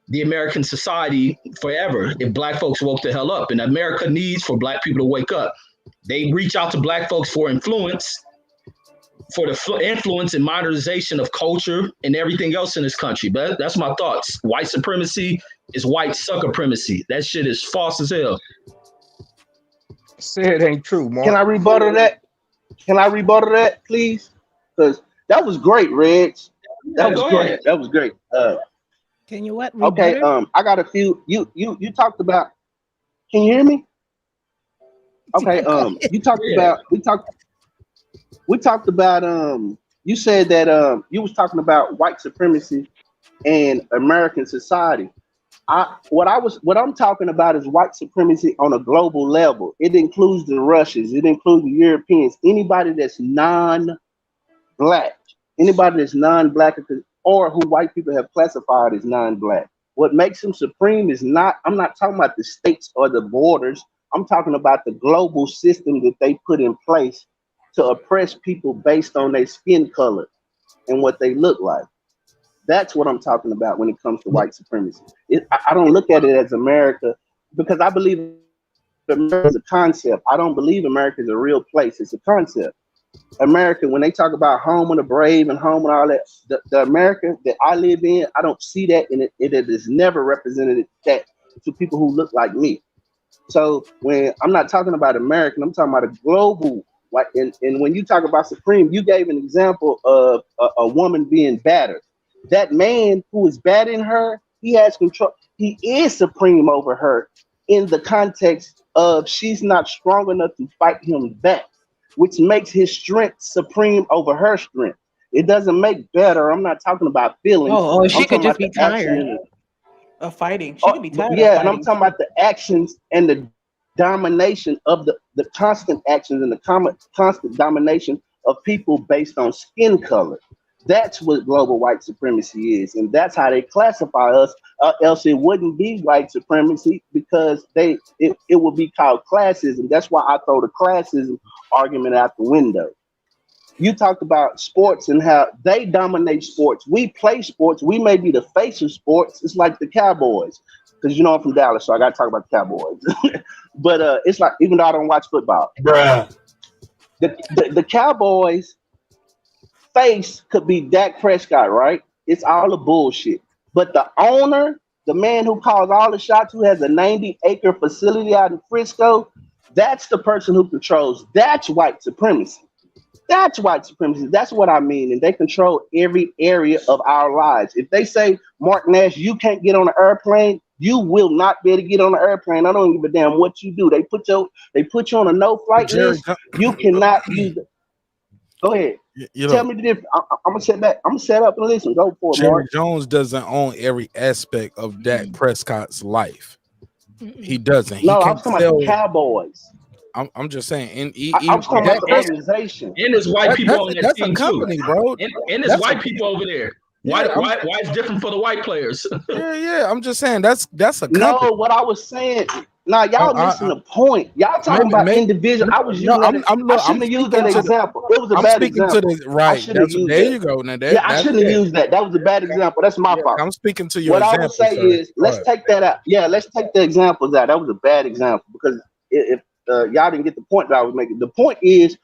the American society forever if black folks woke the hell up. And America needs for black people to wake up. They reach out to black folks for influence, for the influence and modernization of culture and everything else in this country. But that's my thoughts. White supremacy is white supremacy. That shit is false as hell. Say it ain't true, Mark. Can I rebuttal that? Can I rebuttal that, please? Because that was great, Reg. That was great. Ahead. That was great. Can you what? Okay. Rebuttal? I got a few. You talked about. Can you hear me? Okay. You talked about. We talked about. You said that. You was talking about white supremacy and American society. What I'm talking about is white supremacy on a global level. It includes the Russians, it includes the Europeans, anybody that's non-black, or who white people have classified as non-black. What makes them supreme is not, I'm not talking about the states or the borders. I'm talking about the global system that they put in place to oppress people based on their skin color and what they look like. That's what I'm talking about when it comes to white supremacy. I don't look at it as America because I believe America is a concept. I don't believe America is a real place. It's a concept. America, when they talk about home of the brave and home and all that, the America that I live in, I don't see that, and it is never represented that to people who look like me. So when I'm not talking about American, I'm talking about a global. And when you talk about supreme, you gave an example of a woman being battered. That man who is batting her, he has control. He is supreme over her in the context of she's not strong enough to fight him back, which makes his strength supreme over her strength. It doesn't make better. I'm not talking about feelings. Oh, she I'm could talking just about be the action tired of fighting. She Oh, could be tired of yeah, and I'm fighting. talking about the actions and the domination of the constant actions and the constant domination of people based on skin color. That's what global white supremacy is, and that's how they classify us. Else it wouldn't be white supremacy because it would be called classism. That's why I throw the classism argument out the window. You talked about sports and how they dominate sports. We play sports. We may be the face of sports. It's like the Cowboys, because you know I'm from Dallas, so I got to talk about the Cowboys. But it's like, even though I don't watch football, Bruh. the Cowboys face could be Dak Prescott, right? It's all a bullshit. But the owner, the man who calls all the shots, who has a 90-acre facility out in Frisco, that's the person who controls. That's white supremacy. That's white supremacy. That's what I mean. And they control every area of our lives. If they say, Marq Nash, you can't get on an airplane, you will not be able to get on an airplane. I don't give a damn what you do. They put you on a no-flight list. You cannot use it. Go ahead. Tell me the difference. I'm gonna set back. I'm gonna set up and listen. Go for it, Jerry Mark. Jones doesn't own every aspect of Dak Prescott's life. He doesn't. He No, I can was talking about the Cowboys. I'm just saying. I was talking about the organization. And there's white people on that that's team a company, too, bro. And there's white people over there. Why it's different for the white players? Yeah. I'm just saying that's a company. No, what I was saying. Nah, y'all missing the point. Y'all talking about individual. I was using that. I shouldn't have used that example. It was a bad example. Right. There you go. Now Yeah, I shouldn't have used that. That was a bad example. That's my fault. I'm speaking to your What example. I would say is, let's take that out. Yeah, let's take the examples out. That was a bad example because if y'all didn't get the point that I was making. The point is,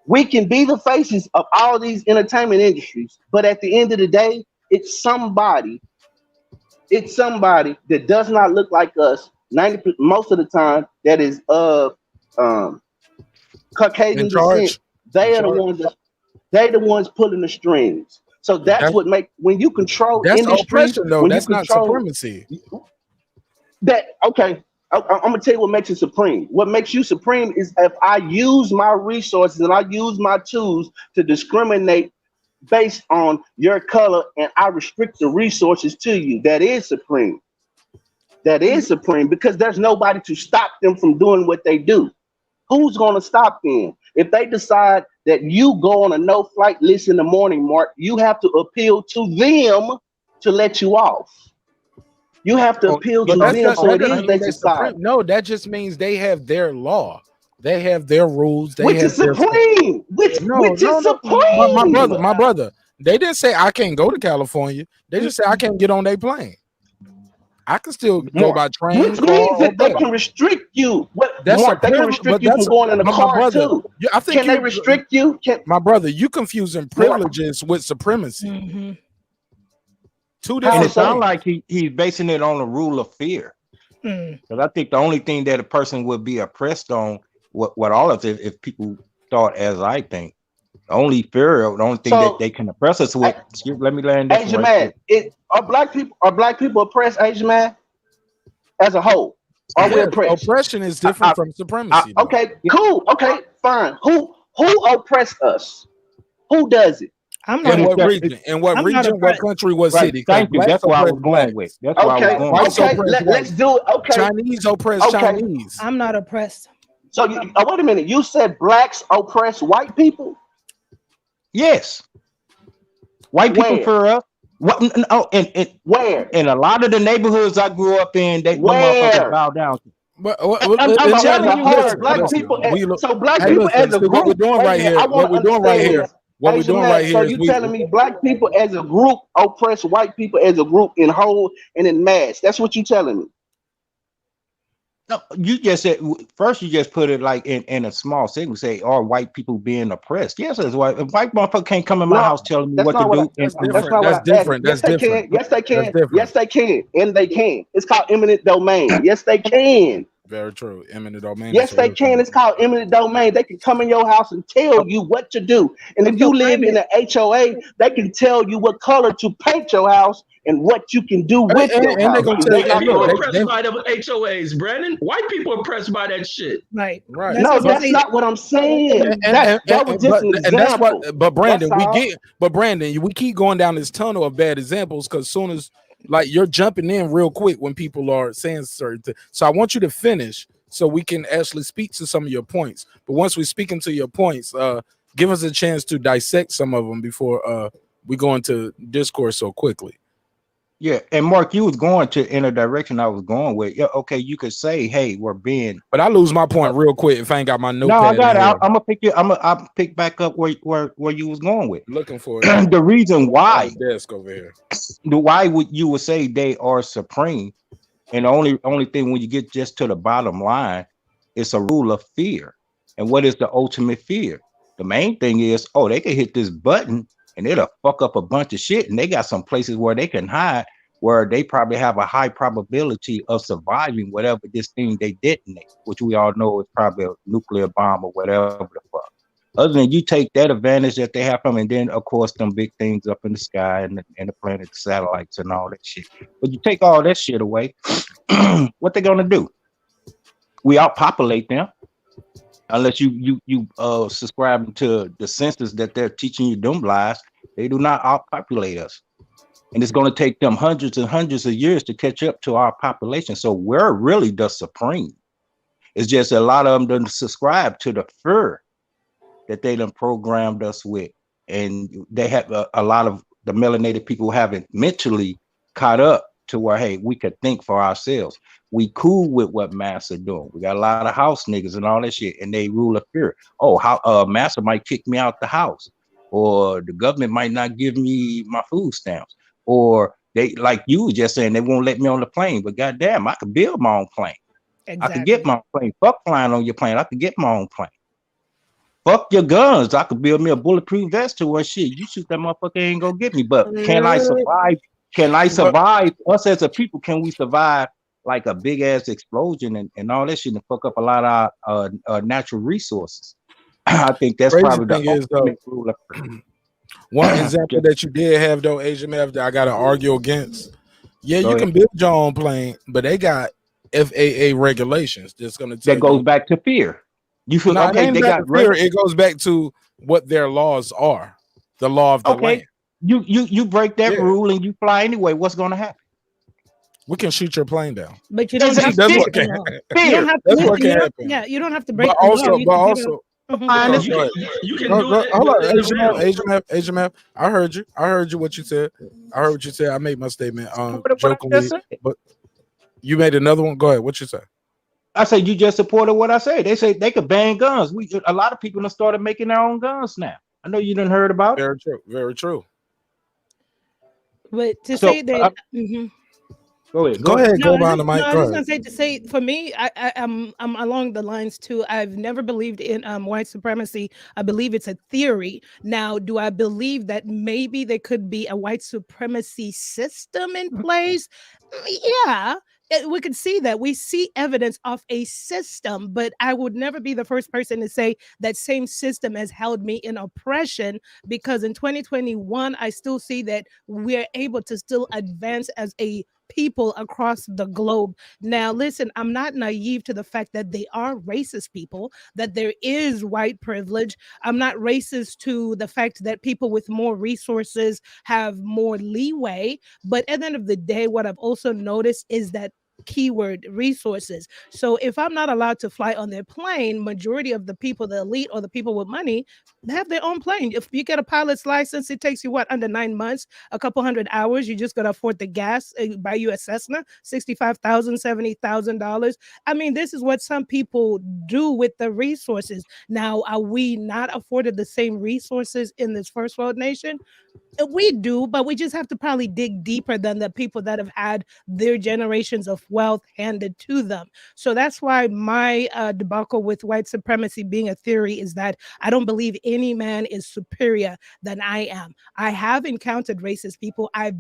we can be the faces of all these entertainment industries, but at the end of the day, it's somebody that does not look like us. Most of the time, that is of Caucasian descent. They're the ones pulling the strings. So that's what makes when you control industries. Oppression, though. When that's you control, not supremacy. Okay. I'm gonna tell you what makes it supreme. What makes you supreme is if I use my resources and I use my tools to discriminate based on your color, and I restrict the resources to you. That is supreme. That is supreme because there's nobody to stop them from doing what they do. Who's gonna stop them? If they decide that you go on a no-flight list in the morning, Mark, you have to appeal to them to let you off. You have to appeal But to that them, so it doesn't is mean their they society. supreme. No, that just means they have their law. They have their rules. They Which have is their supreme. Which is no. supreme. My brother. They didn't say I can't go to California. They just say I can't get on their plane. I can still go by train, Which car, means or that they better. can restrict you. What That's Mark? They can restrict you from going in a my car brother. too. I think Can they restrict you? my brother, you confusing privileges with supremacy. Mm-hmm. Two And different it sounds things. like he's basing it on the rule of fear. Because I think the only thing that a person would be oppressed on, what all of it, if people thought as I think, the only fear, the only thing that they can oppress us with. Let me land this Asian right man, are black people oppressed? Asian man, as a whole, are we Yes, oppressed? oppression is different from supremacy. though. Okay, cool. Okay, fine. Who oppressed us? Who does it? I'm In not. what region? In what I'm not region? What oppressed. country? What Right. city? 'Cause Thank you. blacks That's where I oppress was going with. blacks. That's where I was Okay, going Whites with. oppress let's whites. do it. Okay, Chinese oppress okay. Chinese. I'm not oppressed. So wait a minute. You said blacks oppress white people? Yes. White people Where? fear us. What? Oh, and Where? in a lot of the neighborhoods I grew up in, them motherfuckers Where? bow down. But I'm As telling a you, whole, listen, black listen. people. We look. So black Hey, people listen. as a See what we're group. doing Wait a right minute. here. I want What to we're doing right understand here. this. What we're Asian doing man. right So here is you we. telling me black people as a group oppress white people as a group in whole and in mass? That's what you telling me. No, you just said first. You just put it like in a small segment. Say, "Are white people being oppressed?" Yes, as white. A white motherfucker can't come in my No, house telling me that's what to not what I, do. That's that's different. not what That's I asked. different. Yes, That's they different. can. Yes, they That's can. different. Yes, they can. And they can. It's called eminent domain. Yes, they can. Very true. Eminent domain is Yes, a they real thing. can. It's called eminent domain. They can come in your house and tell you what to do. And if you live in an HOA, they can tell you what color to paint your house and what you can do with your And they're house. gonna Is tell that you, not and look, correct? People oppressed by the HOAs, Brandon. White people oppressed by that shit. Right. right. That's No, what that's they. not what I'm saying. That was just an And that's what. example. But Brandon, That's all. we keep going down this tunnel of bad examples because soon as like you're jumping in real quick when people are saying certain things. So I want you to finish so we can actually speak to some of your points. But once we speak into your points, give us a chance to dissect some of them before we go into discourse so quickly. Yeah, and Mark, you was going in a direction I was going with. Yeah, okay, you could say, "Hey, we're being." But I lose my point real quick if I ain't got my No, I notepad. got it. in here. I'm gonna pick you. I'll pick back up where you was going with. Looking for it. The reason why On the desk over here. why would you would say they are supreme, and the only thing when you get just to the bottom line, it's a rule of fear. And what is the ultimate fear? The main thing is, oh, they can hit this button and it'll fuck up a bunch of shit. And they got some places where they can hide, where they probably have a high probability of surviving whatever this thing they detonate, which we all know is probably a nuclear bomb or whatever the fuck. Other than you take that advantage that they have from, and then of course them big things up in the sky and the planet satellites and all that shit. But you take all that shit away, what they gonna do? We outpopulate them. Unless you subscribe to the census that they're teaching you them lies, they do not outpopulate us. And it's going to take them hundreds and hundreds of years to catch up to our population. So we're really the supreme. It's just a lot of them don't subscribe to the fear that they done programmed us with. And they have a lot of the melanated people haven't mentally caught up to where, hey, we could think for ourselves. We cool with what Massa doing. We got a lot of house niggas and all that shit, and they rule of fear. Oh, how Massa might kick me out the house, or the government might not give me my food stamps, or they, like you were just saying, they won't let me on the plane. But goddamn, I could build my own plane. Exactly. I could get my own plane. Fuck flying on your plane. I could get my own plane. Fuck your guns. I could build me a bulletproof vest to where shit. You shoot that motherfucker, ain't gonna get me. But can I survive? Can I survive? Us as a people, can we survive like a big ass explosion and all that shit and fuck up a lot of our natural resources? I think that's Crazy probably thing the is, though, ultimate rule of one example that you did have though, Asian man, that I gotta argue against. Yeah, Go you ahead. can build your own plane, but they got FAA regulations that's gonna tell That goes you. back to fear. You feel No, it okay? ain't They back got to fear. It goes back to what their laws are, the law of the land. You break that Yeah. rule and you fly anyway. What's gonna happen? We can shoot your plane down. But you don't have That's to. what can You don't have to. That's what You can don't, happen. yeah, you don't have to break But the law. also, You but can figure also, Fine, it's- You can Go, do go, it hold on, within the realm. Asian man. I heard you. I heard you. What you said. I heard what you said. I made my statement. What I Jokingly, just said. but you made another one. Go ahead. What you say? I say you just supported what I say. They say they could ban guns. A lot of people have started making their own guns now. I know you didn't heard about it. Very true. Very true. But to So, say that, Go ahead. Go ahead. no, Go behind the mic. no, I Go was ahead. just gonna say for me, I'm along the lines too. I've never believed in white supremacy. I believe it's a theory. Now, do I believe that maybe there could be a white supremacy system in place? Yeah. We could see that. We see evidence of a system, but I would never be the first person to say that same system has held me in oppression, because in 2021, I still see that we're able to still advance as a people across the globe. Now, listen, I'm not naive to the fact that they are racist people, that there is white privilege. I'm not racist to the fact that people with more resources have more leeway. But at the end of the day, what I've also noticed is that keyword resources. So if I'm not allowed to fly on their plane, majority of the people, the elite or the people with money, they have their own plane. If you get a pilot's license, it takes you what, under 9 months, a couple hundred hours. You just got to afford the gas, buy you a Cessna, $65,000, $70,000. I mean, this is what some people do with the resources. Now, are we not afforded the same resources in this first world nation? We do, but we just have to probably dig deeper than the people that have had their generations of wealth handed to them. So that's why my debacle with white supremacy being a theory is that I don't believe any man is superior than I am. I have encountered racist people. I've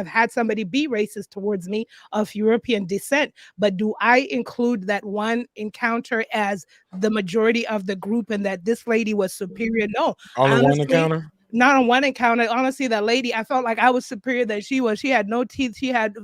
had somebody be racist towards me of European descent, but do I include that one encounter as the majority of the group and that this lady was superior? No. Only one encounter? Not on one encounter. Honestly, that lady, I felt like I was superior than she was. She had no teeth. She had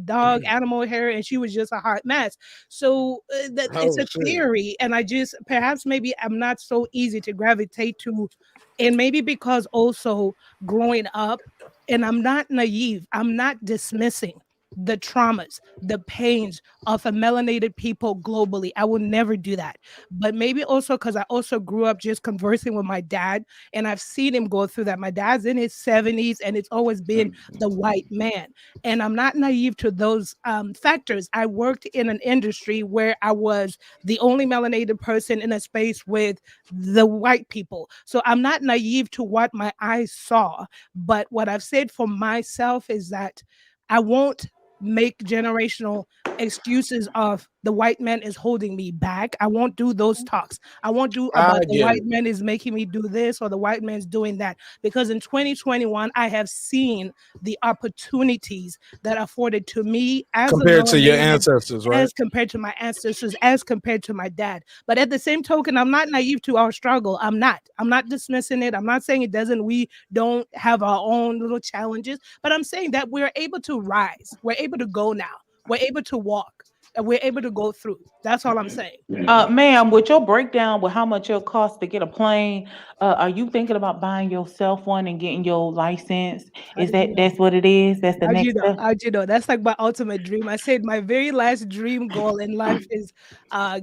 dog animal hair, and she was just a hot mess. So it's a theory, and I just perhaps maybe I'm not so easy to gravitate to, and maybe because also growing up, and I'm not naive. I'm not dismissing the traumas, the pains of a melanated people globally. I will never do that. But maybe also because I also grew up just conversing with my dad, and I've seen him go through that. My dad's in his 70s, and it's always been the white man. And I'm not naive to those factors. I worked in an industry where I was the only melanated person in a space with the white people. So I'm not naive to what my eyes saw. But what I've said for myself is that I won't make generational excuses of the white man is holding me back. I won't do those talks. I won't do about the white man is making me do this or the white man's doing that, because in 2021 I have seen the opportunities that are afforded to me as compared a to your melanated, ancestors, right? as compared to my ancestors, as compared to my dad. But at the same token, I'm not naive to our struggle. I'm not dismissing it. I'm not saying it doesn't. We don't have our own little challenges, but I'm saying that we're able to rise. We're able to go now. We're able to walk, and we're able to go through. That's all I'm saying. Ma'am, with your breakdown with how much it costs to get a plane, are you thinking about buying yourself one and getting your license? Is that's what it is? That's the next step? How'd you know? That's like my ultimate dream. I said my very last dream goal in life is I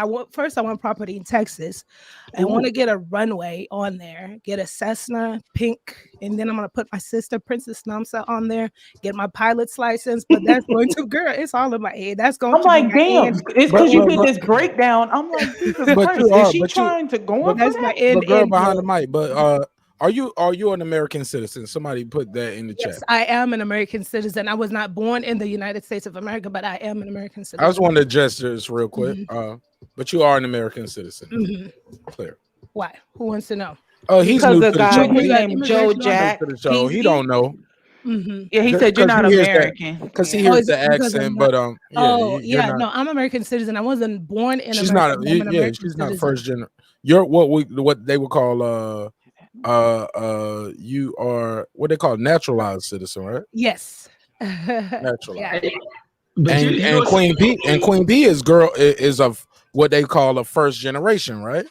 want property in Texas. I want to get a runway on there, get a Cessna pink, and then I'm gonna put my sister Princess Namsa on there, get my pilot's license. But that's going to, girl, it's all in my head. That's going I'm to be like, my damn, end. it's because you get this breakdown. I'm like, Jesus But Christ, you is are, she but you, trying to go but, on for That's my that? end. but girl behind the goal. mic. But are you an American citizen? Somebody put that in the Yes, chat. I am an American citizen. I was not born in the United States of America, but I am an American citizen. I just wanted to address this real quick. But you are an American citizen. Clear. Why? Who wants to know? He's new to the guy show. named Joe Jack. He don't know. Yeah, he said you're not American. Because he hears the accent, but you're not. No, I'm American citizen. I wasn't born in She's America. not. But I'm an American She's not citizen. first generation. You're what they would call you are what they call naturalized citizen, right? Yes. Naturalized. Yeah. And Queen P is of what they call a first generation, right?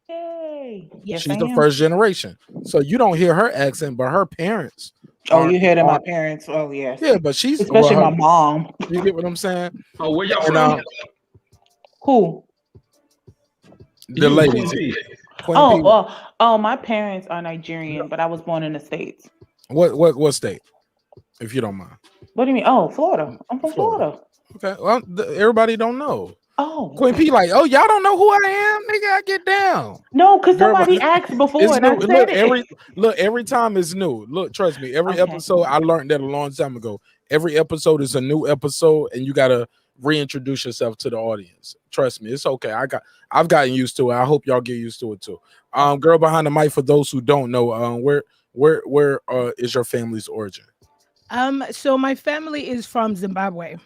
Yay. Yes, She's I the am. first generation. So you don't hear her accent, but her parents. Oh, you hear that my parents? Oh, yes. Yeah, but she's especially my mom. You get what I'm saying? Oh, where y'all And, from? Who? The ladies. Oh, my parents are Nigerian, but I was born in the States. What state? If you don't mind. What do you mean? Oh, Florida. I'm from Florida. Okay. Well, everybody don't know. Oh, Queen P, like, oh, y'all don't know who I am, nigga. I get down. No, because somebody asked before, and I said it. Every time it's new. Look, trust me. Every episode, I learned that a long time ago. Every episode is a new episode, and you gotta reintroduce yourself to the audience. Trust me, it's okay. I've gotten used to it. I hope y'all get used to it too. Girl behind the mic. For those who don't know, where is your family's origin? So my family is from Zimbabwe.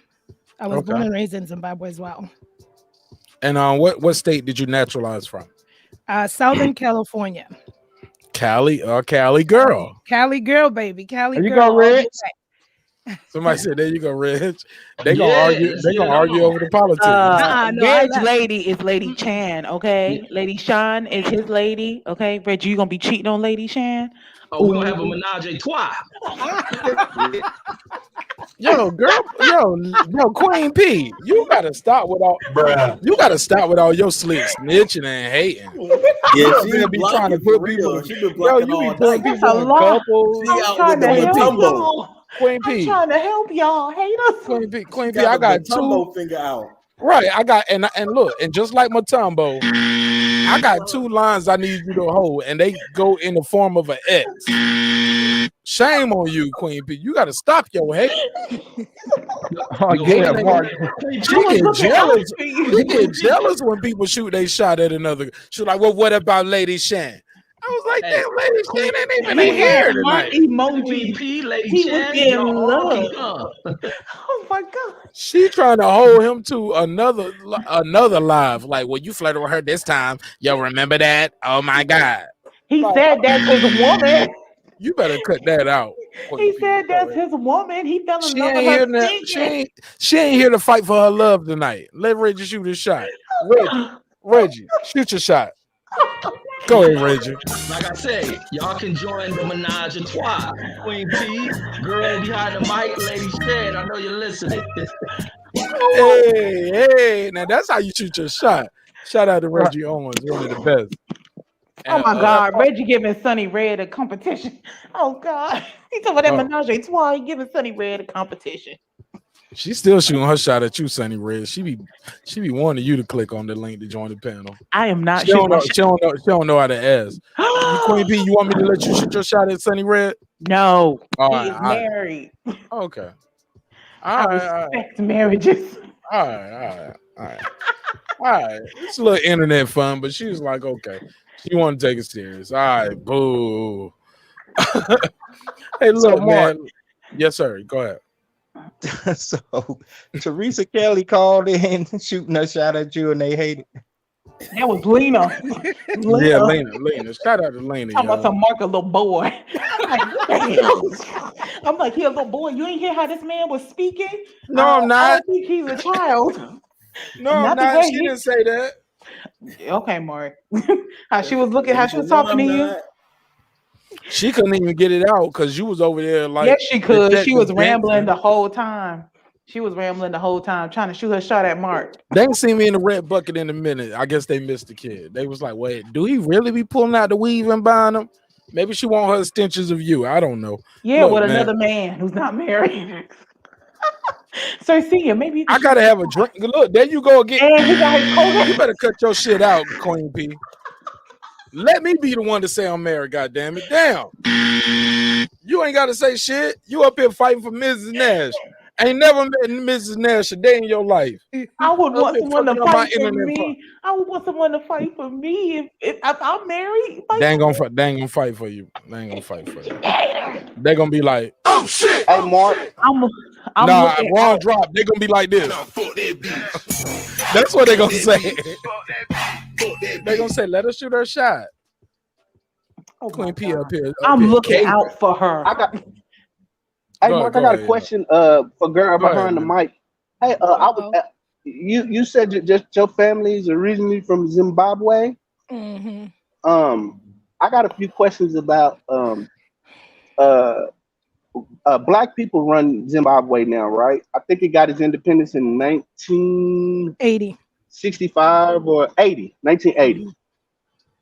I was born and raised in Zimbabwe as well. And what state did you naturalize from? Southern California. Cali girl. Cali girl, baby. Cali You girl. go, Reg. Somebody said, "There you go, Reg." They gonna argue. They gonna argue over the politics. Reg's lady is Lady Chan. Okay, Lady Sean is his lady. Okay, Reg, you gonna be cheating on Lady Chan? Oh, we're gonna have a menage a trois. Yo, girl, yo, Queen P, you gotta stop with all, your slick snitching and hating. Yeah, she she be blocking trying to for put real. people. She been Yo, blocking you be all putting night. people in couples. She out with the Matumbo. Queen P, I'm trying to help y'all. Haters. Queen P, I got two. Finger out. Right, I got and look, and just like Matumbo, I got two lines I need you to hold, and they go in the form of an X. Shame on you, Queen P. You got to stop your hate. Oh yeah, Mark. She get jealous. She get jealous when people shoot they shot at another. She's like, "Well, what about Lady Shan?" I was like, "Damn, Lady Shan ain't even here tonight." Emoji. P, Lady He Chan, was getting y'all love. can come. Oh my god. She trying to hold him to another live. Like, well, you flirted with her this time. Yo, remember that? Oh my god. He said that's his woman. You better cut that out. He said that's his woman. He fell in love with her thinking. She ain't here to fight for her love tonight. Let Reggie shoot his shot. Reggie, shoot your shot. Go ahead, Reggie. Like I said, y'all can join the menage a trois. Queen P, girl behind the mic, Lady Shan. I know you're listening. Hey, now that's how you shoot your shot. Shout out to Reggie Owens, one of the best. Oh my God, Reggie giving Sunny Red a competition. Oh God, he talking about that menage a trois. He giving Sunny Red a competition. She's still shooting her shot at you, Sunny Red. She be wanting you to click on the link to join the panel. I am not. She don't know how to ask. Queen P, you want me to let you shoot your shot at Sunny Red? No, all he is married. Okay. I respect marriages. All right. It's a little internet fun, but she was like, okay. She want to take it serious. All right, boo. Hey, look, man. Yes, sir. Go ahead. So Teresa Kelly called in shooting a shot at you and they hated. That was Lena. Yeah, Lena. Shout out to Lena. Talking about some Mark, a little boy. I'm like, he a little boy. You ain't hear how this man was speaking? No, I'm not. I don't think he's a child. No, I'm not. She didn't say that. Okay, Mark. How she was looking, how she was talking to you. She couldn't even get it out because you was over there like. Yes, she could. She was rambling the whole time. Trying to shoot her shot at Mark. They ain't seen me in the red bucket in a minute. I guess they missed the kid. They was like, wait, do he really be pulling out the weave and buying them? Maybe she want her extensions of you. I don't know. Yeah, look, with another man who's not married. So see, maybe I gotta have a drink. Look, there you go again. And he got his coat. You better cut your shit out, Queen P. Let me be the one to say I'm married, goddamn it. Damn. You ain't gotta say shit. You up here fighting for Mrs. Nash. Ain't never met Mrs. Nash a day in your life. I would want someone to fight for me. I would want someone to fight for me if I'm married. They ain't gonna fight for you. They ain't gonna fight for you. They're gonna be like, oh shit. Hey, Mark. I'm wrong drop. They're gonna be like this. That's what they're gonna say. They're gonna say, let us shoot her shot. Oh, Queen P up here. I'm looking out for her. Hey, Mark, I got a question for girl behind the mic. Hey, you said just your family is originally from Zimbabwe. Mm-hmm. I got a few questions about black people run Zimbabwe now, right? I think it got its independence in 1980. 65 or 80, 1980. Mm-hmm.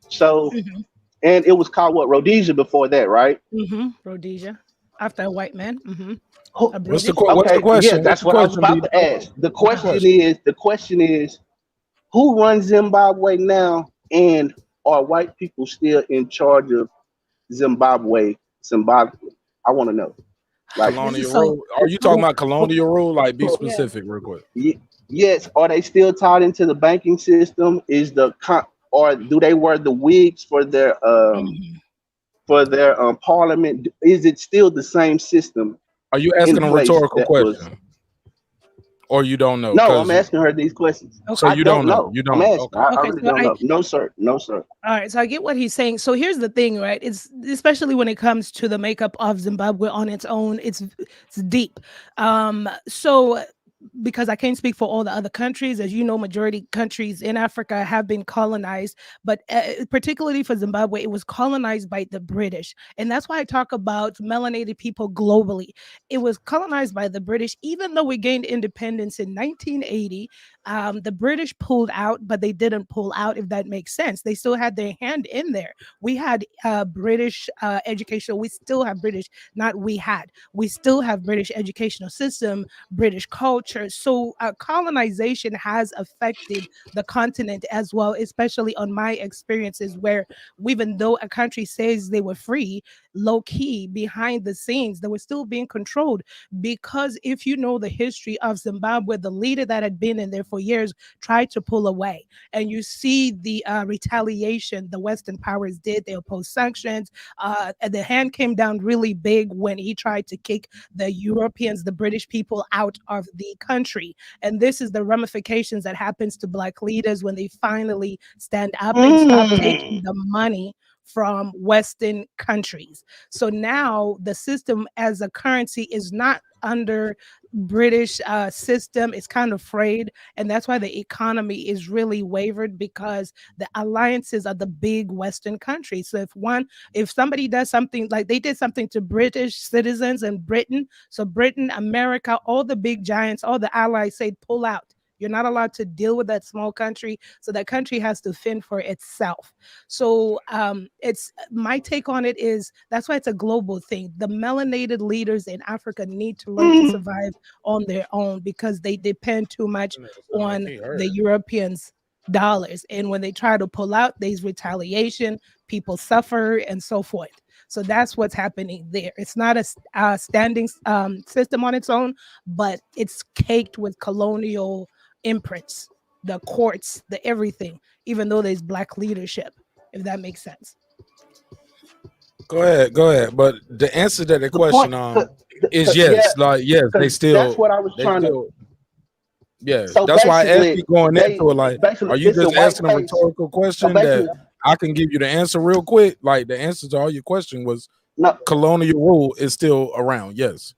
So, Mm-hmm. and it was called what, Rhodesia before that, right? Mm-hmm. Rhodesia, after a white man. Mm-hmm. A What's the British. what's the Okay, yeah, question? What's that's the what I was question, about B? to ask. What's the question? The question is, who runs Zimbabwe now, and are white people still in charge of Zimbabwe? I want to know. Like, This is Colonial so. rule? Are you talking about colonial rule? Like, be Yeah. specific, real quick. yes, are they still tied into the banking system? Or do they wear the wigs for Mm-hmm. their parliament? Is it still the same system Are you in asking a place rhetorical that was? question, or you don't know? No, I'm Because asking her these questions. so Okay. I you don't don't know. know. You I'm don't. asking. Okay. I Okay. really So don't know. No, sir. No, sir. all right, so I get what he's saying. So here's the thing, right? It's especially when it comes to the makeup of Zimbabwe on its own, it's deep. So because I can't speak for all the other countries, as you know, majority countries in Africa have been colonized, but particularly for Zimbabwe, it was colonized by the British, and that's why I talk about melanated people globally. It was colonized by the British, even though we gained independence in 1980. The British pulled out, but they didn't pull out, if that makes sense. They still had their hand in there. We had British education. We still have British, not we had. We still have British educational system, British culture. So colonization has affected the continent as well, especially on my experiences where even though a country says they were free, low key behind the scenes, they were still being controlled. Because if you know the history of Zimbabwe, the leader that had been in there for years tried to pull away. And you see the retaliation the Western powers did. They opposed sanctions. And the hand came down really big when he tried to kick the Europeans, the British people out of the country. And this is the ramifications that happens to Black leaders when they finally stand up and stop taking the money from Western countries. So now the system as a currency is not under British system. It's kind of frayed, and that's why the economy is really wavered, because the alliances are the big Western countries. So if somebody does something, like they did something to British citizens in Britain, so Britain, America, all the big giants, all the allies say pull out. You're not allowed to deal with that small country. So that country has to fend for itself. So it's my take on it is that's why it's a global thing. The melanated leaders in Africa need to learn to survive on their own, because they depend too much on the Europeans' dollars. And when they try to pull out, there's retaliation, people suffer, and so forth. So that's what's happening there. It's not a standing system on its own, but it's caked with colonial imprints, the courts, the everything, even though there's Black leadership, if that makes sense. Go ahead. But the answer to the question is yes. Yeah, Like, yes, they still. that's what I was trying to. Yeah, So that's why I asked you going they into it. Like, are you it's a just white asking a case. rhetorical question So basically, that I can give you the answer real quick? Like, the answer to all your question was no. Colonial rule is still around. Yes,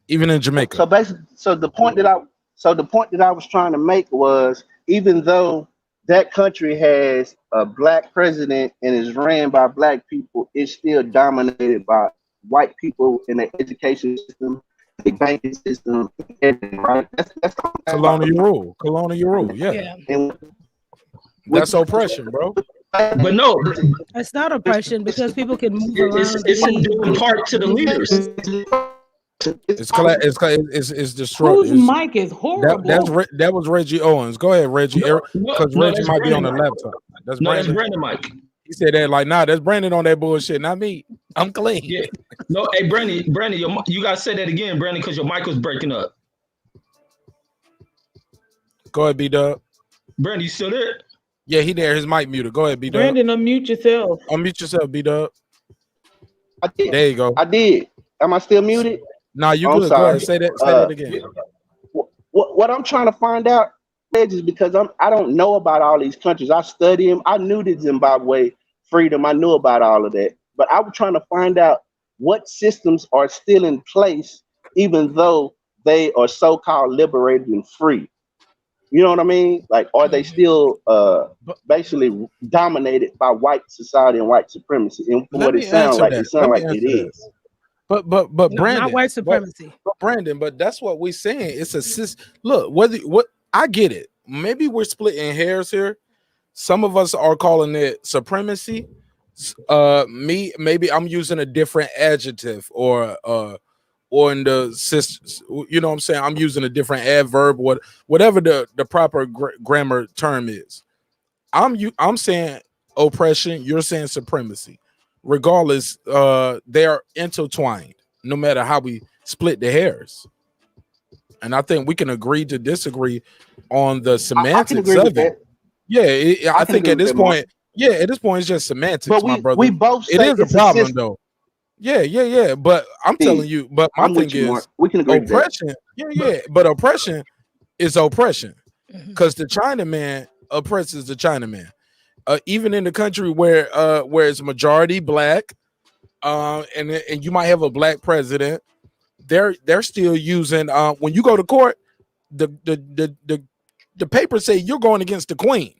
even in Jamaica. So basically, the point that I was trying to make was, even though that country has a Black president and is ran by Black people, it's still dominated by white people in the education system, the banking system, everything, right? That's Colonial rule. Yeah. And that's oppression, bro. But no, it's not oppression, because people can move around. It's due part to the leaders. It's destructive. Whose mic is horrible? That was Reggie Owens. Go ahead, Reggie, because Reggie might be on the laptop. That's Brandon. That's Brandon Mike. He said that like, nah, that's Brandon on that bullshit, not me. I'm clean. Yeah. No, hey, Brandon, you gotta say that again, Brandon, because your mic was breaking up. Go ahead, B-Dub. Brandon, you still there? Yeah, he there. His mic muted. Go ahead, B-Dub. Brandon, unmute yourself. Unmute yourself, B-Dub. I did. There you go. I did. Am I still muted? Nah, you I'm good. sorry. Go ahead. Say that again. What I'm trying to find out is because I don't know about all these countries. I study them. I knew the Zimbabwe freedom. I knew about all of that. But I was trying to find out what systems are still in place, even though they are so-called liberated and free. You know what I mean? Like, are they still basically dominated by white society and white supremacy? And from what it sounds like, it is. But No, Brandon, not white supremacy. But Brandon, but that's what we're saying. It's a look, what I get it. maybe we're splitting hairs here. Some of us are calling it supremacy. Maybe I'm using a different adjective or in the systems, you know what I'm saying? I'm using a different adverb, whatever the proper grammar term is. I'm saying oppression, you're saying supremacy. Regardless, they are intertwined, no matter how we split the hairs. And I think we can agree to disagree on the I can semantics agree of with it. that. Yeah, I can think agree at with this that, Mark. point, it's just semantics, But my we brother. both It say is a it's a problem system. though. Yeah. But I'm telling you, but my I'm thing with you, Mark. is We can agree to that. oppression. But oppression is oppression. Because the Chinaman oppresses the Chinaman. Even in the country where it's majority black, and you might have a black president, they're still using when you go to court, the papers say you're going against the queen.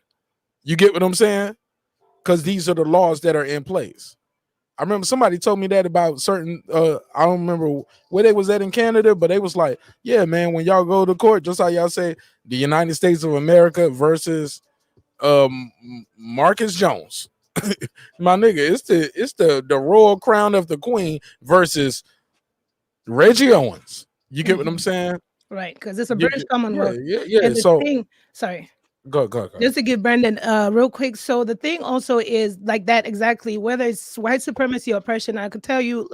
You get what I'm saying? Because these are the laws that are in place. I remember somebody told me that about certain I don't remember where they was at in Canada, but they was like, yeah, man, when y'all go to court, just how y'all say the United States of America versus Marcus Jones. My nigga, it's the royal crown of the queen versus Reggie Owens. You get what I'm saying? Right, because it's a British Commonwealth. Yeah. And the So thing, sorry. go. Just to give Brendan real quick. So the thing also is like that exactly, whether it's white supremacy or oppression, I could tell you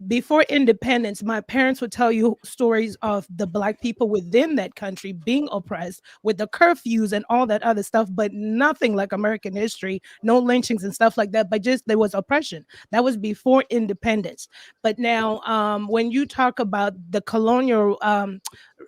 before independence, my parents would tell you stories of the black people within that country being oppressed with the curfews and all that other stuff, but nothing like American history, no lynchings and stuff like that, but just there was oppression. That was before independence. But now when you talk about the colonial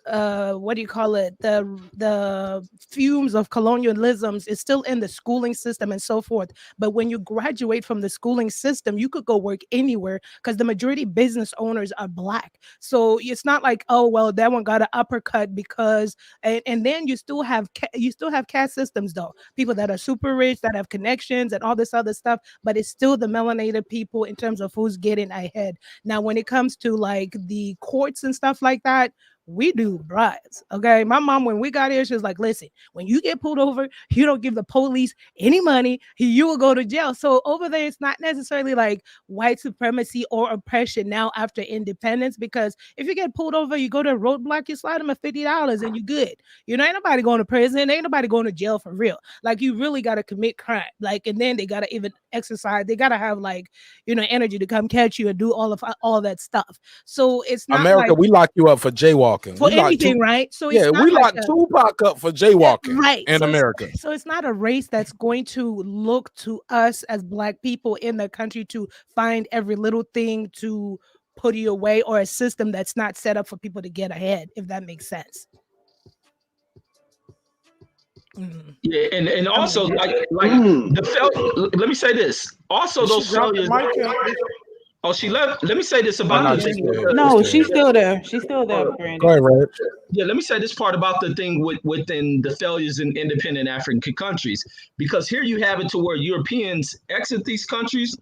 what do you call it, the fumes of colonialisms is still in the schooling system and so forth. But when you graduate from the schooling system, you could go work anywhere because the majority business owners are black. So it's not like, oh well, that one got an uppercut because and then you still have caste systems though, people that are super rich that have connections and all this other stuff, but it's still the melanated people in terms of who's getting ahead. Now when it comes to like the courts and stuff like that, we do bribes. Okay. My mom, when we got here, she was like, listen, when you get pulled over, you don't give the police any money, you will go to jail. So over there, it's not necessarily like white supremacy or oppression now after independence, because if you get pulled over, you go to a roadblock, you slide them at $50 and you good. You know, ain't nobody going to prison, ain't nobody going to jail for real. Like you really got to commit crime. Like, and then they got to even exercise. They got to have like, you know, energy to come catch you and do all that stuff. So it's not America, like, we lock you up for jaywalking. for anything, right? So it's not we like locked Tupac up for jaywalking, right in so America. So it's not a race that's going to look to us as black people in the country to find every little thing to put you away, or a system that's not set up for people to get ahead, if that makes sense. Yeah, and also like let me say this. Also, those failures. Oh, she left. Let me say this about the thing. No, she's still there. She's still there, Brandon. Go ahead, Reg. Yeah, let me say this part about the thing within the failures in independent African countries, because here you have it to where Europeans exit these countries,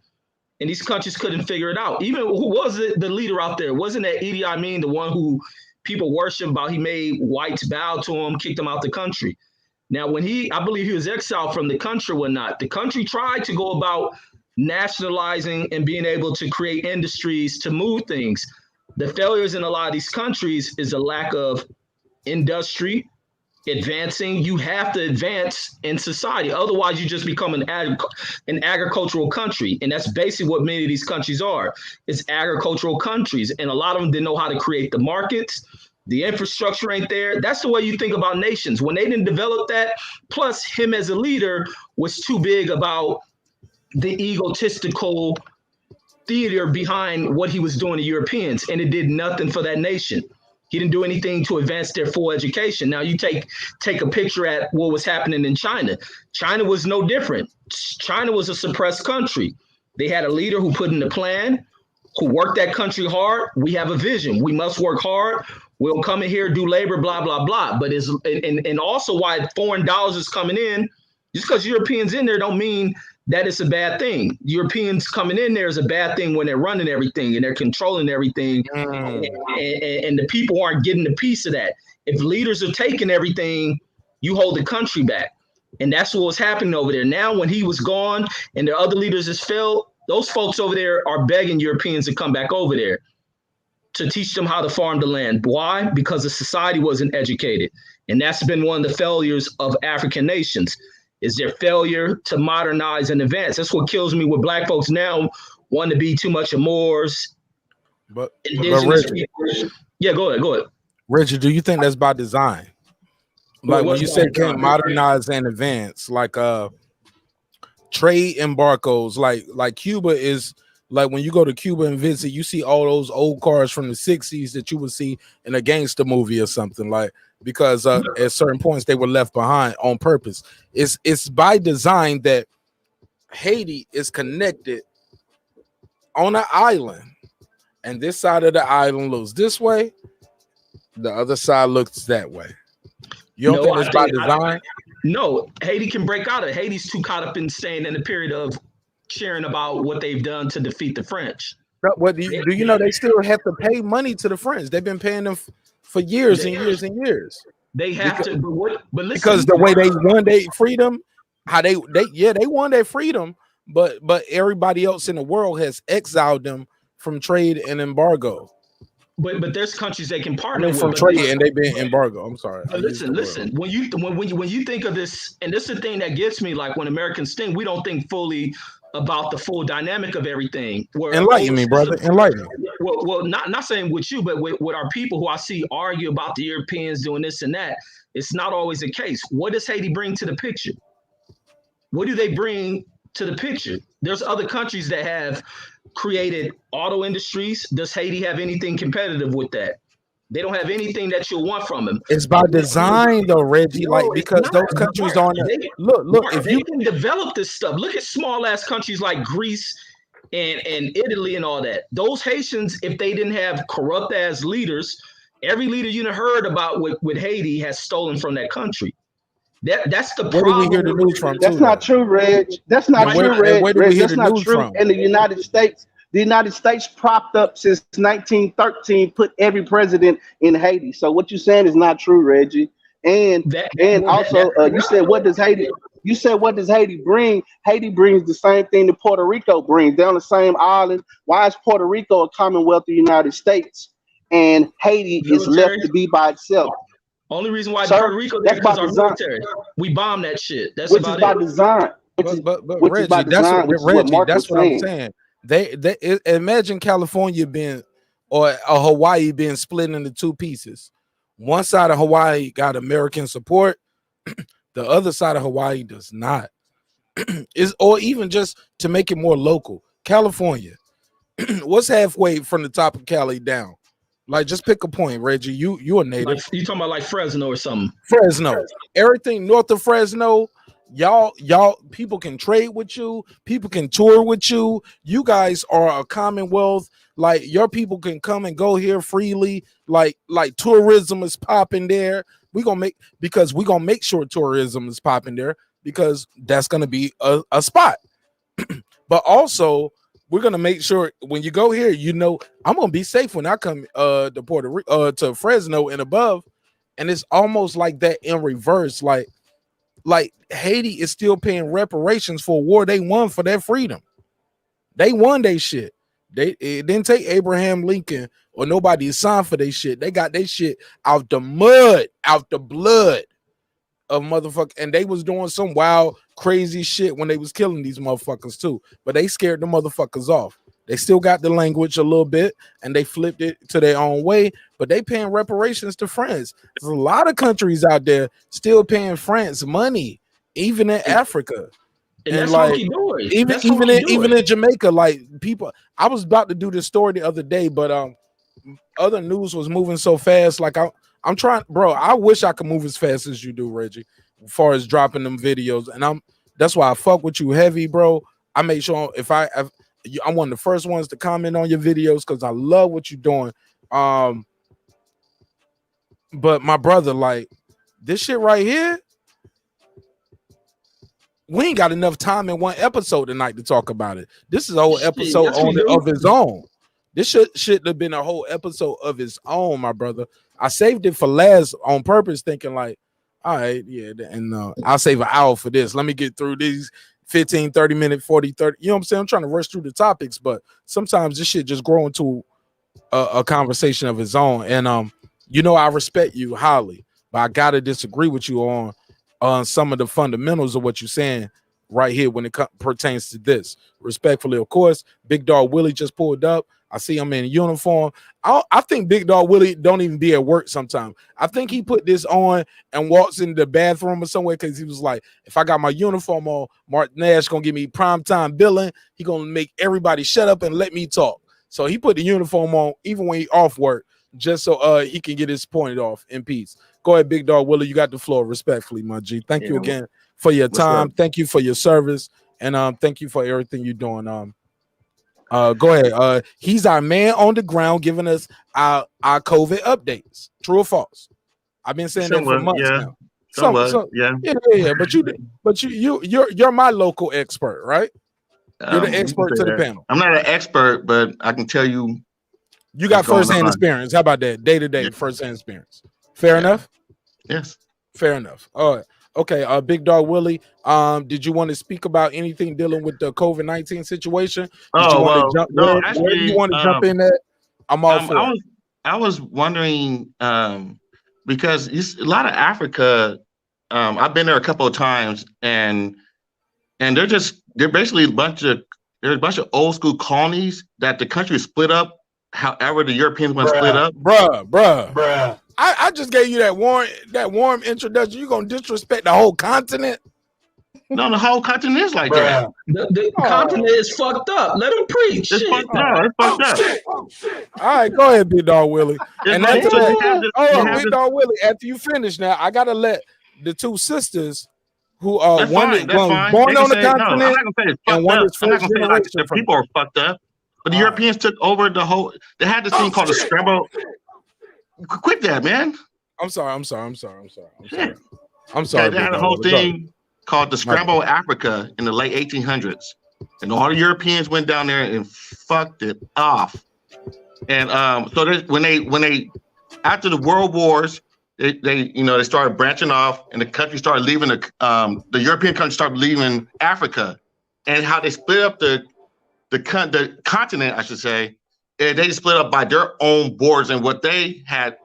and these countries couldn't figure it out. Even who was it, the leader out there? Wasn't that Idi Amin, the one who people worship about? He made whites bow to him, kicked him out the country. Now, when I believe he was exiled from the country or not, the country tried to go about nationalizing and being able to create industries to move things. The failures in a lot of these countries is a lack of industry advancing. You have to advance in society. Otherwise, you just become an agricultural country. And that's basically what many of these countries are. It's agricultural countries. And a lot of them didn't know how to create the markets. The infrastructure ain't there. That's the way you think about nations. When they didn't develop that, plus him as a leader was too big about the egotistical theater behind what he was doing to Europeans, and it did nothing for that nation. He didn't do anything to advance their full education. Now you take a picture at what was happening in China. China was no different. China was a suppressed country. They had a leader who put in a plan, who worked that country hard. We have a vision. We must work hard. We'll come in here, do labor, blah, blah, blah. But and also why foreign dollars is coming in, just because Europeans in there don't mean that it's a bad thing. Europeans coming in there is a bad thing when they're running everything and they're controlling everything. And the people aren't getting a piece of that. If leaders are taking everything, You hold the country back. And that's what was happening over there. Now, when he was gone and the other leaders has failed, those folks over there are begging Europeans to come back over there to teach them how to farm the land. Why? Because the society wasn't educated. And that's been one of the failures of African nations, is their failure to modernize and advance. That's what kills me with black folks now wanting to be too much of Moors, indigenous people. Yeah, go ahead. Reggie, do you think that's by design? Like when you say can't modernize and advance, like trade embargoes, like Cuba is like when you go to Cuba and visit, you see all those old cars from the 60s that you would see in a gangster movie or something, like because at certain points they were left behind on purpose. It's by design that Haiti is connected on an island, and this side of the island looks this way, the other side looks that way. You don't think it's by design? No, Haiti can break out of it. Haiti's too caught up in staying in the period of sharing about what they've done to defeat the French. What do you know? They still have to pay money to the French. They've been paying them for years and years and years. They have to, but listen, because the way they won their freedom, how they won their freedom, but everybody else in the world has exiled them from trade and embargo. But there's countries they can partner with from trade and they've been embargo. I'm sorry. But listen. When you think of this, and this is the thing that gets me, like when Americans think, we don't think fully about the full dynamic of everything. Enlighten me, brother. Enlighten me. Well, not saying with you, but with our people who I see argue about the Europeans doing this and that. It's not always the case. What does Haiti bring to the picture? What do they bring to the picture? There's other countries that have created auto industries. Does Haiti have anything competitive with that? They don't have anything that you'll want from them. It's by design, though, Reggie. Like because those countries aren't. Look. If you can develop this stuff, look at small ass countries like Greece and Italy and all that. Those Haitians, if they didn't have corrupt ass leaders, every leader you heard about with Haiti has stolen from that country. That's the problem. Where do we hear the news from? That's not true, Reg. That's not true, Reg. That's not true. In the United States, propped up since 1913, put every president in Haiti. So what you're saying is not true, Reggie. And also, you said what does Haiti? You said what does Haiti bring? Haiti brings the same thing that Puerto Rico brings. They're on the same island. Why is Puerto Rico a Commonwealth of the United States and Haiti is left to be by itself? Only reason why Puerto Rico is because our military. We bomb that shit. That's which is by design. But Reggie, that's what I'm saying. They imagine California being or Hawaii being split into two pieces. One side of Hawaii got American support, the other side of Hawaii does not. Or even just to make it more local. California, what's halfway from the top of Cali down? Like, just pick a point, Reggie. You a native. Like, you talking about like Fresno or something? Fresno. Everything north of Fresno, y'all people can trade with you. People can tour with you. You guys are a commonwealth. Like, your people can come and go here freely. Like tourism is popping there. We're gonna make sure tourism is popping there because that's gonna be a spot. But also, we're gonna make sure when you go here, you know I'm gonna be safe when I come to Puerto Rico, to Fresno and above. And it's almost like that in reverse. Like Haiti is still paying reparations for a war they won for their freedom. They won their shit. It didn't take Abraham Lincoln or nobody to sign for their shit. They got their shit out the mud, out the blood of motherfuckers. And they was doing some wild, crazy shit when they was killing these motherfuckers too. But they scared the motherfuckers off. They still got the language a little bit and they flipped it to their own way, but they paying reparations to France. There's a lot of countries out there still paying France money, even in Africa. And that's like, even in Jamaica, like people, I was about to do this story the other day, but other news was moving so fast. Like I'm trying, bro. I wish I could move as fast as you do, Reggie, as far as dropping them videos. And that's why I fuck with you heavy, bro. I make sure I'm one of the first ones to comment on your videos because I love what you're doing. But my brother, like this shit right here, we ain't got enough time in one episode tonight to talk about it. This is a whole episode of its own. This should have been a whole episode of its own, my brother. I saved it for last on purpose, thinking like, All right, yeah, and I'll save an hour for this. Let me get through these 15, 30 minute, 40, 30. You know what I'm saying? I'm trying to rush through the topics, but sometimes this shit just grow into a conversation of its own. And I respect you highly, but I gotta disagree with you on some of the fundamentals of what you're saying right here when it pertains to this. Respectfully, of course, Big Dog Willie just pulled up. I see him in uniform. I think Big Dog Willie don't even be at work sometimes. I think he put this on and walks in the bathroom or somewhere because he was like, if I got my uniform on, Marq Nash gonna give me primetime billing. He gonna make everybody shut up and let me talk. So he put the uniform on even when he off work, just so he can get his point off in peace. Go ahead, Big Dog Willie. You got the floor. Respectfully, my G. Thank you again for your time. Thank you for your service, and thank you for everything you're doing. Go ahead. He's our man on the ground, giving us our COVID updates. True or false? I've been saying that for months now. Yeah. But you're my local expert, right? You're the expert to the panel. I'm not an expert, but I can tell you. You got firsthand experience. How about that? Day to day, firsthand experience. Fair enough. Yes. Fair enough. All right. Okay. Big Dog Willie. Did you want to speak about anything dealing with the COVID-19 situation? Where you want to jump in that? I'm all for it. I was wondering because a lot of Africa. I've been there a couple of times, and they're basically a bunch of old school colonies that the country split up. However, the Europeans want to split up, bruh. I just gave you that warm introduction. You gonna disrespect the whole continent? No, the whole continent is like that. The continent is fucked up. Let them preach. It's fucked up. It's fucked up. All right, go ahead, Big Dog Willie. And after that, Big Dog Willie. After you finish, now I gotta let the two sisters who are one is born on the continent and one is first generation. People are fucked up, but the Europeans took over the whole. They had this thing called a scramble. Quit that, man. I'm sorry. They had a whole thing called the Scramble Africa in the late 1800s, and all the Europeans went down there and fucked it off. And so when they after the World Wars, they started branching off, and the country started leaving the European countries started leaving Africa, and how they split up the continent, I should say. And they split up by their own borders and what they had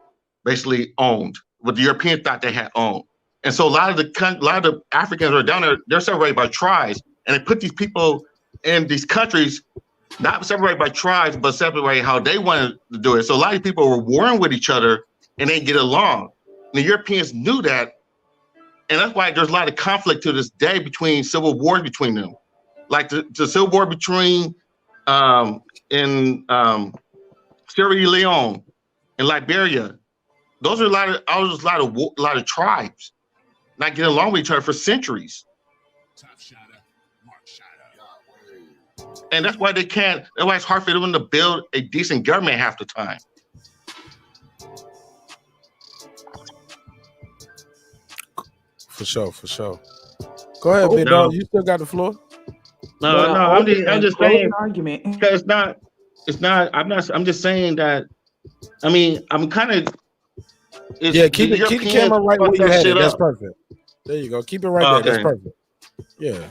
basically owned, what the Europeans thought they had owned. And so a lot of the Africans who are down there, they're separated by tribes, and they put these people in these countries, not separated by tribes, but separated how they wanted to do it. So a lot of people were warring with each other and they get along. And the Europeans knew that, and that's why there's a lot of conflict to this day between civil wars between them. Like the civil war between in Sierra Leone and Liberia, those are a lot of tribes not getting along with each other for centuries. And that's why that's why it's hard for them to build a decent government half the time. For sure. Go ahead, Big Dog. You still got the floor. No, I'm just saying argument. Because it's not. I'm just saying that. I mean, I'm kind of. Keep the camera right where you had it. That's perfect. There you go. Keep it right there. That's perfect. Yeah.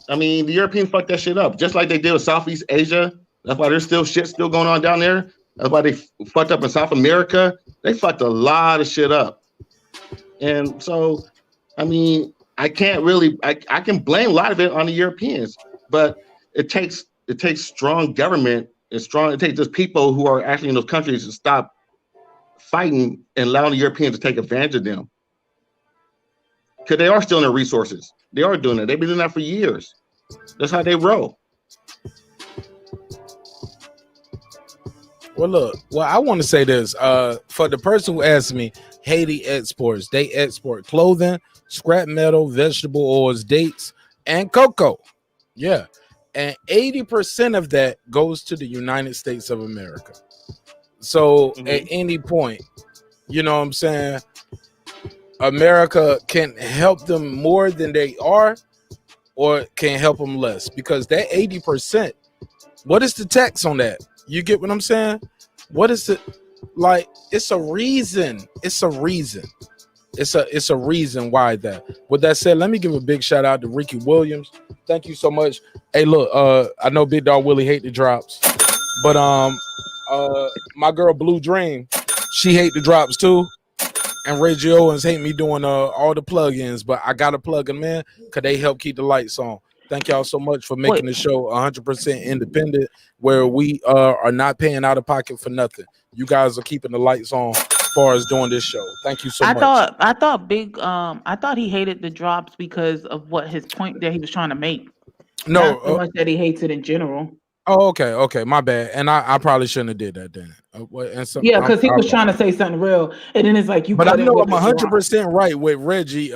I mean, the Europeans fucked that shit up, just like they did with Southeast Asia. That's why there's shit still going on down there. That's why they fucked up in South America. They fucked a lot of shit up. And so, I mean, I can't really, I can blame a lot of it on the Europeans, but it takes strong government. It takes just people who are actually in those countries to stop fighting and allowing the Europeans to take advantage of them. Because they are stealing their resources. They are doing it. They've been doing that for years. That's how they roll. Well, look, I want to say this. For the person who asked me, Haiti exports. They export clothing, scrap metal, vegetable oils, dates, and cocoa. Yeah. And 80% of that goes to the United States of America. So at any point, you know what I'm saying, America can help them more than they are, or can help them less, because that 80%, what is the tax on that? You get what I'm saying? What is it? Like, it's a reason. it's a reason why that. With that said, let me give a big shout out to Ricky Williams. Thank you so much. Hey, look, I know Big Dog Willie hate the drops, but my girl Blue Dream, she hate the drops too. And Reggie Owens hate me doing all the plugins, but I gotta plug them in because they help keep the lights on. Thank y'all so much for making the show 100% independent, where we are not paying out of pocket for nothing. You guys are keeping the lights on as far as doing this show. Thank you so much. I thought he hated the drops because of what his point that he was trying to make. No, not so much that he hates it in general. Oh, okay, my bad. And I probably shouldn't have did that then. Yeah, because he was trying to say something real, and then it's like you. But I cut in know with I'm the drop. 100% right with Reggie.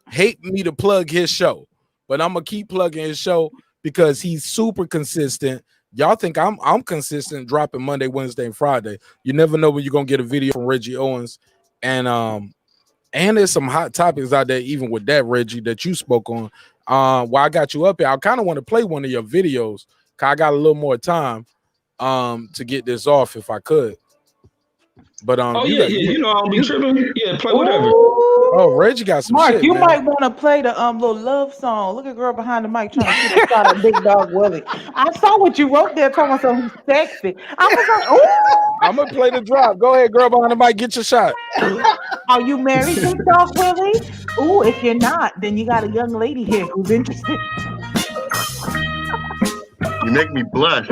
Hate me to plug his show, but I'm gonna keep plugging his show because he's super consistent. Y'all think I'm consistent, dropping Monday, Wednesday, and Friday. You never know when you're gonna get a video from Reggie Owens, and there's some hot topics out there, even with that Reggie that you spoke on. While I got you up here, I kind of want to play one of your videos. Cause I got a little more time to get this off if I could. But you know I'll be tripping. Yeah, play whatever. Oh, Reggie got some Mark, shit, you man. might want to play the little love song. Look at girl behind the mic trying to shoot a shot at Big Dog Willie. I saw what you wrote there talking about something sexy. I was like, oh, I'm gonna play the drop. Go ahead, girl behind the mic, get your shot. Are you married, Big Dog Willie? Ooh, if you're not, then you got a young lady here who's interested. You make me blush.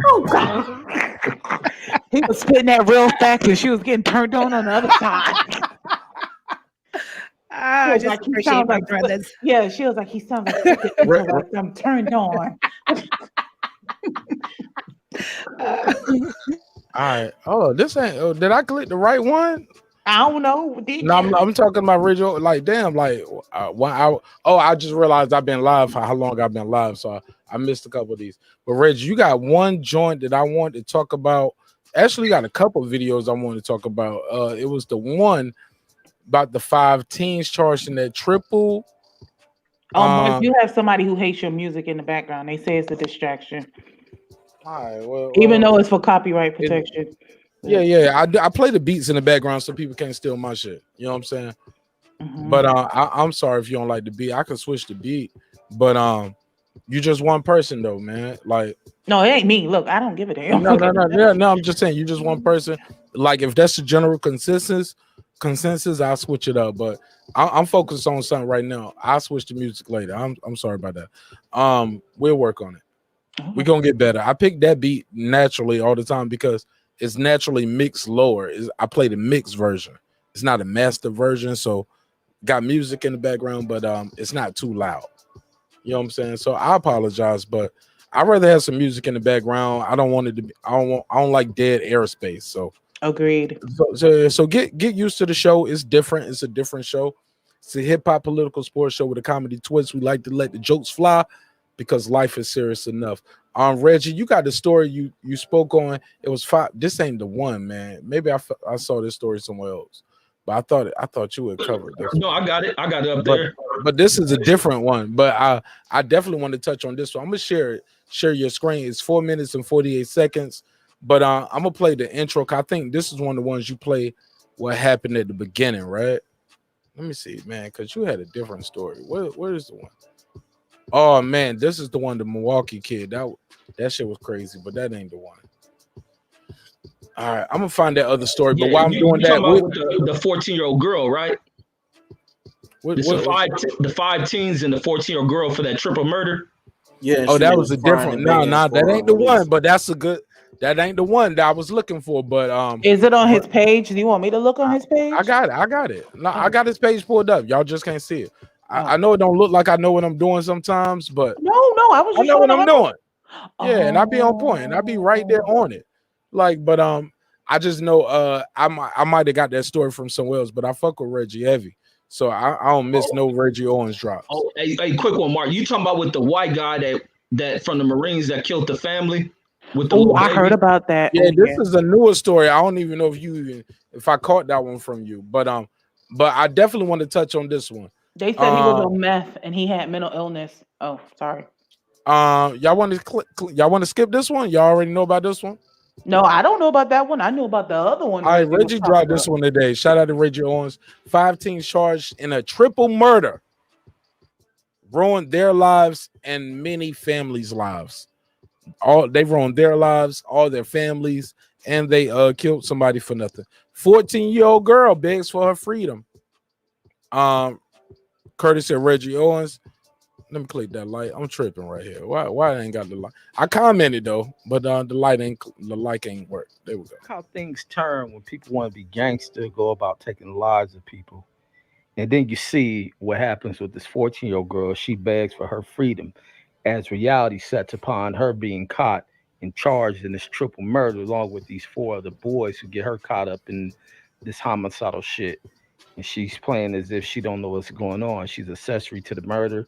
Oh God. He was spitting that real fast and she was getting turned on the other side. I just appreciate my brothers. Yeah, she was like, he sounds like I'm turned on. All right. Oh, this ain't. Oh, did I click the right one? I don't know. No, I'm talking about Reggie. Like, damn, like 1 hour. Oh, I just realized I've been live for how long I've been live, so I missed a couple of these. But Reggie, you got one joint that I want to talk about. Actually, got a couple of videos I want to talk about. It was the one about the 5 teens charged in that triple. Mark, you have somebody who hates your music in the background. They say it's a distraction. All right, well, even though it's for copyright protection. Yeah. I play the beats in the background so people can't steal my shit. You know what I'm saying? Mm-hmm. But I'm sorry if you don't like the beat. I can switch the beat. But you just one person though, man. Like, no, it ain't me. Look, I don't give a damn. No. I'm just saying you just one person. Like, if that's the general consensus, I'll switch it up. But I'm focused on something right now. I'll switch the music later. I'm sorry about that. We'll work on it. We're gonna get better. I pick that beat naturally all the time because it's naturally mixed lower. I play the mixed version. It's not a master version, so got music in the background, but it's not too loud. You know what I'm saying? So I apologize, but I'd rather have some music in the background. I don't want it to be. I don't like dead airspace. So agreed. So get used to the show. It's different. It's a different show. It's a hip hop political sports show with a comedy twist. We like to let the jokes fly because life is serious enough. Reggie, you got the story you spoke on. It was 5. This ain't the one, man. Maybe I saw this story somewhere else, but I thought you had covered this. No, I got it up there. But this is a different one. But I definitely want to touch on this one. I'm gonna share your screen. It's 4 minutes and 48 seconds. But I'm gonna play the intro. I think this is one of the ones you play. What happened at the beginning, right? Let me see, man, because you had a different story. Where is the one? Oh man, this is the one, the Milwaukee kid. That shit was crazy, but that ain't the one. All right, I'm gonna find that other story. But while I'm doing that, the 14-year-old girl, right? The 5 teens and the 14-year-old girl for that triple murder. Yeah. Oh, that was a different. No, that ain't the one. But that's a good. That ain't the one that I was looking for. But is it on his page? Do you want me to look on his page? I got it. No, I got his page pulled up. Y'all just can't see it. I know it don't look like I know what I'm doing sometimes, but no, I was. Just I know what I'm doing. Oh. Yeah, and I be on point, and I be right there on it. Like, but I just know I might have got that story from somewhere else, but I fuck with Reggie heavy, so I don't miss no Reggie Owens drops. Oh, a quick one, Mark. You talking about with the white guy that from the Marines that killed the family? I heard about that. Yeah, this is a newer story. I don't even know if I caught that one from you, but I definitely want to touch on this one. They said he was on meth and he had mental illness. Oh, sorry. Y'all want to skip this one? Y'all already know about this one? No, I don't know about that one. I knew about the other one. All right, Reggie was Reggie talking dropped this about. one today. Shout out to Reggie Owens. 5 teens charged in a triple murder. Ruined their lives and many families' lives. They've ruined their lives, all their families, and they killed somebody for nothing. 14-year-old girl begs for her freedom. Curtis and Reggie Owens. Let me click that light. I'm tripping right here. Why I ain't got the light? I commented though, but the light ain't work. There we go. How things turn when people want to be gangster, go about taking the lives of people. And then you see what happens with this 14-year-old girl. She begs for her freedom as reality sets upon her being caught and charged in this triple murder along with these 4 other boys who get her caught up in this homicidal shit. And she's playing as if she don't know what's going on. She's accessory to the murder.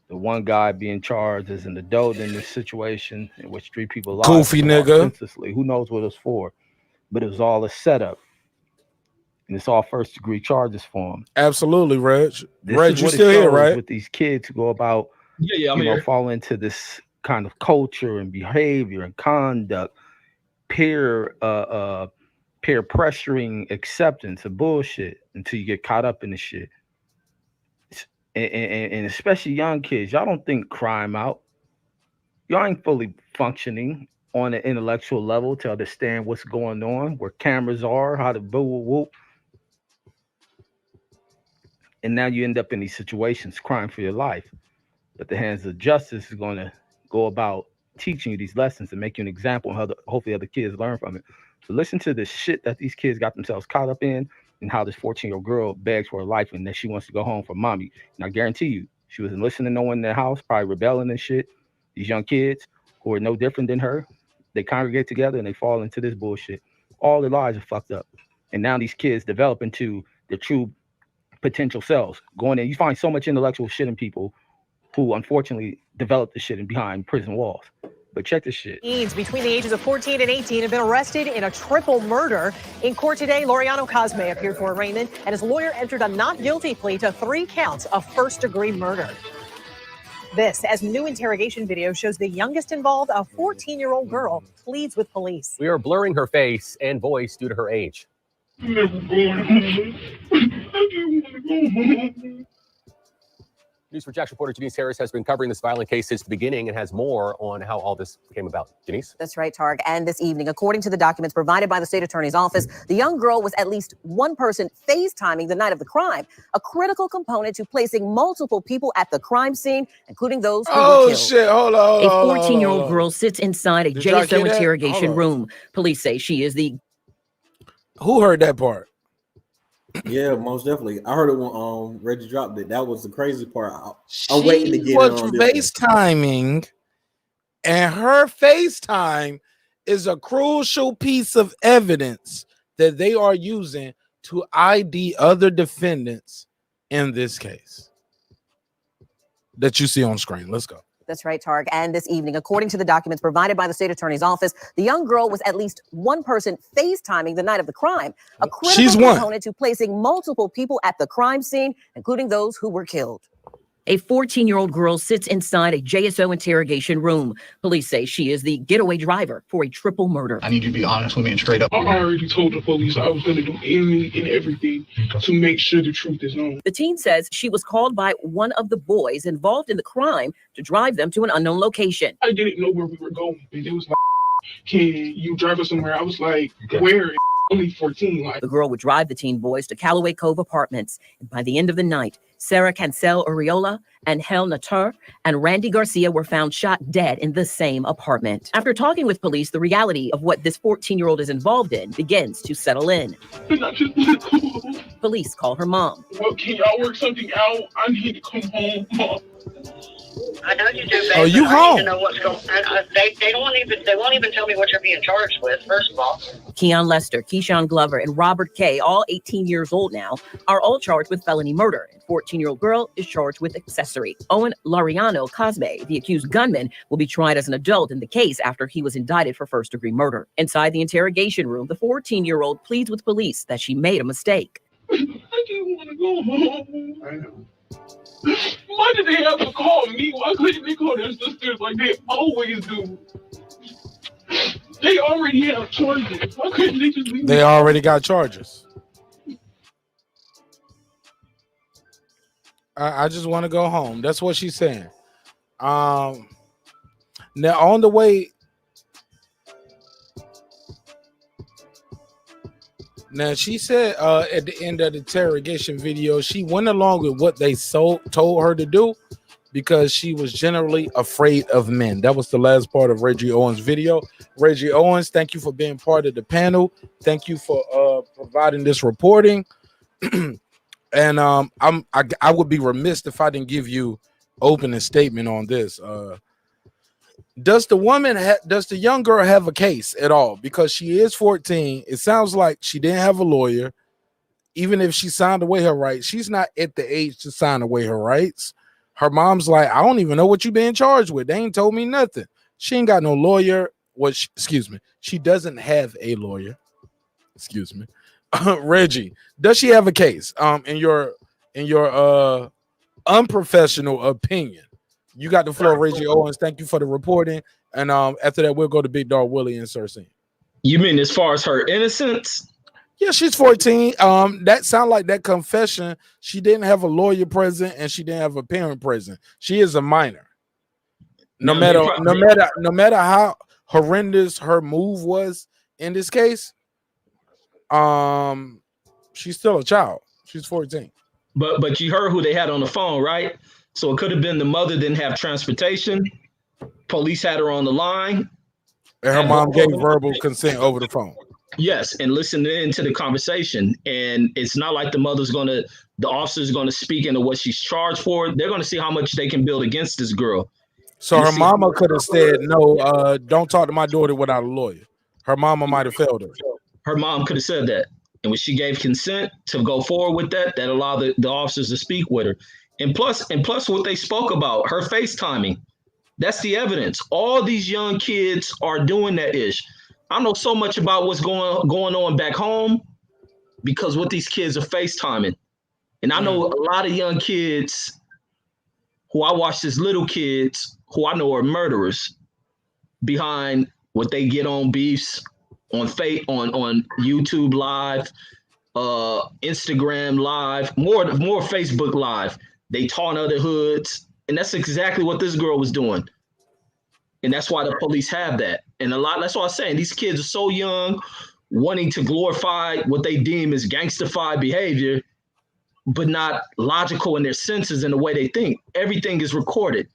The one guy being charged as an adult in this situation in which 3 people lost. Goofy nigga. Senselessly. Who knows what it was for? But it was all a setup. And it's all first-degree charges for him. Absolutely, Reg. This Reg, is you what it still here, shows right? with these kids who go about, I'm here. fall into this kind of culture and behavior and conduct, peer pressuring acceptance of bullshit until you get caught up in the shit. And especially young kids, y'all don't think crime out. Y'all ain't fully functioning on an intellectual level to understand what's going on, where cameras are, how to whoop. And now you end up in these situations, crying for your life. But the hands of justice is going to go about teaching you these lessons and make you an example, and hopefully other kids learn from it. So listen to the shit that these kids got themselves caught up in, and how this 14-year-old girl begs for her life and that she wants to go home for mommy. And I guarantee you, she wasn't listening to no one in their house, probably rebelling and shit. These young kids who are no different than her, they congregate together and they fall into this bullshit. All their lives are fucked up. And now these kids develop into their true potential selves. Going in, you find so much intellectual shit in people who unfortunately develop this shit in behind prison walls. But check this shit. Teens between the ages of 14 and 18 have been arrested in a triple murder. In court today, Laureano Cosme appeared for arraignment, and his lawyer entered a not guilty plea to 3 counts of first-degree murder. This, as new interrogation video shows the youngest involved, a 14-year-old girl, pleads with police. We are blurring her face and voice due to her age. I'm never going home. I just want to go home. News4Jax reporter Janice Harris has been covering this violent case since the beginning and has more on how all this came about. Janice? That's right, Targ. And this evening, according to the documents provided by the state attorney's office, the young girl was at least one person FaceTiming the night of the crime, a critical component to placing multiple people at the crime scene, including those who were killed. Oh shit! Hold on. A 14-year-old girl sits inside a Did y'all JSO hear that? interrogation Hold on. room. Police say she is the. Who heard that part? Yeah, most definitely. I heard it when Reggie dropped it. That was the crazy part. I'm waiting to She get was on this one. FaceTiming, and her FaceTime is a crucial piece of evidence that they are using to ID other defendants in this case that you see on screen. Let's go. That's right, Targ. And this evening, according to the documents provided by the state attorney's office, the young girl was at least one person FaceTiming the night of the crime, a critical component to placing multiple people at the crime scene, including those who were killed. A 14-year-old girl sits inside a JSO interrogation room. Police say she is the getaway driver for a triple murder. I need you to be honest with me and straight up. I already told the police I was going to do any and everything to make sure the truth is known. The teen says she was called by one of the boys involved in the crime to drive them to an unknown location. I didn't know where we were going. It was like, can you drive us somewhere? I was like, where? Only 14. Like. The girl would drive the teen boys to Callaway Cove Apartments. And by the end of the night, Sarah Cancel Uriola, Angel Natur, and Randy Garcia were found shot dead in the same apartment. After talking with police, the reality of what this 14-year-old is involved in begins to settle in. And I just want to go home. Police call her mom. Well, can y'all work something out? I need to come home, Mom. I know you do, babe. Oh, you but I home? need to know what's going on. They won't even tell me what you're being charged with, first of all. Keon Lester, Keyshawn Glover, and Robert K., all 18 years old now, are all charged with felony murder. And 14-year-old girl is charged with accessory. Owen Laureano Cosme, the accused gunman, will be tried as an adult in the case after he was indicted for first-degree murder. Inside the interrogation room, the 14-year-old pleads with police that she made a mistake. I just want to go home. I know. Why did they have to call me? Why couldn't they call their sisters like they always do? They already have charges. Why couldn't they just be? They already got charges. I just want to go home. That's what she's saying. Now on the way. Now she said at the end of the interrogation video, she went along with what they told her to do because she was generally afraid of men. That was the last part of Reggie Owens' video. Reggie Owens, thank you for being part of the panel. Thank you for providing this reporting. And I would be remiss if I didn't give you opening statement on this. Does the young girl have a case at all? Because she is 14. It sounds like she didn't have a lawyer. Even if she signed away her rights, she's not at the age to sign away her rights. Her mom's like, I don't even know what you're being charged with. They ain't told me nothing. She ain't got no lawyer. Excuse me. She doesn't have a lawyer. Excuse me. Reggie, does she have a case? In your unprofessional opinion. You got the floor, Reggie Owens. Thank you for the reporting. And after that, we'll go to Big Dog Willie and Cersei. You mean as far as her innocence? Yeah, she's 14. That sound like that confession. She didn't have a lawyer present and she didn't have a parent present. She is a minor. No matter how horrendous her move was in this case, she's still a child. She's 14. But you heard who they had on the phone, right? So it could have been the mother didn't have transportation. Police had her on the line. And her mom gave verbal consent over the phone. Yes, and listened into the conversation. And it's not like the officer's gonna speak into what she's charged for. They're gonna see how much they can build against this girl. So her mama could have said, no, don't talk to my daughter without a lawyer. Her mama might have failed her. Her mom could have said that. And when she gave consent to go forward with that allowed the officers to speak with her. And plus what they spoke about, her FaceTiming. That's the evidence. All these young kids are doing that ish. I know so much about what's going on back home because what these kids are FaceTiming. And I know a lot of young kids who I watch as little kids who I know are murderers behind what they get on beefs, on YouTube Live, Instagram Live, more Facebook Live. They taunt other hoods, and that's exactly what this girl was doing. And that's why the police have that. And that's why I'm saying these kids are so young, wanting to glorify what they deem as gangstified behavior, but not logical in their senses and the way they think. Everything is recorded.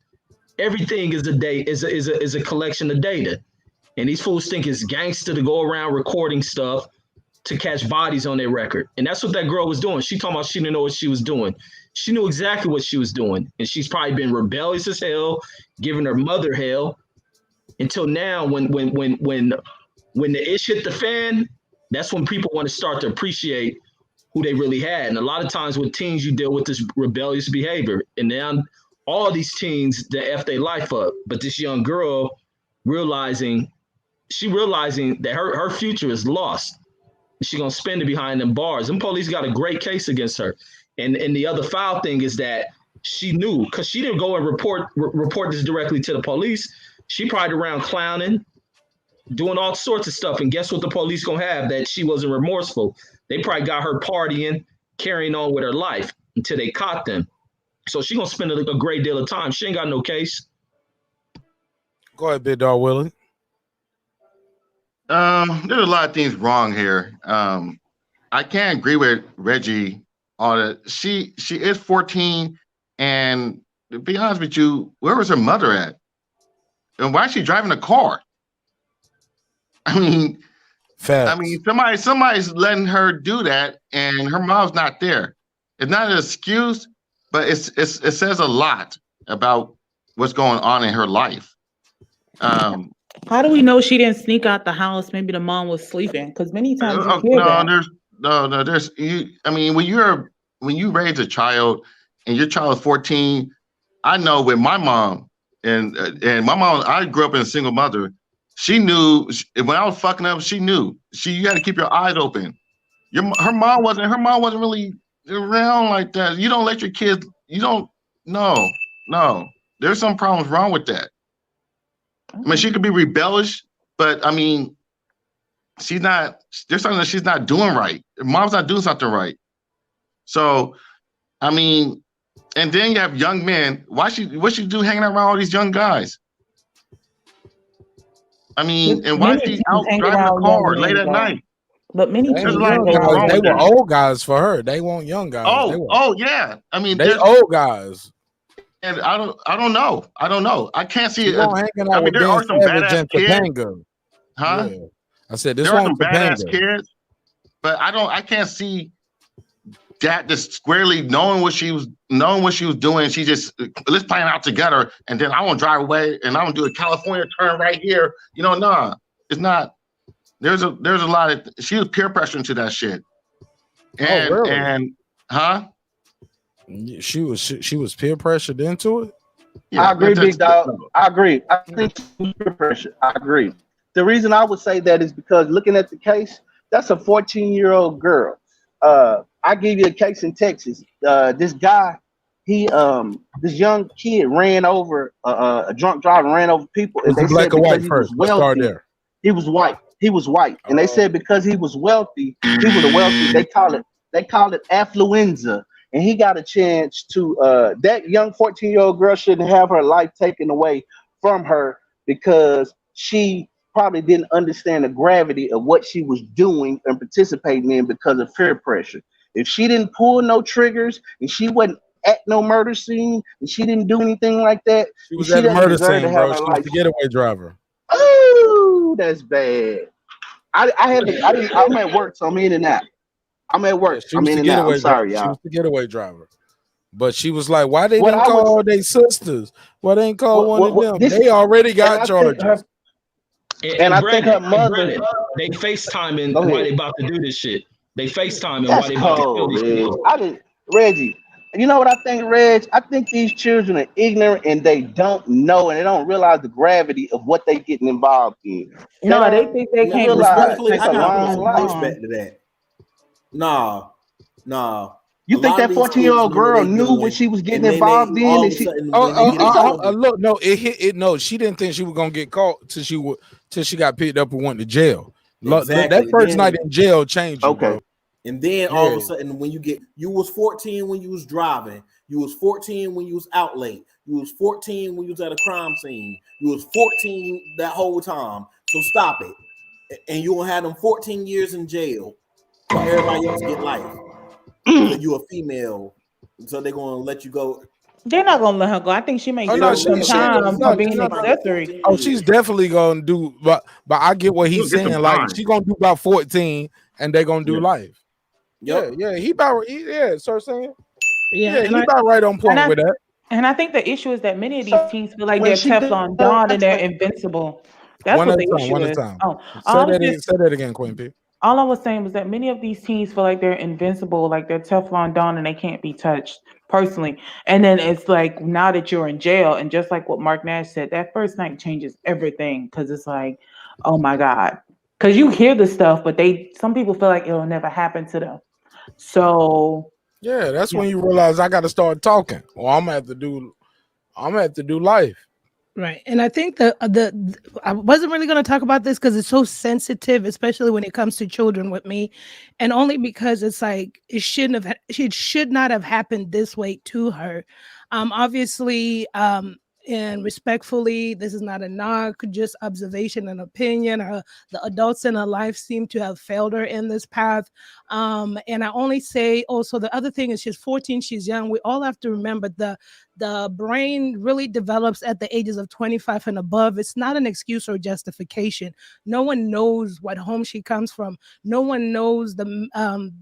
Everything is a collection of data. And these fools think it's gangster to go around recording stuff to catch bodies on their record. And that's what that girl was doing. She talking about she didn't know what she was doing. She knew exactly what she was doing. And she's probably been rebellious as hell, giving her mother hell until now when the ish hit the fan, that's when people want to start to appreciate who they really had. And a lot of times with teens, you deal with this rebellious behavior. And now all these teens, they F their life up. But this young girl realizing that her future is lost. She's going to spend it behind them bars. And police got a great case against her. And the other foul thing is that she knew, because she didn't go and report this directly to the police. She probably around clowning, doing all sorts of stuff. And guess what the police going to have? That she wasn't remorseful. They probably got her partying, carrying on with her life until they caught them. So she's going to spend a great deal of time. She ain't got no case. Go ahead, Big Dog Willie. There's a lot of things wrong here. I can't agree with Reggie on it. She is 14, and to be honest with you, where was her mother at? And why is she driving a car? I mean, somebody's letting her do that, and her mom's not there. It's not an excuse, but it says a lot about what's going on in her life. How do we know she didn't sneak out the house? Maybe the mom was sleeping, because many times you hear that. There's you. I mean, when you raise a child and your child is 14, I know with my mom and my mom, I grew up in a single mother. She knew when I was fucking up. She knew. You got to keep your eyes open. Her mom wasn't really around like that. You don't let your kids. You don't. No. There's some problems wrong with that. I mean, she could be rebellious, But I mean, she's not. There's something that she's not doing right. Mom's not doing something right. So, I mean, and then you have young men. What she do hanging around all these young guys? I mean, and why is she out driving the car late at night? But many They There's a ain't lot young going guys. wrong They with were that. old guys for her. They weren't young guys. Oh yeah. I mean, they old guys. And I don't know. I can't see She it. won't hanging I out mean, with there Dan are some Savage badass and kids, Topanga. huh? Yeah. I said this There are one some badass Topanga. kids, but I can't see that just squarely knowing what she was doing. She just let's plan out together, and then I want to drive away, and I want to do a California turn right here. Nah, it's not. There's a lot of she was peer pressuring to that shit. And really? and huh? She was peer pressured into it. Yeah, I agree, big dog. I agree. I think peer pressure. I agree. The reason I would say that is because looking at the case, that's a 14-year-old girl. I give you a case in Texas. This guy, this young kid ran over a drunk driver, ran over people, and Was he they black said or white because he first? was Let's start wealthy. there. He was white. He was white, and they said because he was wealthy, he was a wealthy. They call it affluenza, and he got a chance to. That young 14-year-old girl shouldn't have her life taken away from her because she probably didn't understand the gravity of what she was doing and participating in because of peer pressure. If she didn't pull no triggers and she wasn't at no murder scene and she didn't do anything like that, She was she at a doesn't murder deserve to scene, have bro. her She was life. the getaway driver. Oh, that's bad. I'm at work, so I'm in and out. I'm at work. She I'm was in the and out. I'm getaway driver. sorry, She y'all. was the getaway driver. But she was like, why they What didn't I would- call their sisters? Why they didn't call one of them? this- They already got and I think charges. And I think her mother. Brandon, they FaceTiming Go while ahead. they about to do this shit. They FaceTiming That's while they about to kill cold, these Reg. people. I didn't, Reggie. You know what I think, Reg? I think these children are ignorant and they don't know and they don't realize the gravity of what they getting involved in. No, they think they Now, can't respectfully, it's I a gotta put long some life. pushback to that. Nah. You think that 14-year-old girl knew what she was getting involved in? All And of a she, sudden, Look, no, it hit it. No, she didn't think she was gonna get caught till she got picked up and went to jail. Look, Exactly. that first Then- night in jail changed you, bro. And then all of a sudden, when you was 14 when you was driving, you was 14 when you was out late, you was 14 when you was at a crime scene, you was 14 that whole time. So stop it. And you gonna have them 14 years in jail while everybody else get life. So you a female, so they're gonna let you go. They're not gonna let her go. I think she may Oh do no, some time for being an accessory. Oh, she's definitely gonna do, but I get what he's She'll get saying. some Like time. she gonna do about 14, and they're gonna do life. Yep. Yeah, he about start saying. Yeah, he about right on point with that. And I think the issue is that many of these teens feel like when they're she Teflon Dawn and they're invincible. That's One what at the a time. issue One at a is. time. Oh, Say that again, Queen P. all I was saying was that many of these teens feel like they're invincible, like they're Teflon Dawn and they can't be touched personally. And then it's like now that you're in jail, and just like what Marq Nash said, that first night changes everything because it's like, oh my God. Because you hear the stuff, but some people feel like it'll never happen to them. So Yeah, that's when you realize I got to start talking, or I'm gonna have to do life. Right. And I think I wasn't really going to talk about this because it's so sensitive, especially when it comes to children with me. And only because it's like it should not have happened this way to her. Obviously, and respectfully, this is not a knock, just observation and opinion. The adults in her life seem to have failed her in this path. And I only say also the other thing is she's 14, she's young. We all have to remember the brain really develops at the ages of 25 and above. It's not an excuse or justification. No one knows what home she comes from. No one knows the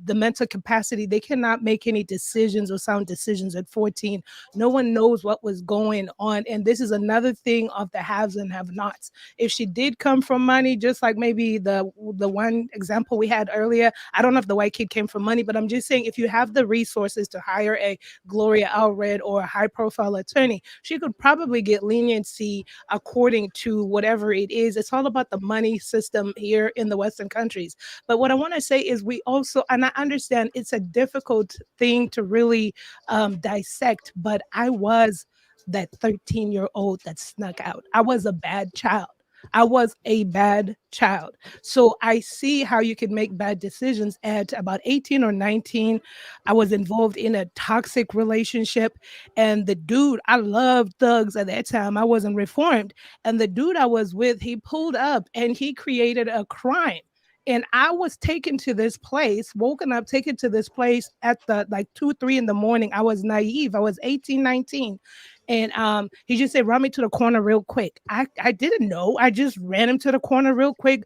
mental capacity. They cannot make any decisions or sound decisions at 14. No one knows what was going on. And this is another thing of the haves and have-nots. If she did come from money, just like maybe the one example we had earlier, I don't know if the white kid came from money, but I'm just saying if you have the resources to hire a Gloria Allred or a high-profile attorney, she could probably get leniency according to whatever it is. It's all about the money system here in the Western countries. But what I want to say is we also, and I understand it's a difficult thing to really dissect, but I was that 13-year-old that snuck out. I was a bad child. I was a bad child. So I see how you can make bad decisions. At about 18 or 19, I was involved in a toxic relationship. And the dude, I loved thugs at that time. I wasn't reformed. And the dude I was with, he pulled up and he created a crime. And I was taken to this place, woken up, taken to this place at the like 2, 3 in the morning. I was naive. I was 18, 19. And he just said, run me to the corner real quick. I didn't know. I just ran him to the corner real quick.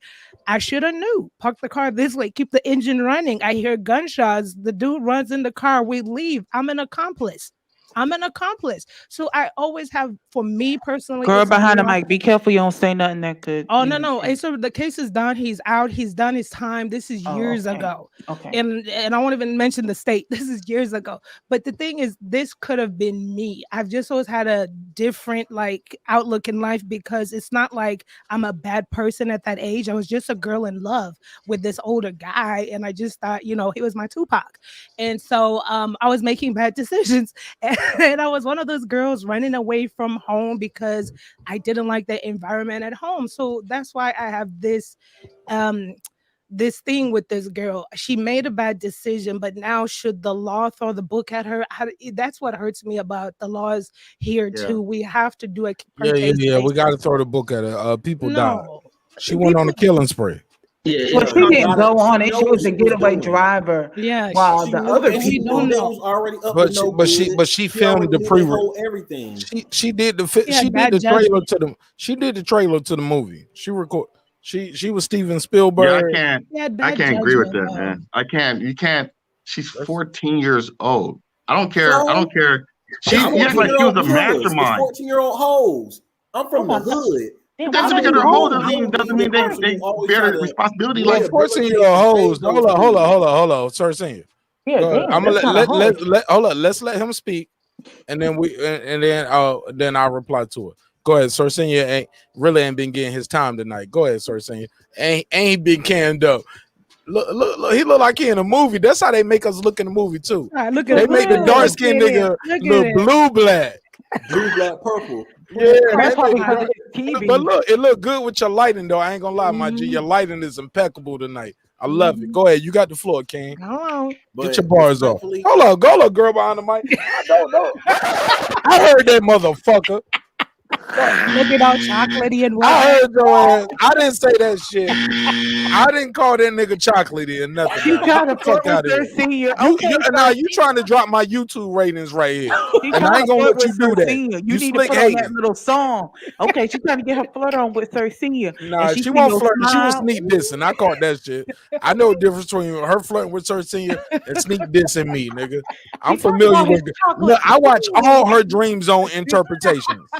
I should have knew. Park the car this way, keep the engine running. I hear gunshots. The dude runs in the car. We leave. I'm an accomplice. So I always have, for me personally, Girl it's a behind the lot. mic, be careful you don't say nothing that could. Oh no. It's the case is done. He's out. He's done his time. This is years ago. Okay. And I won't even mention the state. This is years ago. But the thing is, this could have been me. I've just always had a different like outlook in life, because it's not like I'm a bad person at that age. I was just a girl in love with this older guy, and I just thought, you know, he was my Tupac. And so I was making bad decisions, and I was one of those girls running away from home because I didn't like the environment at home. So that's why I have this this thing with this girl. She made a bad decision, but now should the law throw the book at her? That's what hurts me about the laws here too. We have to do a Yeah. We got to throw the book at her. People died. She went on a killing spree. Well, she didn't go on it. She was a getaway driver. Yeah, while She the knew, other and she people knew they was already up. But she filmed the pre everything. She did the trailer to the movie. She record. She was Steven Spielberg. I can't agree with that, man. I can't. You can't. She's 14 years old. I don't care. So, I don't care. She It's acts like she was a 14-year-old killers. It's mastermind. 14-year-old hoes. I'm from the hood. Doesn't because they're whole doesn't mean they bear the responsibility. Like 14-year-old hoes. Hold on, Sir Senior. Yeah, damn, I'm gonna let hold on. Let's let him speak, and then then I'll reply to it. Go ahead, Sir Senior. Ain't been getting his time tonight. Go ahead, Sir Senior. Ain't been cammed up. Look, he look like he in a movie. That's how they make us look in the movie too. Look They make the dark skinned nigga look blue black. Blue, black, purple. Yeah, That's why we but put it in TV. look, it look good with your lighting though. I ain't gonna lie, my G. Your lighting is impeccable tonight. I love it. Go ahead, you got the floor, King. Get your bars off. Hold on, go look, girl behind the mic. I don't know. I heard that motherfucker. Looking all chocolatey and I heard your ass. I didn't say that shit. I didn't call that nigga chocolatey or nothing. You trying to fuck out of here. Senior. Now you trying to drop my YouTube ratings right here, and I ain't gonna let you do that. You need to put on that little song. Okay, she's trying to get her flirt on with Sir Senior. Nah, she won't flirt. She was sneak dissing. I caught that shit. I know the difference between her flirting with Sir Senior and sneak dissing me, nigga. I'm familiar with it. Look, I watch all her Dream Zone interpretations.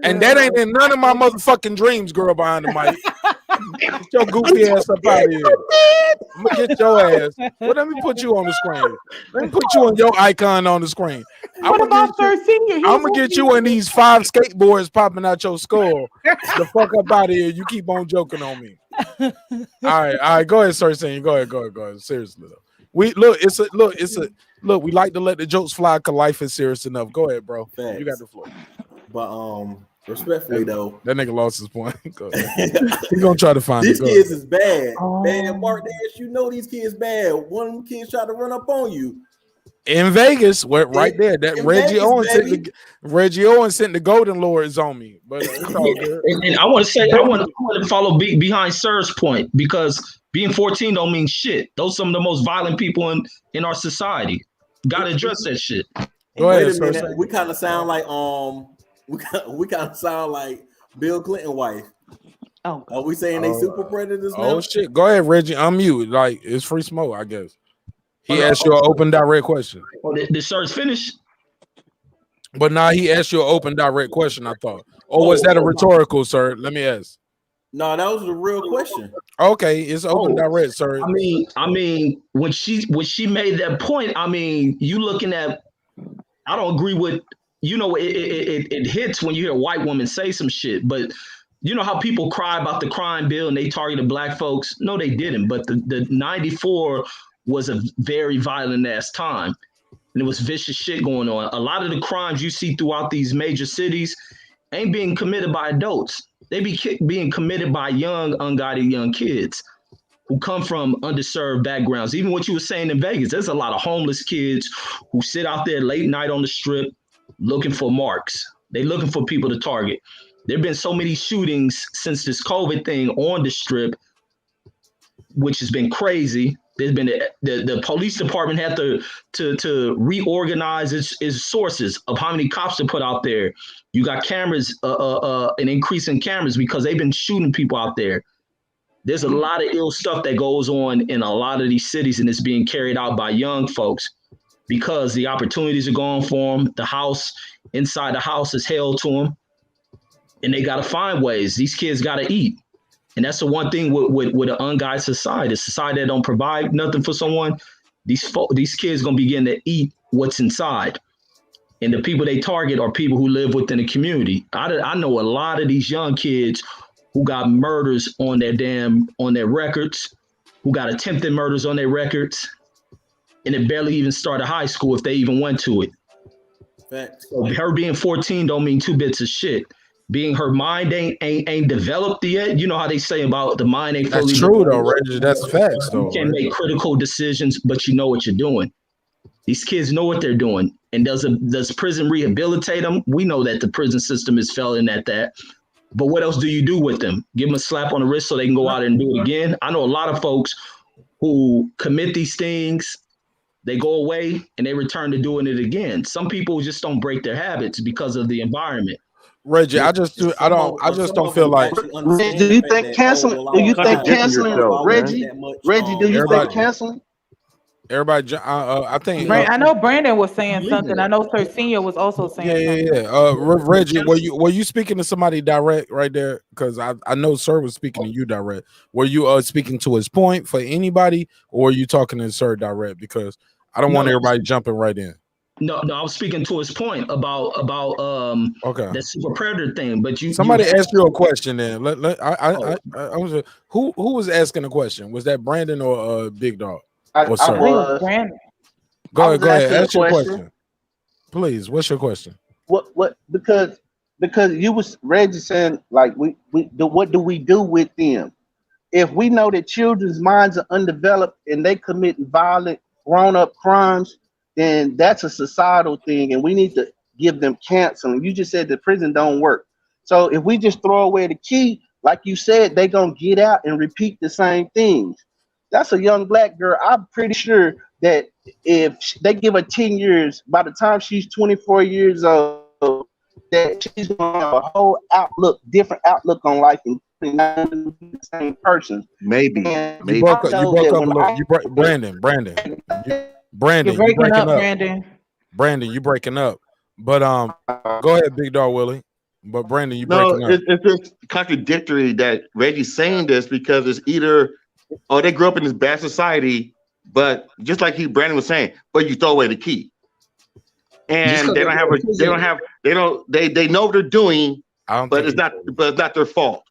And that ain't in none of my motherfucking dreams, girl behind the mic. Get your goofy ass up out of here. I'm gonna get your ass. Well, let me put you on the screen. Let me put you on your icon on the screen. What about Sir Senior? I'm gonna get you in these 5 skateboards popping out your skull. The fuck up out of here. You keep on joking on me. All right. Go ahead, Sir Senior. Go ahead. Seriously though. We look. We like to let the jokes fly because life is serious enough. Go ahead, bro. Facts. You got the floor. But respectfully though, that nigga lost his point. Go ahead. He's gonna try to find these it. kids is bad. Man, Marq Nash, you know these kids bad. One of them kids tried to run up on you. In Vegas, right there. That Reggie Owens sent the Golden Lords on me. But it's all good. And I want to say, I want to follow behind Sir's point, because being 14 don't mean shit. Those are some of the most violent people in our society. Got to address that shit. Go ahead, Wait a minute. We kind of sound like we kind of sound like Bill Clinton wife. Oh, are we saying they super predators now? Oh shit! Go ahead, Reggie. Unmute. Like it's free smoke, I guess. He asked you an open, direct question. Oh, the Sir's finished. But now he asked you an open, direct question. I thought. Or was that a rhetorical, sir? Let me ask. No, that was a real question. Okay, it's open, direct, sir. I mean, when she made that point, I mean, you looking at. I don't agree with. You know, it hits when you hear a white woman say some shit, but you know how people cry about the crime bill and they targeted black folks? No, they didn't. But the 94 was a very violent ass time, and it was vicious shit going on. A lot of the crimes you see throughout these major cities, ain't being committed by adults. They be being committed by young, unguided young kids who come from underserved backgrounds. Even what you were saying in Vegas, there's a lot of homeless kids who sit out there late night on the strip looking for marks. They looking for people to target. There have been so many shootings since this COVID thing on the strip, which has been crazy. There's been the police department had to reorganize its sources of how many cops to put out there. You got cameras, an increase in cameras because they've been shooting people out there. There's a lot of ill stuff that goes on in a lot of these cities, and it's being carried out by young folks because the opportunities are gone for them. The house, inside the house is held to them, and they got to find ways. These kids got to eat. And that's the one thing with an unguided society. A society that don't provide nothing for someone, these kids going to begin to eat what's inside. And the people they target are people who live within the community. I know a lot of these young kids who got murders on their records, who got attempted murders on their records, and it barely even started high school if they even went to it. Facts. So her being 14 don't mean two bits of shit. Being her mind ain't developed yet. You know how they say about the mind ain't fully That's true developed. though, Reggie. That's facts though. You can make critical decisions, but you know what you're doing. These kids know what they're doing. And does prison rehabilitate them? We know that the prison system is failing at that. But what else do you do with them? Give them a slap on the wrist so they can go out and do it again? I know a lot of folks who commit these things, they go away and they return to doing it again. Some people just don't break their habits because of the environment. Reggie, I just don't feel like. Do you think canceling? Do you think canceling, Reggie? Reggie, do you think canceling? Everybody, I think. I know Brandon was saying something. I know Sir Senior was also saying something. Yeah. Reggie, were you speaking to somebody direct right there? Because I know Sir was speaking to you direct. Were you speaking to his point for anybody, or were you talking to Sir direct? Because I don't want everybody jumping right in. No, I was speaking to his point about the super predator thing. But somebody asked you a question. Then who was asking a question? Was that Brandon or Big Dog? Or Sir? Brandon. Go ahead. Ask your question, please. What's your question? What? Because you was Reggie saying like what do we do with them if we know that children's minds are undeveloped and they commit violent grown-up crimes? Then that's a societal thing, and we need to give them counseling. You just said the prison don't work. So if we just throw away the key, like you said, they gonna get out and repeat the same things. That's a young black girl. I'm pretty sure that if they give her 10 years, by the time she's 24 years old, that she's gonna have a whole different outlook on life, and not the same person. Maybe. You broke up a little. Brandon, You're you breaking up. Brandon, you breaking up. But go ahead, Big Dog Willie. But Brandon, you breaking up. It's just contradictory that Reggie's saying this because it's either they grew up in this bad society, but just like Brandon was saying, but you throw away the key. And they know what they're doing, but it's not their fault.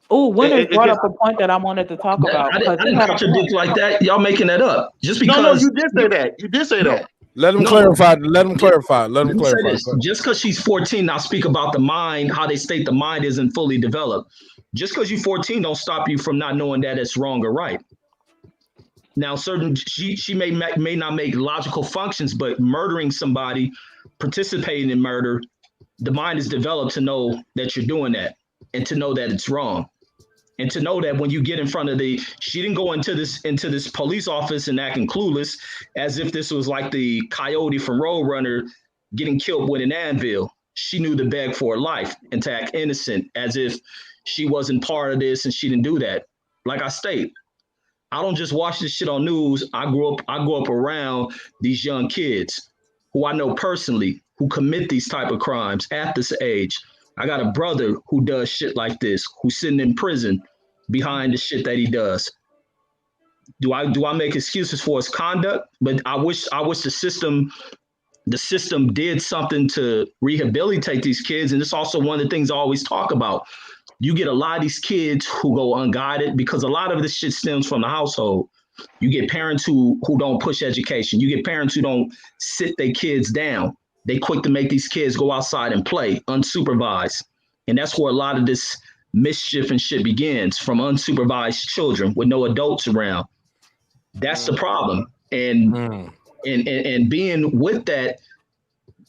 Oh, Winners brought up a point that I wanted to talk about. I didn't contradict like that. Y'all making that up. Just because. No, you did say that. You did say that. Let them clarify. Let them clarify. Just because she's 14, I'll speak about the mind, how they state the mind isn't fully developed. Just because you're 14 don't stop you from not knowing that it's wrong or right. Now, she may not make logical functions, but murdering somebody, participating in murder, the mind is developed to know that you're doing that and to know that it's wrong. And to know that when you get in front of she didn't go into this police office and acting clueless as if this was like the coyote from Roadrunner getting killed with an anvil. She knew to beg for her life and to act innocent as if she wasn't part of this and she didn't do that. Like I state, I don't just watch this shit on news. I grew up around these young kids who I know personally who commit these type of crimes at this age. I got a brother who does shit like this, who's sitting in prison behind the shit that he does. Do I make excuses for his conduct? But I wish the system did something to rehabilitate these kids. And it's also one of the things I always talk about. You get a lot of these kids who go unguided because a lot of this shit stems from the household. You get parents who don't push education. You get parents who don't sit their kids down. they quick to make these kids go outside and play unsupervised. And that's where a lot of this mischief and shit begins, from unsupervised children with no adults around. That's the problem. And being with that,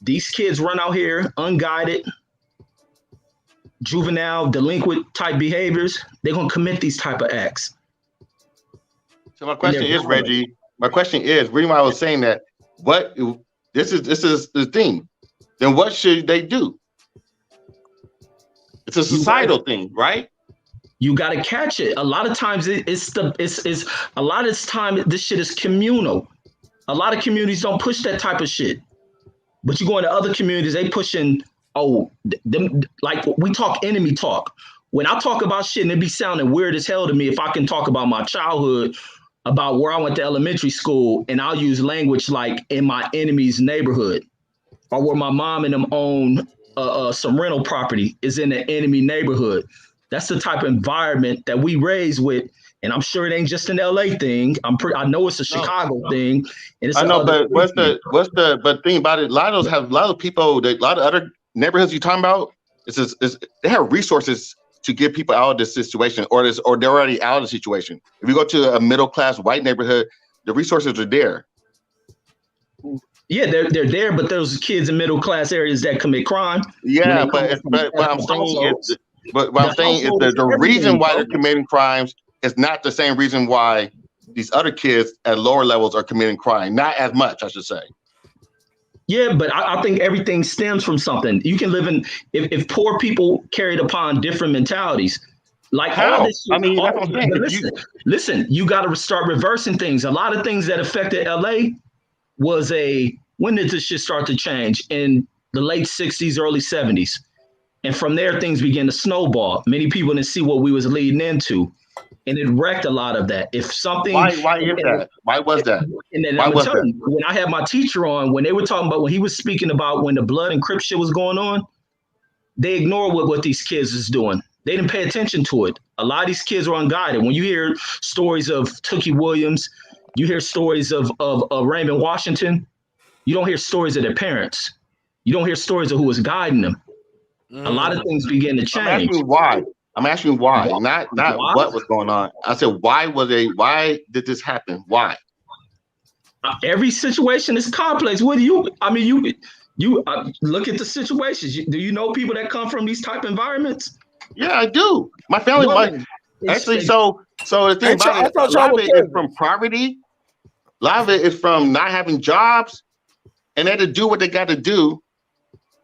these kids run out here unguided, juvenile, delinquent type behaviors. They're gonna commit these type of acts. So my question is, Reggie, reason why I was saying that, this is the thing. Then what should they do? It's a societal thing, right? You got to catch it. A lot of times this shit is communal. A lot of communities don't push that type of shit. But you go into other communities, they pushing, like we talk enemy talk. When I talk about shit, and it be sounding weird as hell to me if I can talk about my childhood, about where I went to elementary school, and I'll use language like in my enemy's neighborhood, or where my mom and them own some rental property is in an enemy neighborhood. That's the type of environment that we raise with, and I'm sure it ain't just an LA thing. I know it's a Chicago thing. And it's I know, but but thing about it, a lot of other neighborhoods you're talking about, they have resources to get people out of this situation, or they're already out of the situation. If you go to a middle class white neighborhood, the resources are there. Yeah, they're there, but those kids in middle class areas that commit crime. Yeah, but what I'm saying is the reason why they're committing crimes is not the same reason why these other kids at lower levels are committing crime. Not as much, I should say. Yeah, but I think everything stems from something. You can live in if poor people carried upon different mentalities. Like how? All this shit, I mean, that's what I'm saying. Listen, you got to start reversing things. A lot of things that affected LA was when did this shit start to change? In the late 60s, early 70s. And from there, things began to snowball. Many people didn't see what we was leading into. And it wrecked a lot of that. If something why is that? Why was that? And then when I had my teacher on, when they were talking about, when he was speaking about when the blood and Crip shit was going on, they ignored what these kids is doing. They didn't pay attention to it. A lot of these kids were unguided. When you hear stories of Tookie Williams, you hear stories of Raymond Washington, you don't hear stories of their parents. You don't hear stories of who was guiding them. A lot of things begin to change. I'm asking you why, not what was going on. I said, why did this happen? Why? Every situation is complex. What do you look at the situations. Do you know people that come from these type of environments? Yeah, I do. My family, actually. So the thing about it, a lot of it is from poverty. A lot of it is from not having jobs, and they had to do what they got to do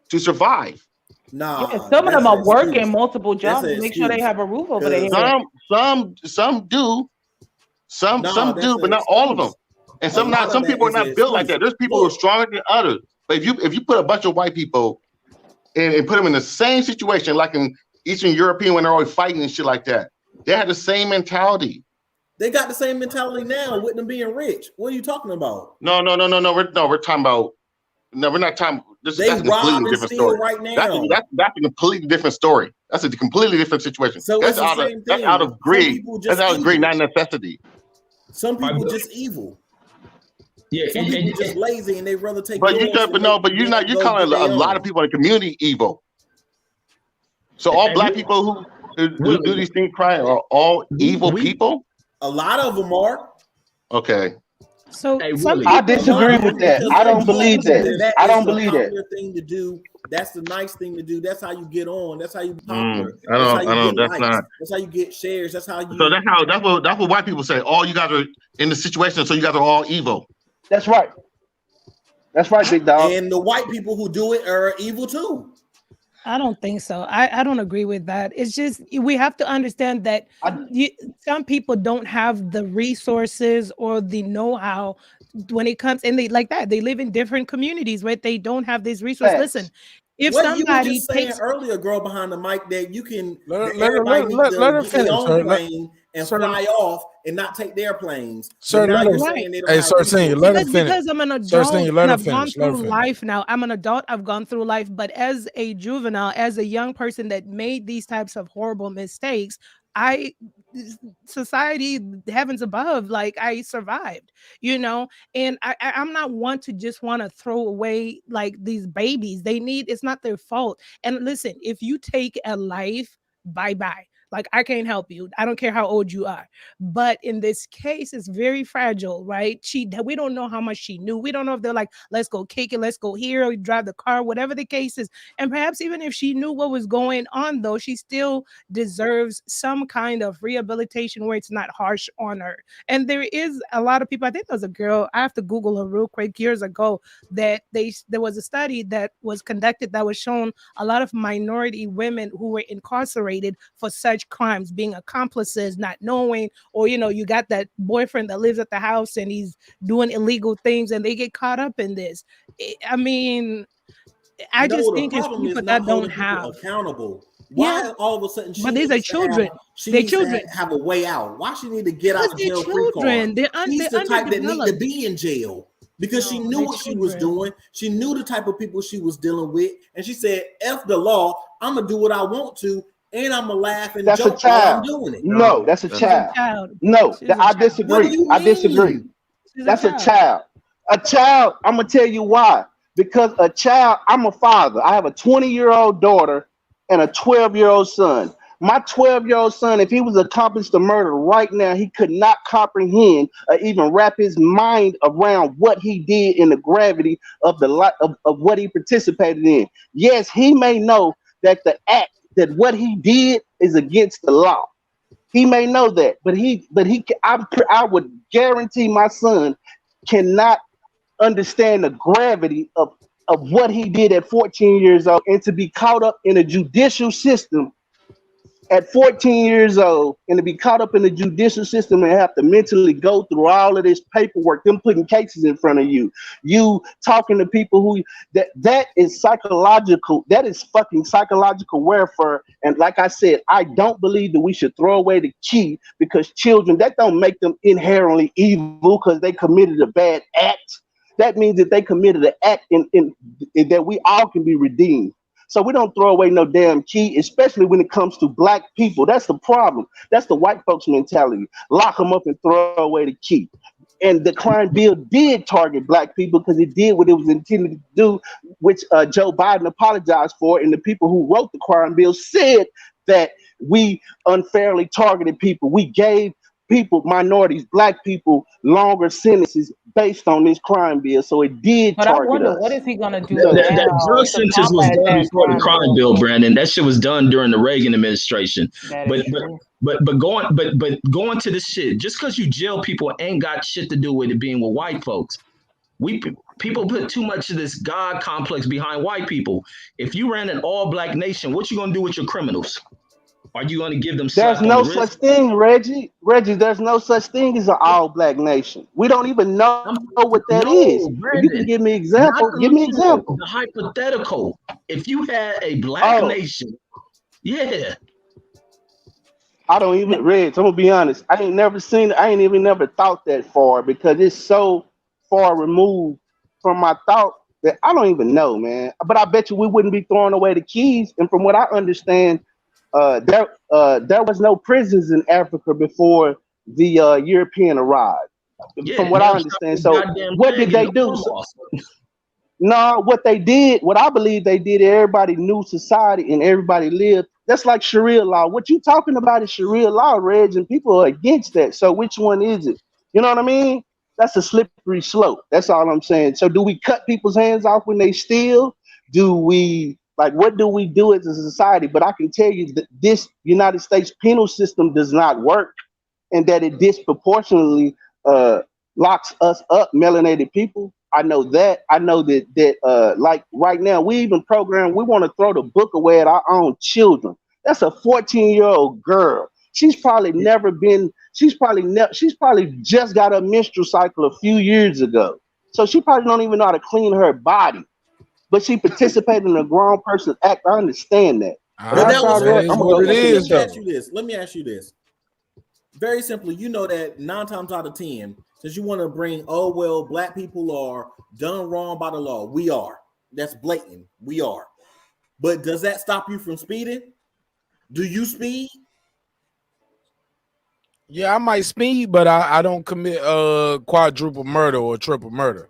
to survive. Some of them are working multiple jobs to make sure they have a roof over their head. Some do, but not all of them. And some people are not built like that. There's people who are stronger than others. But if you put a bunch of white people and put them in the same situation, like in Eastern European when they're always fighting and shit like that, they had the same mentality. They got the same mentality now with them being rich. What are you talking about? No. We're talking about. No, we're not talking. That's a completely different story. Right now. That's a completely different story. That's a completely different situation. So that's out of greed. That's out of greed, not necessity. Some people just evil. Yeah, some people just lazy and they rather take. But you're calling a lot of people in the community evil. So all black people who do these things crying are all evil people. A lot of them are. Okay. So I disagree with that. I don't believe that. I don't believe that. Thing to do. That's the nice thing to do. That's how you get on. That's how you be popular. That's how you get shares. That's how you. So that's what white people say. Oh, you guys are in the situation, so you guys are all evil. That's right. That's right, big dog. And the white people who do it are evil too. I don't think so. I don't agree with that. It's just we have to understand that some people don't have the resources or the know-how when it comes, and they live in different communities where they don't have these resources. Facts. Listen, if what somebody you were just saying earlier, girl behind the mic, that you can let her finish. And fly off and not take their planes. Sir, let her finish. Because I'm an adult and I've gone through life now. I'm an adult. I've gone through life. But as a juvenile, as a young person that made these types of horrible mistakes, I society, heavens above, like I survived, you know. And I'm not one to just want to throw away like these babies. It's not their fault. And listen, if you take a life, bye-bye. Like, I can't help you. I don't care how old you are. But in this case, it's very fragile, right? We don't know how much she knew. We don't know if they're like, let's go kick it, let's go here, or drive the car, whatever the case is. And perhaps even if she knew what was going on, though, she still deserves some kind of rehabilitation where it's not harsh on her. And there is a lot of people, I think there's a girl, I have to Google her real quick, years ago, that there was a study that was conducted that was shown a lot of minority women who were incarcerated for such crimes, being accomplices, not knowing, or you got that boyfriend that lives at the house and he's doing illegal things and they get caught up in this. I mean, I just think it's people that don't have accountable. Why all of a sudden but these are children. They're children. Have a way out. Why she need to get out of jail free card? She's the type that need to be in jail because she knew what she was doing. She knew the type of people she was dealing with, and she said, "F the law. I'm gonna do what I want to." And I'm gonna laugh and that's joke a child. while I'm doing it. No, that's a child. No, I disagree. I disagree. That's a child. A child. I'm gonna tell you why. Because a child. I'm a father. I have a 20-year-old daughter and a 12-year-old son. My 12-year-old son, if he was accomplished a murder right now, he could not comprehend or even wrap his mind around what he did in the gravity of of what he participated in. Yes, he may know that that what he did is against the law. He may know that, but I would guarantee my son cannot understand the gravity of what he did at 14 years old, and to be caught up in a judicial system at 14 years old, and to be caught up in the judicial system and have to mentally go through all of this paperwork, them putting cases in front of you talking to people who that is psychological. That is fucking psychological warfare. And like I said, I don't believe that we should throw away the key because children, that don't make them inherently evil because they committed a bad act. That means that they committed an act in that we all can be redeemed. So we don't throw away no damn key, especially when it comes to black people. That's the problem. That's the white folks mentality. Lock them up and throw away the key. And the crime bill did target black people because it did what it was intended to do, which Joe Biden apologized for. And the people who wrote the crime bill said that we unfairly targeted people. We gave people, minorities, black people, longer sentences based on this crime bill. So it did target I wonder, us. what is he going to do That drug sentence was done before the crime bill, Brandon. That shit was done during the Reagan administration. But going to this shit, just because you jail people ain't got shit to do with it being with white folks. People put too much of this God complex behind white people. If you ran an all black nation, what you gonna do with your criminals? Are you going to give them? There's no such thing, Reggie. There's no such thing as an all-black nation. We don't even know what that is. Brandon, if you can give me example, give me example. The hypothetical. If you had a black nation, yeah. I don't even, Reg, I'm gonna be honest. I ain't even never thought that far because it's so far removed from my thought that I don't even know, man. But I bet you we wouldn't be throwing away the keys. And from what I understand, there was no prisons in Africa before the European arrived. From what I understand. So what did they do? No, what they did, what I believe they did, everybody knew society and everybody lived. That's like Sharia law. What you talking about is Sharia law, Reg, and people are against that. So which one is it? You know what I mean? That's a slippery slope. That's all I'm saying. So do we cut people's hands off when they steal? Do we, like, what do we do as a society? But I can tell you that this United States penal system does not work, and that it disproportionately locks us up, melanated people. I know that. I know that like right now, we even program, we want to throw the book away at our own children. That's a 14-year-old girl. She's probably she's probably just got a menstrual cycle a few years ago. So she probably don't even know how to clean her body. But she participated in a grown person act. I understand that. Let me ask you this. Very simply, you know that 9 times out of 10, since you want to bring, oh, well, black people are done wrong by the law. We are. That's blatant. We are. But does that stop you from speeding? Do you speed? Yeah, I might speed, but I don't commit quadruple murder or triple murder.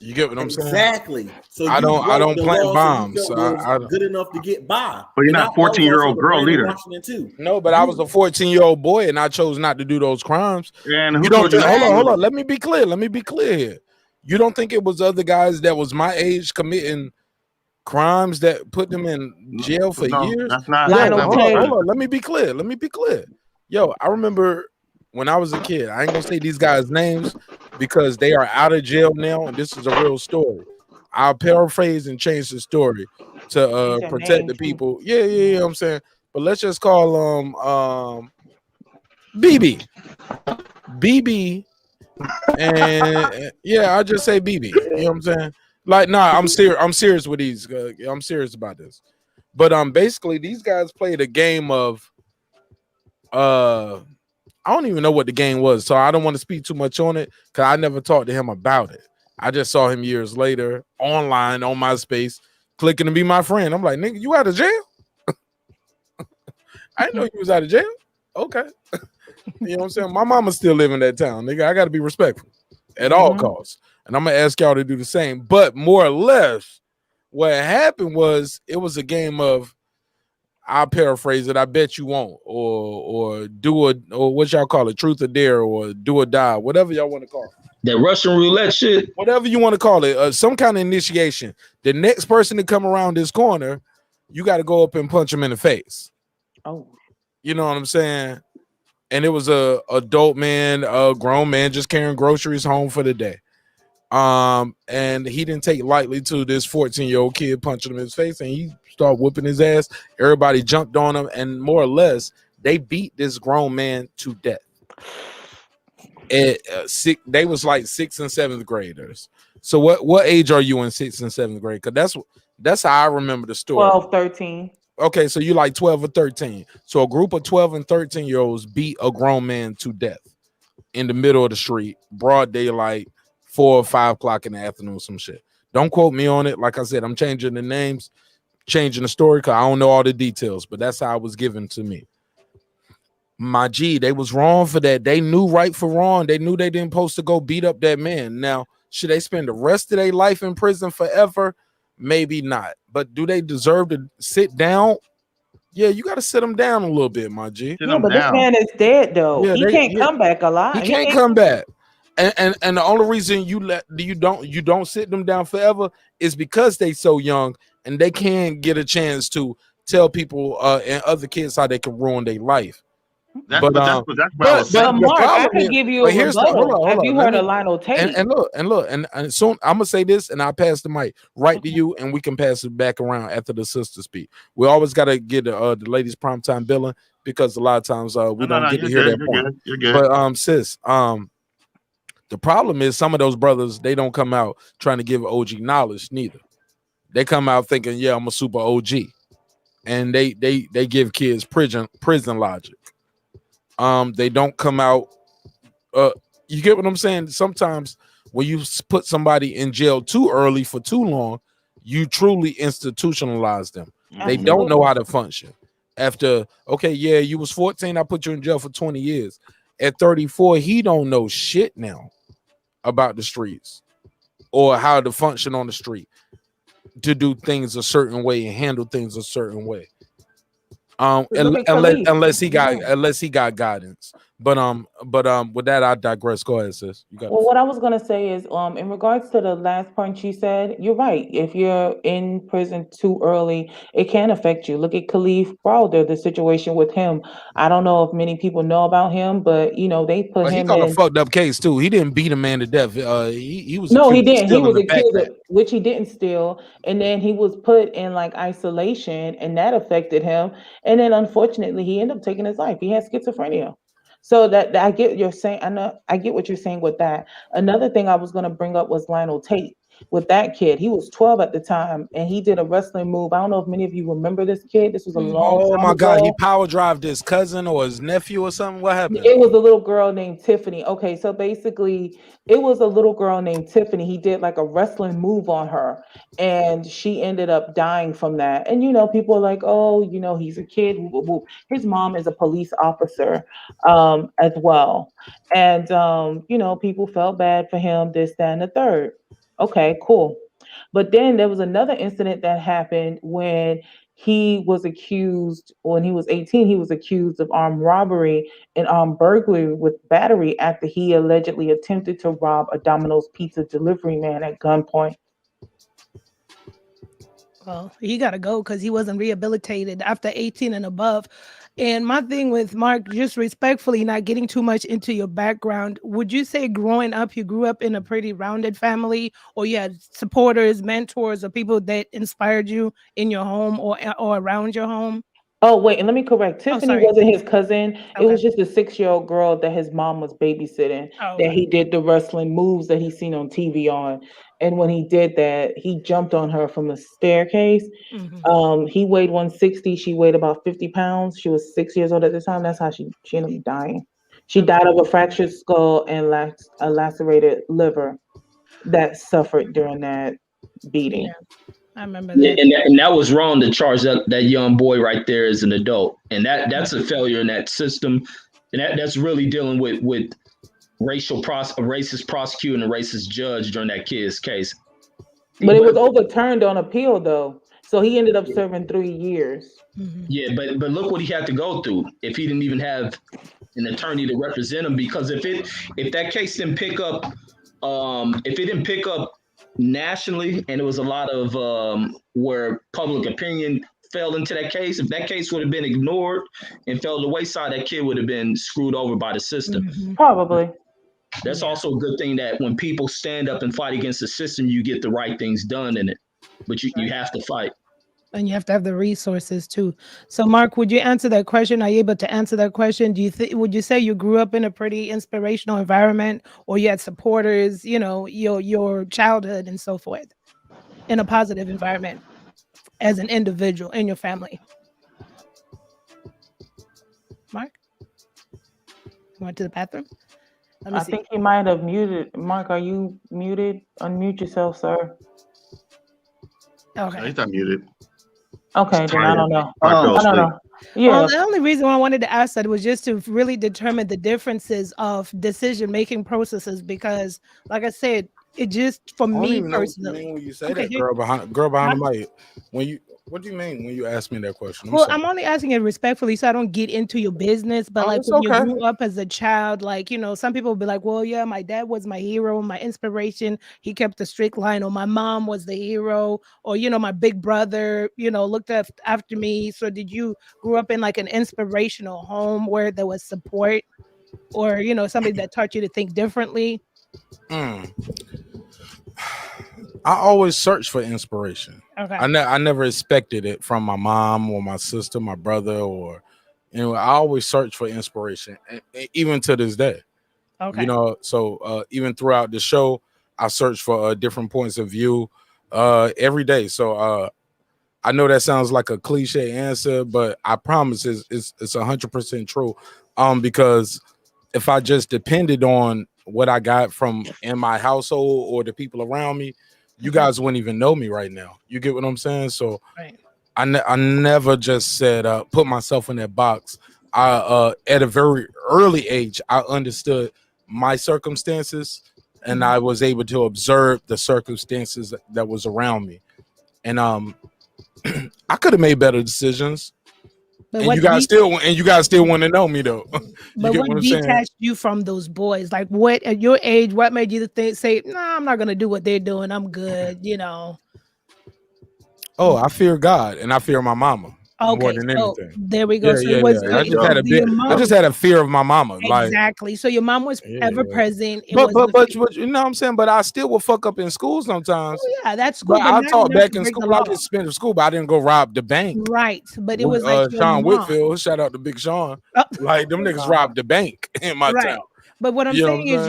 You get what I'm saying? Exactly. So I you don't broke the plant laws that you bombs. felt was good enough to get by. But you're And not all of us in 14-year-old the girl brand of either. Washington too. No, but I was a 14-year-old boy and I chose not to do those crimes. And who You don't told you think, not to hold do on. it? Let me be clear here. You don't think it was other guys that was my age committing crimes that put them in jail for No, years? that's not. Yo, That's not what I'm hold saying. on. Let me be clear. Yo, I remember when I was a kid. I ain't gonna say these guys' names because they are out of jail now, and this is a real story. I'll paraphrase and change the story to their protect name, the too. people. Yeah, I'm saying. But let's just call BB. BB and yeah, I'll just say BB. You know what I'm saying? Like, nah, I'm serious with these. I'm serious about this. But basically, these guys played a game of I don't even know what the game was, so I don't want to speak too much on it because I never talked to him about it. I just saw him years later online on MySpace, clicking to be my friend. I'm like, nigga, you out of jail? I didn't know you was out of jail. Okay. You know what I'm saying? My mama's still living in that town, nigga. I got to be respectful at all costs. And I'm going to ask y'all to do the same. But more or less, what happened was it was a game of, I'll paraphrase it, I bet you won't, or do a, or what y'all call it, truth or dare, or do or die, whatever y'all want to call it. That Russian roulette shit. Whatever you want to call it, some kind of initiation. The next person to come around this corner, you got to go up and punch him in the face. Oh. You know what I'm saying? And it was a adult man, a grown man just carrying groceries home for the day. And he didn't take lightly to this 14-year-old kid punching him in his face, and he started whooping his ass. Everybody jumped on him, and more or less, they beat this grown man to death. They was like 6th and 7th graders. So what age are you in 6th and 7th grade? Because that's how I remember the story. 12, 13. Okay, so you like 12 or 13. So a group of 12 and 13-year-olds beat a grown man to death in the middle of the street, broad daylight, 4 or 5 o'clock in the afternoon, some shit. Don't quote me on it. Like I said, I'm changing the names, changing the story because I don't know all the details, but that's how it was given to me. My G, they was wrong for that. They knew right for wrong. They knew they didn't supposed to go beat up that man. Now, should they spend the rest of their life in prison forever? Maybe not. But do they deserve to sit down? Yeah, you got to sit them down a little bit, my G. Yeah, but this man is dead though. Yeah, He can't come back alive. He can't come back. And the only reason you don't sit them down forever is because they so young and they can't get a chance to tell people and other kids how they can ruin their life. That's what I was saying. Mark, I could give you a rebuttal. Have you heard of Lionel Tate? And look, and soon I'm gonna say this, and I'll pass the mic right to you, and we can pass it back around after the sister speak. We always gotta get the ladies' primetime billing because a lot of times we don't get to hear that point. You're good. But sis, the problem is some of those brothers, they don't come out trying to give OG knowledge neither. They come out thinking, yeah, I'm a super OG, and they give kids prison logic. They don't come out. You get what I'm saying? Sometimes when you put somebody in jail too early for too long, you truly institutionalize them. They don't know how to function. After, okay, yeah, you was 14, I put you in jail for 20 years. At 34, he don't know shit now about the streets or how to function on the street, to do things a certain way and handle things a certain way. Unless he got guidance. But with that, I digress. Go ahead, sis. You got Well, what I was gonna say is, in regards to the last point you said, you're right. If you're in prison too early, it can affect you. Look at Khalif Browder, the situation with him. I don't know if many people know about him, but they put he him got in. a fucked up case too. He didn't beat a man to death. He was No, he accused of didn't. He stealing was the accused backpack. of which he didn't steal, and then he was put in like isolation, and that affected him. And then unfortunately, he ended up taking his life. He had schizophrenia. So that I get you're saying. I know I get what you're saying with that. Another thing I was going to bring up was Lionel Tate. with that kid. He was 12 at the time, and he did a wrestling move. I don't know if many of you remember this kid. This was a long Oh time my God, he ago. power drived his cousin or his nephew or something. What happened? It was a little girl named Tiffany. Okay, so basically, it was a little girl named Tiffany. He did like a wrestling move on her, and she ended up dying from that. And people are like, oh, he's a kid. Woo, woo, woo. His mom is a police officer as well. And people felt bad for him, this, that, and the third. Okay, cool. But then there was another incident that happened when he was accused, when he was 18, he was accused of armed robbery and armed burglary with battery after he allegedly attempted to rob a Domino's pizza delivery man at gunpoint. Well, he got to go because he wasn't rehabilitated after 18 and above. And my thing with Marq, just respectfully, not getting too much into your background, would you say growing up, you grew up in a pretty rounded family, or you had supporters, mentors, or people that inspired you in your home or around your home? Oh, wait, and let me correct. Tiffany sorry. wasn't his cousin. It Okay. was just a 6-year-old girl that his mom was babysitting, Oh, that okay. he did the wrestling moves that he seen on TV on. And when he did that, he jumped on her from the staircase. He weighed 160. She weighed about 50 pounds. She was 6 years old at the time. That's how she ended up dying. She died of a fractured skull and a lacerated liver that suffered during that beating. Yeah, I remember Yeah, that. and that was wrong to charge that young boy right there as an adult, and that's a failure in that system, and that's really dealing with a racist prosecutor and a racist judge during that kid's case. But it was overturned on appeal, though, so he ended up serving 3 years. Yeah, but look what he had to go through if he didn't even have an attorney to represent him. Because if that case didn't pick up, if it didn't pick up nationally, and it was a lot of where public opinion fell into that case, if that case would have been ignored and fell to the wayside, that kid would have been screwed over by the system. Probably. That's also a good thing, that when people stand up and fight against the system, you get the right things done in it. But you have to fight. And you have to have the resources too. So, Marq, would you answer that question? Are you able to answer that question? Would you say you grew up in a pretty inspirational environment, or you had supporters, your childhood and so forth, in a positive environment as an individual in your family? Marq? You went to the bathroom? I think he might have muted. Marq, are you muted? Unmute yourself, sir. Okay. No, he's not muted. Okay, then I don't know. I don't know. Yeah. Well, the only reason why I wanted to ask that was just to really determine the differences of decision-making processes, because, like I said, it just, for me personally. When you say that, girl behind the mic, what do you mean when you ask me that question? I'm only asking it respectfully, so I don't get into your business. But like, when you grew up as a child, like, some people will be like, well, yeah, my dad was my hero, my inspiration. He kept the strict line, or my mom was the hero, or, my big brother, looked after me. So did you grow up in like an inspirational home where there was support, or, somebody that taught you to think differently? I always search for inspiration. Okay. I never expected it from my mom or my sister, my brother, or I always search for inspiration, even to this day. Okay. So even throughout the show, I search for different points of view every day. So I know that sounds like a cliche answer, but I promise it's 100% true. Because if I just depended on what I got from in my household or the people around me, you guys wouldn't even know me right now. You get what I'm saying? So right. I never just said put myself in that box. I at a very early age, I understood my circumstances, and I was able to observe the circumstances that was around me, and I could have made better decisions. But and you guys still want to know me though. But what detached you from those boys? Like, what at your age, what made you say, nah, I'm not gonna do what they're doing, I'm good, Oh, I fear God and I fear my mama more than so anything. there we go. Yeah, So I just had a fear of my mama. Exactly. So your mom was ever present. But you know what I'm saying? But I still will fuck up in school sometimes. Oh, yeah, that's cool. But I taught back in school. I just spent in school, but I didn't go rob the bank. Right. But it was like Sean Whitfield. Shout out to Big Sean. Like them niggas robbed the bank in my town. But what I'm You know saying what I'm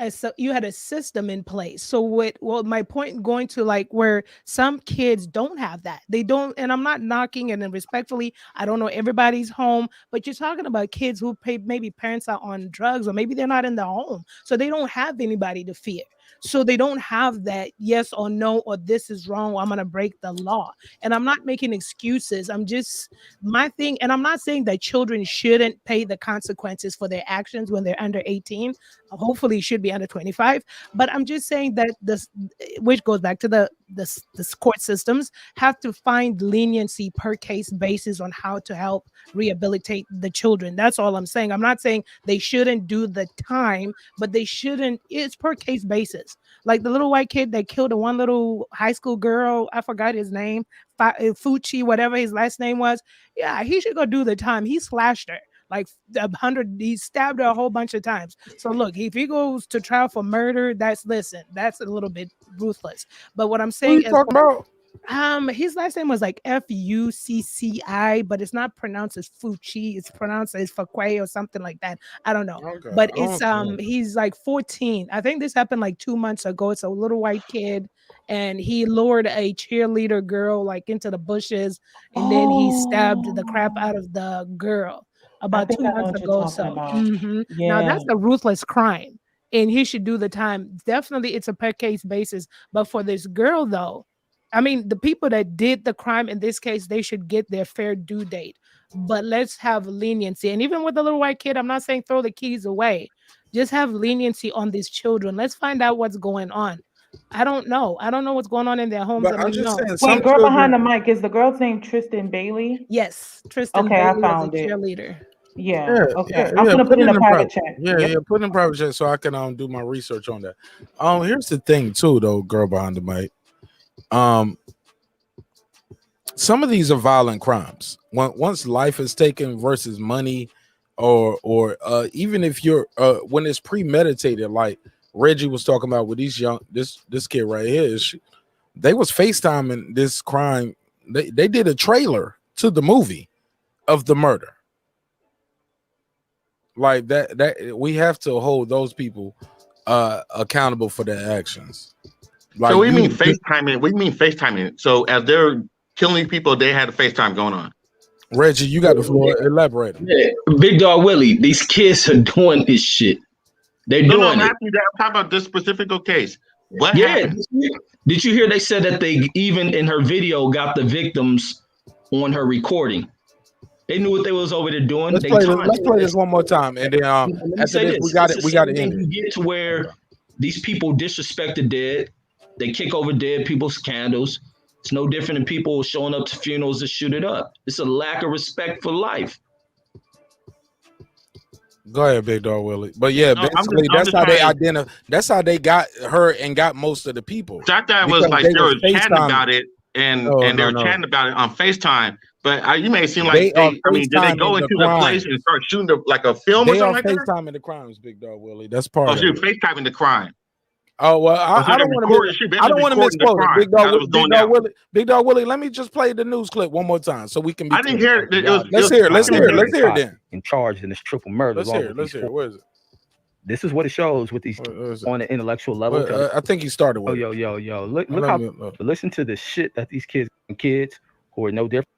is saying? you had a system in place. So my point going to like where some kids don't have that. They don't, and I'm not knocking and then respectfully, I don't know everybody's home, but you're talking about kids who maybe parents are on drugs or maybe they're not in the home. So they don't have anybody to fear. So they don't have that yes or no, or this is wrong, or I'm going to break the law. And I'm not making excuses. I'm just my thing. And I'm not saying that children shouldn't pay the consequences for their actions when they're under 18. Hopefully it should be under 25. But I'm just saying that this, which goes back to the court systems, have to find leniency per case basis on how to help rehabilitate the children. That's all I'm saying. I'm not saying they shouldn't do the time, but they shouldn't, it's per case basis. Like the little white kid that killed the one little high school girl, I forgot his name, Fucci, whatever his last name was. Yeah, he should go do the time. He slashed her like 100. He stabbed her a whole bunch of times. So look, if he goes to trial for murder, that's a little bit ruthless. But what I'm saying Who you talking about? His last name was like Fucci, but it's not pronounced as Fucci. It's pronounced as Fakwe or something like that. I don't know. Okay. But it's he's like 14. I think this happened like 2 months ago. It's a little white kid, and he lured a cheerleader girl like into the bushes, and then he stabbed the crap out of the girl about 2 months ago. So now that's a ruthless crime, and he should do the time. Definitely, it's a per case basis. But for this girl, though, I mean, the people that did the crime in this case, they should get their fair due date. But let's have leniency. And even with the little white kid, I'm not saying throw the keys away. Just have leniency on these children. Let's find out what's going on. I don't know. I don't know what's going on in their homes. But I'm just saying, Wait, girl behind the mic, is the girl's name Tristan Bailey? Yes, Tristan Okay, Bailey I found is a it. cheerleader. Yeah. Okay. I'm gonna put it in the private chat. Yeah, put it in private chat so I can do my research on that. Here's the thing too, though, girl behind the mic. Some of these are violent crimes. Once life is taken versus money, or even if you're when it's premeditated, like Reggie was talking about with these this kid right here, they was FaceTiming this crime. They did a trailer to the movie of the murder. Like that we have to hold those people accountable for their actions. Like so we mean FaceTiming. We mean FaceTiming. So as they're killing people, they had a FaceTime going on. Reggie, you got the floor. Elaborate. Yeah. Big Dog Willie, these kids are doing this shit. They're doing it. I'm talking about this specific case. What happened? Did you hear they said that they even in her video got the victims on her recording? They knew what they was over there doing. Let's play this one more time, and then after this, we got it in. You get to where these people disrespect the dead. They kick over dead people's candles. It's no different than people showing up to funerals to shoot it up. It's a lack of respect for life. Go ahead, Big Dog Willie. But yeah, basically that's how they got her and got most of the people. I thought it was like they were chatting about it and they were chatting about it on FaceTime. But you may seem like did they go into the place and start shooting like a film or something like that? They are FaceTiming the crimes, Big Dog Willie. That's part of it. Oh, she was FaceTiming the crime. Oh well, I don't want to misquote it. Big Dog Willie. Let me just play the news clip one more time so we can be. I didn't hear it. Let's hear it then. In charge in this triple murder. Let's hear it. Where is it? This is what it shows with these on an intellectual level. I think he started with. Yo. Look how. Listen to the shit that these kids who are no different.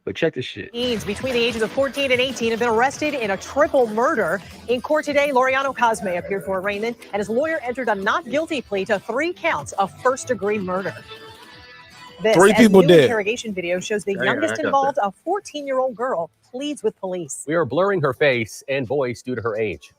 But check this shit. Teens between the ages of 14 and 18 have been arrested in a triple murder. In court today, Laureano Cosme appeared for arraignment, and his lawyer entered a not guilty plea to 3 counts of first-degree murder. This 3 people dead. Interrogation video shows the youngest involved, a 14-year-old girl, pleads with police. We are blurring her face and voice due to her age.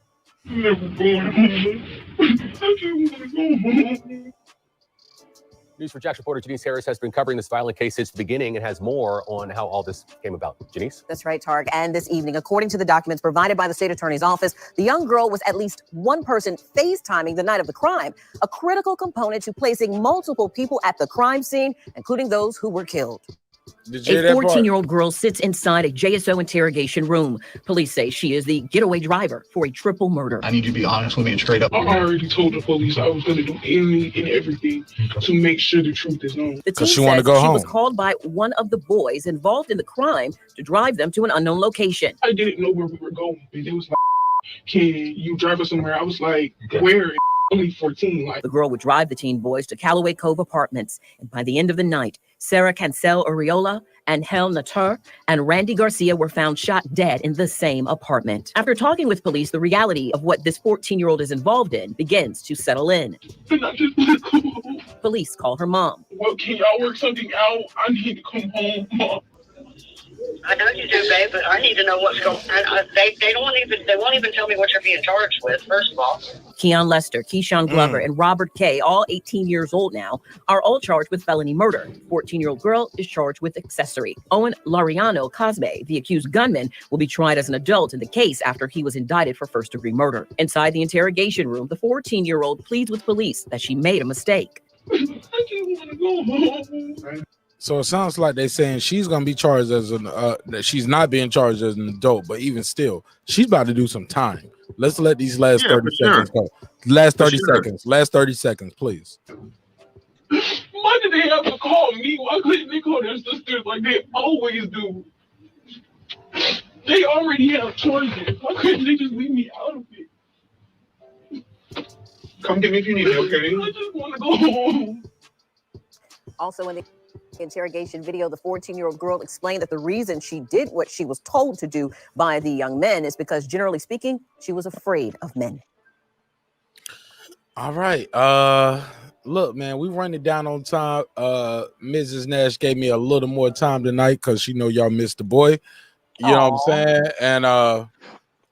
News 4 Jax reporter Janice Harris has been covering this violent case since the beginning and has more on how all this came about. Janice? That's right, Tarek. And this evening, according to the documents provided by the state attorney's office, the young girl was at least one person FaceTiming the night of the crime, a critical component to placing multiple people at the crime scene, including those who were killed. A 14-year-old girl sits inside a JSO interrogation room. Police say she is the getaway driver for a triple murder. I need you to be honest with me and straight up. I already told the police I was going to do anything and everything to make sure the truth is known. The team says she was called by one of the boys involved in the crime to drive them to an unknown location. I didn't know where we were going. It was like can you drive us somewhere? I was like, where? Only 14. Like, the girl would drive the teen boys to Callaway Cove Apartments, and by the end of the night, Sarah Cancel Uriola, Angel Natur, and Randy Garcia were found shot dead in the same apartment. After talking with police, the reality of what this 14-year-old is involved in begins to settle in. Police call her mom. well, can y'all work something out? I need to come home, Mom. I know you do, babe, but I need to know what's going on. They won't even tell me what you're being charged with, first of all. Keon Lester, Keyshawn Glover, and Robert K., all 18 years old now, are all charged with felony murder. 14-year-old girl is charged with accessory. Owen Lariano Cosme, the accused gunman, will be tried as an adult in the case after he was indicted for first-degree murder. Inside the interrogation room, the 14-year-old pleads with police that she made a mistake. I just want to go home. So it sounds like they're saying she's gonna be charged as an that she's not being charged as an adult, but even still, she's about to do some time. Let's let these last 30 seconds go. Last 30 seconds. Last 30 seconds, please. Why did they have to call me? Why couldn't they call their sisters like they always do? They already have charges. Why couldn't they just leave me out of it? Come get me if you need me, okay? I just want to go home. Also in the interrogation video, the 14-year-old girl explained that the reason she did what she was told to do by the young men is because, generally speaking, she was afraid of men. All right. Look, man, we run it down on time. Mrs. Nash gave me a little more time tonight because she know y'all missed the boy. You know what I'm saying? And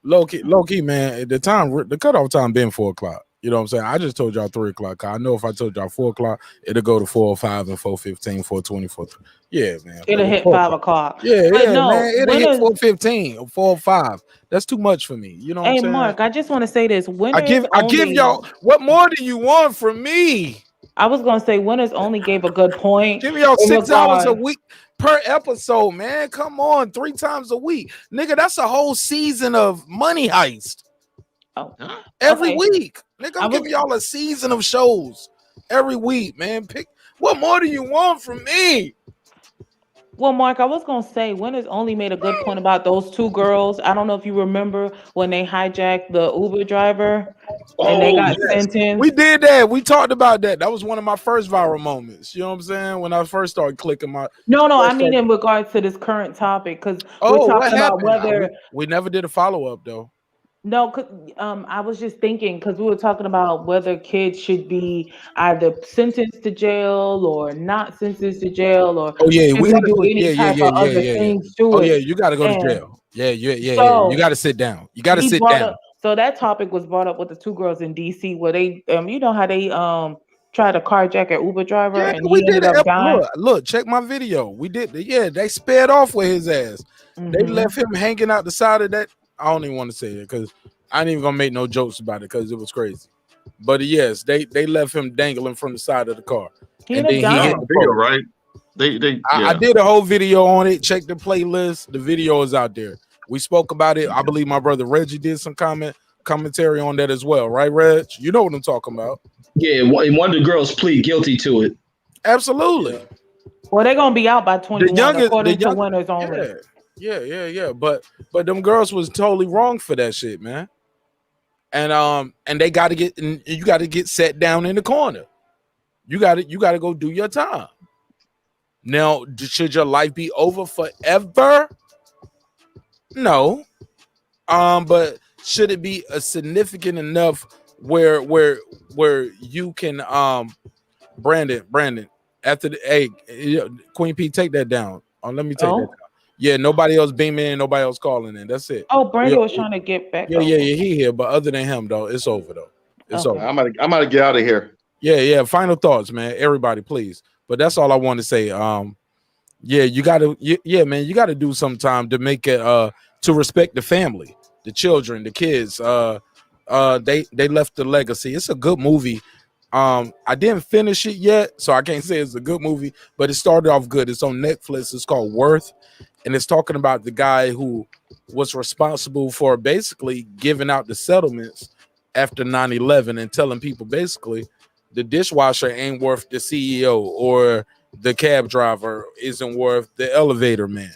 low key, man, the cutoff time been 4 o'clock. You know what I'm saying? I just told y'all 3 o'clock. I know if I told y'all 4 o'clock, it'll go to 4:05 and 4:15, 4:20, Yeah, man. It'll hit 5 o'clock. Yeah, But no, man. It'll when hit is- 4:15 or 4:05. That's too much for me. You know what I'm Hey, saying? Mark, I just want to say this. I give y'all, what more do you want from me? I was gonna say Winners only gave a good point. Give y'all in 6 hours a regard- week per episode, man. Come on, 3 times a week. Nigga, that's a whole season of Money Heist. Every week. Nigga, I'm giving y'all a season of shows every week, man. What more do you want from me? Well, Mark, I was gonna say Winners only made a good point about those 2 girls. I don't know if you remember when they hijacked the Uber driver and they got sentenced. We did that. We talked about that. That was one of my first viral moments. You know what I'm saying? When I first started clicking my No, I mean in regards to this current topic, because we're what talking about happened? whether We never did a follow-up though. No, I was just thinking because we were talking about whether kids should be either sentenced to jail or not sentenced to jail, or we gotta do any type of other things to Oh it. yeah, you gotta go to And jail. Yeah. so You gotta sit down. You gotta he sit brought down. up- so that topic was brought up with the 2 girls in DC where they, you know how they tried to carjack an Uber driver and we he did ended up dying. Look, check my video. We did. They sped off with his ass. They left him hanging out the side of that. I don't even want to say it because I ain't even gonna make no jokes about it because it was crazy. But yes, they left him dangling from the side of the car. He and ended then up he hit dying. the Video, post. right? I did a whole video on it. Check the playlist. The video is out there. We spoke about it. I believe my brother Reggie did some commentary on that as well, right, Reg? You know what I'm talking about. Yeah, one of the girls plead guilty to it. Absolutely. Well, they're gonna be out by 21 according to young- Winners only. Yeah. But them girls was totally wrong for that shit, man. And they got to get, and you got to get set down in the corner. You got to go do your time. Now, should your life be over forever? No. But should it be a significant enough where you can Brandon after the Queen P, take that down. Let me take that down. Yeah, nobody else beaming in, nobody else calling in. That's it. Oh, Brandon was trying to get back. Yeah, he here, but other than him though, it's over though. It's over. I'm gonna get out of here. Yeah. Final thoughts, man. Everybody, please. But that's all I want to say. You gotta do some time to make it to respect the family, the children, the kids. They left the legacy. It's a good movie. I didn't finish it yet, so I can't say it's a good movie, but it started off good. It's on Netflix. It's called Worth, and it's talking about the guy who was responsible for basically giving out the settlements after 9/11 and telling people basically the dishwasher ain't worth the CEO or the cab driver isn't worth the elevator man.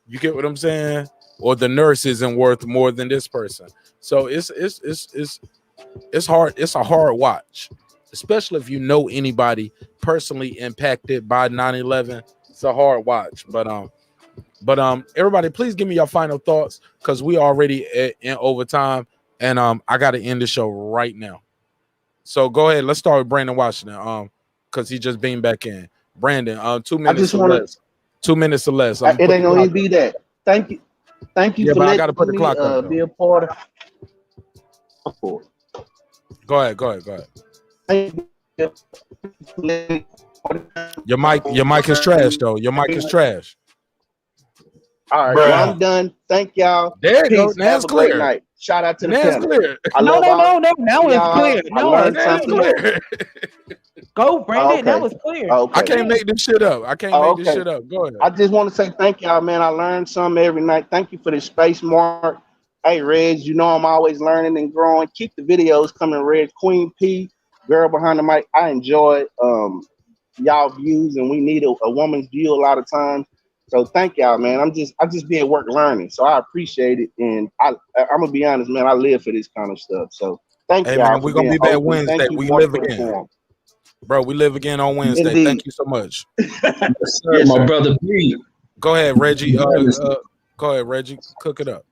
You get what I'm saying? Or the nurse isn't worth more than this person. So it's hard. It's a hard watch, especially if you know anybody personally impacted by 9/11. It's a hard watch. But everybody, please give me your final thoughts because we already in overtime, and I got to end the show right now. So go ahead. Let's start with Brandon Washington. Because he just beamed back in. Brandon, 2 I minutes just or want less. 2 minutes or less. to. It ain't gonna even be that. Thank you. Thank you Yeah, for but I got to letting put the me clock up though. be a part of. Go ahead. Thank you. Your mic is trash though. Your mic is trash. All right, well, I'm done. Thank y'all. There you go. Peace. Now Have it's a great clear. night. Shout out to the Now it's panel. clear. I love all Now it's y'all. clear. I No, learned Now it's something. clear. Go, Brandon. Okay. Now it's clear. Okay. I can't make this shit up. Okay. Go ahead. I just want to say thank y'all, man. I learned something every night. Thank you for this space, Mark. Hey, Reg, you know I'm always learning and growing. Keep the videos coming, Reg. Queen P, girl behind the mic. I enjoy y'all views, and we need a woman's view a lot of times. So thank y'all, man. I just be at work learning, so I appreciate it. And I'm gonna be honest, man. I live for this kind of stuff. So thank Hey y'all man, for we're gonna being be back open. Wednesday. Thank you, We Mark, live for the again. forum. Bro, we live again on Wednesday. Indeed. Thank you so much. Yes, sir, Yes, my sir. brother Bleek. Go ahead, Reggie. Yes. Go ahead, Reggie. Cook it up.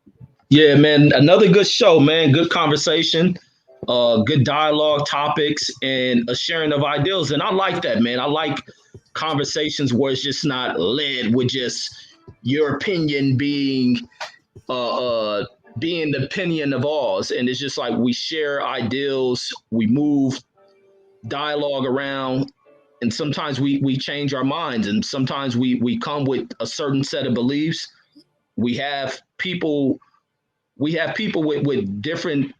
Yeah, man. Another good show, man. Good conversation, good dialogue, topics, and a sharing of ideals. And I like that, man. I like conversations where it's just not led with just your opinion being being the opinion of ours. And it's just like we share ideals, we move dialogue around, and sometimes we change our minds, and sometimes we come with a certain set of beliefs. We have people with different,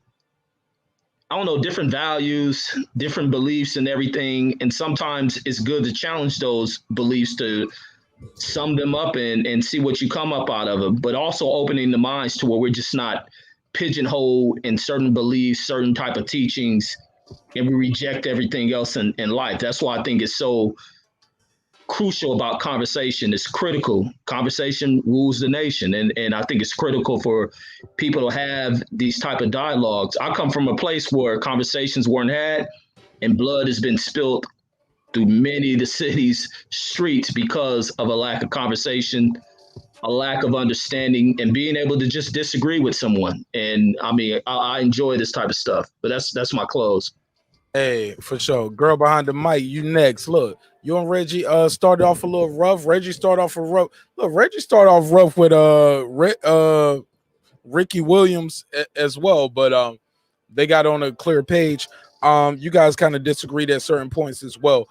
I don't know, different values, different beliefs and everything. And sometimes it's good to challenge those beliefs to sum them up and see what you come up out of it, but also opening the minds to where we're just not pigeonholed in certain beliefs, certain type of teachings, and we reject everything else in life. That's why I think it's so crucial about conversation. It's critical. Conversation rules the nation. And I think it's critical for people to have these type of dialogues. I come from a place where conversations weren't had and blood has been spilled through many of the city's streets because of a lack of conversation, a lack of understanding, and being able to just disagree with someone. And I mean, I enjoy this type of stuff, but that's my close. Hey, for sure. Girl behind the mic, you next. Look, you and Reggie started off a little rough. Reggie started off rough. Look, Reggie started off rough with Ricky Williams as well, but they got on a clear page. You guys kind of disagreed at certain points as well.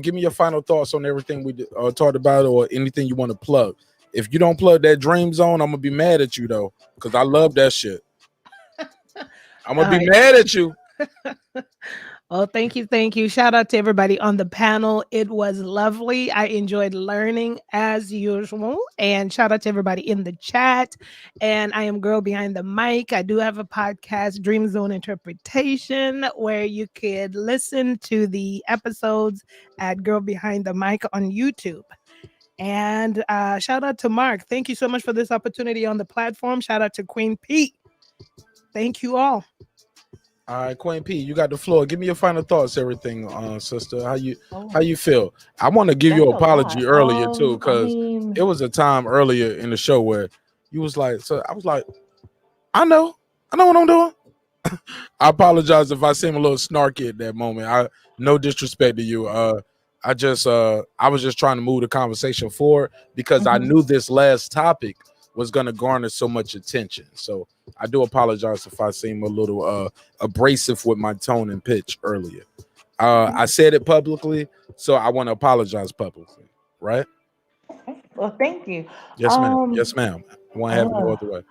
Give me your final thoughts on everything we talked about, or anything you want to plug. If you don't plug that Dream Zone, I'm gonna be mad at you though, because I love that shit. I'm gonna be mad at you. Oh, thank you. Shout out to everybody on the panel. It was lovely. I enjoyed learning as usual. And shout out to everybody in the chat. And I am Girl Behind the Mic. I do have a podcast, Dream Zone Interpretation, where you could listen to the episodes at Girl Behind the Mic on YouTube. And shout out to Mark. Thank you so much for this opportunity on the platform. Shout out to Queen P. Thank you all. All right, Queen P, you got the floor. Give me your final thoughts, everything, sister. How you feel? I want to give you an apology earlier too, because it was a time earlier in the show where you was like, so I was like, I know what I'm doing. I apologize if I seem a little snarky at that moment. No disrespect to you. I was just trying to move the conversation forward because I knew this last topic was going to garner so much attention. So I do apologize if I seem a little abrasive with my tone and pitch earlier. I said it publicly, so I want to apologize publicly, right? Well, thank you. Yes, ma'am. Yes, ma'am. I want to have it no other way.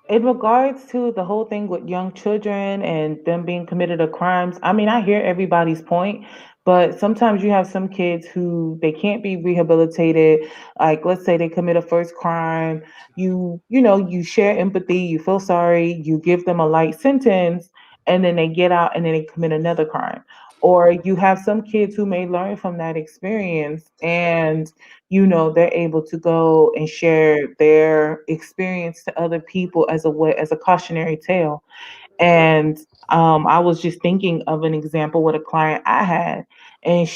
In regards to the whole thing with young children and them being committed to crimes, I mean, I hear everybody's point, but sometimes you have some kids who they can't be rehabilitated. Like, let's say they commit a first crime. You share empathy, you feel sorry, you give them a light sentence, and then they get out and then they commit another crime. Or you have some kids who may learn from that experience and they're able to go and share their experience to other people as a cautionary tale. And I was just thinking of an example with a client I had, and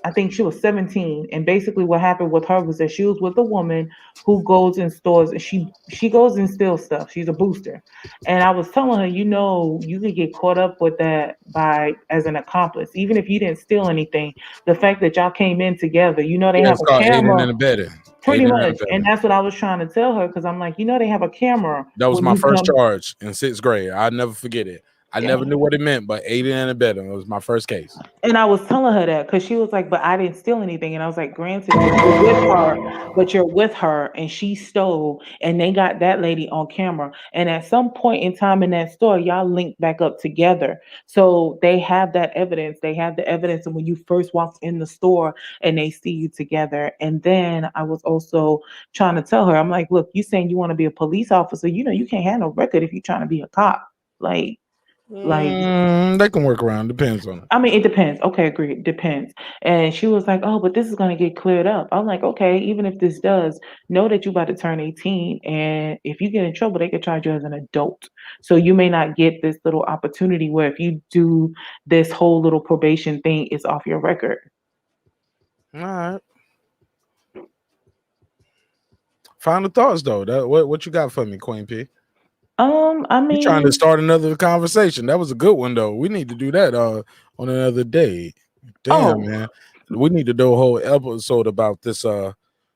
I think she was 17. And basically, what happened with her was that she was with a woman who goes in stores and she goes and steals stuff. She's a booster. And I was telling her, you could get caught up with that by as an accomplice, even if you didn't steal anything. The fact that y'all came in together, they Yeah, have it's a called aiding camera. and abetting. Pretty Aiding and much. And abetting. that's what I was trying to tell her because I'm like, they have a camera That was when my you first come. charge in 6th grade. I'll never forget it. I never knew what it meant, but aiding and abetting was my first case. And I was telling her that because she was like, but I didn't steal anything. And I was like, granted, but you're with her and she stole and they got that lady on camera. And at some point in time in that store, y'all linked back up together. So they have that evidence. They have the evidence of when you first walked in the store and they see you together. And then I was also trying to tell her, I'm like, look, you saying you want to be a police officer, you can't have no record if you're trying to be a cop. Like they can work around. Depends on it. I mean, it depends. Okay, agreed. Depends. And she was like, "Oh, but this is going to get cleared up." I'm like, "Okay, even if this does, know that you about to turn 18, and if you get in trouble, they could charge you as an adult. So you may not get this little opportunity where if you do this whole little probation thing, it's off your record." All right. Final thoughts though. What you got for me, Queen P? I mean, you trying to start another conversation. That was a good one though. We need to do that on another day. Damn, man. We need to do a whole episode about this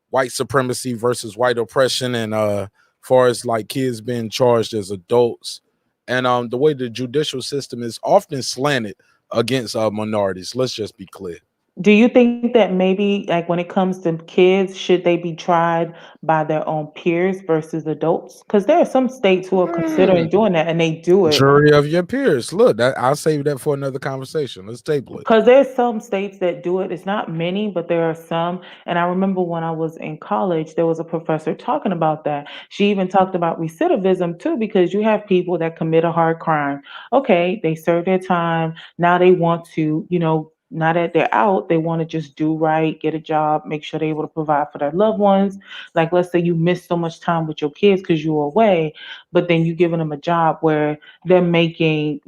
white supremacy versus white oppression and far as like kids being charged as adults and the way the judicial system is often slanted against minorities. Let's just be clear. do you think that maybe like when it comes to kids, should they be tried by their own peers versus adults? Because there are some states who are considering doing that and they do it. Jury of your peers. Look, I'll save that for another conversation. Let's table it. Because there's some states that do it. It's not many, but there are some. And I remember when I was in college, there was a professor talking about that. She even talked about recidivism too, because you have people that commit a hard crime. Okay, they serve their time. Now they want to, now that they're out, they want to just do right, get a job, make sure they're able to provide for their loved ones. Like, let's say you miss so much time with your kids because you were away, but then you're giving them a job where they're making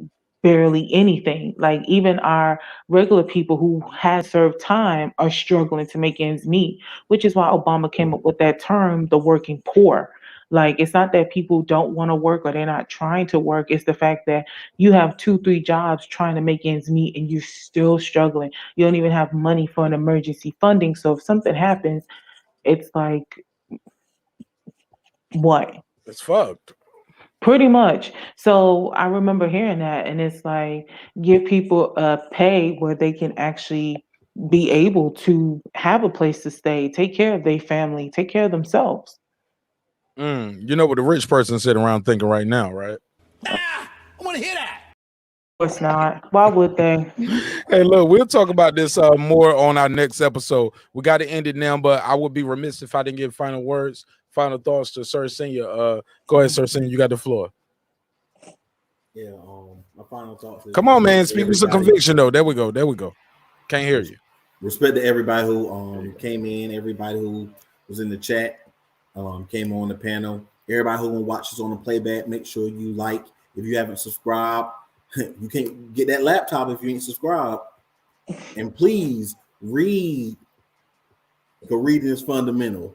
barely anything. Like even our regular people who had served time are struggling to make ends meet, which is why Obama came up with that term, the working poor. Like it's not that people don't want to work or they're not trying to work. It's the fact that you have 2-3 jobs trying to make ends meet and you're still struggling. You don't even have money for an emergency funding. So if something happens, it's like what? It's fucked. Pretty much. So I remember hearing that, and it's like give people a pay where they can actually be able to have a place to stay, take care of their family, take care of themselves. You know what the rich person sitting around thinking right now, right? I want to hear that. Of course not. Why would they? Hey, look, we'll talk about this more on our next episode. We got to end it now, but I would be remiss if I didn't give final words, final thoughts to Sir Senior. Go ahead, Sir Senior. You got the floor. Yeah, my final thoughts. Come on, man. Speak with some conviction, though. There we go. Can't hear you. Respect to everybody who came in, everybody who was in the chat, came on the panel. Everybody who watches on the playback, make sure you like. If you haven't subscribed, you can't get that laptop if you ain't subscribed. And please read. Because reading is fundamental.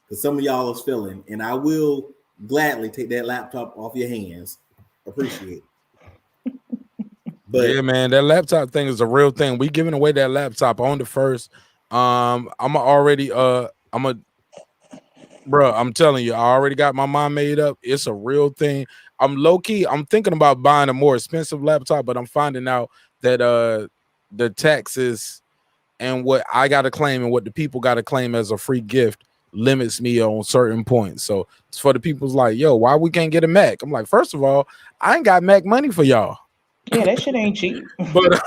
Because some of y'all is failing, and I will gladly take that laptop off your hands. Appreciate it. But yeah, man, that laptop thing is a real thing. We giving away that laptop on the first. I'm telling you, I already got my mind made up. It's a real thing. I'm low key. I'm thinking about buying a more expensive laptop, but I'm finding out that the taxes and what I got to claim and what the people got to claim as a free gift limits me on certain points. So it's for the people's like, yo, why we can't get a Mac? I'm like, first of all, I ain't got Mac money for y'all. Yeah, that shit ain't cheap. but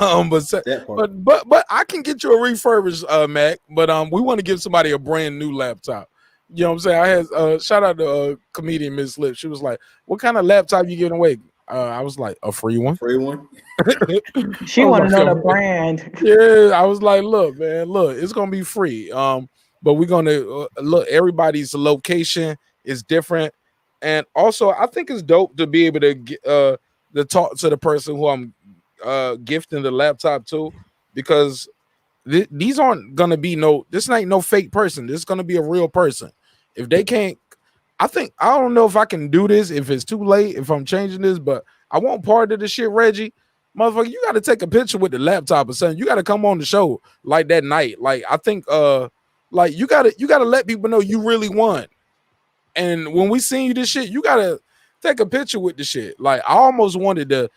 I can get you a refurbished Mac. But we want to give somebody a brand new laptop. You know what I'm saying? I had shout out to comedian Miss Lip. She was like, "What kind of laptop you giving away?" I was like, "A free one." Free one. She want to know the brand. Yeah, I was like, "Look, man, look, it's gonna be free." But we're gonna look. Everybody's location is different. And also, I think it's dope to be able to talk to the person who I'm gifting the laptop to, because these aren't gonna be this ain't no fake person. This is gonna be a real person. If they can't, I don't know if I can do this, if it's too late, if I'm changing this, but I want part of the shit, Reggie. Motherfucker, you got to take a picture with the laptop or something. You got to come on the show like that night. Like, I think like you gotta let people know you really won. And when we seen you this shit, you gotta take a picture with the shit. Like, I almost wanted to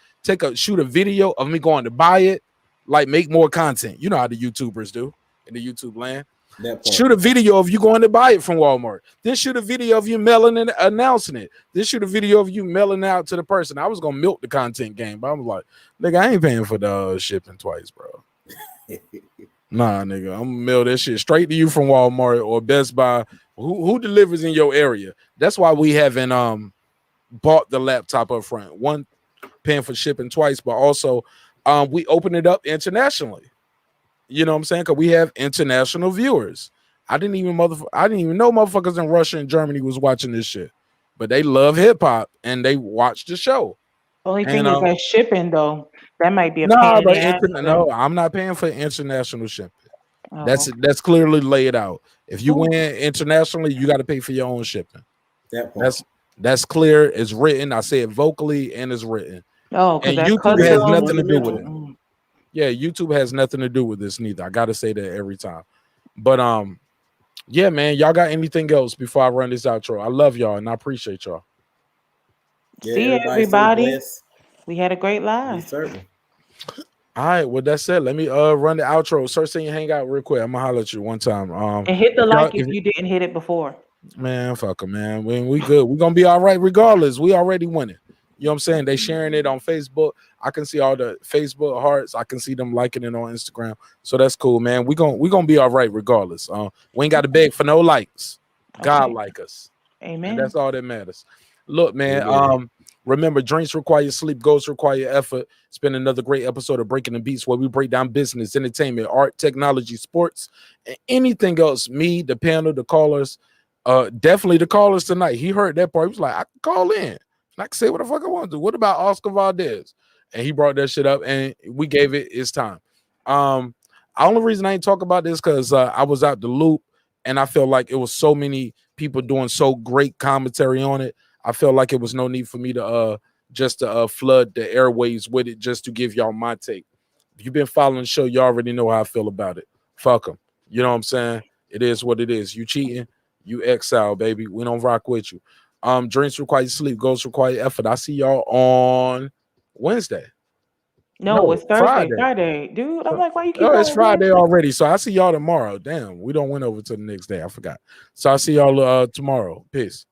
shoot a video of me going to buy it, like make more content. You know how the YouTubers do in the YouTube land. Shoot a video of you going to buy it from Walmart. Then shoot a video of you mailing and announcing it. Then shoot a video of you mailing out to the person. I was gonna milk the content game, but I'm like, nigga, I ain't paying for the shipping twice, bro. Nah, nigga, I'm gonna mail that shit straight to you from Walmart or Best Buy. Who delivers in your area? That's why we haven't bought the laptop up front. One, paying for shipping twice, but also we open it up internationally. You know what I'm saying? Because we have international viewers. I didn't even know motherfuckers in Russia and Germany was watching this shit, but they love hip hop and they watch the show. Only thing is that shipping though, that might be a no, I'm not paying for international shipping. Oh. That's clearly laid out. If you win internationally, you got to pay for your own shipping. That's clear. It's written. I say it vocally and it's written. Oh, and YouTube has nothing to do with it. Yeah, YouTube has nothing to do with this neither. I gotta say that every time. But yeah, man, y'all got anything else before I run this outro? I love y'all and I appreciate y'all. Yeah, see everybody. We had a great live. Certainly. All right, with that said, let me run the outro. Search and hang out real quick. I'm gonna holler at you one time. And hit the like if you didn't hit it before. Man, fuck them, man. We good. We're gonna be all right regardless. We already winning. You know what I'm saying? They sharing it on Facebook. I can see all the Facebook hearts. I can see them liking it on Instagram. So that's cool, man. We're gonna be all right regardless. We ain't got to beg for no likes. God like us. Amen. And that's all that matters. Look, man. Remember, drinks require sleep, goals require effort. It's been another great episode of Breaking the Beats, where we break down business, entertainment, art, technology, sports, and anything else. Me, the panel, the callers, definitely the callers tonight. He heard that part. He was like, I can call in. I can say what the fuck I want to do. What about Oscar Valdez? And he brought that shit up, and we gave it its time. The only reason I ain't talk about this because I was out the loop, and I felt like it was so many people doing so great commentary on it. I felt like it was no need for me to just flood the airwaves with it just to give y'all my take. If you've been following the show, you already know how I feel about it. Fuck them. You know what I'm saying? It is what it is. You cheating, you exile, baby. We don't rock with you. Drinks require sleep, goals require effort. I see y'all on Wednesday. No, it's Thursday, Friday. Dude, I'm like, why you keep it's Friday already. So I see y'all tomorrow. Damn, we don't went over to the next day. I forgot. So I see y'all tomorrow. Peace.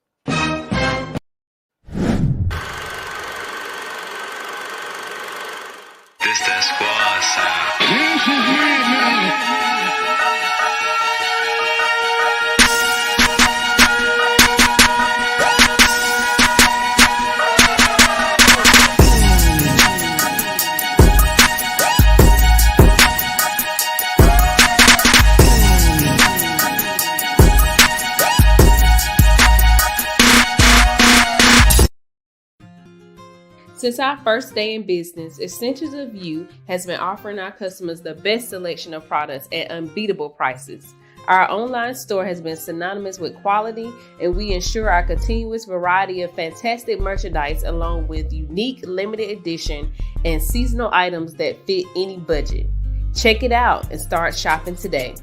This that squad sound. Since our first day in business, Essentials of You has been offering our customers the best selection of products at unbeatable prices. Our online store has been synonymous with quality, and we ensure our continuous variety of fantastic merchandise along with unique limited edition and seasonal items that fit any budget. Check it out and start shopping today.